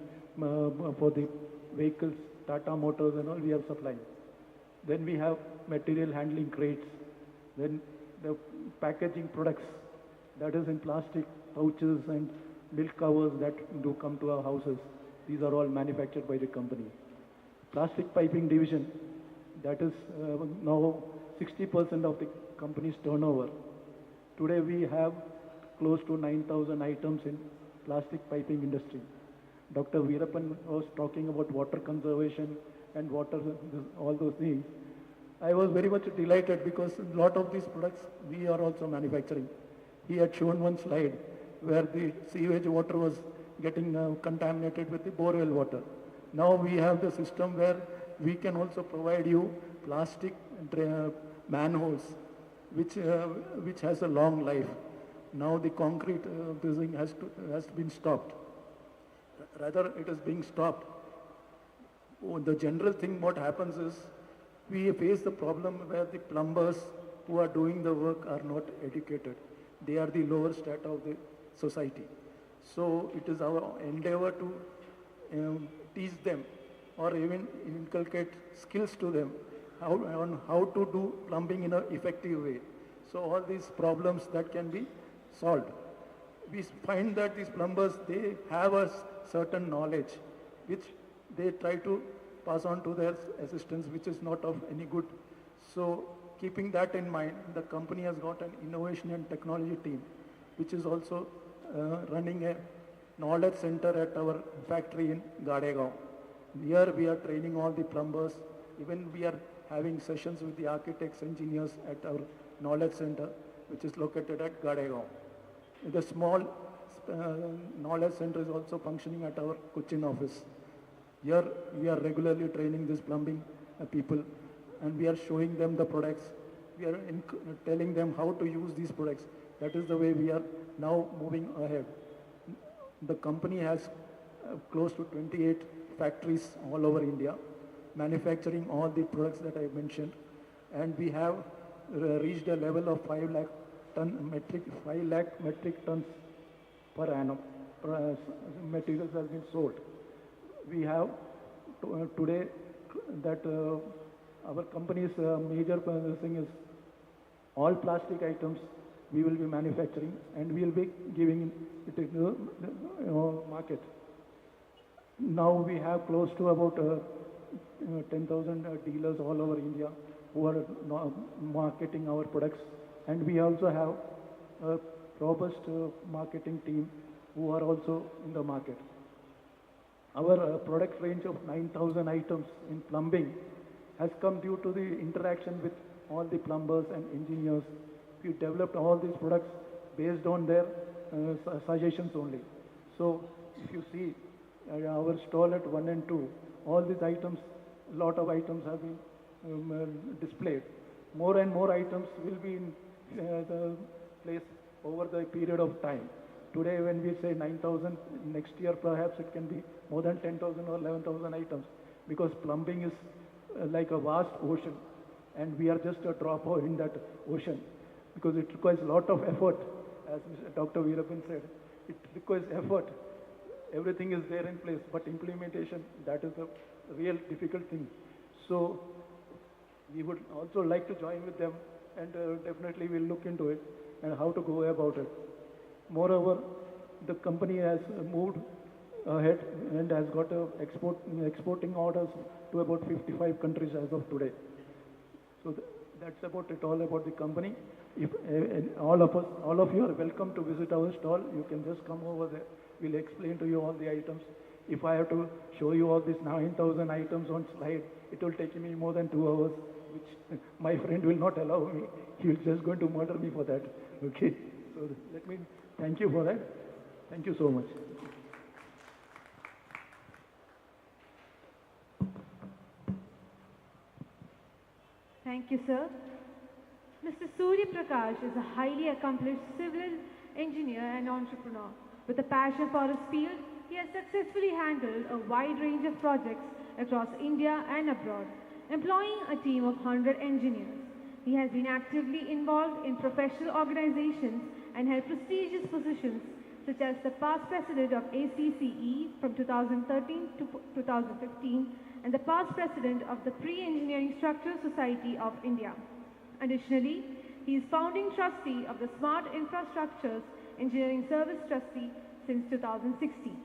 for the vehicles, Tata Motors and all we are supplying. Then we have material handling crates. Then the packaging products that is in plastic pouches and milk covers that do come to our houses. These are all manufactured by the company. Plastic piping division, that is now 60% of the company's turnover. Today we have close to 9,000 items in plastic piping industry. Dr. Veerappan was talking about water conservation and water, all those things. I was very much delighted because a lot of these products we are also manufacturing. He had shown one slide where the sewage water was getting contaminated with the borewell water. Now we have the system where we can also provide you plastic manholes which has a long life. Now the concrete this thing has been stopped. Rather it is being stopped. The general thing what happens is we face the problem where the plumbers who are doing the work are not educated. They are the lower strata of the society. So it is our endeavor to teach them or even inculcate skills to them on how to do plumbing in an effective way. So all these problems that can be solved. We find that these plumbers, they have a certain knowledge which they try to pass on to their assistants, which is not of any good. So keeping that in mind, the company has got an innovation and technology team, which is also running a knowledge center at our factory in Gadegaon. Here we are training all the plumbers. Even we are having sessions with the architects, engineers at our knowledge center, which is located at Gadegaon. The small knowledge center is also functioning at our Cochin office. Here we are regularly training these plumbing people, and we are showing them the products. We are telling them how to use these products. That is the way we are now moving ahead. The company has close to 28 factories all over India, manufacturing all the products that I mentioned, and we have reached a level of 5 lakh metric tons per annum. Materials has been sold. We have today that our company's major thing is all plastic items we will be manufacturing and we will be giving it to the market. Now we have close to about 10,000 dealers all over India who are marketing our products, and we also have a robust marketing team who are also in the market. Our product range of 9,000 items in plumbing has come due to the interaction with all the plumbers and engineers. We developed all these products based on their suggestions only. So if you see our stall at 1 and 2, all these items, a lot of items have been displayed. More and more items will be in the place over the period of time. Today when we say 9,000, next year perhaps it can be more than 10,000 or 11,000 items, because plumbing is like a vast ocean and we are just a drop in that ocean, because it requires a lot of effort. As Dr. Veerappan said, it requires effort. Everything is there in place, but implementation, that is the real difficult thing. So we would also like to join with them, and definitely we'll look into it and how to go about it. Moreover, the company has moved ahead and has got exporting orders to about 55 countries as of today. So that's about it, all about the company. If all of you are welcome to visit our stall, you can just come over there. We'll explain to you all the items. If I have to show you all these 9,000 items on slide, it will take me more than 2 hours, which my friend will not allow me. He is just going to murder me for that. Okay. So let me thank you for that. Thank you so much. Thank you, sir. Mr. Surya Prakash is a highly accomplished civil engineer and entrepreneur. With a passion for his field, he has successfully handled a wide range of projects across India and abroad, employing a team of 100 engineers. He has been actively involved in professional organizations and held prestigious positions such as the past president of ACCE from 2013 to 2015 and the past president of the Pre-Engineering Structural Society of India. Additionally, He is founding trustee of the Smart Infrastructures Engineering Service Trustee since 2016.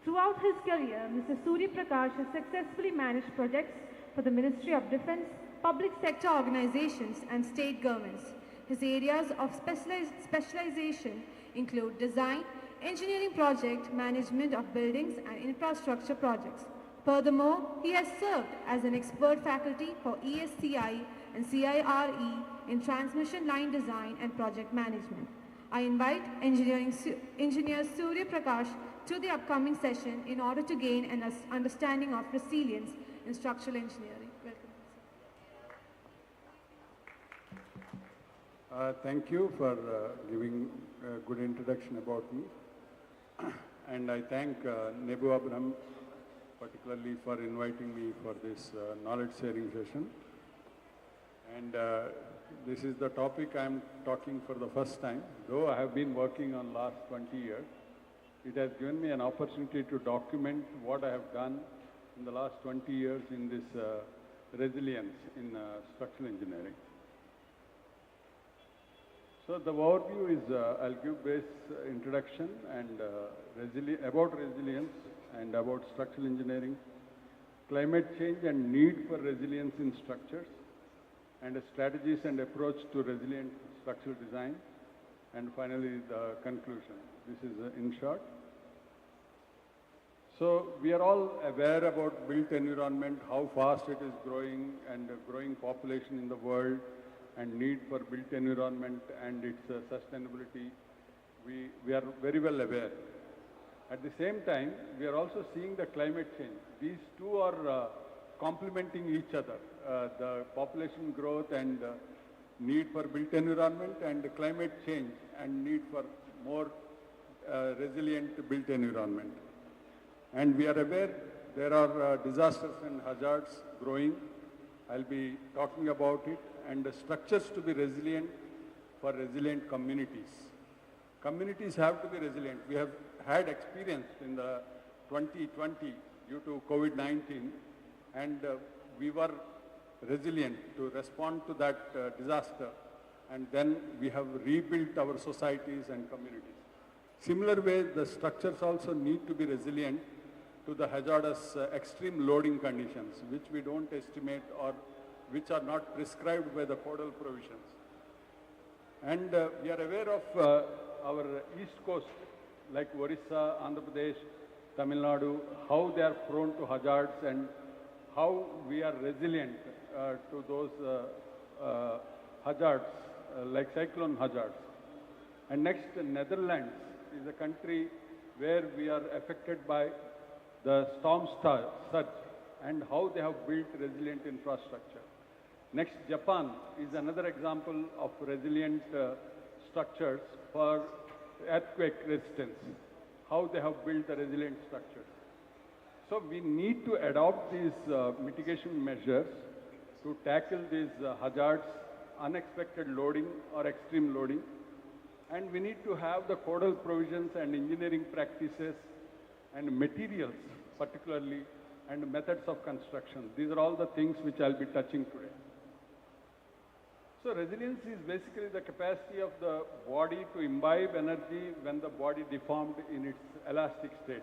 Throughout his career, Mr. Surya Prakash has successfully managed projects for the Ministry of Defense, public sector organizations and state governments. His areas of specialization include design, engineering project, management of buildings and infrastructure projects. Furthermore, he has served as an expert faculty for ESCI and CIRE in transmission line design and project management. I invite Engineer Surya Prakash to the upcoming session in order to gain an understanding of resilience in structural engineering. Welcome. Thank you for giving a good introduction about me. And I thank Nebu Abraham particularly for inviting me for this knowledge sharing session. And this is the topic I'm talking for the first time. Though I have been working on last 20 years, it has given me an opportunity to document what I have done in the last 20 years in this resilience in structural engineering. So the overview is, I'll give base introduction and about resilience and about structural engineering, climate change and need for resilience in structures, and strategies and approach to resilient structural design, and finally the conclusion. This is in short. So we are all aware about built environment, how fast it is growing, and growing population in the world, and need for built environment and its sustainability. We are very well aware. At the same time, we are also seeing the climate change. These two are complementing each other. The population growth and need for built environment, and the climate change and need for more resilient built environment. And we are aware there are disasters and hazards growing. I'll be talking about it, and the structures to be resilient for resilient communities. Communities have to be resilient. We have had experience in the 2020 due to COVID-19, and we were resilient to respond to that disaster, and then we have rebuilt our societies and communities. Similar way, the structures also need to be resilient to the hazardous extreme loading conditions, which we don't estimate or which are not prescribed by the codal provisions. And we are aware of our east coast, like Orissa, Andhra Pradesh, Tamil Nadu, how they are prone to hazards and how we are resilient to those hazards, like cyclone hazards. And next, Netherlands is a country where we are affected by the storm surge and how they have built resilient infrastructure. Next, Japan is another example of resilient structures for earthquake resistance, how they have built the resilient structures. So we need to adopt these mitigation measures to tackle these hazards, unexpected loading or extreme loading. And we need to have the codal provisions and engineering practices and materials particularly, and methods of construction. These are all the things which I'll be touching today. So resilience is basically the capacity of the body to imbibe energy when the body deformed in its elastic state.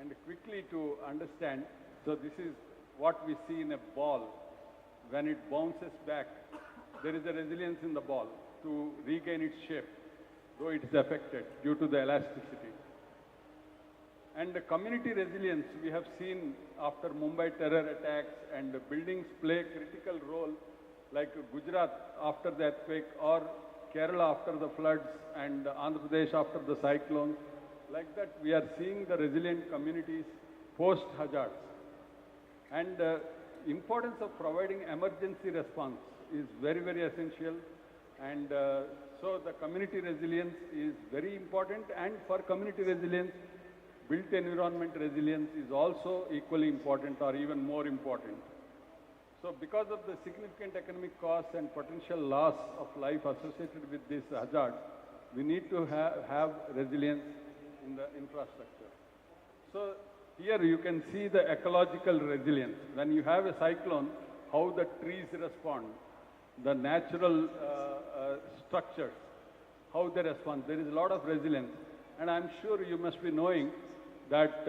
And quickly to understand, so this is what we see in a ball. When it bounces back, there is a resilience in the ball to regain its shape, though it is affected due to the elasticity. And the community resilience we have seen after Mumbai terror attacks, and the buildings play a critical role, like Gujarat after the earthquake, or Kerala after the floods, and Andhra Pradesh after the cyclones. Like that, we are seeing the resilient communities post-hazards. And importance of providing emergency response is very, very essential. And so the community resilience is very important. And for community resilience, built environment resilience is also equally important or even more important. So because of the significant economic costs and potential loss of life associated with this hazard, we need to have resilience in the infrastructure. So here you can see the ecological resilience. When you have a cyclone, how the trees respond, the natural structures, how they respond. There is a lot of resilience. And I'm sure you must be knowing that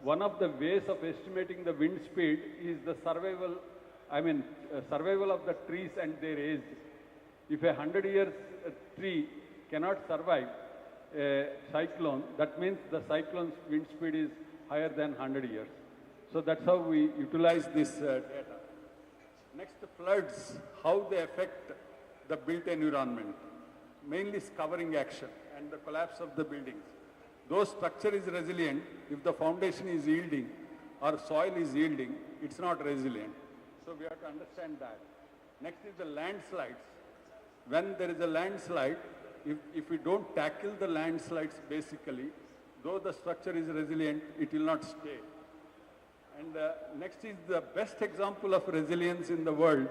one of the ways of estimating the wind speed is the survival, survival of the trees and their age. If a 100-year tree cannot survive a cyclone, that means the cyclone's wind speed is higher than 100 years. So that's how we utilize this data. Next, floods, how they affect the built environment, mainly covering action and the collapse of the buildings. Though structure is resilient, if the foundation is yielding or soil is yielding, it's not resilient. So we have to understand that. Next is the landslides. When there is a landslide, if we don't tackle the landslides basically, though the structure is resilient, it will not stay. And next is the best example of resilience in the world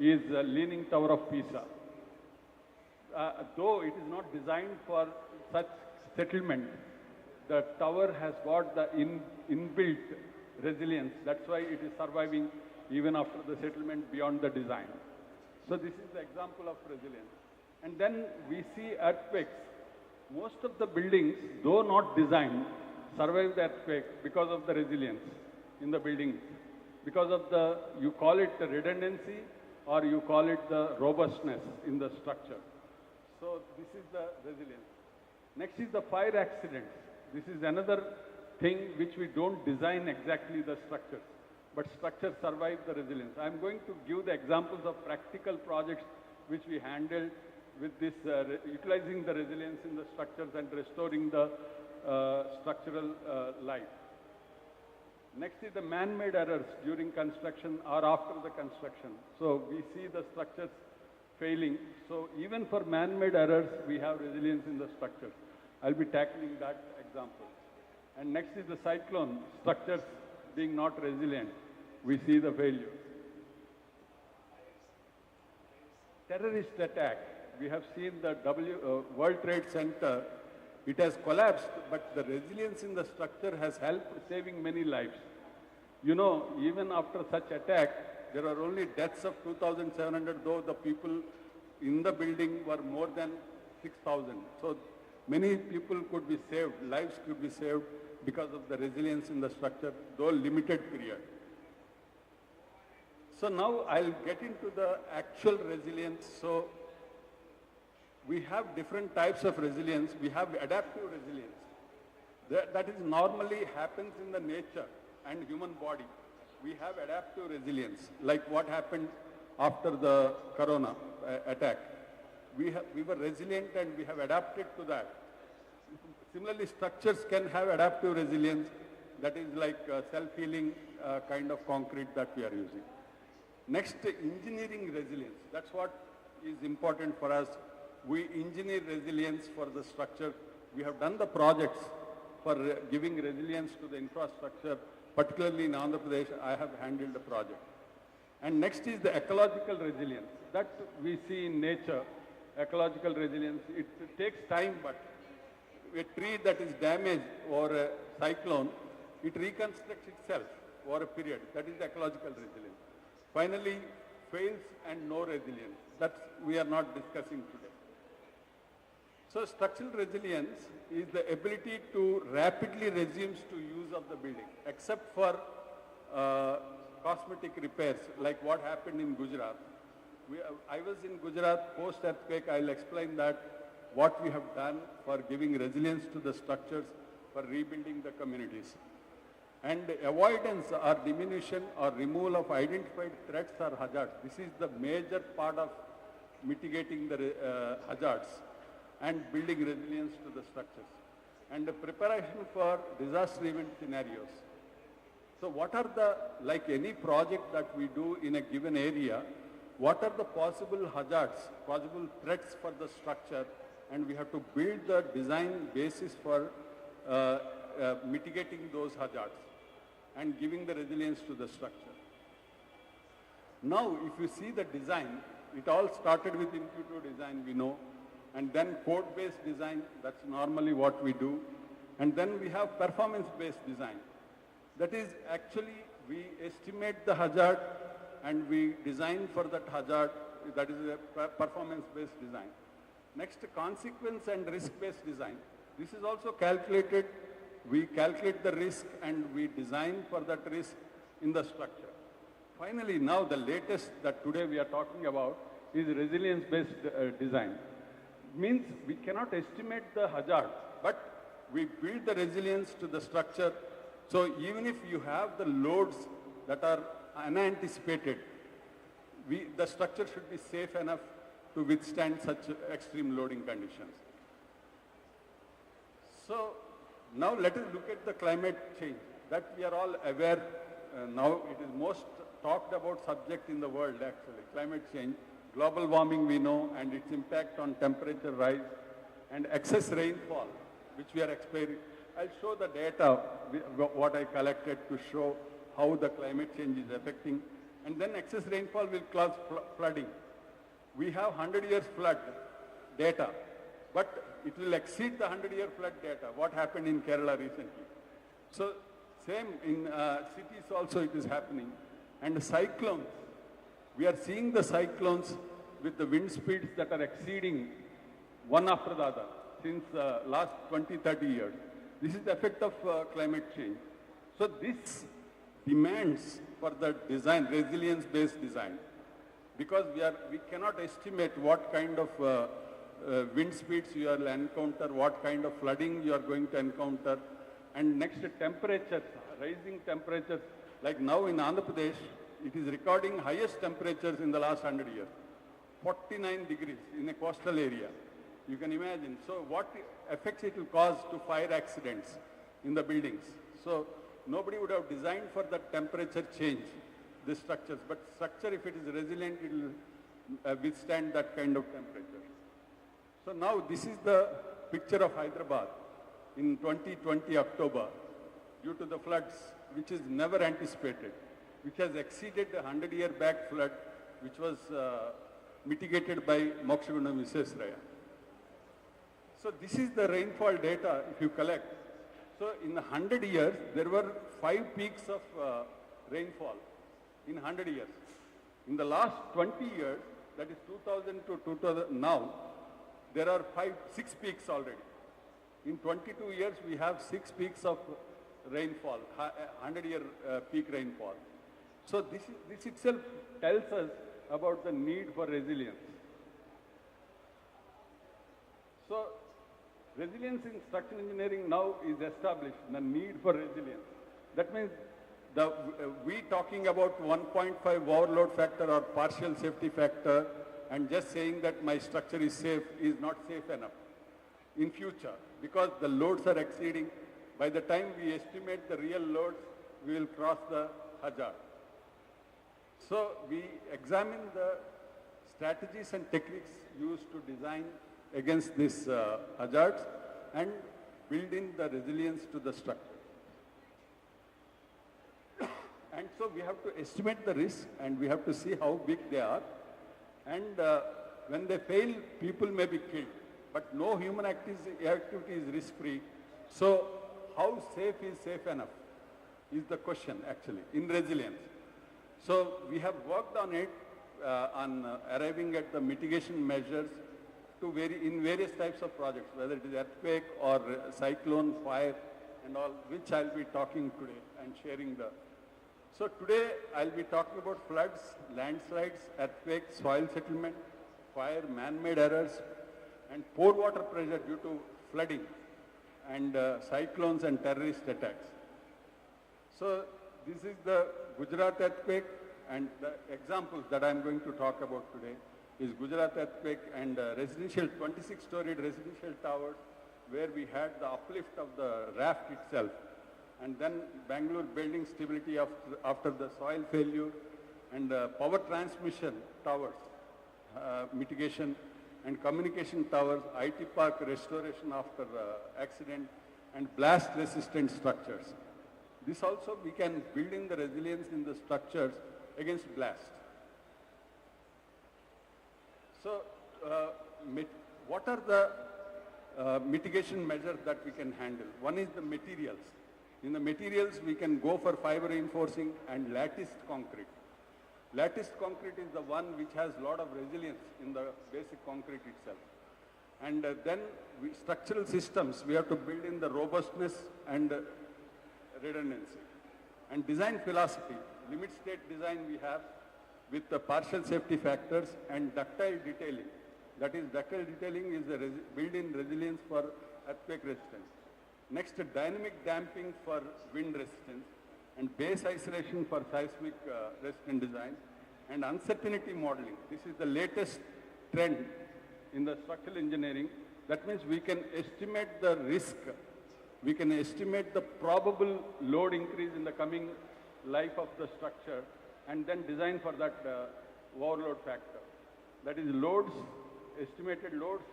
is the Leaning Tower of Pisa. Though it is not designed for such settlement, the tower has got the inbuilt resilience. That's why it is surviving even after the settlement beyond the design. So this is the example of resilience. And then we see earthquakes. Most of the buildings, though not designed, survive the earthquake because of the resilience in the buildings. Because of the, you call it the redundancy or you call it the robustness in the structure. So this is the resilience. Next is the fire accidents. This is another thing which we don't design exactly the structures, but structures survive the resilience. I'm going to give the examples of practical projects which we handled with this, utilizing the resilience in the structures and restoring the structural life. Next is the man-made errors during construction or after the construction. So we see the structures failing. So even for man-made errors, we have resilience in the structures. I'll be tackling that example. And next is the cyclone, structures being not resilient. We see the failure. Terrorist attack. We have seen the World Trade Center. It has collapsed, but the resilience in the structure has helped saving many lives. You know, even after such attack, there are only deaths of 2,700, though the people in the building were more than 6,000. So many people could be saved, lives could be saved because of the resilience in the structure, though limited period. So now I'll get into the actual resilience. So we have different types of resilience. We have adaptive resilience. That is normally happens in the nature and human body. We have adaptive resilience, like what happened after the corona attack. We were resilient and we have adapted to that. Similarly, structures can have adaptive resilience, that is like self-healing kind of concrete that we are using. Next, engineering resilience. That's what is important for us. We engineer resilience for the structure. We have done the projects for giving resilience to the infrastructure, particularly in Andhra Pradesh. I have handled the project. And next is the ecological resilience. That we see in nature, ecological resilience. It takes time, but a tree that is damaged or a cyclone, it reconstructs itself over a period. That is ecological resilience. Finally, fails and no resilience. That we are not discussing today. So structural resilience is the ability to rapidly resume to use of the building, except for cosmetic repairs, like what happened in Gujarat. I was in Gujarat post-earthquake. I'll explain that, what we have done for giving resilience to the structures, for rebuilding the communities. And avoidance or diminution or removal of identified threats or hazards. This is the major part of mitigating the hazards and building resilience to the structures. And the preparation for disaster event scenarios. So what are the, like any project that we do in a given area, what are the possible hazards, possible threats for the structure, and we have to build the design basis for mitigating those hazards and giving the resilience to the structure. Now, if you see the design, it all started with intuitive design, we know, and then code-based design, that's normally what we do, and then we have performance-based design. That is actually, we estimate the hazard and we design for that hazard that is a performance-based design. Next, consequence and risk-based design. This is also calculated. We calculate the risk and we design for that risk in the structure. Finally, now the latest that today we are talking about is resilience-based design. Means we cannot estimate the hazard, but we build the resilience to the structure. So even if you have the loads that are unanticipated, the structure should be safe enough to withstand such extreme loading conditions. So now let us look at the climate change that we are all aware. Now it is most talked about subject in the world actually, climate change. Global warming we know and its impact on temperature rise and excess rainfall which we are experiencing. I'll show the data, what I collected to show how the climate change is affecting. And then excess rainfall will cause flooding. We have 100 years flood data, but it will exceed the 100-year flood data, what happened in Kerala recently. So same in cities also it is happening. And cyclones, we are seeing the cyclones with the wind speeds that are exceeding one after the other since last 20, 30 years. This is the effect of climate change. So this demands for the design, resilience-based design, because we cannot estimate what kind of wind speeds you will encounter, what kind of flooding you are going to encounter, and next temperatures, rising temperatures. Like now in Andhra Pradesh, it is recording highest temperatures in the last 100 years, 49 degrees in a coastal area. You can imagine. So what effects it will cause to fire accidents in the buildings. So nobody would have designed for that temperature change, the structures. But structure, if it is resilient, it will withstand that kind of temperature. So now this is the picture of Hyderabad in 2020 October due to the floods, which is never anticipated, which has exceeded the 100-year back flood, which was mitigated by Mokshagundam Visesvaraya. So this is the rainfall data if you collect. So in 100 years, there were 5 peaks of rainfall in 100 years. In the last 20 years, that is 2000 to 2000 now, there are 6 peaks already. In 22 years, we have 6 peaks of rainfall, 100-year peak rainfall. So this itself tells us about the need for resilience. So resilience in structural engineering now is established, the need for resilience. That means we talking about 1.5 overload factor or partial safety factor and just saying that my structure is safe is not safe enough in future because the loads are exceeding. By the time we estimate the real loads, we will cross the hazard. So we examine the strategies and techniques used to design against these hazards and build in the resilience to the structure. And so we have to estimate the risk and we have to see how big they are. And when they fail, people may be killed. But no human activity is risk-free. So how safe is safe enough is the question actually in resilience. So we have worked on it, on arriving at the mitigation measures in various types of projects, whether it is earthquake or cyclone, fire and all, which I'll be talking today and sharing the. So today I'll be talking about floods, landslides, earthquakes, soil settlement, fire, man-made errors and poor water pressure due to flooding and cyclones and terrorist attacks. So this is the Gujarat earthquake and the examples that I'm going to talk about today is Gujarat earthquake and 26-storied residential towers where we had the uplift of the raft itself. And then Bangalore building stability after the soil failure and power transmission towers, mitigation and communication towers, IT park restoration after accident and blast resistant structures. This also we can build in the resilience in the structures against blast. So what are the mitigation measures that we can handle? One is the materials. In the materials, we can go for fiber reinforcing and latticed concrete. Lattice concrete is the one which has a lot of resilience in the basic concrete itself. And then structural systems, we have to build in the robustness and redundancy. And design philosophy, limit state design we have with the partial safety factors and ductile detailing. That is, ductile detailing is the built-in resilience for earthquake resistance. Next, dynamic damping for wind resistance and base isolation for seismic resistant design and uncertainty modeling. This is the latest trend in the structural engineering. That means we can estimate the risk, we can estimate the probable load increase in the coming life of the structure and then design for that overload factor. That is loads, estimated loads,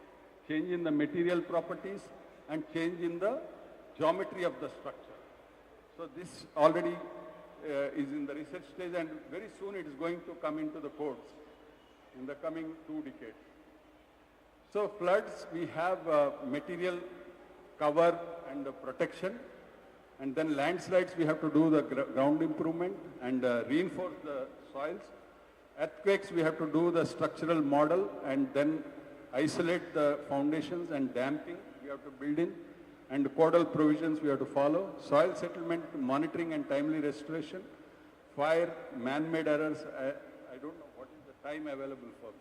change in the material properties and change in the geometry of the structure. So this already is in the research stage and very soon it is going to come into the codes in the coming 2 decades. So floods, we have material cover and protection, and then landslides we have to do the ground improvement and reinforce the soils. Earthquakes we have to do the structural model and then isolate the foundations and damping we have to build in, and codal provisions we have to follow. Soil settlement monitoring and timely restoration. Fire, man-made errors. I don't know what is the time available for me.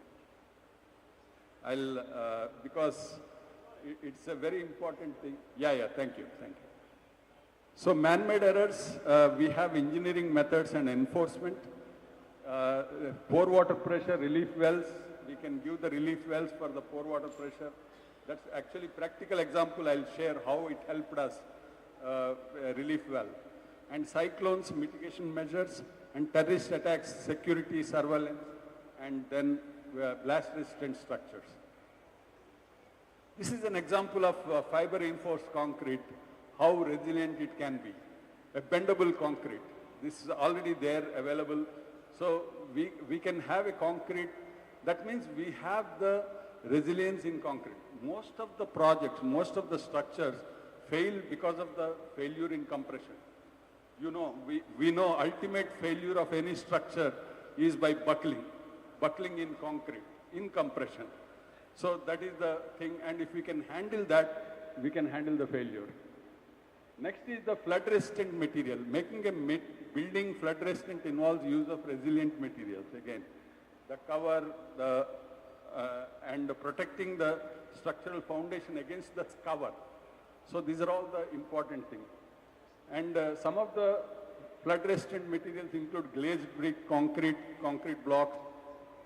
Because it's a very important thing. Yeah, thank you. So man-made errors, we have engineering methods and enforcement. Pore water pressure relief wells, we can give the relief wells for the pore water pressure. That's actually practical example I'll share how it helped us, relief well. And cyclones, mitigation measures, and terrorist attacks, security, surveillance, and then blast resistant structures. This is an example of fiber reinforced concrete, how resilient it can be. A bendable concrete. This is already there, available. So we can have a concrete, that means we have the resilience in concrete. Most of the projects, most of the structures fail because of the failure in compression. You know, we know ultimate failure of any structure is by buckling in concrete, in compression. So that is the thing, and if we can handle that, we can handle the failure. Next is the flood resistant material. Making a building flood resistant involves use of resilient materials. Again, the cover, and protecting the structural foundation against the cover. So these are all the important things. And some of the flood resistant materials include glazed brick, concrete blocks,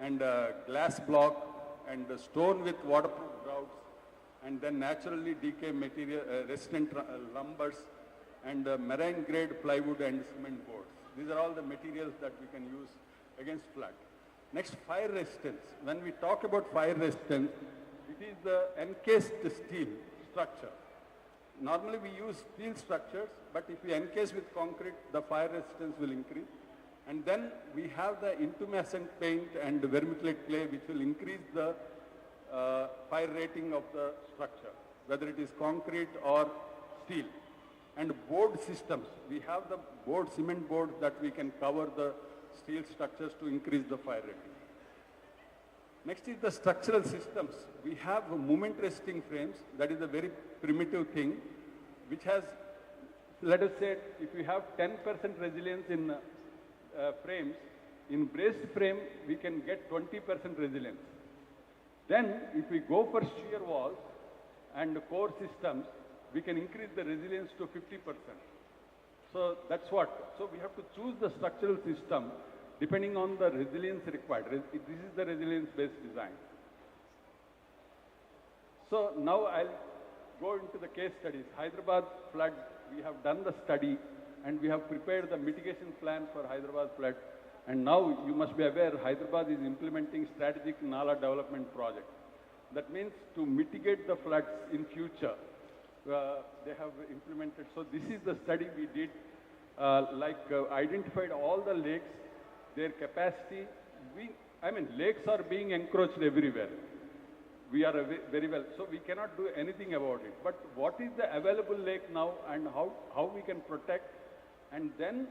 and glass block, and stone with waterproof grouts, and then naturally decay material, resistant lumbers, and marine grade plywood and cement boards. These are all the materials that we can use against flood. Next, fire resistance. When we talk about fire resistance, it is the encased steel structure. Normally we use steel structures, but if we encase with concrete, the fire resistance will increase. And then we have the intumescent paint and vermiculite clay, which will increase the fire rating of the structure, whether it is concrete or steel. And board systems, we have the board, cement board that we can cover the steel structures to increase the fire rating. Next is the structural systems. We have moment resting frames, that is a very primitive thing, which has, let us say, if we have 10% resilience in frames, in braced frame, we can get 20% resilience. Then, if we go for shear walls and core systems, we can increase the resilience to 50%. So that's what. So we have to choose the structural system depending on the resilience required. This is the resilience-based design. So now I'll go into the case studies. Hyderabad flood, we have done the study and we have prepared the mitigation plan for Hyderabad flood. And now you must be aware, Hyderabad is implementing strategic Nala development project. That means to mitigate the floods in future, they have implemented. So this is the study we did, identified all the lakes, their capacity. Lakes are being encroached everywhere. We are very well, so we cannot do anything about it. But what is the available lake now and how we can protect, and then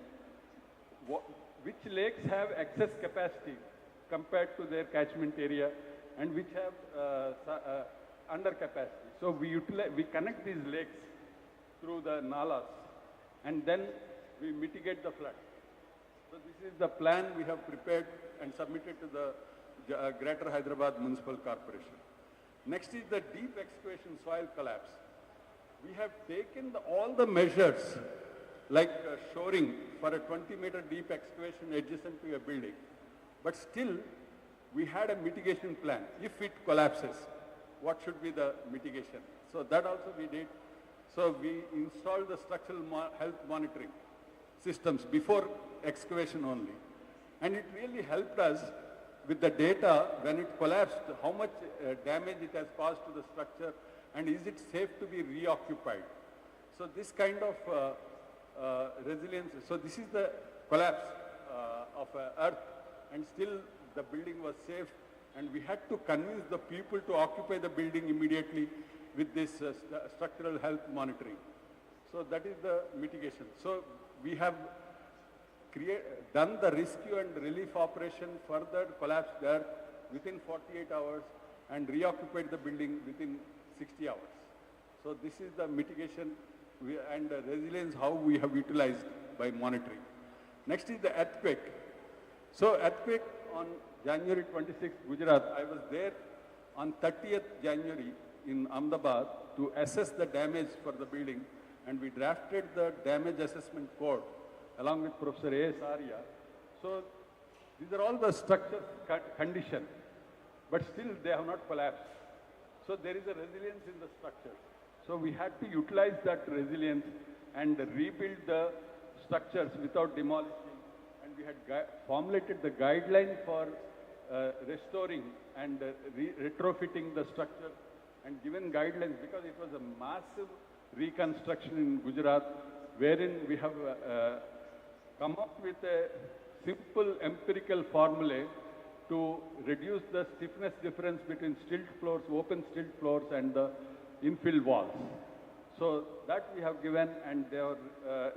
which lakes have excess capacity compared to their catchment area and which have under capacity. So we connect these lakes through the nalas and then we mitigate the flood. So this is the plan we have prepared and submitted to the Greater Hyderabad Municipal Corporation. Next is the deep excavation soil collapse. We have taken all the measures like shoring for a 20-meter deep excavation adjacent to a building, but still we had a mitigation plan. If it collapses, what should be the mitigation? So that also we did. So we installed the structural health monitoring systems before excavation only. And it really helped us with the data when it collapsed, how much damage it has caused to the structure and is it safe to be reoccupied. So this kind of resilience, so this is the collapse of earth and still the building was safe and we had to convince the people to occupy the building immediately with this structural health monitoring. So that is the mitigation. So we have done the rescue and relief operation for the collapsed earth within 48 hours and reoccupied the building within 60 hours. So this is the mitigation and the resilience how we have utilized by monitoring. Next is the earthquake. So earthquake on January 26th, Gujarat, I was there on 30th January in Ahmedabad to assess the damage for the building and we drafted the damage assessment code along with Professor A.S. Arya. So these are all the structure condition, but still they have not collapsed. So there is a resilience in the structures. So we had to utilize that resilience and rebuild the structures without demolishing. And we had formulated the guideline for restoring and retrofitting the structure and given guidelines because it was a massive reconstruction in Gujarat wherein we have come up with a simple empirical formula to reduce the stiffness difference between stilt floors, open stilt floors and the infill walls. So that we have given and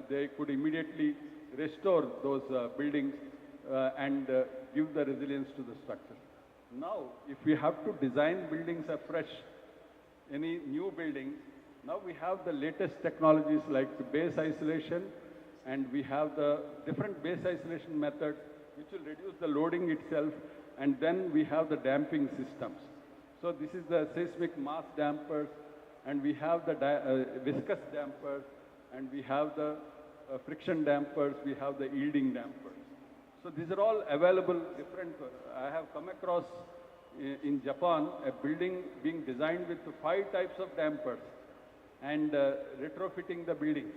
they could immediately restore those buildings and give the resilience to the structure. Now, if we have to design buildings afresh, any new building, now we have the latest technologies like base isolation and we have the different base isolation methods which will reduce the loading itself and then we have the damping systems. So this is the seismic mass dampers and we have the viscous dampers and we have the friction dampers, we have the yielding dampers. So these are all available different. I have come across in Japan a building being designed with 5 types of dampers and retrofitting the buildings,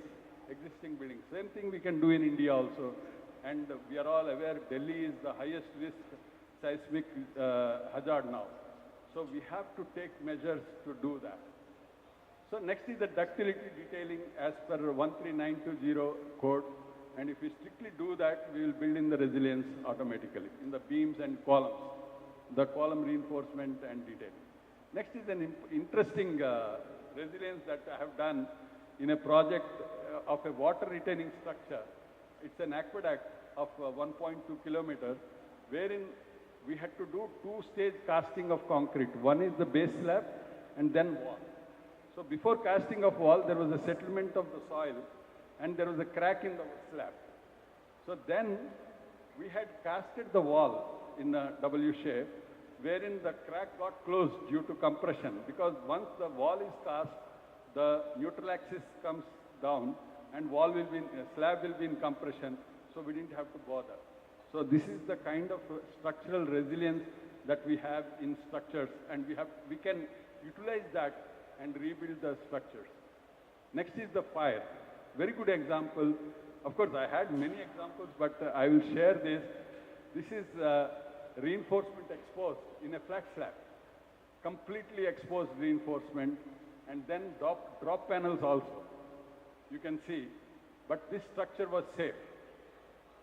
existing buildings. Same thing we can do in India also. And we are all aware Delhi is the highest risk seismic hazard now. So we have to take measures to do that. So next is the ductility detailing as per 13920 code. And if we strictly do that, we will build in the resilience automatically in the beams and columns, the column reinforcement and detailing. Next is an interesting resilience that I have done in a project of a water retaining structure. It's an aqueduct of 1.2 kilometers, wherein we had to do 2-stage casting of concrete. One is the base slab and then wall. So before casting of wall, there was a settlement of the soil and there was a crack in the slab. So then we had casted the wall in a W shape, wherein the crack got closed due to compression, because once the wall is cast, the neutral axis comes down and slab will be in compression, so we didn't have to bother. So this is the kind of structural resilience that we have in structures, and we can utilize that and rebuild the structures. Next is the fire. Very good example. Of course, I had many examples, but I will share this. This is reinforcement exposed in a flat slab. Completely exposed reinforcement, and then drop panels also. You can see, but this structure was safe.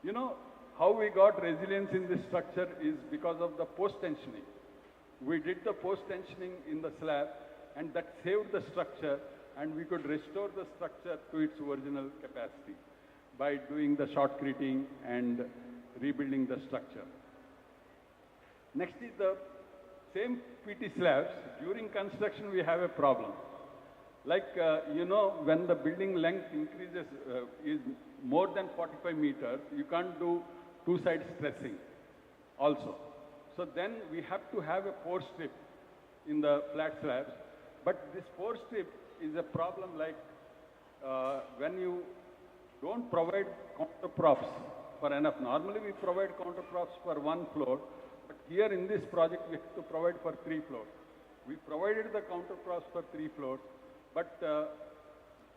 You know, how we got resilience in this structure is because of the post-tensioning. We did the post-tensioning in the slab, and that saved the structure, and we could restore the structure to its original capacity by doing the shotcreting and rebuilding the structure. Next is the same PT slabs. During construction, we have a problem. Like, you know, when the building length increases, is more than 45 meters, you can't do two-side stressing also. So then we have to have a pore strip in the flat slabs. But this pore strip is a problem like when you don't provide counterprops for enough. Normally we provide counterprops for one floor, but here in this project we have to provide for 3 floors. We provided the counterprops for 3 floors, but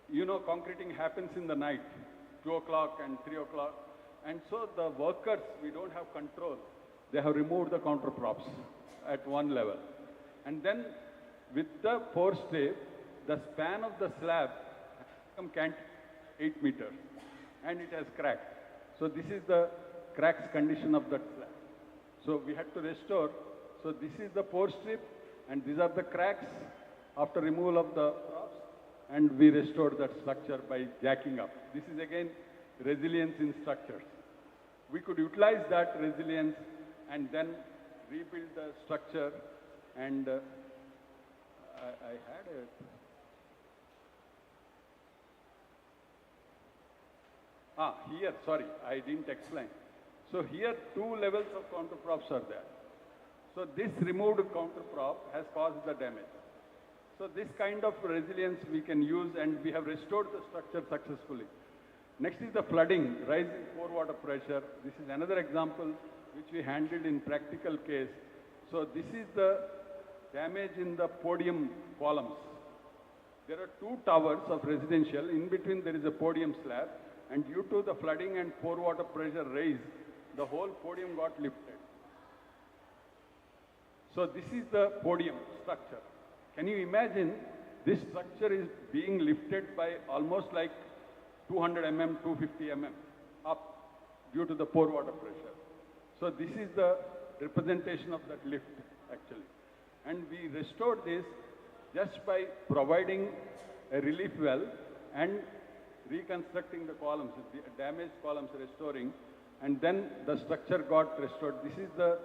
you know, concreting happens in the night, 2 o'clock and 3 o'clock. And so the workers, we don't have control. They have removed the counterprops at one level. And then with the pore strip, the span of the slab has become 8 meters and it has cracked. So this is the cracks condition of that slab. So we had to restore. So this is the pore strip and these are the cracks after removal of the props, and we restored that structure by jacking up. This is again resilience in structures. We could utilize that resilience and then rebuild the structure. And I had a... Here, sorry, I didn't explain. So here 2 levels of counterprops are there. So this removed counterprop has caused the damage. So this kind of resilience we can use, and we have restored the structure successfully. Next is the flooding, rise in pore water pressure. This is another example which we handled in practical case. So this is the damage in the podium columns. There are 2 towers of residential. In between there is a podium slab, and due to the flooding and pore water pressure rise, the whole podium got lifted. So this is the podium structure. Can you imagine this structure is being lifted by almost like 200 mm, 250 mm up due to the pore water pressure. So this is the representation of that lift actually. And we restored this just by providing a relief well and reconstructing the columns, the damaged columns restoring, and then the structure got restored. This is the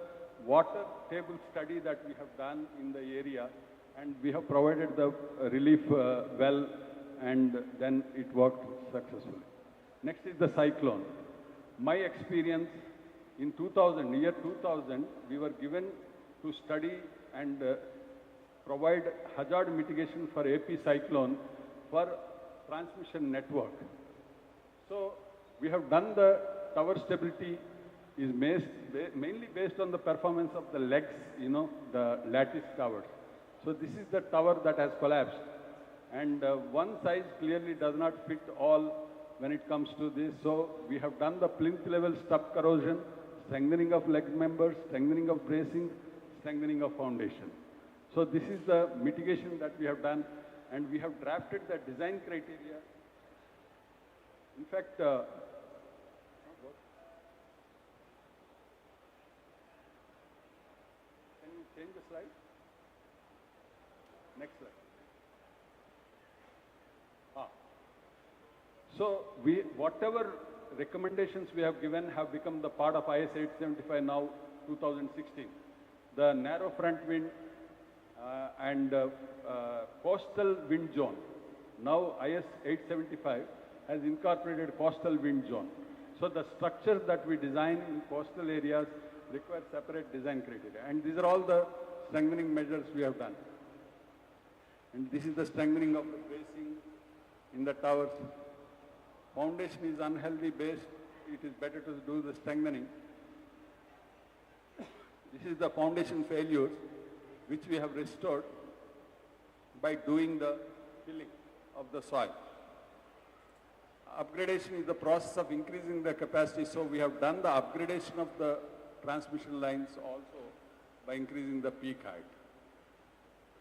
water table study that we have done in the area, and we have provided the relief well, and then it worked successfully. Next is the cyclone. My experience in year 2000, we were given to study and provide hazard mitigation for AP cyclone for transmission network. So we have done the tower stability is mainly based on the performance of the legs, you know, the lattice towers. So this is the tower that has collapsed. And one size clearly does not fit all when it comes to this. So we have done the plinth level stub corrosion, strengthening of leg members, strengthening of bracing, strengthening of foundation. So this is the mitigation that we have done, and we have drafted the design criteria. In fact, can you change the slide? Next slide. So whatever recommendations we have given have become the part of IS 875 now 2016. The narrow front wind and coastal wind zone. Now IS 875 has incorporated coastal wind zone. So the structures that we design in coastal areas require separate design criteria. And these are all the strengthening measures we have done. And this is the strengthening of the bracing in the towers. Foundation is unhealthy base, it is better to do the strengthening. This is the foundation failures which we have restored by doing the filling of the soil. Upgradation is the process of increasing the capacity, so we have done the upgradation of the transmission lines also by increasing the peak height.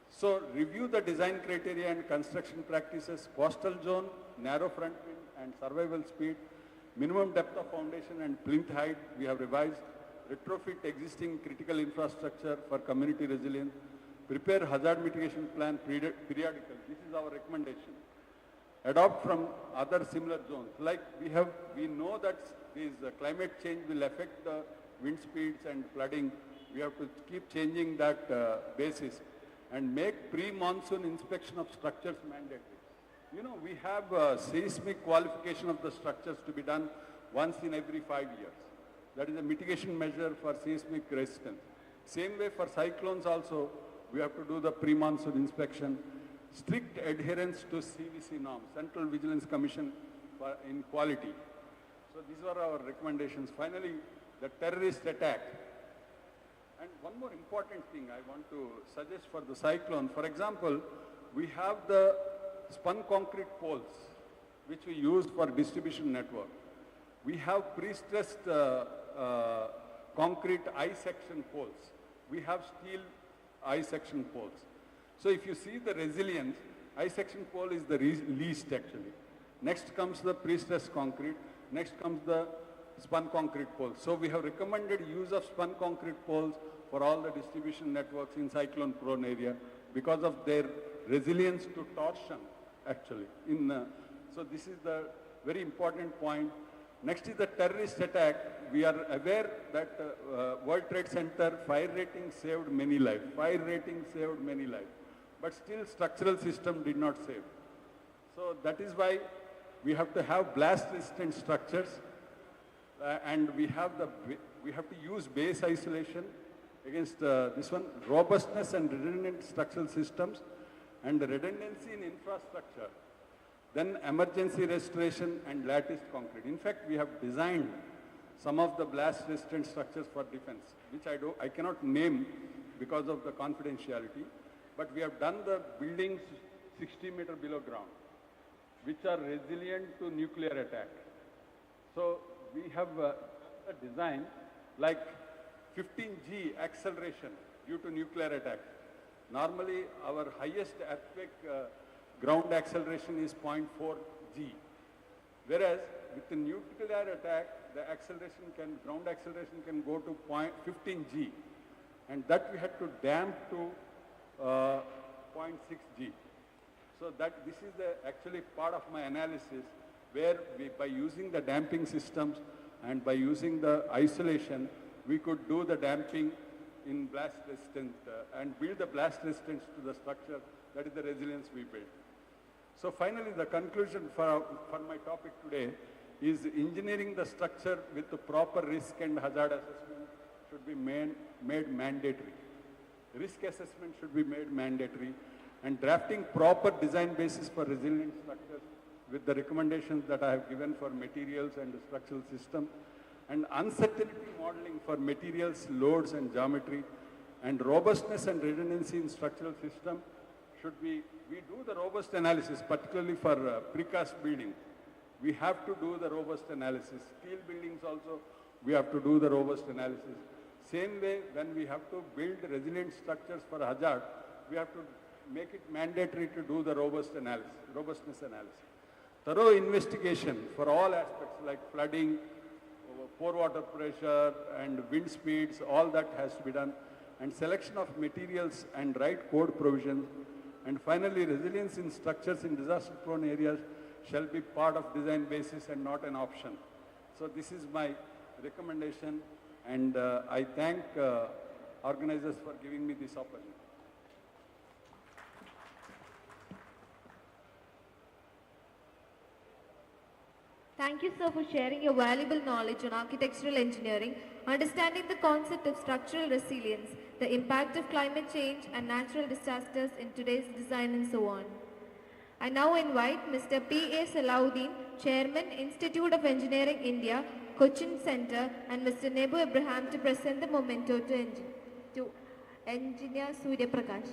So review the design criteria and construction practices, coastal zone, narrow front wind and survival speed, minimum depth of foundation and plinth height we have revised, retrofit existing critical infrastructure for community resilience, prepare hazard mitigation plan periodically. This is our recommendation. adopt from other similar zones. Like we know that this climate change will affect the wind speeds and flooding. We have to keep changing that basis and make pre-monsoon inspection of structures mandatory. You know, we have seismic qualification of the structures to be done once in every 5 years. That is a mitigation measure for seismic resistance. Same way for cyclones also, we have to do the pre-monsoon inspection. Strict adherence to CVC norms, Central Vigilance Commission in quality. So these are our recommendations. Finally, the terrorist attack. And one more important thing I want to suggest for the cyclone. For example, we have the spun concrete poles, which we use for distribution network. We have pre-stressed concrete I-section poles. We have steel I-section poles. So if you see the resilience, I-section pole is the least actually. Next comes the pre-stressed concrete. Next comes the spun concrete poles. So we have recommended use of spun concrete poles for all the distribution networks in cyclone prone area because of their resilience to torsion actually. So this is the very important point. Next is the terrorist attack. We are aware that World Trade Center fire rating saved many lives. Fire rating saved many lives. But still structural system did not save. So that is why we have to have blast resistant structures and we have to use base isolation against this one, robustness and redundant structural systems and the redundancy in infrastructure. Then emergency restoration and lattice concrete. In fact, we have designed some of the blast resistant structures for defense, which I cannot name because of the confidentiality, but we have done the buildings 60 meters below ground, which are resilient to nuclear attack. So we have a design like 15G acceleration due to nuclear attack. Normally, our highest earthquake ground acceleration is 0.4 G. Whereas with the nuclear attack, the ground acceleration can go to 15 G. And that we had to damp to 0.6 G. So this is actually part of my analysis where by using the damping systems and by using the isolation, we could do the damping in blast resistant and build the blast resistance to the structure. That is the resilience we built. So finally, the conclusion for my topic today is engineering the structure with the proper risk and hazard assessment should be made mandatory. Risk assessment should be made mandatory and drafting proper design basis for resilient structures with the recommendations that I have given for materials and the structural system and uncertainty modeling for materials, loads and geometry and robustness and redundancy in structural system should be, we do the robust analysis, particularly for precast building. We have to do the robust analysis. Steel buildings also, we have to do the robust analysis. Same way, when we have to build resilient structures for hazard, we have to make it mandatory to do the robustness analysis. Thorough investigation for all aspects like flooding, pore water pressure and wind speeds, all that has to be done. And selection of materials and right code provisions. And finally, resilience in structures in disaster-prone areas shall be part of design basis and not an option. So this is my recommendation, and I thank organizers for giving me this opportunity. Thank you, sir, for sharing your valuable knowledge on architectural engineering, understanding the concept of structural resilience, the impact of climate change and natural disasters in today's design and so on. I now invite Mr. P. A. Salahuddin, Chairman, Institute of Engineering India, Cochin Center, and Mr. Nebu Abraham to present the memento to Engineer Surya Prakash.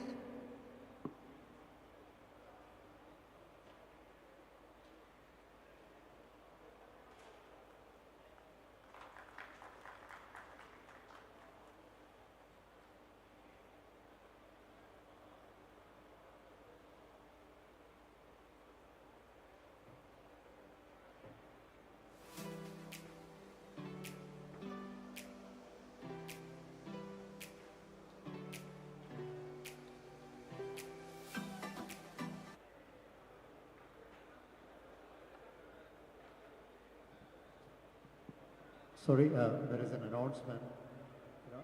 Sorry, there is an announcement.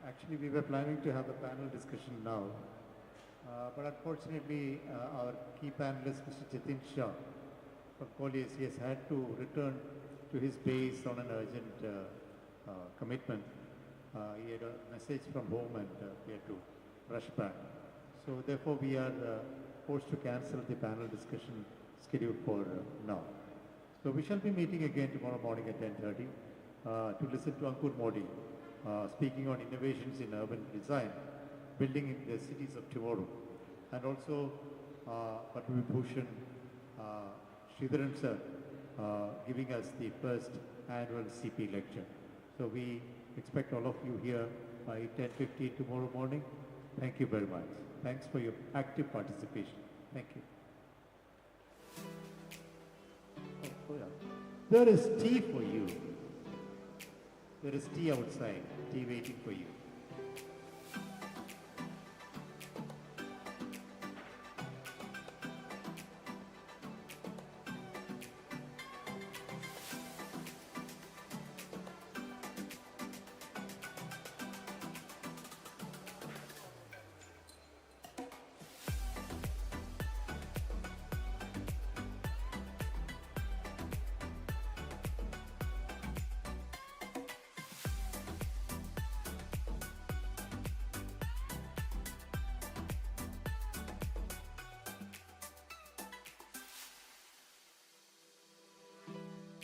Actually, we were planning to have a panel discussion now, but unfortunately, our key panelist, Mr. Jatin Shah from Colliers, he has had to return to his base on an urgent commitment. He had a message from home and he had to rush back. So therefore, we are forced to cancel the panel discussion scheduled for now. So we shall be meeting again tomorrow morning at 10:30 to listen to Ankur Modi speaking on innovations in urban design, building in the cities of tomorrow, and also Padma Vibhushan Sridharan sir giving us the first annual CP lecture. So we expect all of you here by 10:15 tomorrow morning. Thank you very much. Thanks for your active participation. Thank you. Oh, yeah. There is tea for you. There is tea outside, tea waiting for you.